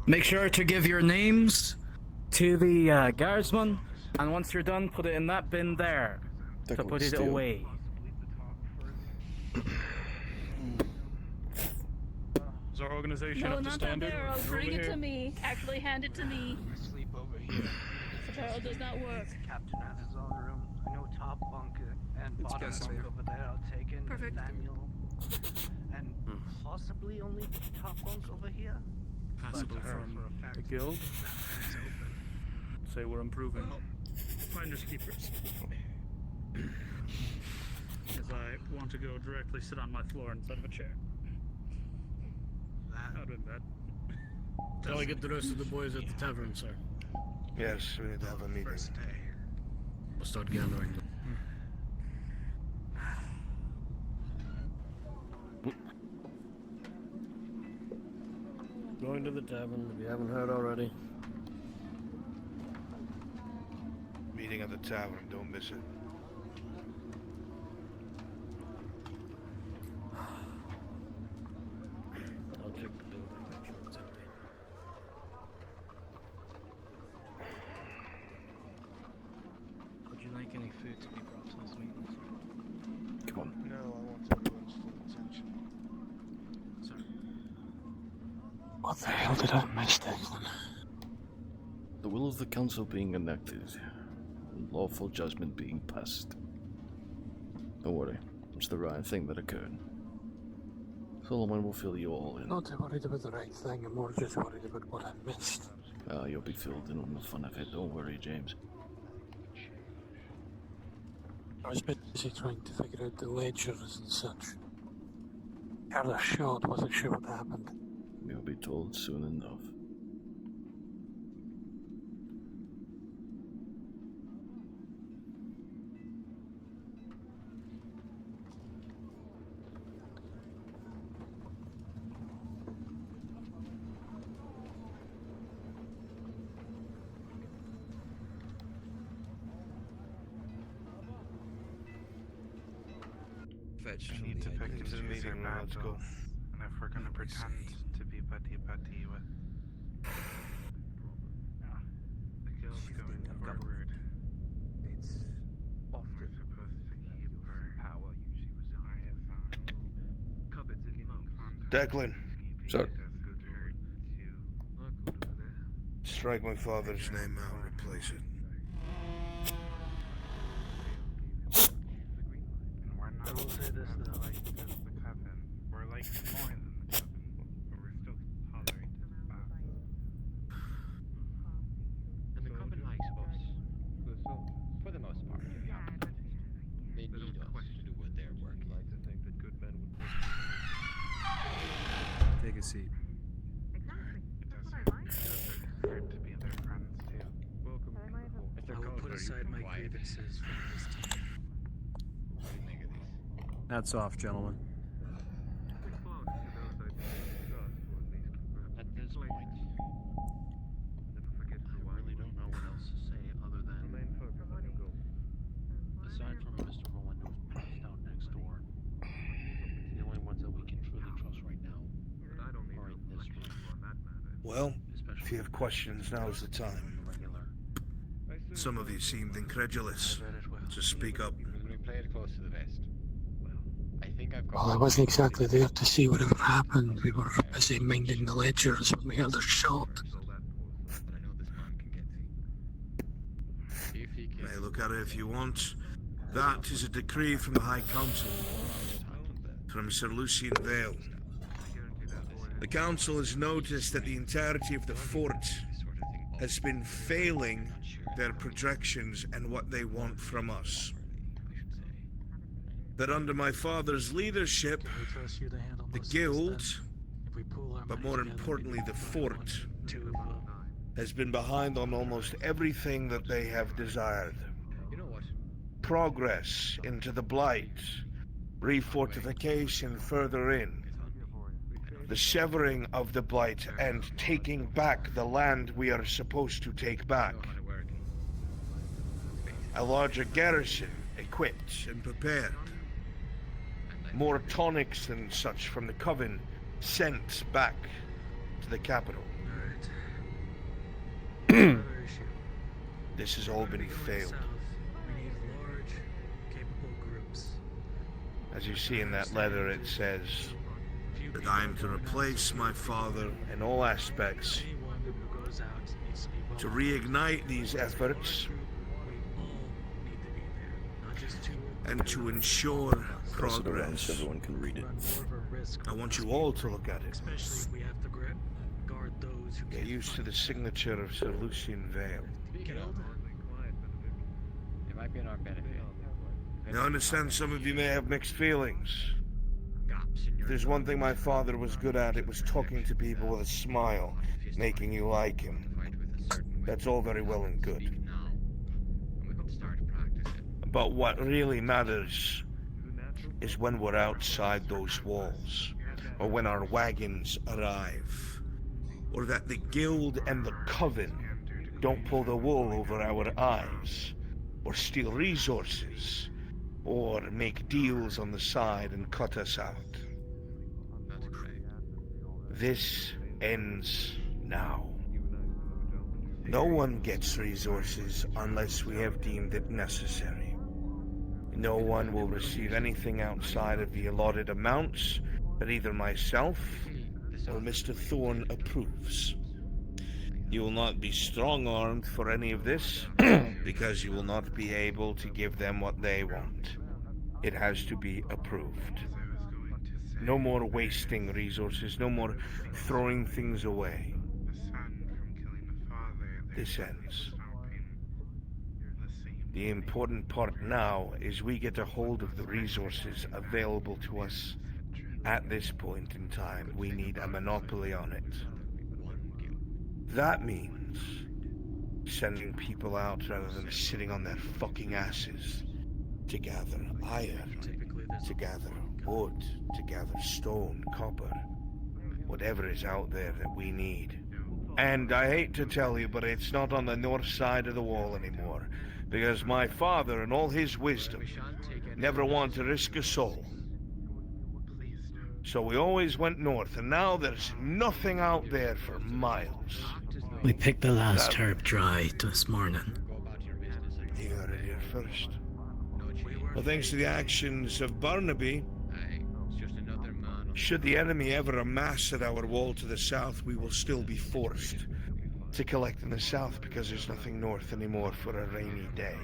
[SPEAKER 1] Make sure to give your names to the guardsman, and once you're done, put it in that bin there. To
[SPEAKER 2] Declan
[SPEAKER 1] put it
[SPEAKER 2] Steele.
[SPEAKER 1] away.
[SPEAKER 16] Is our organization
[SPEAKER 19] No,
[SPEAKER 16] up to
[SPEAKER 19] not that
[SPEAKER 16] standard?
[SPEAKER 19] barrel.
[SPEAKER 16] Over
[SPEAKER 19] Bring it
[SPEAKER 16] here?
[SPEAKER 19] to me. Actually, hand it to me.
[SPEAKER 14] Sleep over here.
[SPEAKER 19] The barrel does not work.
[SPEAKER 14] Captain has his own room. I know top bunk and
[SPEAKER 6] It's
[SPEAKER 14] bottom
[SPEAKER 6] guessing
[SPEAKER 14] bunk
[SPEAKER 6] here.
[SPEAKER 14] over there are taken.
[SPEAKER 19] Perfect.
[SPEAKER 14] Nathaniel. And possibly only top bunk over here.
[SPEAKER 16] Passable
[SPEAKER 14] But,
[SPEAKER 16] from
[SPEAKER 14] for a fact,
[SPEAKER 16] the guild. Say we're improving. Finders keepers. As I want to go directly sit on my floor instead of a chair. That would have been bad.
[SPEAKER 20] Shall I get the rest of the boys at the tavern, sir?
[SPEAKER 8] Yes, we need to have a meeting.
[SPEAKER 20] We'll start gathering. Going to the tavern, if you haven't heard already.
[SPEAKER 8] Meeting at the tavern, don't miss it.
[SPEAKER 20] I'll check the building, make sure it's empty.
[SPEAKER 7] Would you like any food to be brought to this meeting?
[SPEAKER 2] Come on.
[SPEAKER 8] No, I want everyone's full attention.
[SPEAKER 7] Sorry.
[SPEAKER 13] What the hell did I miss, Declan?
[SPEAKER 2] The will of the council being enacted, and lawful judgment being passed. Don't worry, it's the right thing that occurred. Solomon will fill you all in.
[SPEAKER 13] Not worried about the right thing, I'm more just worried about what I missed.
[SPEAKER 2] Ah, you'll be filled in on the fun of it, don't worry, James.
[SPEAKER 13] I was busy trying to figure out the ledgers and such. Heard a shot, wasn't sure what happened.
[SPEAKER 2] You'll be told soon enough.
[SPEAKER 8] Fetch
[SPEAKER 6] We need to pick and
[SPEAKER 8] into the
[SPEAKER 6] choose our
[SPEAKER 8] meeting now, let's go.
[SPEAKER 6] battles. And if we're gonna pretend to be buddy-buddy with the guild going forward, it's often supposed to keep our power usually resides cupboards in
[SPEAKER 8] Declan.
[SPEAKER 2] Sir.
[SPEAKER 8] Strike my father's name out and replace it.
[SPEAKER 6] And we're not, I will say this though, like just the coven, we're like more than the coven, but we're still tolerant of that.
[SPEAKER 14] And the coven likes us. So, for the most part. They need us to do what they're working. I'd like to think that good men would
[SPEAKER 6] Take a seat. Hard to be their friends too. Welcome to the whole.
[SPEAKER 7] I will put aside my grievances for this time.
[SPEAKER 6] Hats off, gentlemen.
[SPEAKER 14] At this point, I really don't know what else to say other than aside from Mr. Rowan who's passed out next door, the only ones that we can truly trust right now are in this room.
[SPEAKER 8] Well, if you have questions, now is the time. Some of you seemed incredulous, so speak up.
[SPEAKER 14] We play it close to the vest. I think I've got.
[SPEAKER 13] Well, I wasn't exactly there to see whatever happened. We were busy minding the ledgers when we heard a shot.
[SPEAKER 8] You may look at it if you want. That is a decree from the High Council, from Sir Lucian Vale. The Council has noticed that the entirety of the fort has been failing their projections and what they want from us. That under my father's leadership, the guild, but more importantly the fort, has been behind on almost everything that they have desired. Progress into the blight, refortification further in, the severing of the blight and taking back the land we are supposed to take back. a larger garrison equipped and prepared. More tonics and such from the Coven sent back to the capital. This has all been failed.
[SPEAKER 7] We need large, capable groups.
[SPEAKER 8] As you see in that letter, it says that I am to replace my father in all aspects,
[SPEAKER 7] Anyone who goes out needs to be
[SPEAKER 8] to reignite these efforts, and to ensure
[SPEAKER 2] Pass it around so
[SPEAKER 8] progress.
[SPEAKER 2] everyone can read it.
[SPEAKER 8] I want you all to look at it.
[SPEAKER 7] Especially if we have to guard those who
[SPEAKER 8] Get used to the signature of Sir Lucian Vale.
[SPEAKER 7] killed.
[SPEAKER 5] It might be in our benefit.
[SPEAKER 8] Now, I understand some of you may have mixed feelings. If there's one thing my father was good at, it was talking to people with a smile, making you like him. That's all very well and good. But what really matters is when we're outside those walls, or when our wagons arrive, or that the guild and the coven don't pull the wool over our eyes, or steal resources, or make deals on the side and cut us out. This ends now. No one gets resources unless we have deemed it necessary. No one will receive anything outside of the allotted amounts that either myself or Mr. Thorne approves. You will not be strong-armed for any of this, because you will not be able to give them what they want. It has to be approved. No more wasting resources, no more throwing things away. This ends. The important part now is we get a hold of the resources available to us at this point in time. We need a monopoly on it. That means sending people out rather than sitting on their fucking asses to gather iron, to gather wood, to gather stone, copper, whatever is out there that we need. And I hate to tell you, but it's not on the north side of the wall anymore, because my father, in all his wisdom, never wanted to risk a soul. So we always went north, and now there's nothing out there for miles.
[SPEAKER 7] We picked the last herb dry this morning.
[SPEAKER 8] You heard it here first. Well, thanks to the actions of Barnaby, should the enemy ever amass at our wall to the south, we will still be forced to collect in the south, because there's nothing north anymore for a rainy day.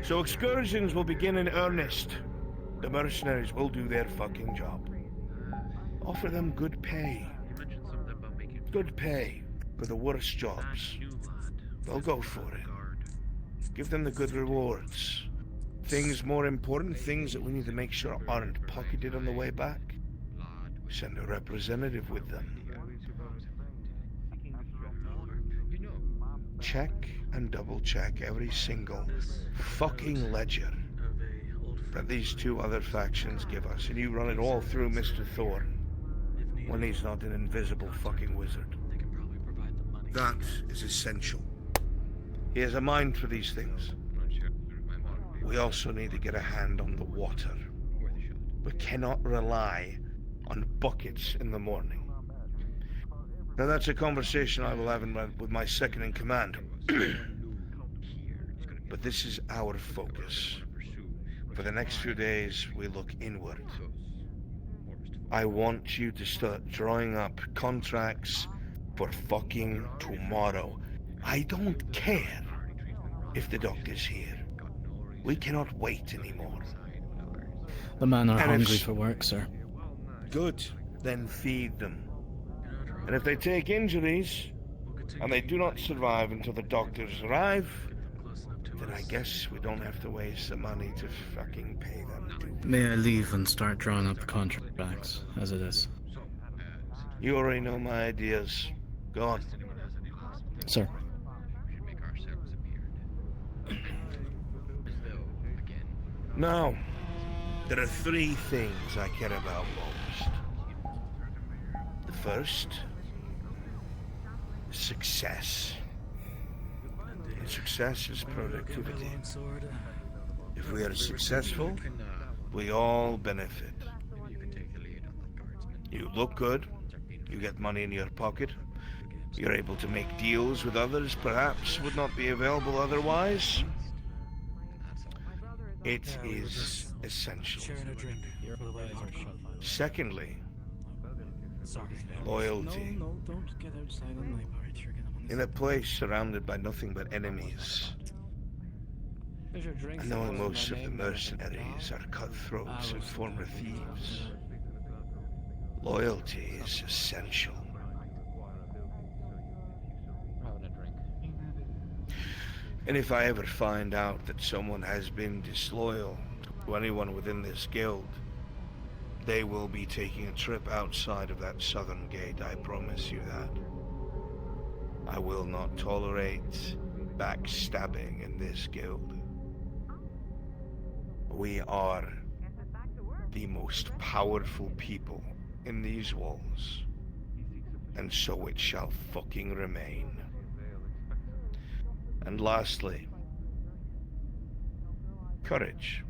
[SPEAKER 8] So excursions will begin in earnest. The mercenaries will do their fucking job. Offer them good pay. Good pay for the worst jobs. They'll go for it. Give them the good rewards. Things more important, things that we need to make sure aren't pocketed on the way back. Send a representative with them. Check and double check every single fucking ledger that these two other factions give us, and you run it all through Mr. Thorne when he's not an invisible fucking wizard. That is essential. He has a mind for these things. We also need to get a hand on the water. We cannot rely on buckets in the morning. Now that's a conversation I will have with my second in command. But this is our focus. For the next few days, we look inward. I want you to start drawing up contracts for fucking tomorrow. I don't care if the doctor's here. We cannot wait anymore.
[SPEAKER 7] The men are
[SPEAKER 8] And
[SPEAKER 7] hungry for work, sir.
[SPEAKER 8] Good. Then feed them. And if they take injuries, and they do not survive until the doctors arrive, then I guess we don't have to waste the money to fucking pay them.
[SPEAKER 7] May I leave and start drawing up the contracts, as it is?
[SPEAKER 8] You already know my ideas. Go on.
[SPEAKER 7] Sir.
[SPEAKER 8] Now, there are three things I care about most. The first is success. Success is productivity. If we are successful, we all benefit. You look good, you get money in your pocket, you're able to make deals with others perhaps would not be available otherwise. It is essential. Secondly, loyalty.
[SPEAKER 7] No, don't get outside on my part. You're gonna want
[SPEAKER 8] In a place surrounded by nothing but enemies, and knowing most of the mercenaries are cutthroats and former thieves, loyalty is essential. And if I ever find out that someone has been disloyal to anyone within this guild, they will be taking a trip outside of that southern gate, I promise you that. I will not tolerate backstabbing in this guild. We are the most powerful people in these walls, and so it shall fucking remain. And lastly, courage.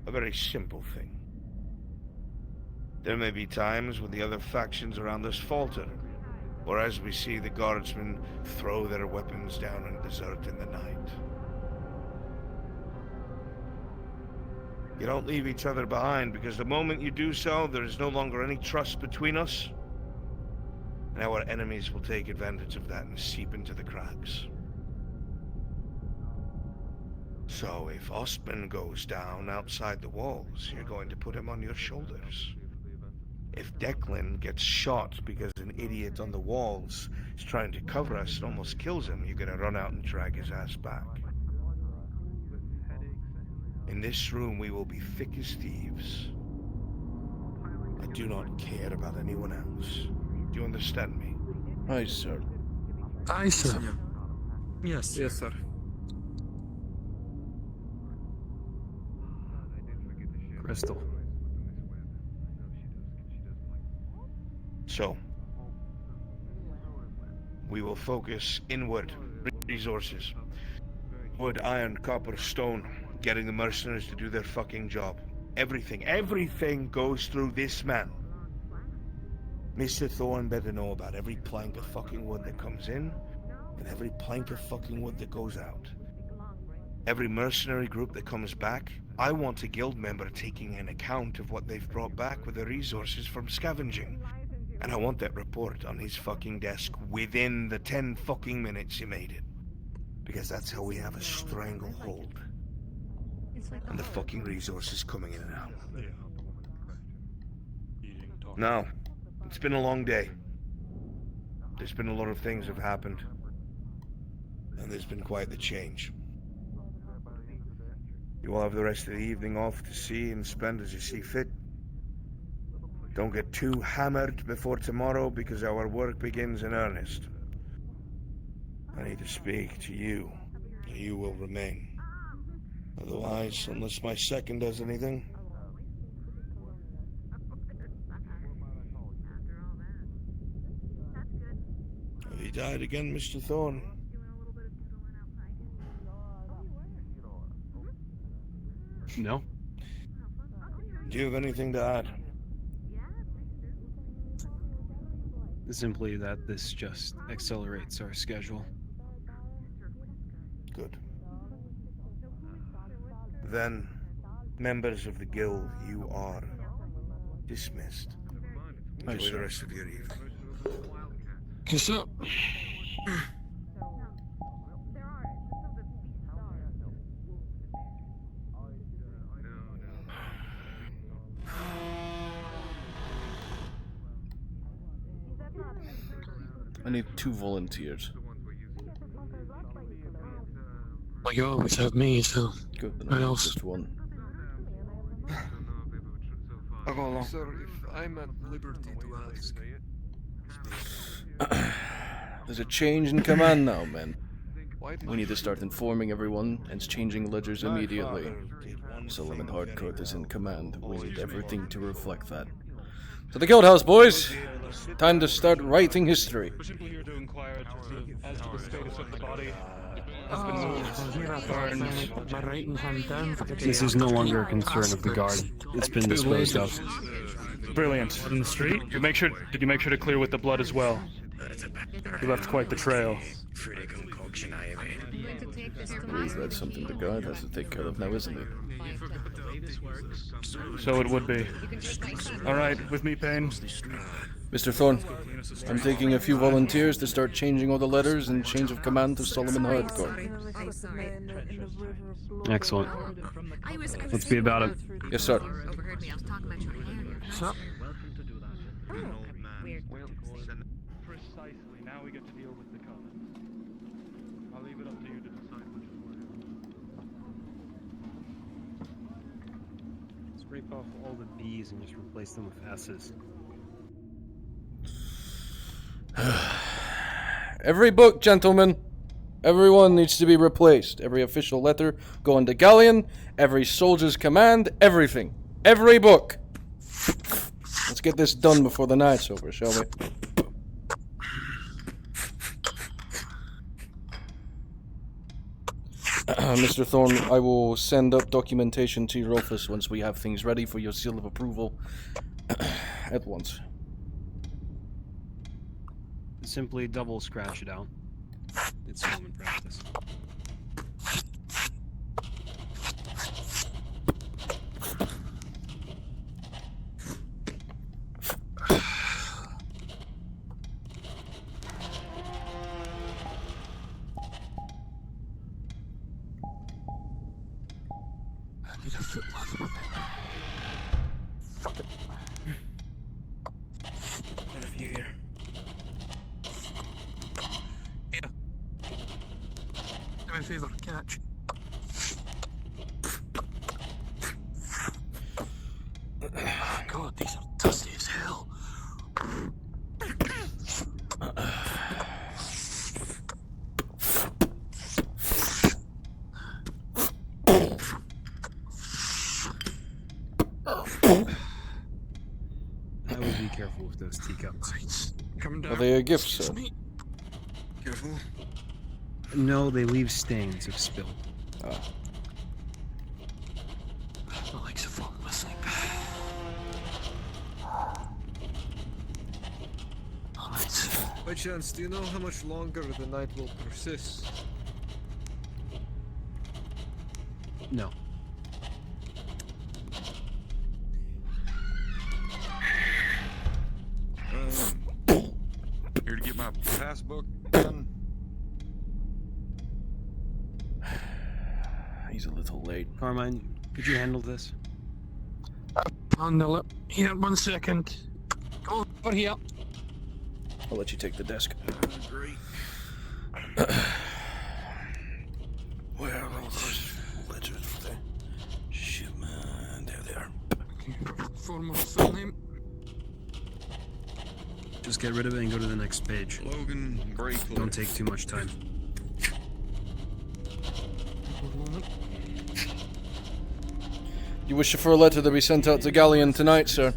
[SPEAKER 8] A very simple thing. There may be times when the other factions around us falter, or as we see the guardsmen throw their weapons down and desert in the night. You don't leave each other behind, because the moment you do so, there is no longer any trust between us, and our enemies will take advantage of that and seep into the cracks. So if Ostman goes down outside the walls, you're going to put him on your shoulders. If Declan gets shot because an idiot on the walls is trying to cover us and almost kills him, you're gonna run out and drag his ass back. In this room, we will be thick as thieves. I do not care about anyone else. Do you understand me?
[SPEAKER 2] Aye, sir.
[SPEAKER 13] Aye, sir.
[SPEAKER 16] Yes.
[SPEAKER 5] Yes, sir.
[SPEAKER 16] Crystal.
[SPEAKER 8] So, we will focus inward resources. Wood, iron, copper, stone, getting the mercenaries to do their fucking job. Everything goes through this man. Mr. Thorne better know about every plank of fucking wood that comes in, and every plank of fucking wood that goes out. Every mercenary group that comes back, I want a guild member taking an account of what they've brought back with the resources from scavenging. And I want that report on his fucking desk within the 10 fucking minutes he made it. Because that's how we have a stranglehold on the fucking resources coming in and out. Now, it's been a long day. There's been a lot of things have happened. And there's been quite the change. You will have the rest of the evening off to see and spend as you see fit. Don't get too hammered before tomorrow, because our work begins in earnest. I need to speak to you. You will remain. Otherwise, unless my second does anything... Have you died again, Mr. Thorne?
[SPEAKER 5] No.
[SPEAKER 8] Do you have anything to add?
[SPEAKER 5] Simply that this just accelerates our schedule.
[SPEAKER 8] Good. Then, members of the guild, you are dismissed. Enjoy the rest of your evening.
[SPEAKER 13] Kiss up.
[SPEAKER 2] I need 2 volunteers.
[SPEAKER 13] Well, you always have me, so...
[SPEAKER 2] Good, then
[SPEAKER 13] what
[SPEAKER 2] I have
[SPEAKER 13] else?
[SPEAKER 2] just 1.
[SPEAKER 5] I'll go along.
[SPEAKER 10] Sir, if I'm at liberty to ask.
[SPEAKER 2] There's a change in command now, men. We need to start informing everyone and changing ledgers immediately. Solomon Hardcourt is in command. We need everything to reflect that. To the guild house, boys! Time to start writing history.
[SPEAKER 10] We're simply here to inquire as to the status of the body.
[SPEAKER 16] has been moved, burned.
[SPEAKER 13] My writing hand down for the day.
[SPEAKER 5] This is no longer a concern of the guard. It's been disposed of.
[SPEAKER 16] Brilliant. In the street? Did you make sure to clear with the blood as well? You left quite the trail.
[SPEAKER 2] That's something the guard has to take care of now, isn't it?
[SPEAKER 16] So it would be. Alright, with me, Payne.
[SPEAKER 2] Mr. Thorne, I'm taking a few volunteers to start changing all the letters and change of command to Solomon Hardcore.
[SPEAKER 5] Excellent. Let's be about it.
[SPEAKER 2] Yes, sir.
[SPEAKER 16] Precisely. Now we get to deal with the comments. I'll leave it up to you to decide which one.
[SPEAKER 5] Scrape off all the B's and just replace them with S's.
[SPEAKER 2] Every book, gentlemen. Everyone needs to be replaced. Every official letter going to Galleon. Every soldier's command. Everything. Every book. Let's get this done before the night's over, shall we? Mr. Thorne, I will send up documentation to your office once we have things ready for your seal of approval at once.
[SPEAKER 5] Simply double scratch it out. It's common practice.
[SPEAKER 13] I need a foot leather. Fuck it.
[SPEAKER 3] What have you here?
[SPEAKER 13] Do me a favour, catch. God, these are dusty as hell.
[SPEAKER 5] I would be careful with those teacups.
[SPEAKER 13] Coming down.
[SPEAKER 2] Are they a gift, sir?
[SPEAKER 5] Careful. No, they leave stains if spilled.
[SPEAKER 2] Ah.
[SPEAKER 13] My legs are falling asleep. Alright.
[SPEAKER 11] By chance, do you know how much longer the night will persist?
[SPEAKER 5] No.
[SPEAKER 11] Here to get my passbook done.
[SPEAKER 2] He's a little late.
[SPEAKER 5] Carmine, could you handle this?
[SPEAKER 13] Handle it. Here, 1 second. Go over here.
[SPEAKER 2] I'll let you take the desk.
[SPEAKER 11] Great.
[SPEAKER 2] Where are all those ledgers for the shit, man? There they are.
[SPEAKER 13] Foremost full name.
[SPEAKER 5] Just get rid of it and go to the next page.
[SPEAKER 11] Logan Graycliffe.
[SPEAKER 5] Don't take too much time.
[SPEAKER 2] You wish for a letter to be sent out to Galleon tonight, sir?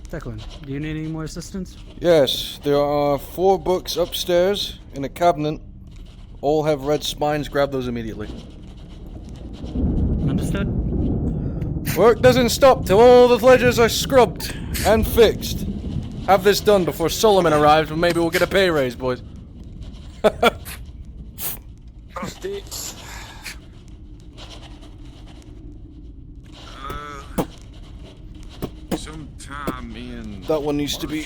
[SPEAKER 21] Declan, do you need any more assistance?
[SPEAKER 2] Yes, there are 4 books upstairs in a cabinet. All have red spines. Grab those immediately.
[SPEAKER 21] Understood.
[SPEAKER 2] Work doesn't stop till all the ledgers are scrubbed and fixed. Have this done before Solomon arrives, and maybe we'll get a pay raise, boys.
[SPEAKER 11] Sometime in
[SPEAKER 2] That one needs to be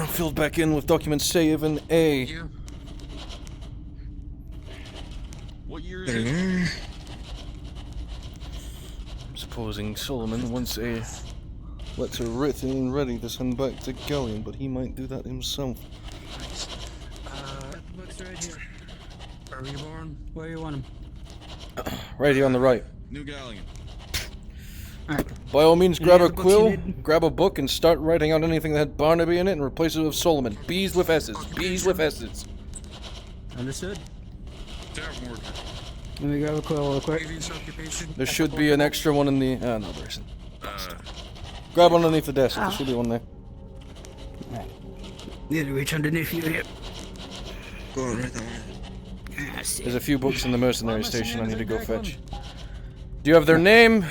[SPEAKER 2] filled back in with documents save and A.
[SPEAKER 11] What year is it?
[SPEAKER 2] I'm supposing Solomon wants a letter written and ready to send back to Galleon, but he might do that himself.
[SPEAKER 21] The books are right here. Where were you born? Where you want them?
[SPEAKER 2] Right here on the right.
[SPEAKER 11] New Galleon.
[SPEAKER 2] By all means,
[SPEAKER 21] Any
[SPEAKER 2] grab a
[SPEAKER 21] other books you
[SPEAKER 2] quill,
[SPEAKER 21] need?
[SPEAKER 2] grab a book, and start writing out anything that had Barnaby in it and replace it with Solomon. B's with S's. B's with S's.
[SPEAKER 21] Understood.
[SPEAKER 11] Tavern worker.
[SPEAKER 21] Let me grab a quill real quick.
[SPEAKER 2] There should be an extra one in the... no, there isn't. Grab one underneath the desk. There should be one there.
[SPEAKER 21] Need to reach underneath you here.
[SPEAKER 8] Go on, right there.
[SPEAKER 2] There's a few books in the mercenary station I need to go fetch. Do you have their name,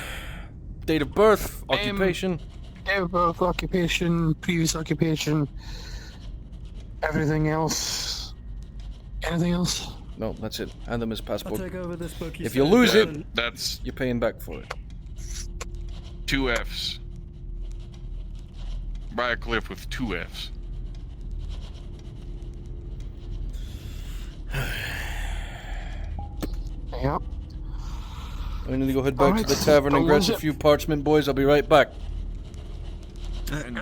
[SPEAKER 2] date of birth, occupation?
[SPEAKER 13] Date of birth, occupation, previous occupation, everything else. Anything else?
[SPEAKER 2] No, that's it. Hand them his passport.
[SPEAKER 21] I'll take over this book.
[SPEAKER 2] If you lose it,
[SPEAKER 10] that's
[SPEAKER 2] you're paying back for it.
[SPEAKER 10] 2 Fs. Briarcliff with 2 Fs.
[SPEAKER 13] Yep.
[SPEAKER 2] I need to go head back to the tavern and grab a few parchment, boys. I'll be right back.
[SPEAKER 10] And,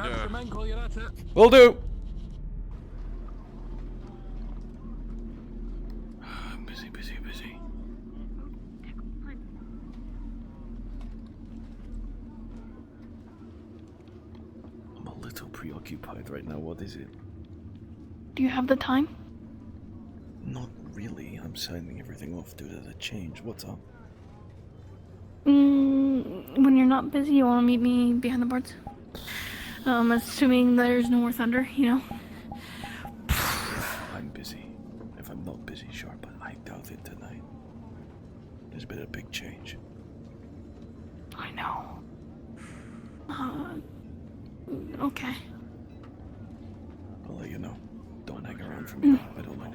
[SPEAKER 2] Will do.
[SPEAKER 3] Busy, busy, busy. I'm a little preoccupied right now. What is it?
[SPEAKER 9] Do you have the time?
[SPEAKER 3] Not really. I'm signing everything off due to the change. What's up?
[SPEAKER 9] When you're not busy, you want to meet me behind the boards? Assuming there's no more thunder, you know?
[SPEAKER 3] I'm busy. If I'm not busy, sure, but I doubt it tonight. There's been a big change.
[SPEAKER 9] I know. Okay.
[SPEAKER 3] I'll let you know. Don't hang around for me. I don't know.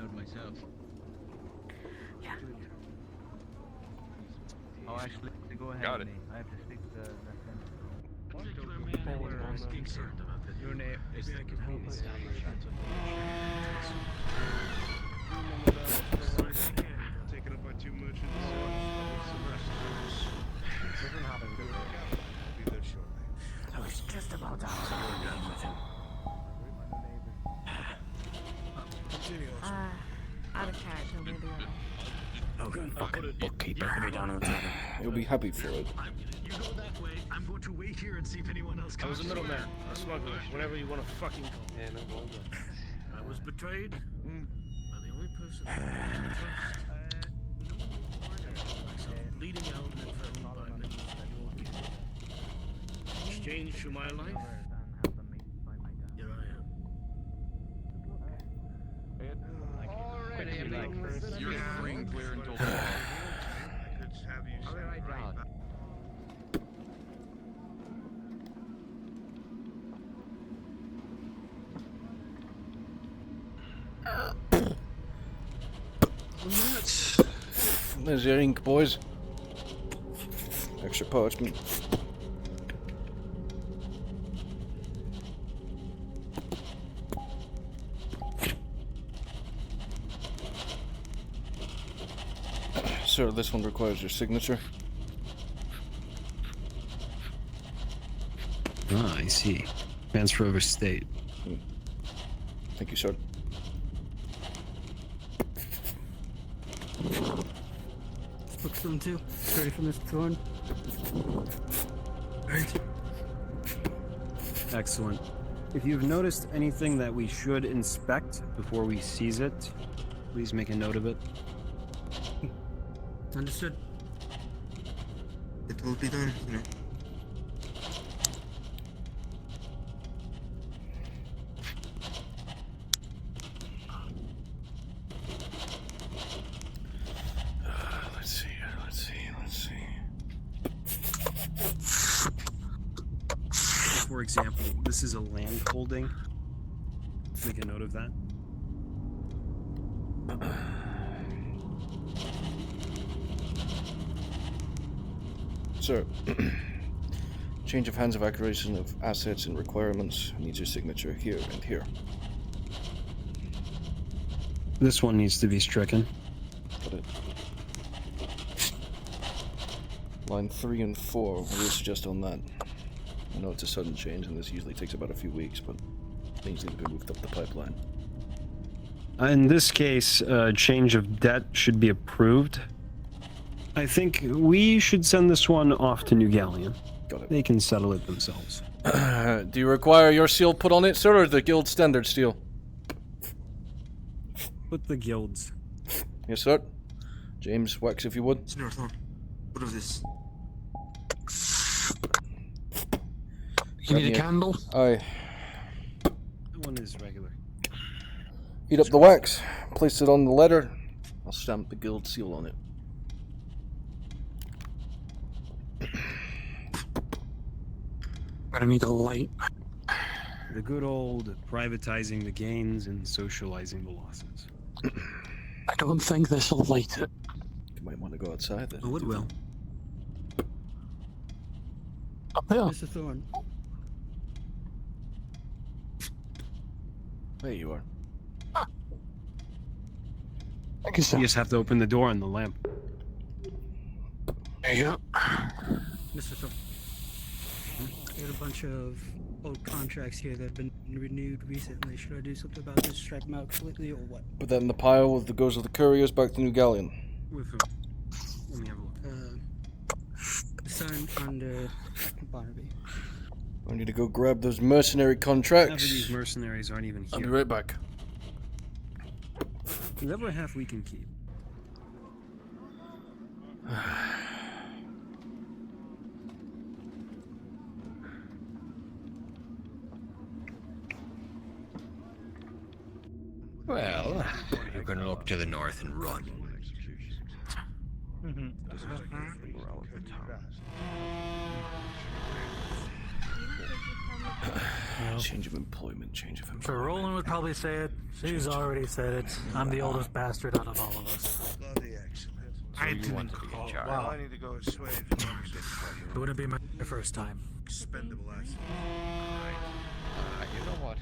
[SPEAKER 9] Yeah.
[SPEAKER 14] Oh, actually, go ahead.
[SPEAKER 10] Got it.
[SPEAKER 14] I have to speak to the
[SPEAKER 7] Your name. Maybe I can help establish
[SPEAKER 4] Taken up by 2 merchants.
[SPEAKER 12] I was just about to ask your name with him.
[SPEAKER 18] Out of character, maybe.
[SPEAKER 12] Okay, fucking bookkeeper.
[SPEAKER 2] You'll be happy for it.
[SPEAKER 3] You go that way. I'm going to wait here and see if anyone else
[SPEAKER 20] I
[SPEAKER 3] comes.
[SPEAKER 20] was a middleman, a smuggler, whatever you want to fucking call me.
[SPEAKER 3] Yeah, no problem. I was betrayed by the only person I could trust. Myself bleeding out and threatened by many. In exchange for my life, here I am.
[SPEAKER 10] You're free and clear until tomorrow.
[SPEAKER 2] There's your ink, boys. Extra parchment. Sir, this one requires your signature.
[SPEAKER 5] Ah, I see. Transfer of estate.
[SPEAKER 2] Thank you, sir.
[SPEAKER 21] Look for them too. Ready for Mr. Thorne?
[SPEAKER 5] Right. Excellent. If you've noticed anything that we should inspect before we seize it, please make a note of it.
[SPEAKER 21] Understood.
[SPEAKER 8] It will be done, you know.
[SPEAKER 5] For example, this is a land holding. Make a note of that.
[SPEAKER 2] Sir, change of hands of acquisition of assets and requirements needs your signature here and here.
[SPEAKER 5] This one needs to be stricken.
[SPEAKER 2] Got it. Line 3 and 4, what do you suggest on that? I know it's a sudden change and this usually takes about a few weeks, but things need to be moved up the pipeline.
[SPEAKER 5] In this case, change of debt should be approved. I think we should send this one off to New Galleon.
[SPEAKER 2] Got it.
[SPEAKER 5] They can settle it themselves.
[SPEAKER 2] Do you require your seal put on it, sir, or the guild standard seal?
[SPEAKER 5] Put the guilds.
[SPEAKER 2] Yes, sir. James, wax if you would.
[SPEAKER 8] Senator Thorne, what of this?
[SPEAKER 13] You need a candle?
[SPEAKER 2] Aye.
[SPEAKER 5] That one is regular.
[SPEAKER 2] Heat up the wax, place it on the letter. I'll stamp the guild seal on it.
[SPEAKER 13] I need a light.
[SPEAKER 5] The good old privatizing the gains and socializing the losses.
[SPEAKER 13] I don't think this will light it.
[SPEAKER 2] You might want to go outside then.
[SPEAKER 21] Oh, it will.
[SPEAKER 13] Up there.
[SPEAKER 21] Mr. Thorne.
[SPEAKER 2] There you are.
[SPEAKER 13] I guess
[SPEAKER 5] You just have to open the door on the lamp.
[SPEAKER 13] There you go.
[SPEAKER 21] Mr. Thorne. I got a bunch of old contracts here that have been renewed recently. Should I do something about this? Strike them out completely or what?
[SPEAKER 2] Put that in the pile with the goes of the couriers back to New Galleon.
[SPEAKER 21] With who? Let me have a look. Signed under Barnaby.
[SPEAKER 2] I need to go grab those mercenary
[SPEAKER 5] Half of
[SPEAKER 2] contracts.
[SPEAKER 5] these mercenaries aren't even here.
[SPEAKER 2] I'll be right back.
[SPEAKER 5] The other half we can keep.
[SPEAKER 15] Well, you're gonna look to the north and run.
[SPEAKER 2] Change of employment, change of employment.
[SPEAKER 21] So Roland would probably say it. She's already said it. I'm the oldest bastard out of all of us.
[SPEAKER 8] Bloody excellent.
[SPEAKER 15] I didn't call.
[SPEAKER 8] Wow. I need to go assuage.
[SPEAKER 21] It wouldn't be my first time.
[SPEAKER 8] Expendable assets.
[SPEAKER 15] You know what?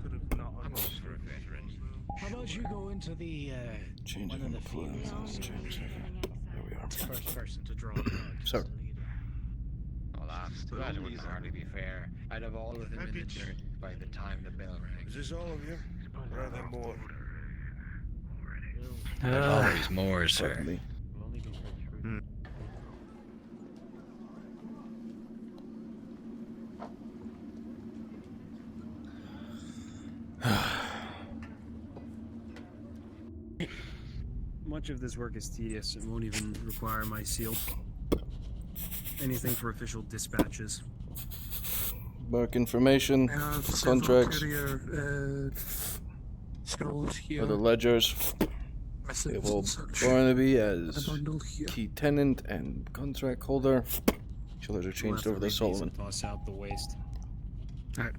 [SPEAKER 10] Could have not.
[SPEAKER 15] I'm also a veteran.
[SPEAKER 21] How about you go into the
[SPEAKER 2] Change of employment. Change. There we are.
[SPEAKER 21] first person to draw.
[SPEAKER 2] Sir.
[SPEAKER 15] Well, that wouldn't hardly be fair. I'd have all of them in the dirt by the time the bell rang.
[SPEAKER 8] Is this all of you? Or are there more?
[SPEAKER 15] There's always more, sir.
[SPEAKER 2] Me.
[SPEAKER 5] Much of this work is tedious and won't even require my seal. Anything for official dispatches.
[SPEAKER 2] Mark information, contracts,
[SPEAKER 13] scrolls here.
[SPEAKER 2] other ledgers. We have old Barnaby as key tenant and contract holder. Each others are changed over to Solomon.
[SPEAKER 5] Toss out the waste.
[SPEAKER 21] Alright.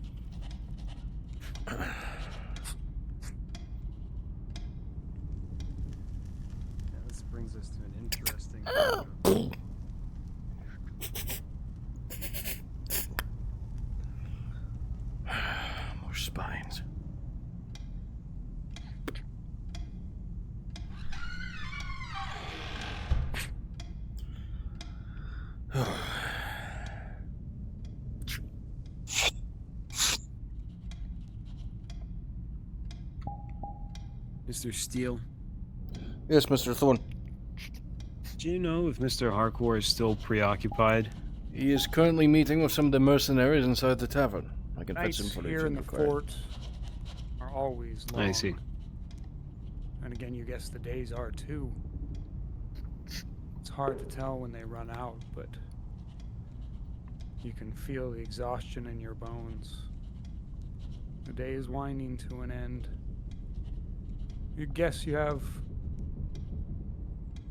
[SPEAKER 5] This brings us to an interesting.
[SPEAKER 2] More spines.
[SPEAKER 5] Mr. Steele.
[SPEAKER 2] Yes, Mr. Thorne.
[SPEAKER 5] Do you know if Mr. Harcourt is still preoccupied?
[SPEAKER 2] He is currently meeting with some of the mercenaries inside the tavern. I can fetch
[SPEAKER 17] Nights
[SPEAKER 2] some footage
[SPEAKER 17] here in the
[SPEAKER 2] required.
[SPEAKER 17] fort are always long.
[SPEAKER 5] I see.
[SPEAKER 17] And again, you guess the days are too. It's hard to tell when they run out, but you can feel the exhaustion in your bones. The day is winding to an end. You guess you have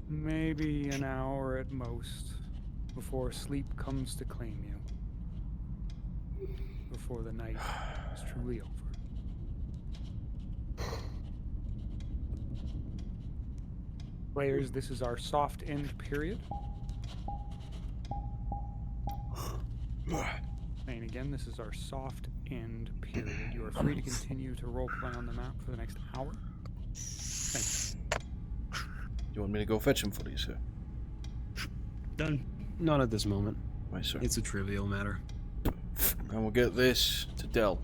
[SPEAKER 17] maybe an hour at most before sleep comes to claim you. Before the night is truly over. Players, this is our soft end period. And again, this is our soft end period. You are free to continue to roleplay on the map for the next hour. Thank you.
[SPEAKER 2] You want me to go fetch him for you, sir?
[SPEAKER 5] Done. Not at this moment.
[SPEAKER 2] Why, sir?
[SPEAKER 5] It's a trivial matter.
[SPEAKER 2] And we'll get this to Dell.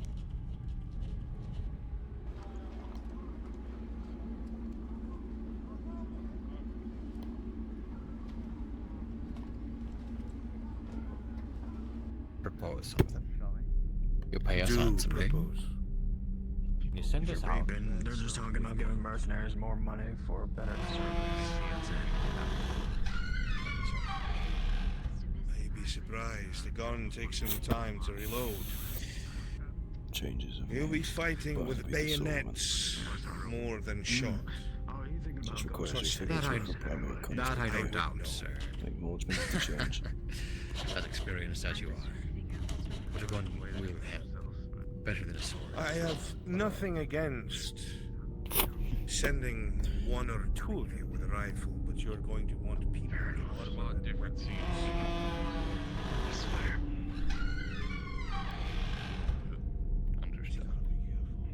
[SPEAKER 15] Propose something. You pay us handsomely. You send us out.
[SPEAKER 7] They're just talking about giving mercenaries more money for better service.
[SPEAKER 8] Maybe surprised. The gun takes some time to reload.
[SPEAKER 2] Changes of
[SPEAKER 8] You'll be
[SPEAKER 2] names.
[SPEAKER 8] fighting with
[SPEAKER 2] Possibly the
[SPEAKER 8] bayonets more than shot.
[SPEAKER 2] Just requires your
[SPEAKER 15] That
[SPEAKER 2] signature for primary contact.
[SPEAKER 15] that I don't doubt, sir.
[SPEAKER 2] Acknowledgement of the change.
[SPEAKER 15] As experienced as you are. But a gun will help. Better than a sword.
[SPEAKER 8] I have nothing against sending one or two of you with a rifle, but you're going to want people with automatic
[SPEAKER 6] different scenes.
[SPEAKER 15] I swear. Understood.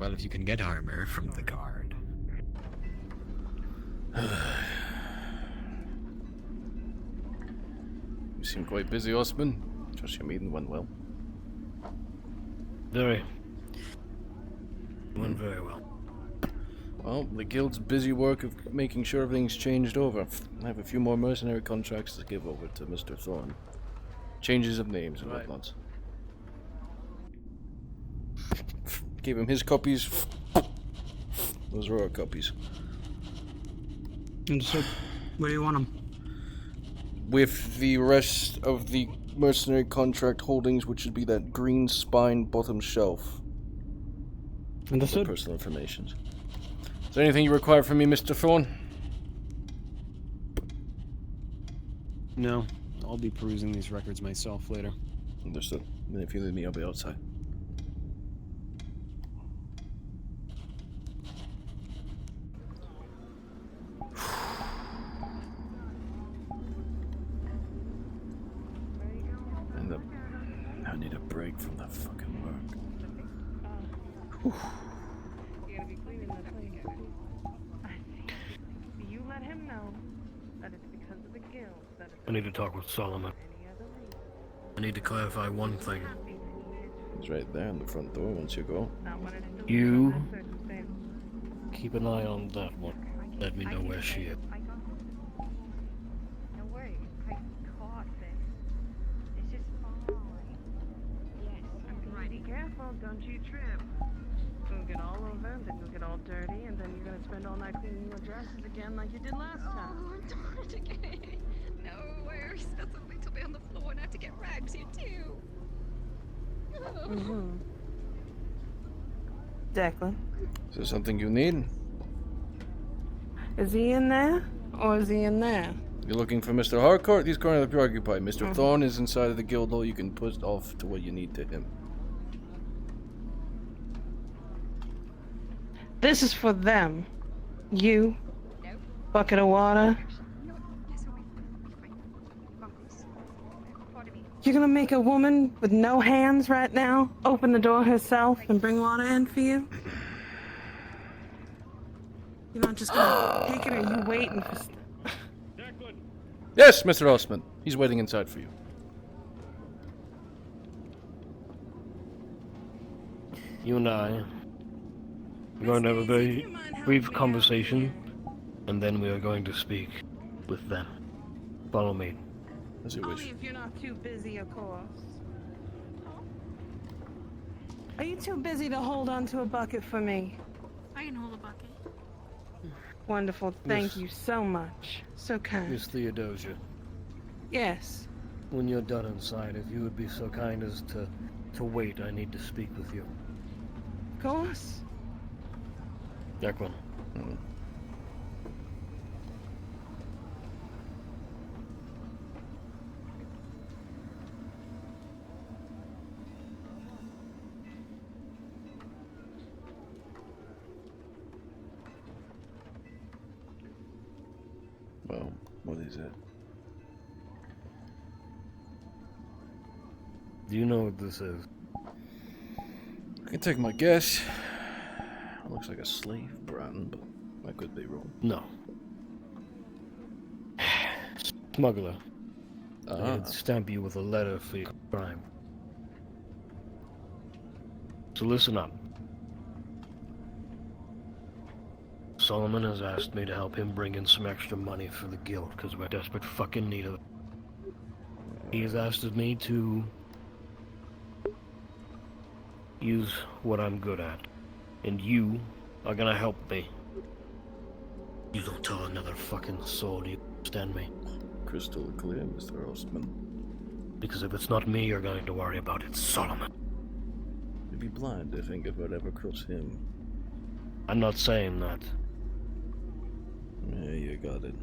[SPEAKER 15] Well, if you can get armor from the guard.
[SPEAKER 2] You seem quite busy, Osman. Trust your meeting went well.
[SPEAKER 20] Very. Went very well.
[SPEAKER 2] Well, the guild's busy work of making sure everything's changed over. I have a few more mercenary contracts to give over to Mr. Thorne. Changes of names and whatnot. Gave him his copies. Those are our copies.
[SPEAKER 21] And so, where do you want them?
[SPEAKER 2] With the rest of the mercenary contract holdings, which would be that green spine bottom shelf.
[SPEAKER 21] Understood.
[SPEAKER 2] Personal information. Is there anything you require from me, Mr. Thorne?
[SPEAKER 5] No, I'll be perusing these records myself later.
[SPEAKER 2] Understood. And if you leave me, I'll be outside. I need a break from that fucking work.
[SPEAKER 19] You let him know that it's because of the guild that it's
[SPEAKER 20] I need to talk with Solomon. I need to clarify one thing.
[SPEAKER 2] He's right there in the front door once you go.
[SPEAKER 20] You keep an eye on that one. Let me know where she is.
[SPEAKER 19] No worries, I caught this. It's just fine. Yes, I'm right. Be careful, don't you trip. You'll get all over, then you'll get all dirty, and then you're gonna spend all night cleaning your dresses again like you did last time.
[SPEAKER 1] Oh, don't again. No, I already spilled something till on the floor and I have to get rags here too.
[SPEAKER 19] Mm-hmm. Declan,
[SPEAKER 2] Is there something you need?
[SPEAKER 19] is he in there, or is he in there?
[SPEAKER 2] You're looking for Mr. Harcourt? He's currently preoccupied. Mr. Thorne is inside of the guild hall. You can push off to what you need to him.
[SPEAKER 19] This is for them. You, bucket of water. You're gonna make a woman with no hands right now open the door herself and bring water in for you? You're not just gonna take it, or you waiting for...
[SPEAKER 2] Yes, Mr. Osman. He's waiting inside for you.
[SPEAKER 20] You and I are going to have a very brief conversation, and then we are going to speak with them. Follow me.
[SPEAKER 2] As you wish.
[SPEAKER 19] Only if you're not too busy, of course. Are you too busy to hold on to a bucket for me?
[SPEAKER 9] I can hold a bucket.
[SPEAKER 19] Wonderful. Thank you so much. So kind.
[SPEAKER 20] Miss Theodosia,
[SPEAKER 19] Yes.
[SPEAKER 20] when you're done inside, if you would be so kind as to wait, I need to speak with you.
[SPEAKER 19] Of course.
[SPEAKER 20] Declan.
[SPEAKER 2] Well, what is it?
[SPEAKER 20] Do you know what this is?
[SPEAKER 2] I can take my guess. It looks like a slave brand, but I could be wrong.
[SPEAKER 20] No. Smuggler.
[SPEAKER 2] Ah.
[SPEAKER 20] They'd stamp you with a letter for your crime. So listen up. Solomon has asked me to help him bring in some extra money for the guild, because we're desperate fucking need of it. He has asked me to use what I'm good at, and you are gonna help me. You don't tell another fucking soul, do you understand me?
[SPEAKER 2] Crystal clear, Mr. Osman.
[SPEAKER 20] Because if it's not me you're going to worry about, it's Solomon.
[SPEAKER 2] You'd be blind to think of whatever crossed him.
[SPEAKER 20] I'm not saying that.
[SPEAKER 2] Yeah, you got it.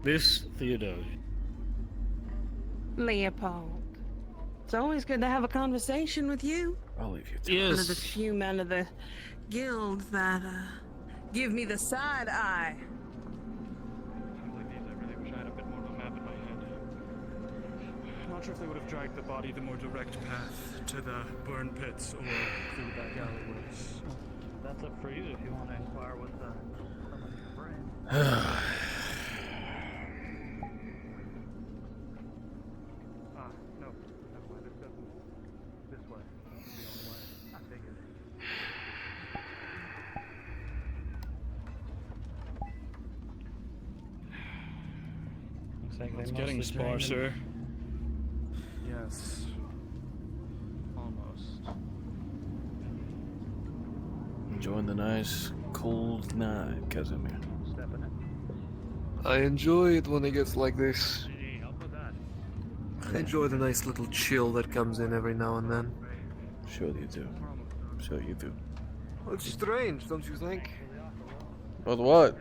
[SPEAKER 20] This, Theodore.
[SPEAKER 19] Leopold. It's always good to have a conversation with you.
[SPEAKER 2] I'll leave you to
[SPEAKER 20] Yes.
[SPEAKER 19] One of the few men of the guild that give me the side eye.
[SPEAKER 10] Not sure if they would have dragged the body the more direct path to the burn pits or through the back alleyways.
[SPEAKER 14] That's up for you if you want to inquire with some of your friends. No, never mind. This goes this way. It's the only way. I figured.
[SPEAKER 10] Looks like it's getting sparser. Yes. Almost.
[SPEAKER 2] Enjoying the nice, cold night, Casimir.
[SPEAKER 14] Stepping it.
[SPEAKER 11] I enjoy it when it gets like this.
[SPEAKER 14] Hey, help with that.
[SPEAKER 11] I enjoy the nice little chill that comes in every now and then.
[SPEAKER 2] Sure you do. Sure you do.
[SPEAKER 11] Well, it's strange, don't you think?
[SPEAKER 2] But what?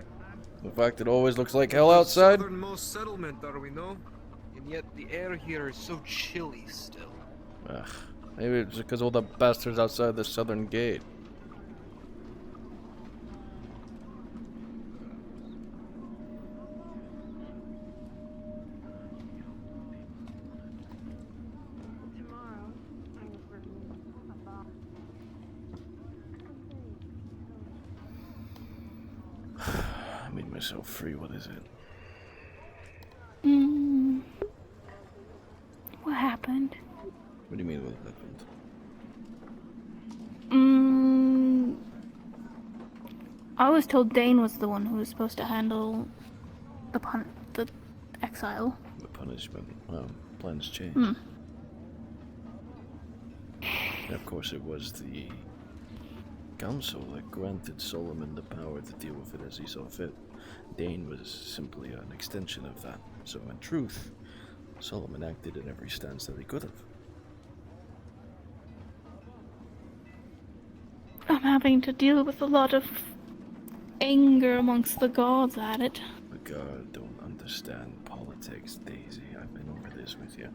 [SPEAKER 2] The fact it always looks like hell outside?
[SPEAKER 11] Southernmost settlement, are we no? And yet the air here is so chilly still.
[SPEAKER 2] Ugh. Maybe it's because all the bastards outside the southern gate.
[SPEAKER 19] Tomorrow, I will bring a box.
[SPEAKER 2] I made myself free, what is it?
[SPEAKER 9] What happened?
[SPEAKER 2] What do you mean what happened?
[SPEAKER 9] I was told Dane was the one who was supposed to handle the exile.
[SPEAKER 2] The punishment. Plans changed.
[SPEAKER 9] Hmm.
[SPEAKER 2] And of course it was the council that granted Solomon the power to deal with it as he saw fit. Dane was simply an extension of that. So in truth, Solomon acted in every stance that he could have.
[SPEAKER 9] I'm having to deal with a lot of anger amongst the gods at it.
[SPEAKER 2] The guard don't understand politics, Daisy. I've been over this with you.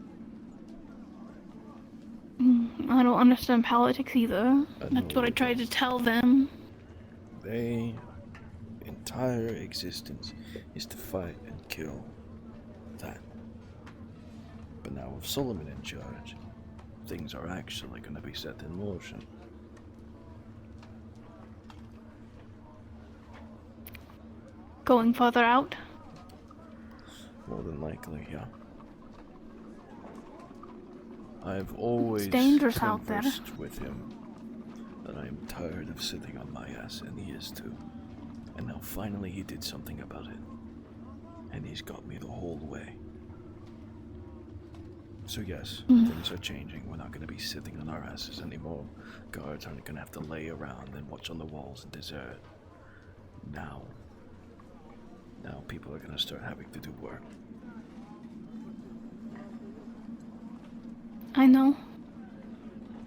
[SPEAKER 9] I don't understand politics either. That's what I tried to tell them.
[SPEAKER 2] Their entire existence is to fight and kill that. But now with Solomon in charge, things are actually going to be set in motion.
[SPEAKER 9] Going farther out?
[SPEAKER 2] More than likely, yeah. I've always
[SPEAKER 9] dangerous out there.
[SPEAKER 2] conversed with him that I am tired of sitting on my ass, and he is too. And now finally he did something about it. And he's got me the whole way. So yes, things are changing. We're not going to be sitting on our asses anymore. Guards aren't going to have to lay around and watch on the walls and desert. Now people are going to start having to do work.
[SPEAKER 9] I know.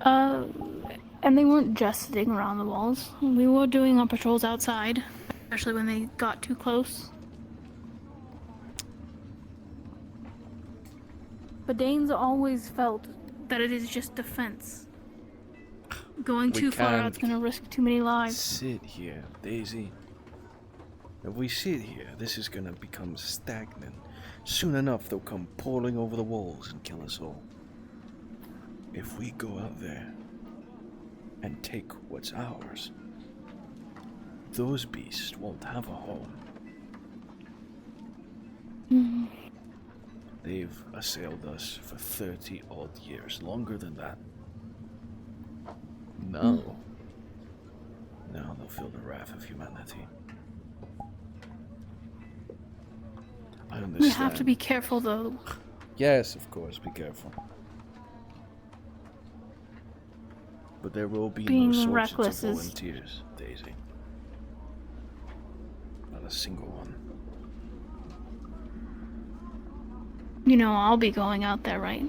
[SPEAKER 9] And they weren't just sitting around the walls. We were doing our patrols outside, especially when they got too close. But Dane's always felt that it is just defense. Going too far out's gonna risk too many lives.
[SPEAKER 2] Sit here, Daisy. If we sit here, this is gonna become stagnant. Soon enough, they'll come pouring over the walls and kill us all. If we go out there and take what's ours, those beasts won't have a home. They've assailed us for 30-odd years, longer than that. Now they'll feel the wrath of humanity. I understand.
[SPEAKER 9] We have to be careful, though.
[SPEAKER 2] Yes, of course, be careful. But there will be
[SPEAKER 9] Being
[SPEAKER 2] no
[SPEAKER 9] reckless
[SPEAKER 2] shortage of
[SPEAKER 9] is-
[SPEAKER 2] volunteers, Daisy. Not a single one.
[SPEAKER 9] You know, I'll be going out there, right?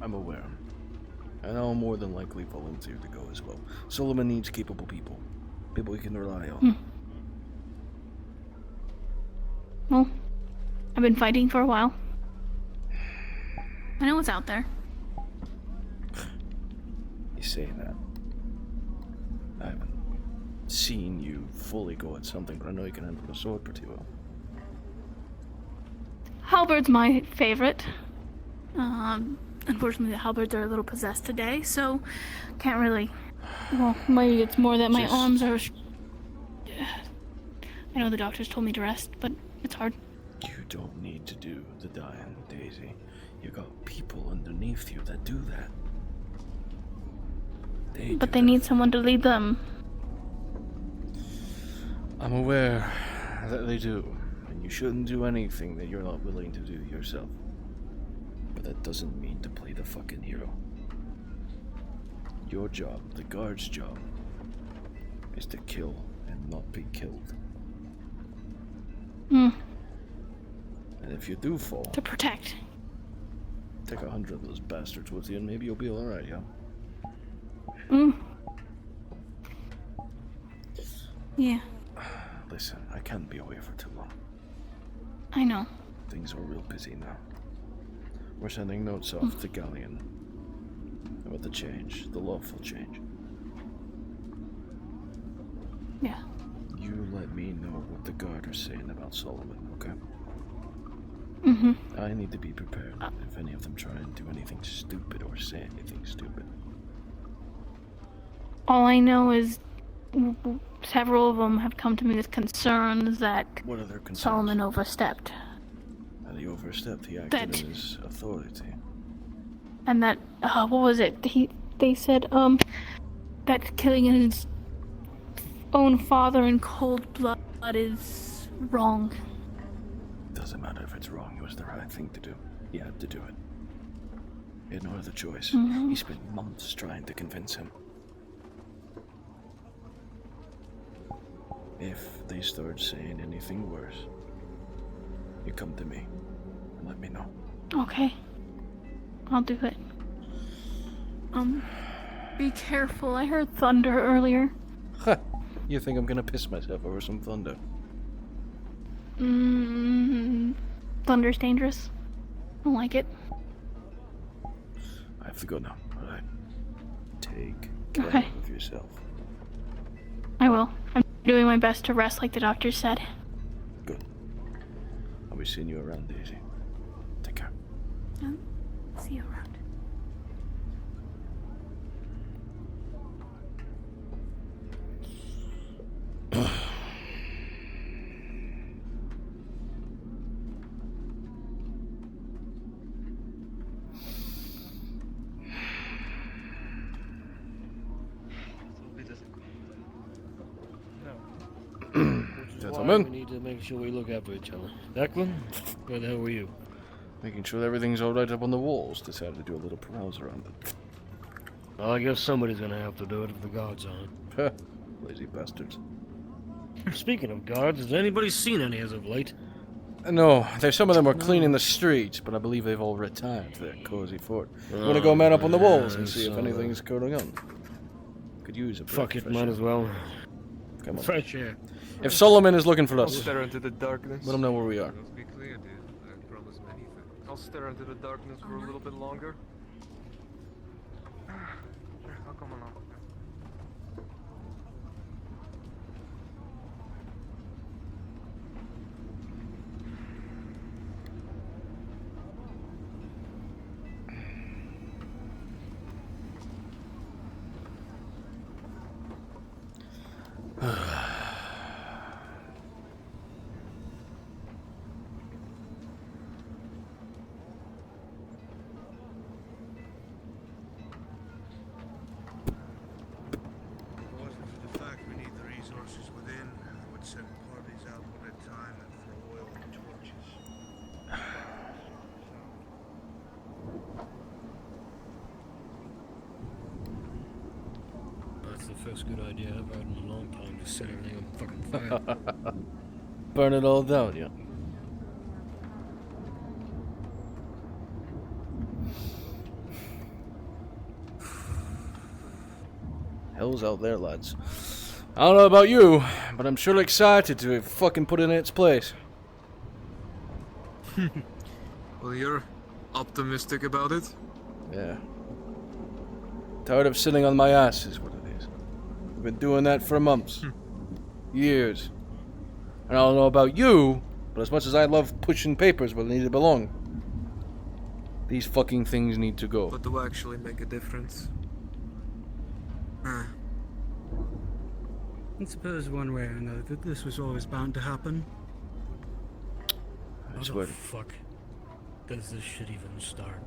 [SPEAKER 2] I'm aware. And I'll more than likely volunteer to go as well. Solomon needs capable people. People he can rely on.
[SPEAKER 9] Well, I've been fighting for a while. I know what's out there.
[SPEAKER 2] You say that. I haven't seen you fully go at something, but I know you can handle a sword pretty well.
[SPEAKER 9] Halberds my favorite. Unfortunately, the halberds are a little possessed today, so can't really. Well, maybe it's more that my arms are. I know the doctors told me to rest, but it's hard.
[SPEAKER 2] You don't need to do the dying, Daisy. You got people underneath you that do that.
[SPEAKER 9] But they need someone to lead them.
[SPEAKER 2] I'm aware that they do, and you shouldn't do anything that you're not willing to do yourself. But that doesn't mean to play the fucking hero. Your job, the guard's job, is to kill and not be killed. And if you do fall...
[SPEAKER 9] To protect.
[SPEAKER 2] Take 100 of those bastards with you and maybe you'll be alright, yeah?
[SPEAKER 9] Yeah.
[SPEAKER 2] Listen, I can't be away for too long.
[SPEAKER 9] I know.
[SPEAKER 2] Things are real busy now. We're sending notes off to Galleon about the change, the lawful change.
[SPEAKER 9] Yeah.
[SPEAKER 2] You let me know what the guard are saying about Solomon, okay? I need to be prepared if any of them try and do anything stupid or say anything stupid.
[SPEAKER 9] All I know is several of them have come to me with concerns that
[SPEAKER 2] What are their concerns?
[SPEAKER 9] Solomon overstepped.
[SPEAKER 2] And he overstepped, he acted in his authority.
[SPEAKER 9] And that, what was it? They said, that killing his own father in cold blood is wrong.
[SPEAKER 2] Doesn't matter if it's wrong, it was the right thing to do. He had to do it. He had no other choice. He spent months trying to convince him. If they start saying anything worse, you come to me and let me know.
[SPEAKER 9] Okay. I'll do it. Be careful. I heard thunder earlier.
[SPEAKER 2] Ha! You think I'm gonna piss myself over some thunder?
[SPEAKER 9] Thunder's dangerous. I don't like it.
[SPEAKER 2] I have to go now, alright? Take care of yourself.
[SPEAKER 9] I will. I'm doing my best to rest like the doctor said.
[SPEAKER 2] Good. I'll be seeing you around, Daisy. Take care.
[SPEAKER 9] See you around.
[SPEAKER 2] Gentlemen.
[SPEAKER 20] We need to make sure we look out for each other. Declan, where the hell were you?
[SPEAKER 2] Making sure everything's alright up on the walls. Decided to do a little prowse around it.
[SPEAKER 20] Well, I guess somebody's gonna have to do it if the guards aren't.
[SPEAKER 2] Lazy bastards.
[SPEAKER 20] Speaking of guards, has anybody seen any as of late?
[SPEAKER 2] No, some of them are cleaning the streets, but I believe they've all retired to their cozy fort. I'm gonna go man up on the walls and see if anything's going on. Could use a
[SPEAKER 20] Fuck it, might as well.
[SPEAKER 2] Come on.
[SPEAKER 20] Fresh air.
[SPEAKER 2] If Solomon is looking for
[SPEAKER 11] I'll
[SPEAKER 2] us,
[SPEAKER 11] stare into the darkness.
[SPEAKER 2] let him know where we are.
[SPEAKER 11] Let's be clear, dude. I promise many things. I'll stare into the darkness for a little bit longer. Sure, I'll come along.
[SPEAKER 20] First good idea I've had in a long time to set everything on fucking fire.
[SPEAKER 2] Burn it all down, yeah. hell's out there, lads. I don't know about you, but I'm sure excited to fucking put it in its place.
[SPEAKER 11] Well, you're optimistic about it?
[SPEAKER 2] Yeah. Tired of sitting on my ass is what it is. I've been doing that for months. Years. And I don't know about you, but as much as I love pushing papers where they need to belong, these fucking things need to go.
[SPEAKER 11] But do actually make a difference?
[SPEAKER 21] I suppose one way or another that this was always bound to happen.
[SPEAKER 20] How the fuck does this shit even start?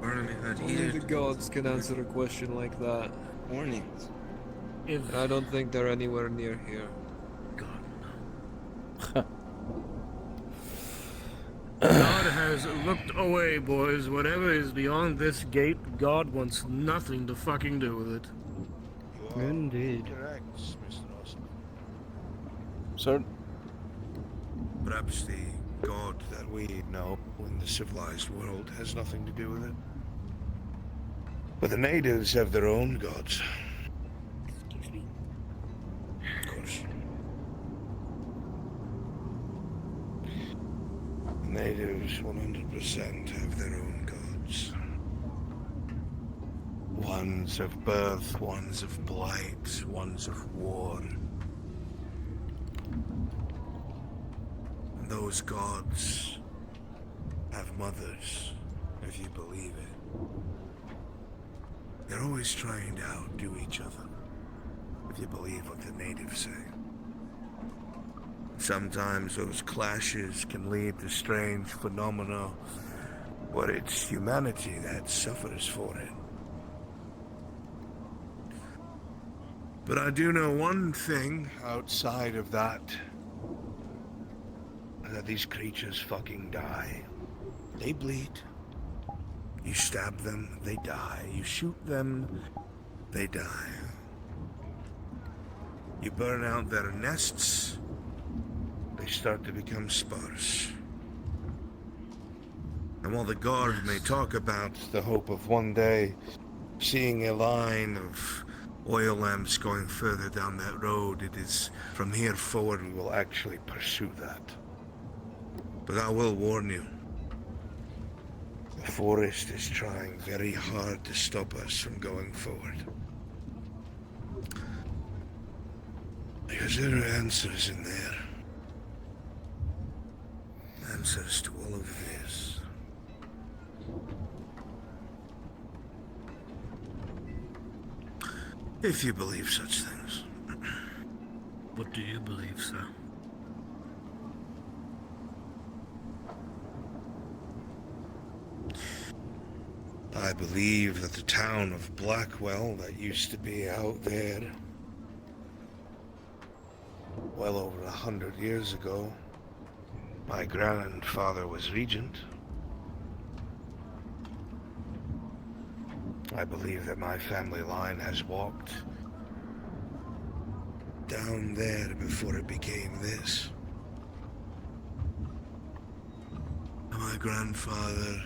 [SPEAKER 11] Only the gods can answer a question like that.
[SPEAKER 8] Warnings.
[SPEAKER 11] And I don't think they're anywhere near here.
[SPEAKER 20] God has looked away, boys. Whatever is beyond this gate, God wants nothing to fucking do with it.
[SPEAKER 21] Indeed.
[SPEAKER 8] Correct, Mr. Austin.
[SPEAKER 2] Sir?
[SPEAKER 8] Perhaps the God that we know in the civilized world has nothing to do with it. But the natives have their own gods.
[SPEAKER 20] Excuse me.
[SPEAKER 8] Of course. The natives 100% have their own gods. Ones of birth, ones of blight, ones of war. And those gods have mothers, if you believe it. They're always trying to outdo each other, if you believe what the natives say. Sometimes those clashes can lead to strange phenomena where it's humanity that suffers for it. But I do know one thing outside of that these creatures fucking die. They bleed. You stab them, they die. You shoot them, they die. You burn out their nests, they start to become sparse. And while the guard may talk about the hope of one day seeing a line of oil lamps going further down that road, it is from here forward we will actually pursue that. But I will warn you, the forest is trying very hard to stop us from going forward. Because there are answers in there. Answers to all of this. If you believe such things.
[SPEAKER 20] What do you believe, sir?
[SPEAKER 8] I believe that the town of Blackwell that used to be out there well over 100 years ago, my grandfather was regent. I believe that my family line has walked down there before it became this. My grandfather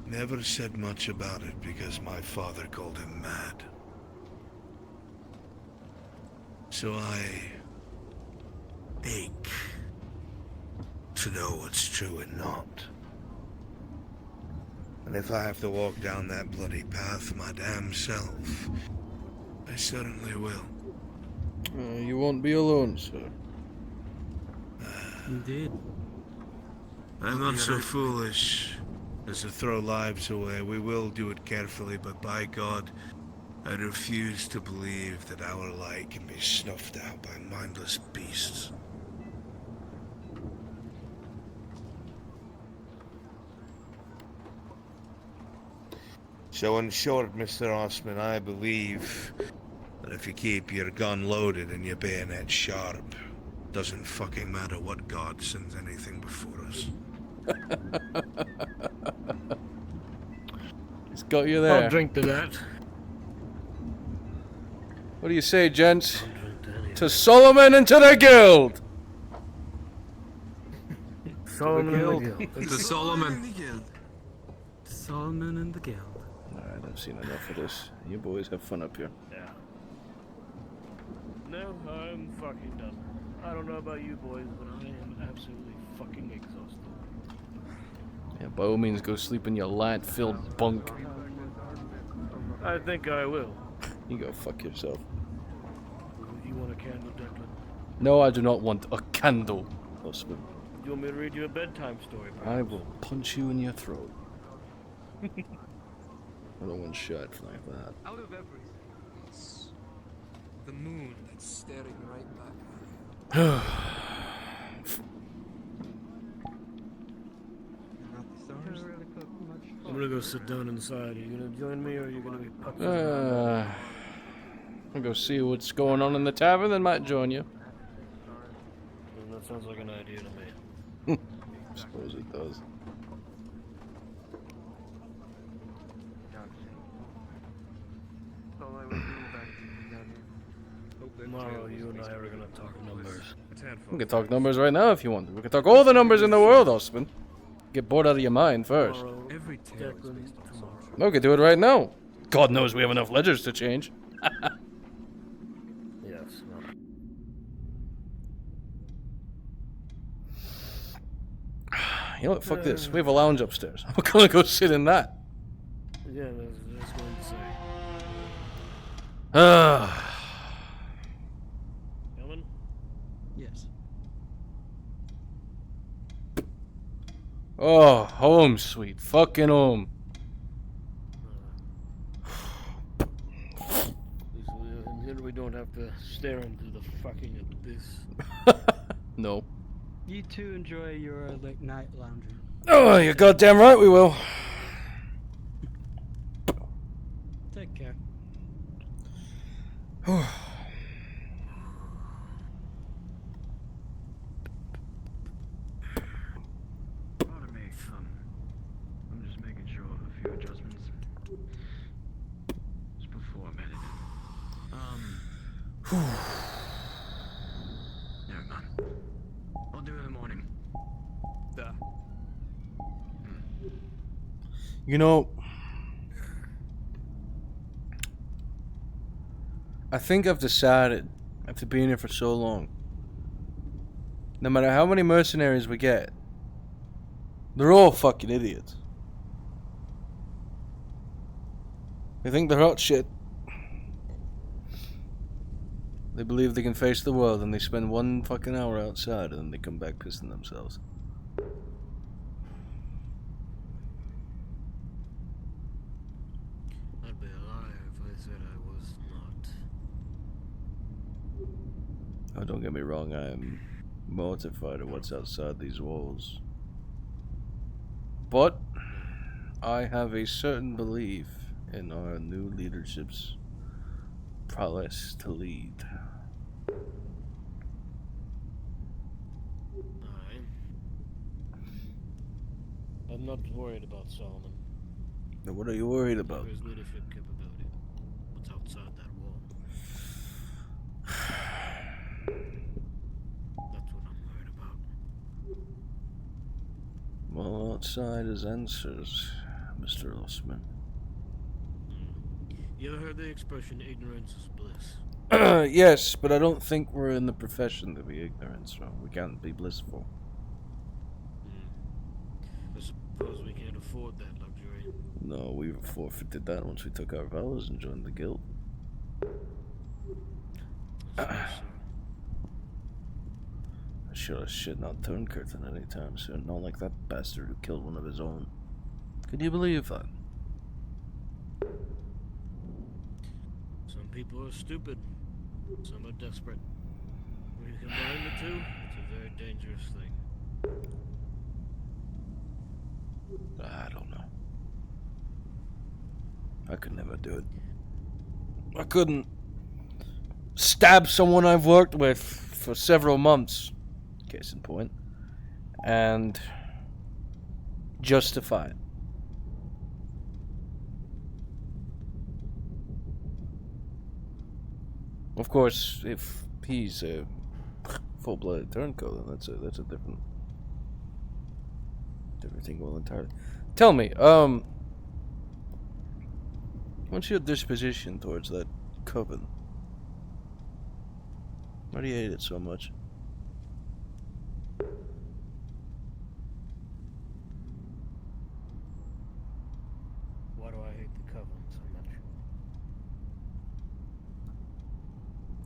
[SPEAKER 8] never said much about it because my father called him mad. So I ache to know what's true and not. And if I have to walk down that bloody path my damn self, I certainly will.
[SPEAKER 2] You won't be alone, sir.
[SPEAKER 21] Indeed.
[SPEAKER 8] I'm not so foolish as to throw lives away. We will do it carefully, but by God, I refuse to believe that our light can be snuffed out by mindless beasts. So in short, Mr. Osman, I believe that if you keep your gun loaded and your bayonet sharp, doesn't fucking matter what god sends anything before us.
[SPEAKER 2] He's got you there.
[SPEAKER 20] I'll drink to that.
[SPEAKER 2] What do you say, gents? To Solomon and to the guild!
[SPEAKER 20] Solomon and the Guild.
[SPEAKER 11] The Solomon.
[SPEAKER 21] Solomon and the Guild.
[SPEAKER 2] Alright, I've seen enough of this. You boys have fun up here.
[SPEAKER 20] Yeah. No, I'm fucking done. I don't know about you boys, but I am absolutely fucking exhausted.
[SPEAKER 2] Yeah, by all means, go sleep in your light-filled bunk.
[SPEAKER 20] I think I will.
[SPEAKER 2] You go fuck yourself.
[SPEAKER 20] You want a candle, Declan?
[SPEAKER 2] No, I do not want a candle, husband.
[SPEAKER 20] You want me to read you a bedtime story, perhaps?
[SPEAKER 2] I will punch you in your throat. I don't want shots like that.
[SPEAKER 11] Out of everything, it's the moon that's staring right back at you.
[SPEAKER 20] I'm gonna go sit down inside. Are you gonna join me, or are you gonna be putzing
[SPEAKER 2] I'll go see what's going on in the tavern, then might join you.
[SPEAKER 20] That sounds like an idea to me.
[SPEAKER 2] I suppose it does.
[SPEAKER 20] Tomorrow, you and I are gonna talk numbers.
[SPEAKER 2] We can talk numbers right now if you want. We can talk all the numbers in the world, husband. Get bored out of your mind first.
[SPEAKER 20] Every Declan tomorrow.
[SPEAKER 2] We can do it right now. God knows we have enough ledgers to change.
[SPEAKER 20] Yes.
[SPEAKER 2] You know what? Fuck this. We have a lounge upstairs. I'm gonna go sit in that.
[SPEAKER 20] Yeah, that's going to say. Coming?
[SPEAKER 21] Yes.
[SPEAKER 2] Oh, home sweet fucking home.
[SPEAKER 20] And here we don't have to stare into the fucking abyss.
[SPEAKER 2] No.
[SPEAKER 21] You two enjoy your late night lounging.
[SPEAKER 2] Oh, you're goddamn right we will.
[SPEAKER 21] Take care.
[SPEAKER 14] Pardon me, I'm just making sure of a few adjustments. Just before I'm headed in. Never mind. I'll do it in the morning. Duh.
[SPEAKER 2] You know, I think I've decided, after being here for so long, no matter how many mercenaries we get, they're all fucking idiots. They think they're hot shit. They believe they can face the world, and they spend 1 fucking hour outside, and then they come back pissing themselves.
[SPEAKER 20] I'd be a liar if I said I was not.
[SPEAKER 2] Oh, don't get me wrong, I am mortified at what's outside these walls. But I have a certain belief in our new leadership's prowess to lead.
[SPEAKER 20] I'm not worried about Solomon.
[SPEAKER 2] Now, what are you worried about?
[SPEAKER 20] His leadership capability. What's outside that wall? That's what I'm worried about.
[SPEAKER 2] Well, outside is answers, Mr. Osman.
[SPEAKER 20] You ever heard the expression, ignorance is bliss?
[SPEAKER 2] Yes, but I don't think we're in the profession to be ignorant, so we can't be blissful.
[SPEAKER 20] I suppose we can't afford that luxury.
[SPEAKER 2] No, we forfeited that once we took our vows and joined the guild. I sure as shit not turn curtain anytime soon. Not like that bastard who killed one of his own. Could you believe that?
[SPEAKER 20] Some people are stupid. Some are desperate. When you combine the two, it's a very dangerous thing.
[SPEAKER 2] I don't know. I could never do it. I couldn't stab someone I've worked with for several months, case in point, and justify it. Of course, if he's a full-blooded turncoat, then that's a different everything well entirely. Tell me, what's your disposition towards that coven? Why do you hate it so much?
[SPEAKER 20] Why do I hate the Coven so much?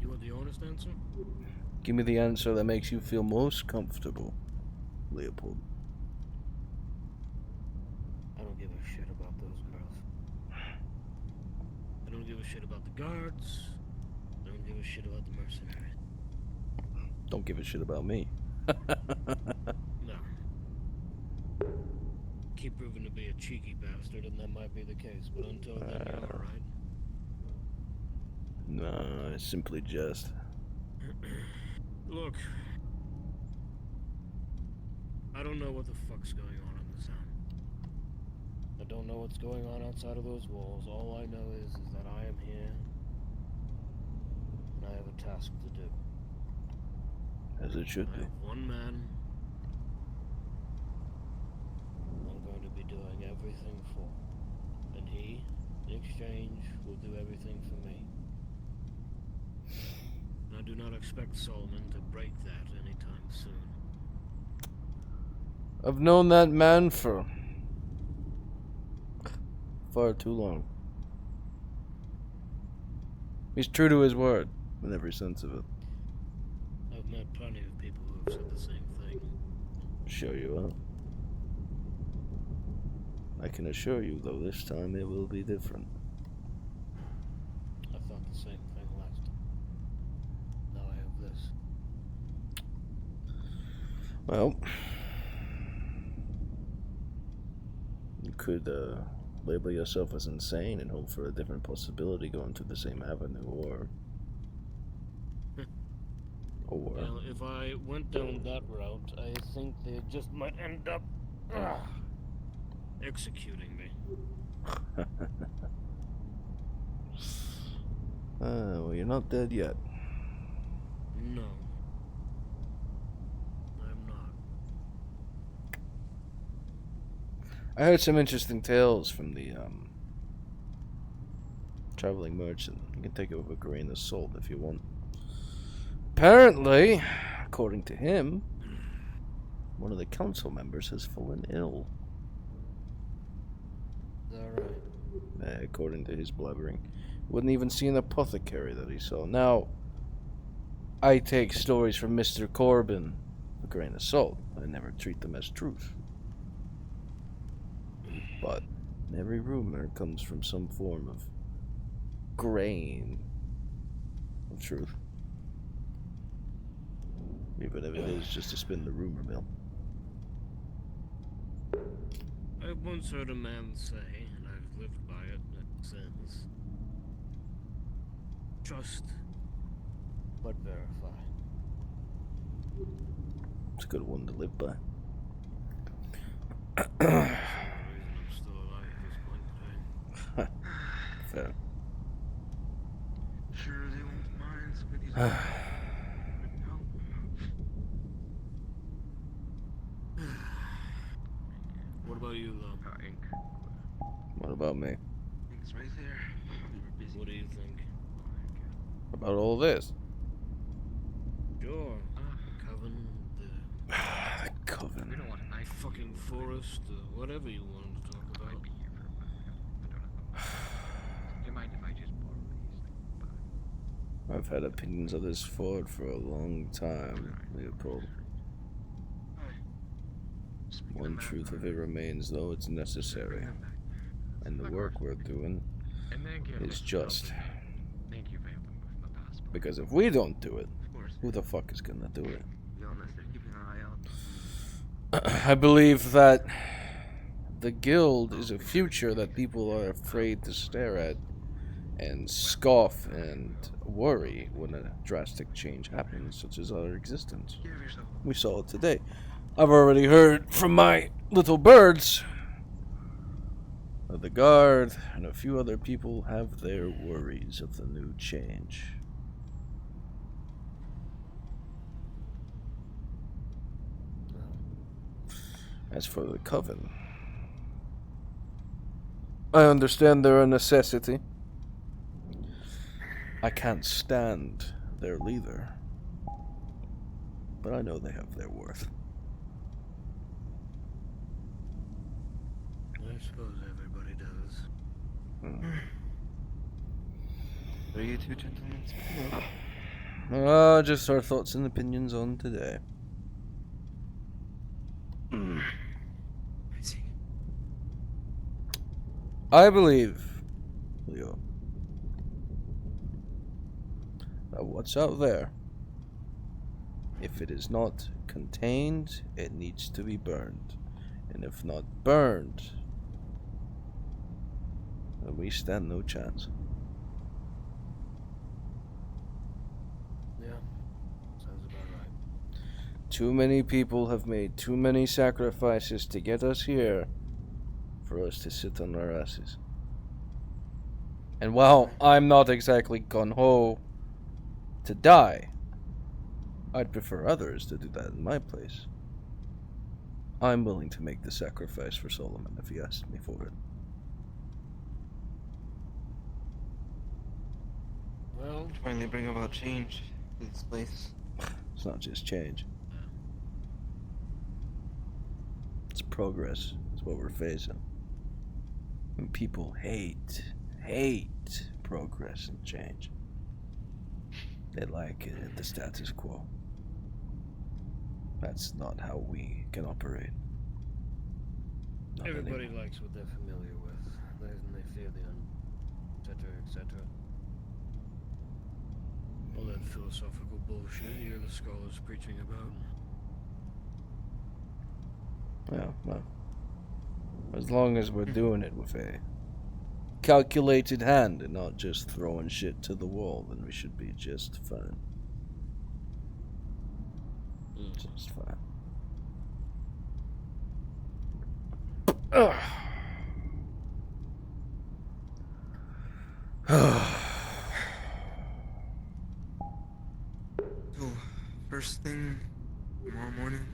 [SPEAKER 20] You want the honest answer?
[SPEAKER 2] Give me the answer that makes you feel most comfortable, Leopold.
[SPEAKER 20] I don't give a shit about those girls. I don't give a shit about the guards. I don't give a shit about the mercenaries.
[SPEAKER 2] Don't give a shit about me.
[SPEAKER 20] No. Keep proving to be a cheeky bastard, and that might be the case, but until then, you're alright.
[SPEAKER 2] No, I simply jest.
[SPEAKER 20] Look, I don't know what the fuck's going on in the Sound. I don't know what's going on outside of those walls. All I know is that I am here, and I have a task to do.
[SPEAKER 2] As it should be.
[SPEAKER 20] I have one man I'm going to be doing everything for, and he, in exchange, will do everything for me. I do not expect Solomon to break that anytime soon.
[SPEAKER 2] I've known that man for far too long. He's true to his word, in every sense of it.
[SPEAKER 20] I've met plenty of people who have said the same thing.
[SPEAKER 2] Show you up. I can assure you, though, this time it will be different.
[SPEAKER 20] I thought the same thing last time. Now I have this.
[SPEAKER 2] Well, you could label yourself as insane and hope for a different possibility going to the same avenue, or
[SPEAKER 20] Well, if I went down that route, I think they just might end up executing me.
[SPEAKER 2] Well, you're not dead yet.
[SPEAKER 20] No. I'm not.
[SPEAKER 2] I heard some interesting tales from the traveling merchant. You can take it with a grain of salt if you want. Apparently, according to him, one of the council members has fallen ill.
[SPEAKER 20] Is that right?
[SPEAKER 2] According to his blabbering. Wouldn't even see an apothecary that he saw. Now, I take stories from Mr. Corbin with a grain of salt. I never treat them as truth. But every rumor comes from some form of grain of truth. Even if it is just to spin the rumor mill.
[SPEAKER 20] I once heard a man say, and I've lived by it since, trust, but verify.
[SPEAKER 2] It's a good one to live by.
[SPEAKER 20] I'm still alive at this point today.
[SPEAKER 2] Fair.
[SPEAKER 11] Sure they won't mind somebody's
[SPEAKER 20] What about you, though?
[SPEAKER 11] Ink.
[SPEAKER 2] What about me?
[SPEAKER 11] Ink's right there. We were busy.
[SPEAKER 20] What do you think?
[SPEAKER 2] About all this?
[SPEAKER 20] Sure. Coven,
[SPEAKER 2] The Coven.
[SPEAKER 11] We don't want a knife.
[SPEAKER 20] fucking forest, whatever you wanted to talk about.
[SPEAKER 11] I'd be here for a while. I don't know. Do you mind if I just borrow these?
[SPEAKER 2] I've had opinions of this fort for a long time, Leopold. One truth of it remains, though it's necessary. And the work we're doing is just.
[SPEAKER 11] Thank you for helping with my passport.
[SPEAKER 2] Because if we don't do it, who the fuck is gonna do it?
[SPEAKER 11] Be honest, they're keeping an eye out.
[SPEAKER 2] I believe that the guild is a future that people are afraid to stare at and scoff and worry when a drastic change happens, such as our existence. We saw it today. I've already heard from my little birds that the guard and a few other people have their worries of the new change. As for the Coven, I understand they're a necessity. I can't stand their leader, but I know they have their worth.
[SPEAKER 20] I suppose everybody does.
[SPEAKER 16] What are you two gentlemen speaking of?
[SPEAKER 2] Just our thoughts and opinions on today.
[SPEAKER 16] I see.
[SPEAKER 2] I believe, Leo, that what's out there, if it is not contained, it needs to be burned. And if not burned, then we stand no chance.
[SPEAKER 20] Yeah, sounds about right.
[SPEAKER 2] Too many people have made too many sacrifices to get us here for us to sit on our asses. And while I'm not exactly gung-ho to die, I'd prefer others to do that in my place. I'm willing to make the sacrifice for Solomon if he asked me for it.
[SPEAKER 20] Well,
[SPEAKER 16] Finally bring about change to this place.
[SPEAKER 2] It's not just change. It's progress. It's what we're facing. And people hate progress and change. They like it, the status quo. That's not how we can operate. Not
[SPEAKER 20] everybody
[SPEAKER 2] anymore.
[SPEAKER 20] likes what they're familiar with. They fear the etc., etc. All that philosophical bullshit you hear the scholars preaching about.
[SPEAKER 2] Yeah, well, as long as we're doing it with a calculated hand and not just throwing shit to the wall, then we should be just fine. Just fine.
[SPEAKER 16] So, first thing tomorrow morning,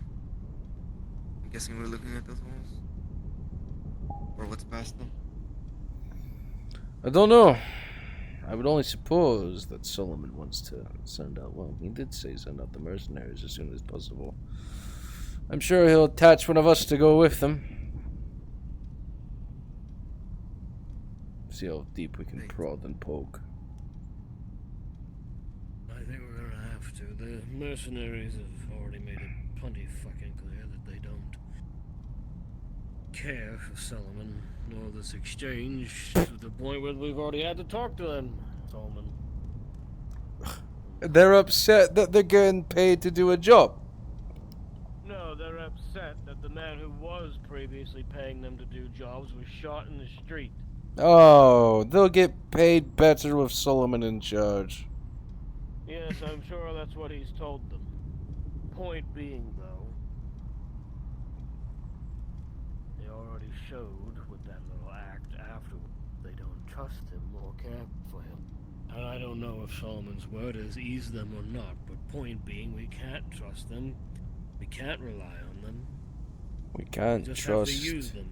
[SPEAKER 16] I'm guessing we're looking at those walls? Or what's past them?
[SPEAKER 2] I don't know. I would only suppose that Solomon wants to send out, well, he did say send out the mercenaries as soon as possible. I'm sure he'll attach one of us to go with them. See how deep we can prod and poke.
[SPEAKER 20] I think we're gonna have to. The mercenaries have already made it plenty fucking clear that they don't care for Solomon nor this exchange to the point where we've already had to talk to them, Solomon.
[SPEAKER 2] They're upset that they're getting paid to do a job.
[SPEAKER 20] No, they're upset that the man who was previously paying them to do jobs was shot in the street.
[SPEAKER 2] Oh, they'll get paid better with Solomon in charge.
[SPEAKER 20] Yes, I'm sure that's what he's told them. Point being, though, they already showed with that little act afterward they don't trust him or care for him. And I don't know if Solomon's word has eased them or not, but point being, we can't trust them. We can't rely on them.
[SPEAKER 2] We can't
[SPEAKER 20] just
[SPEAKER 2] trust
[SPEAKER 20] have to use them.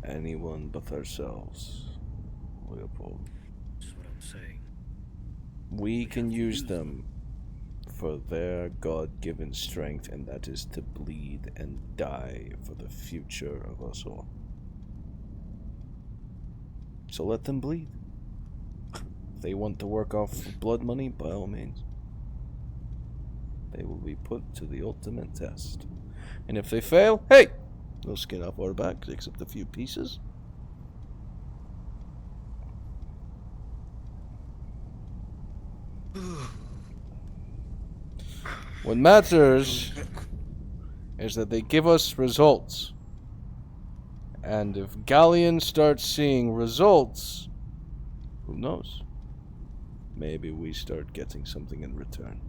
[SPEAKER 2] anyone but ourselves, Leopold.
[SPEAKER 20] That's what I'm saying.
[SPEAKER 2] We can use them for their God-given strength, and that is to bleed and die for the future of us all. So let them bleed. If they want to work off blood money, by all means. They will be put to the ultimate test. And if they fail, hey! No skin off our backs, except a few pieces. What matters is that they give us results. And if Galleon starts seeing results, who knows? Maybe we start getting something in return.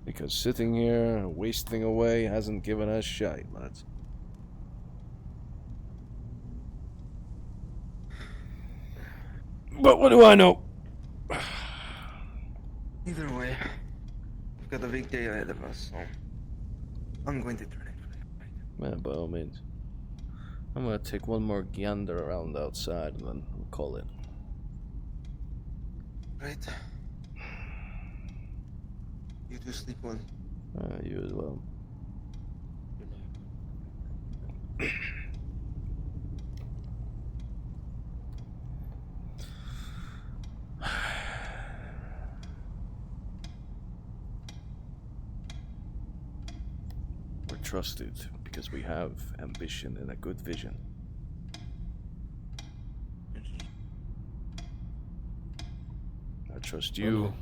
[SPEAKER 2] Because sitting here, wasting away, hasn't given us shite, lads. But what do I know?
[SPEAKER 16] Either way, got a big day ahead of us, so I'm going to turn it for you.
[SPEAKER 2] Yeah, by all means. I'm gonna take one more gander around outside and then we'll call it.
[SPEAKER 16] Right. You two sleep well.
[SPEAKER 2] You as well. We're trusted because we have ambition and a good vision. I trust you.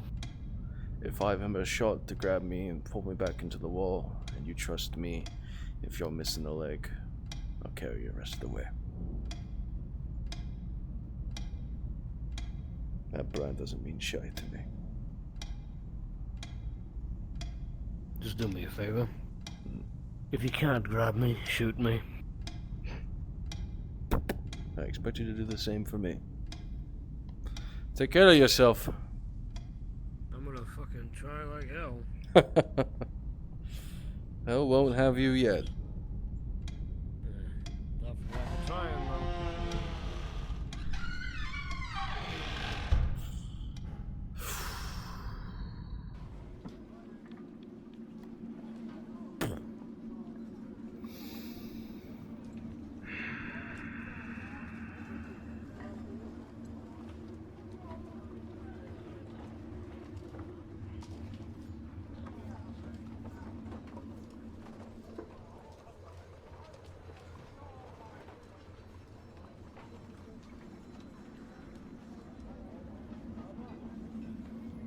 [SPEAKER 2] If I have a shot to grab me and pull me back into the wall, and you trust me, if you're missing a leg, I'll carry you the rest of the way. That brand doesn't mean shit to me.
[SPEAKER 20] Just do me a favor. If you can't grab me, shoot me.
[SPEAKER 2] I expect you to do the same for me. Take care of yourself.
[SPEAKER 20] I'm gonna fucking try like hell.
[SPEAKER 2] Hell won't have you yet.
[SPEAKER 20] Not for lack of trying, though.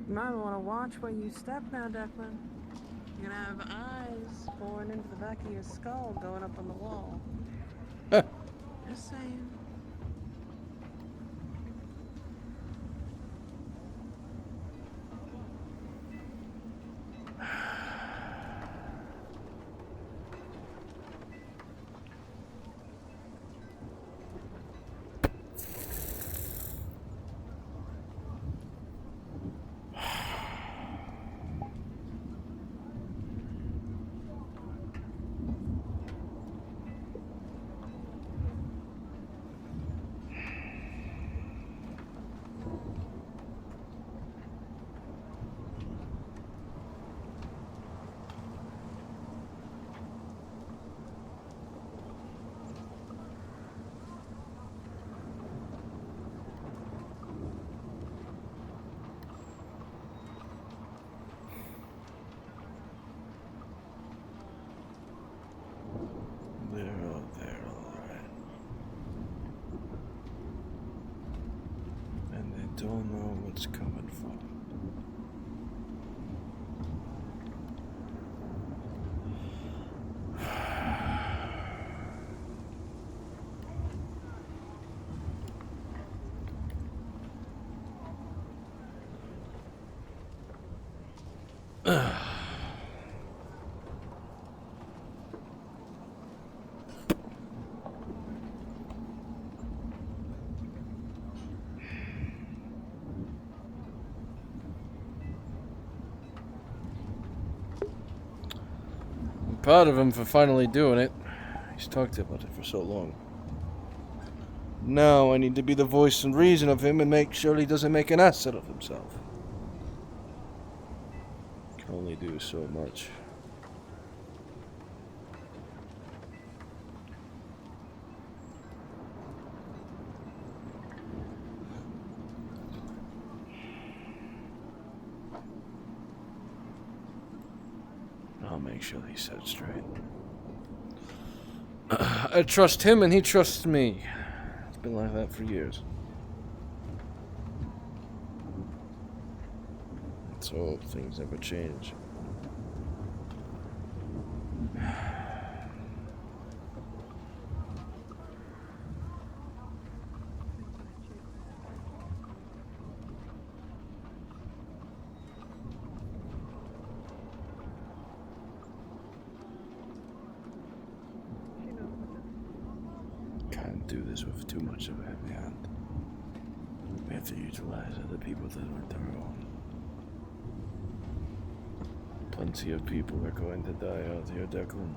[SPEAKER 19] You might want to watch where you step now, Declan. You're gonna have eyes boring into the back of your skull going up on the wall. Just saying.
[SPEAKER 2] They're all there, alright. And they don't know what's coming for them. Proud of him for finally doing it. He's talked about it for so long. Now I need to be the voice and reason of him and make sure he doesn't make an ass out of himself. Can only do so much. I'll make sure he's set straight. I trust him and he trusts me. It's been like that for years. Let's hope things never change. Can't do this with too much of a heavy hand. We have to utilize other people that aren't their own. Plenty of people are going to die out here, Declan.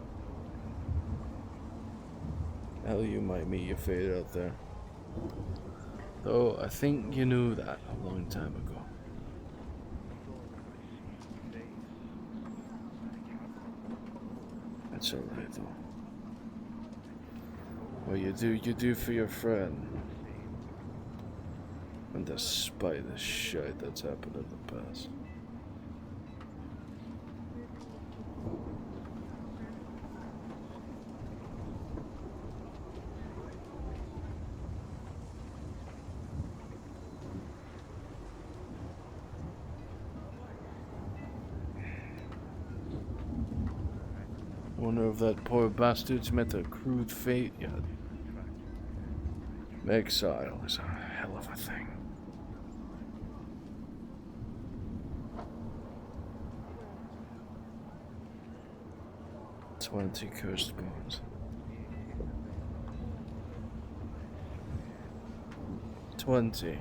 [SPEAKER 2] Hell, you might meet your fate out there. Though, I think you knew that a long time ago. That's alright, though. What you do for your friend. And despite the shit that's happened in the past. Wonder if that poor bastard's met a crude fate yet. Exile is a hell of a thing. "20 cursed bones. 20.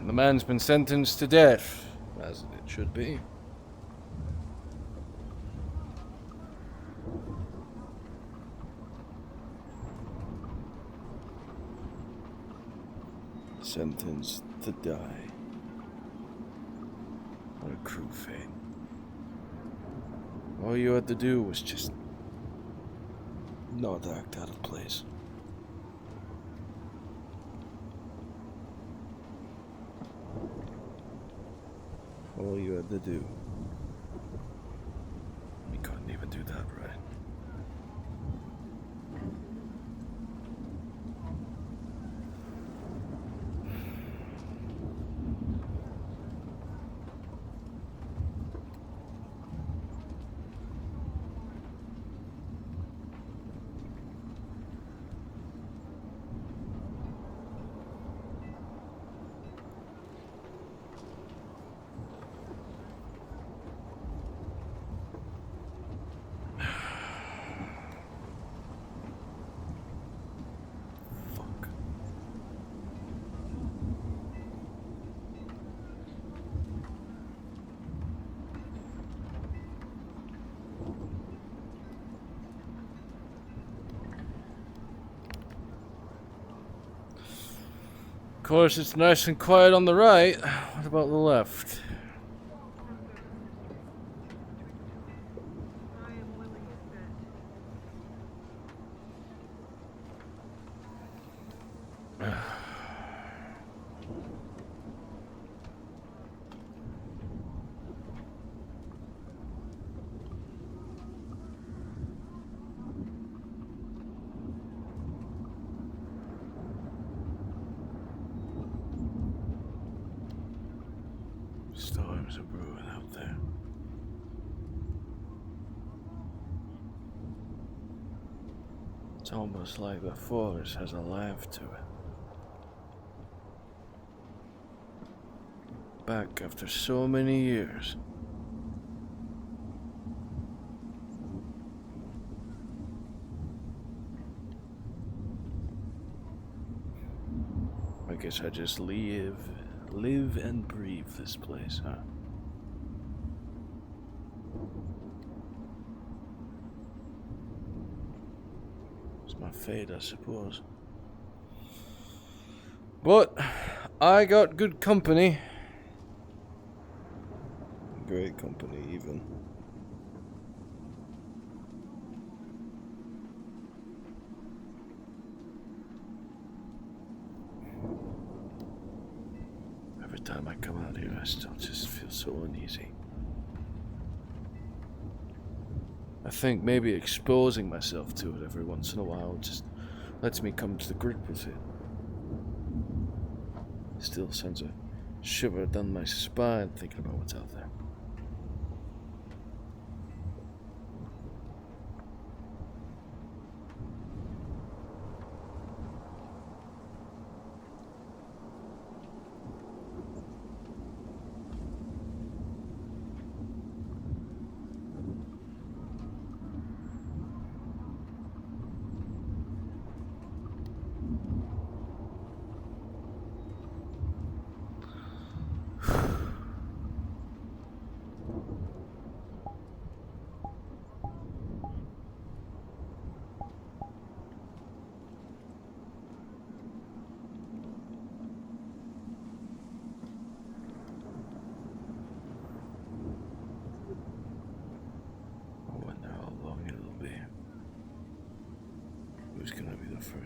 [SPEAKER 2] The man's been sentenced to death, as it should be. Sentenced to die. What a cruel fate. All you had to do was just not act out of place. All you had to do. You couldn't even do that right. Of course, it's nice and quiet on the right. What about the left? Storms are brewing out there. It's almost like the forest has a laugh to it. Back after so many years. I guess I just live and breathe this place, huh? It's my fate, I suppose. But I got good company. Great company, even. Every time I come out here, I still just feel so uneasy. I think maybe exposing myself to it every once in a while just lets me come to the grip with it. Still sends a shiver down my spine thinking about what's out there.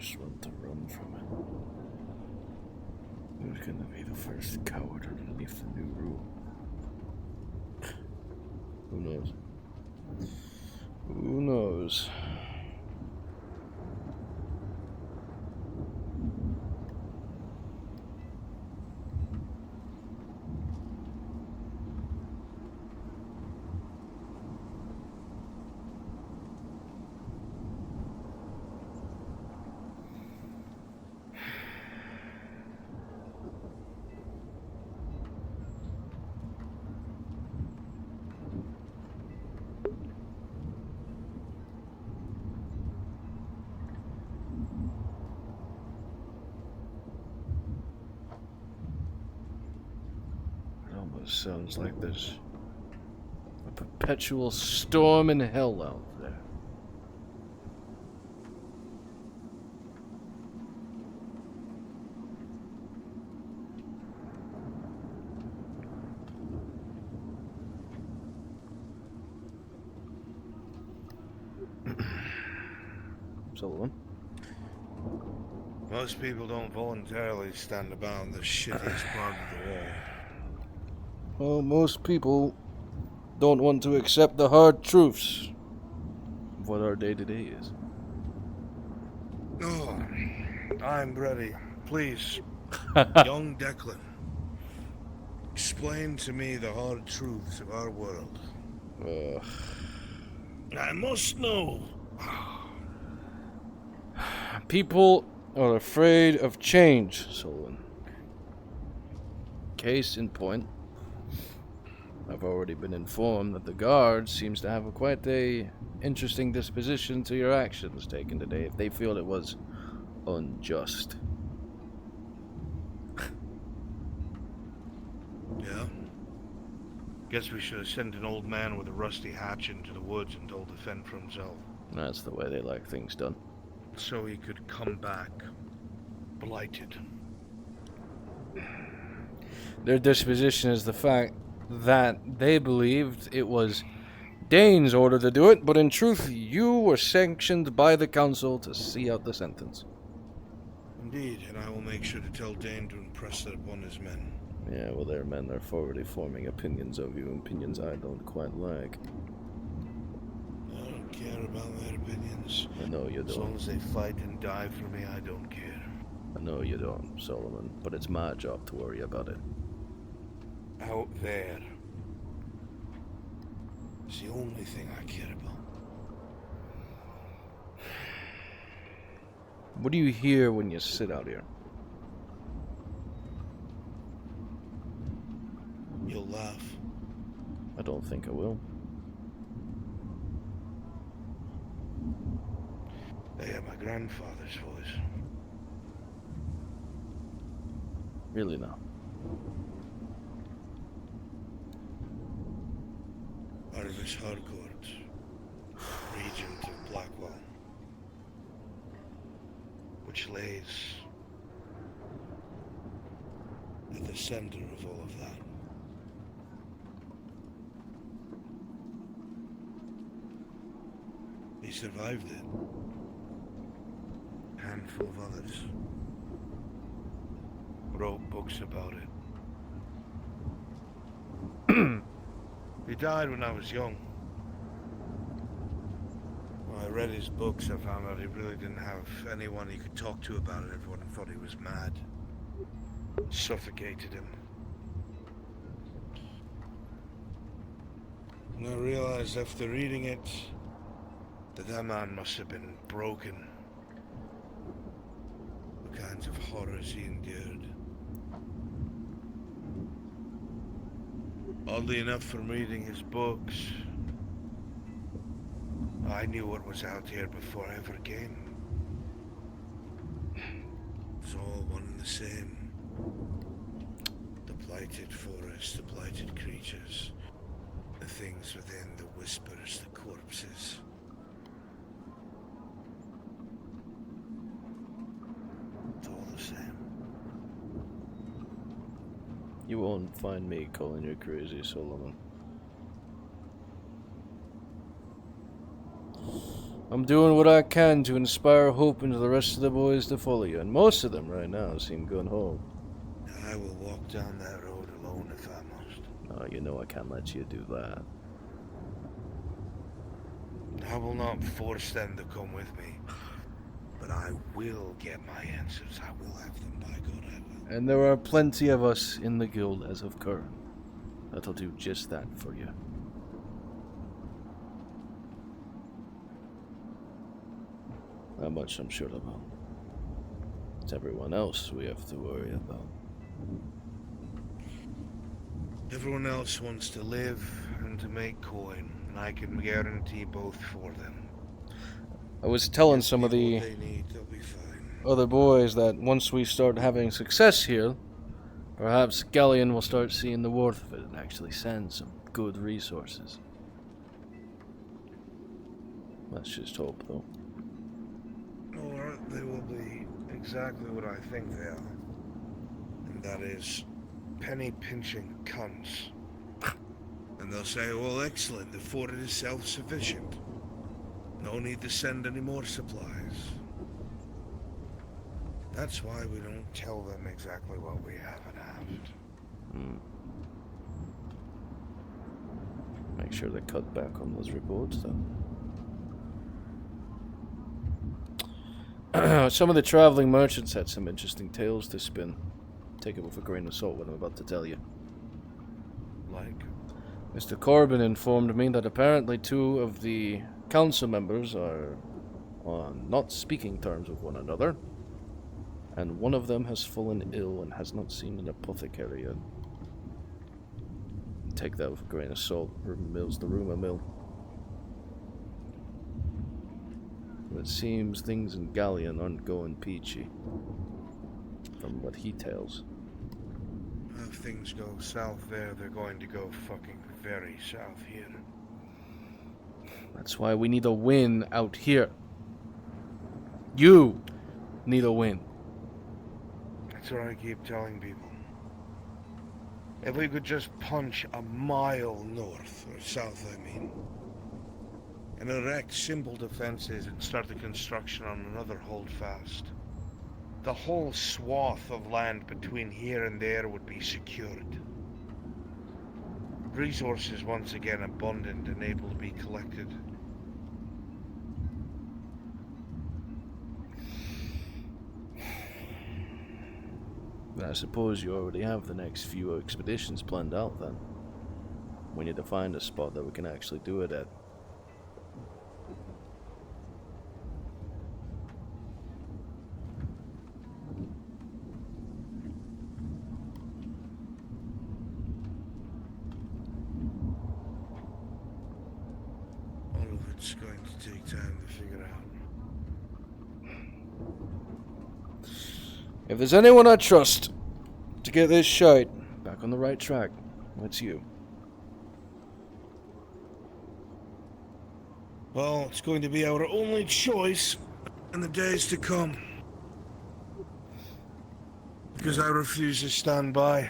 [SPEAKER 2] first one to run from it? Who's gonna be the first coward underneath the new rule? Who knows? Who knows? Sounds like there's a perpetual storm in hell out there. Sullivan?
[SPEAKER 8] Most people don't voluntarily stand about the shittiest part of the wall.
[SPEAKER 2] Well, most people don't want to accept the hard truths of what our day-to-day is.
[SPEAKER 8] Oh, I'm ready. Please, young Declan, explain to me the hard truths of our world. I must know.
[SPEAKER 2] People are afraid of change, Sullivan. Case in point, I've already been informed that the guard seems to have quite a interesting disposition to your actions taken today if they feel it was unjust.
[SPEAKER 8] Yeah? Guess we should have sent an old man with a rusty hatchet into the woods and told to fend for himself.
[SPEAKER 2] That's the way they like things done.
[SPEAKER 8] So he could come back, blighted.
[SPEAKER 2] Their disposition is the fact that they believed it was Dane's order to do it, but in truth, you were sanctioned by the council to see out the sentence.
[SPEAKER 8] Indeed, and I will make sure to tell Dane to impress that upon his men.
[SPEAKER 2] Yeah, well, their men are already forming opinions of you, opinions I don't quite like.
[SPEAKER 8] I don't care about their opinions.
[SPEAKER 2] I know you don't.
[SPEAKER 8] As long as they fight and die for me, I don't care.
[SPEAKER 2] I know you don't, Solomon, but it's my job to worry about it.
[SPEAKER 8] Out there is the only thing I care about.
[SPEAKER 2] What do you hear when you sit out here?
[SPEAKER 8] You'll laugh.
[SPEAKER 2] I don't think I will.
[SPEAKER 8] I hear my grandfather's voice.
[SPEAKER 2] Really now?
[SPEAKER 8] Artemis Harcourt, regent of Blackwell, which lays at the center of all of that. He survived it. A handful of others wrote books about it. He died when I was young. When I read his books, I found out he really didn't have anyone he could talk to about it. Everyone thought he was mad. Suffocated him. And I realized after reading it that man must have been broken. The kinds of horrors he endured. Oddly enough, from reading his books, I knew what was out here before I ever came. It was all one and the same. The blighted forest, the blighted creatures, the things within, the whispers, the corpses. It's all the same.
[SPEAKER 2] You won't find me calling you crazy, Solomon. I'm doing what I can to inspire hope into the rest of the boys to follow you, and most of them right now seem gung-ho.
[SPEAKER 8] I will walk down that road alone if I must.
[SPEAKER 2] Oh, you know I can't let you do that.
[SPEAKER 8] I will not force them to come with me, but I will get my answers. I will have them, by God, I will.
[SPEAKER 2] And there are plenty of us in the guild as of current. That'll do just that for you. That much I'm sure about. It's everyone else we have to worry about.
[SPEAKER 8] Everyone else wants to live and to make coin, and I can guarantee both for them.
[SPEAKER 2] I was telling some of
[SPEAKER 8] What
[SPEAKER 2] the
[SPEAKER 8] they need, they'll be fine.
[SPEAKER 2] other boys that once we start having success here, perhaps Galleon will start seeing the worth of it and actually send some good resources. Let's just hope, though.
[SPEAKER 8] Or they will be exactly what I think they are. And that is penny-pinching cunts. And they'll say, well, excellent, the fort is self-sufficient. No need to send any more supplies. That's why we don't tell them exactly what we have at hand.
[SPEAKER 2] Make sure they cut back on those reports, then. Some of the traveling merchants had some interesting tales to spin. Take it with a grain of salt what I'm about to tell you.
[SPEAKER 8] Like?
[SPEAKER 2] Mr. Corbin informed me that apparently 2 of the council members are on not speaking terms with one another, and one of them has fallen ill and has not seen an apothecary yet. Take that with a grain of salt. Rumor mill's the rumor mill. It seems things in Galleon aren't going peachy, from what he tells.
[SPEAKER 8] If things go south there, they're going to go fucking very south here.
[SPEAKER 2] That's why we need a win out here. You need a win.
[SPEAKER 8] That's what I keep telling people. If we could just punch a mile north, or south I mean, and erect simple defenses and start the construction on another holdfast, the whole swath of land between here and there would be secured. Resources once again abundant and able to be collected.
[SPEAKER 2] I suppose you already have the next few expeditions planned out then. We need to find a spot that we can actually do it at.
[SPEAKER 8] All of it's going to take time to figure out.
[SPEAKER 2] If there's anyone I trust to get this shite back on the right track, it's you.
[SPEAKER 8] Well, it's going to be our only choice in the days to come. Because I refuse to stand by.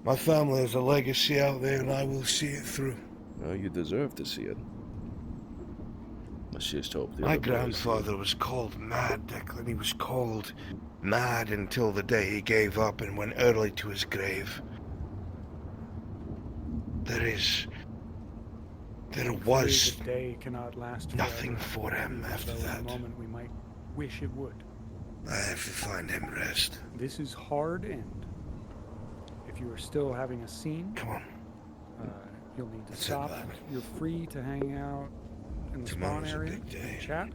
[SPEAKER 8] My family has a legacy out there and I will see it through.
[SPEAKER 2] Well, you deserve to see it. Let's just hope the
[SPEAKER 8] My
[SPEAKER 2] other boys
[SPEAKER 8] grandfather was called mad, Declan. He was called mad until the day he gave up and went early to his grave. There was
[SPEAKER 17] The day cannot last
[SPEAKER 8] nothing
[SPEAKER 17] forever,
[SPEAKER 8] for him
[SPEAKER 17] even
[SPEAKER 8] after
[SPEAKER 17] though in
[SPEAKER 8] that.
[SPEAKER 17] a moment we might wish it would.
[SPEAKER 8] I have to find him rest.
[SPEAKER 17] This is hard end. If you are still having a scene,
[SPEAKER 8] come on.
[SPEAKER 17] You'll need to
[SPEAKER 8] Let's
[SPEAKER 17] stop.
[SPEAKER 8] head back.
[SPEAKER 17] You're free to hang out in the spawn
[SPEAKER 8] Tomorrow's a
[SPEAKER 17] area
[SPEAKER 8] big day.
[SPEAKER 17] and chat.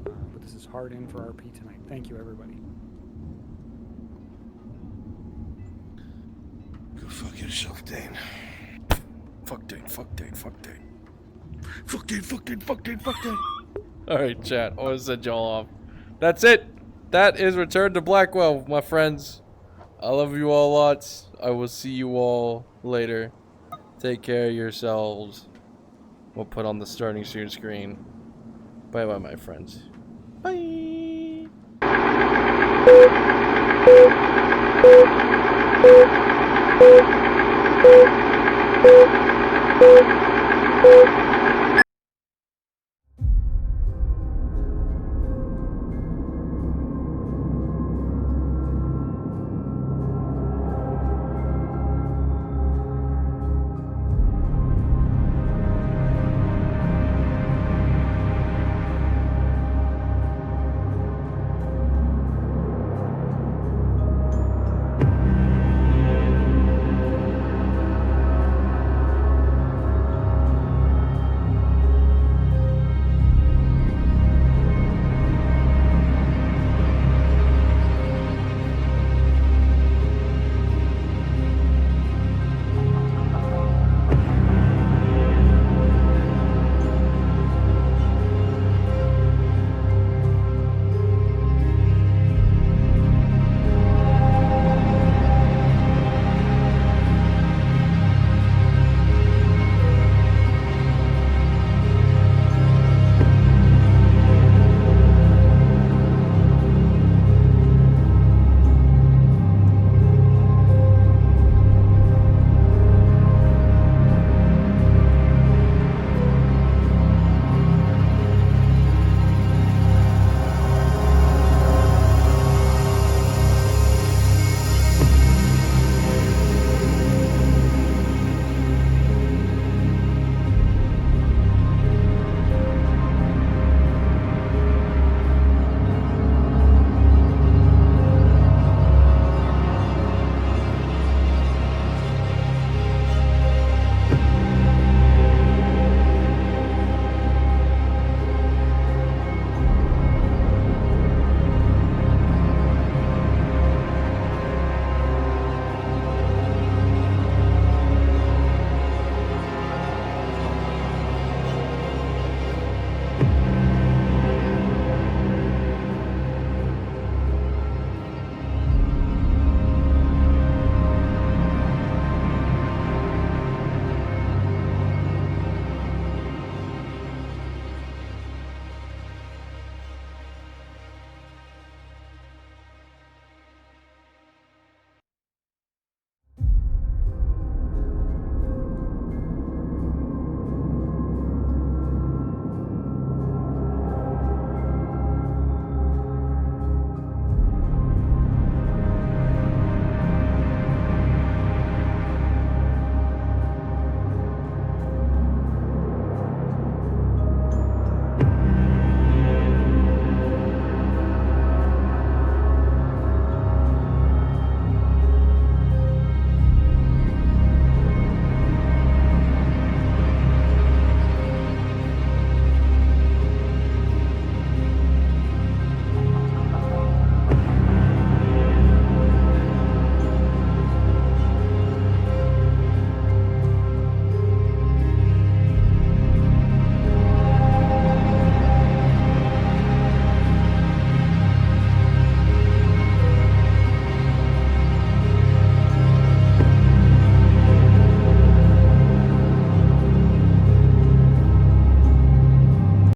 [SPEAKER 17] But this is hard end for RP tonight. Thank you, everybody.
[SPEAKER 8] Go fuck yourself, Dane.
[SPEAKER 2] Fuck Dane, fuck Dane, fuck Dane.
[SPEAKER 8] Fuck Dane, fuck Dane, fuck Dane, fuck Dane.
[SPEAKER 2] Alright, chat. I want to send y'all off. That's it. That is Return to Blackwell, my friends. I love you all lots. I will see you all later. Take care of yourselves. We'll put on the starting share screen. Bye bye, my friends. Bye.